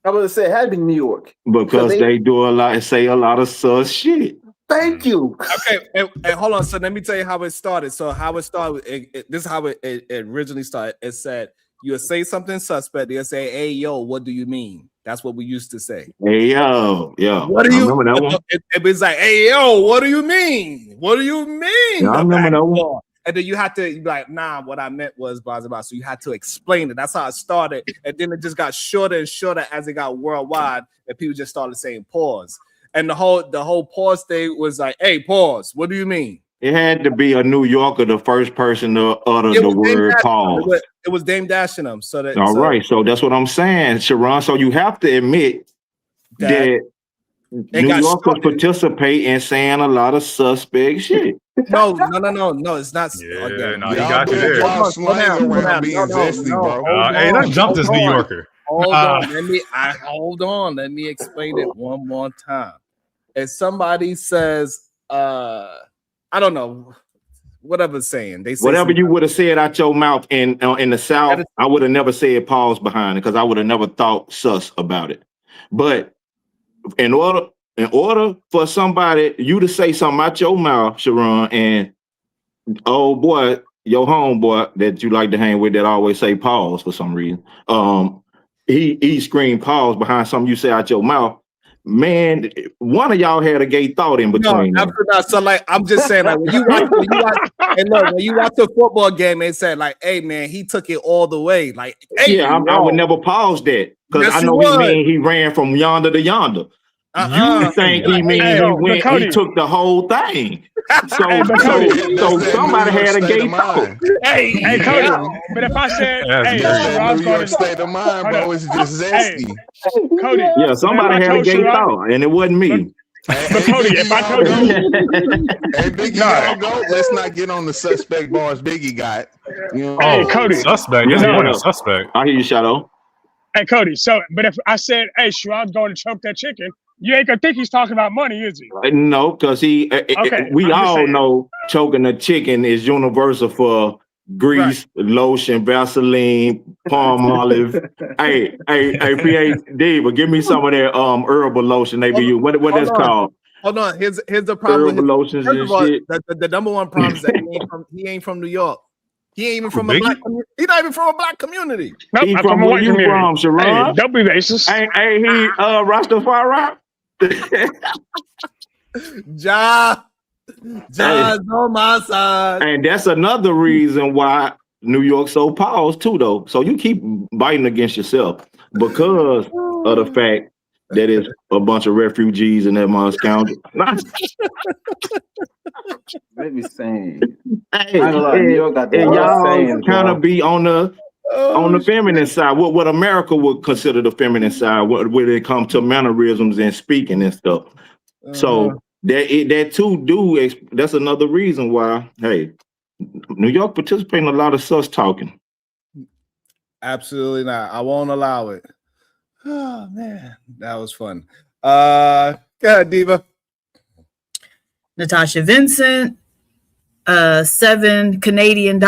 [SPEAKER 22] I was gonna say it had to be New York.
[SPEAKER 3] Because they do say a lot of sus shit.
[SPEAKER 22] Thank you.
[SPEAKER 2] Okay, and hold on. So let me tell you how it started. So how it started, this is how it originally started. It said, you'll say something suspect. They'll say, hey, yo, what do you mean? That's what we used to say.
[SPEAKER 3] Hey, yo.
[SPEAKER 2] What do you
[SPEAKER 3] remember that one?
[SPEAKER 2] It was like, hey, yo, what do you mean? What do you mean?
[SPEAKER 3] Yeah, I remember that one.
[SPEAKER 2] And then you had to be like, nah, what I meant was blah, blah, blah. So you had to explain it. That's how it started. And then it just got shorter and shorter as it got worldwide. And people just started saying pause. And the whole pause thing was like, hey, pause. What do you mean?
[SPEAKER 3] It had to be a New Yorker, the first person to utter the word pause.
[SPEAKER 2] It was Dame Dash in them. So
[SPEAKER 3] right. So that's what I'm saying, Sharon. So you have to admit that New Yorkers participate in saying a lot of suspect shit.
[SPEAKER 2] No, it's not.
[SPEAKER 7] Yeah, no, he got you there. Hey, let's jump this New Yorker.
[SPEAKER 2] Hold on. Let me explain it one more time. If somebody says, I don't know, whatever saying they say
[SPEAKER 3] whatever you would have said out your mouth in the South, I would have never said pause behind it because I would have never thought sus about it. But in order for somebody you to say something out your mouth, Sharon, and oh boy, your homeboy that you like to hang with that always say pause for some reason. He screamed pause behind something you say out your mouth. Man, one of y'all had a gay thought in between.
[SPEAKER 2] No, not. So like, I'm just saying, like when you watch a football game, they said like, "Hey man, he took it all the way." Like, hey,
[SPEAKER 3] yeah, I would never pause that because I know he ran from yonder to yonder. You think he he took the whole thing? So somebody had a gay thought.
[SPEAKER 4] Hey, Cody. But if I said,
[SPEAKER 21] New York state of mind, bro, it's just zesty.
[SPEAKER 4] Cody.
[SPEAKER 3] Yeah, somebody had a gay thought, and it wasn't me.
[SPEAKER 4] But Cody, if I told you,
[SPEAKER 21] hey, Biggie, go. Let's not get on the suspect bars Biggie got. You know,
[SPEAKER 4] hey, Cody,
[SPEAKER 7] suspect.
[SPEAKER 3] Yeah,
[SPEAKER 7] Suspect.
[SPEAKER 3] I hear you, Shadow.
[SPEAKER 4] Hey, Cody. So, but if I said, "Hey, Sharon's going to choke that chicken," you ain't gonna think he's talking about money, is he?
[SPEAKER 3] No, because we all know choking a chicken is universal for grease, lotion, Vaseline, palm olive. hey, PA Diva, give me some of that herbal lotion they be using. What that's called?
[SPEAKER 2] Hold on. Here's the problem.
[SPEAKER 3] Herbal lotions
[SPEAKER 2] First
[SPEAKER 3] and
[SPEAKER 2] of all,
[SPEAKER 3] shit.
[SPEAKER 2] the number one problem is that he ain't from New York. He ain't even from a black community. He's not even from a black community.
[SPEAKER 4] Nope,
[SPEAKER 3] He
[SPEAKER 4] I'm
[SPEAKER 3] from
[SPEAKER 4] from a
[SPEAKER 3] where
[SPEAKER 4] white
[SPEAKER 3] you
[SPEAKER 4] community.
[SPEAKER 3] from, Sharon?
[SPEAKER 4] Hey, don't be racist.
[SPEAKER 3] Hey, he Rastafari?
[SPEAKER 2] John's on my side.
[SPEAKER 3] And that's another reason why New York's so paused too, though. So you keep biting against yourself because of the fact that it's a bunch of refugees in that Mons County.
[SPEAKER 22] Let me say,
[SPEAKER 3] Hey,
[SPEAKER 22] New York got the
[SPEAKER 3] y'all
[SPEAKER 22] saying,
[SPEAKER 3] kind of be on the feminine side. What America would consider the feminine side when it comes to mannerisms and speaking and stuff. So that too that's another reason why, hey, New York participating in a lot of sus talking.
[SPEAKER 2] Absolutely not. I won't allow it. Oh man, that was fun. Go ahead, Diva.
[SPEAKER 1] Natasha Vincent, $7 Canadian.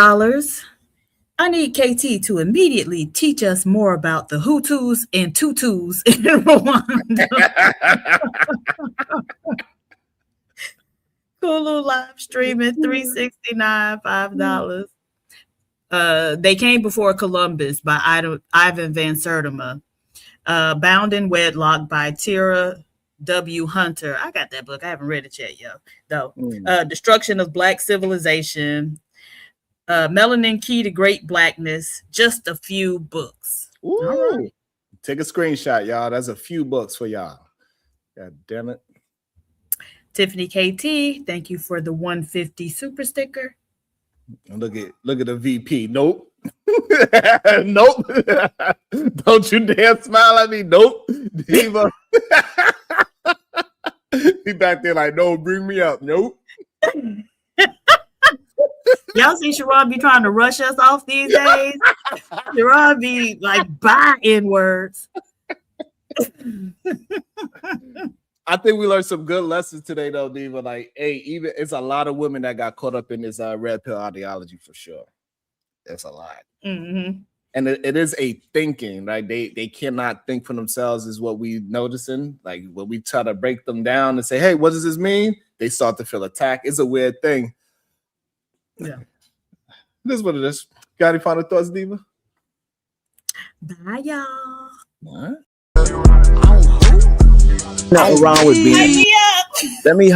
[SPEAKER 1] I need KT to immediately teach us more about the Hutus and Tutus in Rwanda. Hulu live streaming, $369, $5. They Came Before Columbus by Ivan Van Sertima. Bound in Wedlock by Tara W. Hunter. I got that book. I haven't read it yet, though. Destruction of Black Civilization. Melanin Key to Great Blackness. Just a few books.
[SPEAKER 2] Ooh.
[SPEAKER 1] All right.
[SPEAKER 2] Take a screenshot, y'all. That's a few books for y'all. God damn it.
[SPEAKER 1] Tiffany KT, thank you for the 150 super sticker.
[SPEAKER 2] Look at the VP. Nope. Nope. Don't you dare smile at me. Nope. Diva. He back there like, no, bring me up. Nope.
[SPEAKER 1] Y'all see Sharon be trying to rush us off these days? Sharon be like buying words.
[SPEAKER 2] I think we learned some good lessons today, though, Diva. Like, hey, even it's a lot of women that got caught up in this red pill ideology for sure. It's a lot.
[SPEAKER 1] Mm-hmm.
[SPEAKER 2] And it is a thinking, right? They cannot think for themselves, is what we noticing. Like when we try to break them down and say, hey, what does this mean? They start to feel attacked. It's a weird thing.
[SPEAKER 1] Yeah.
[SPEAKER 2] This is what it is. Got any final thoughts, Diva?
[SPEAKER 1] Bye, y'all.
[SPEAKER 2] All right. Nothing wrong with being. Let me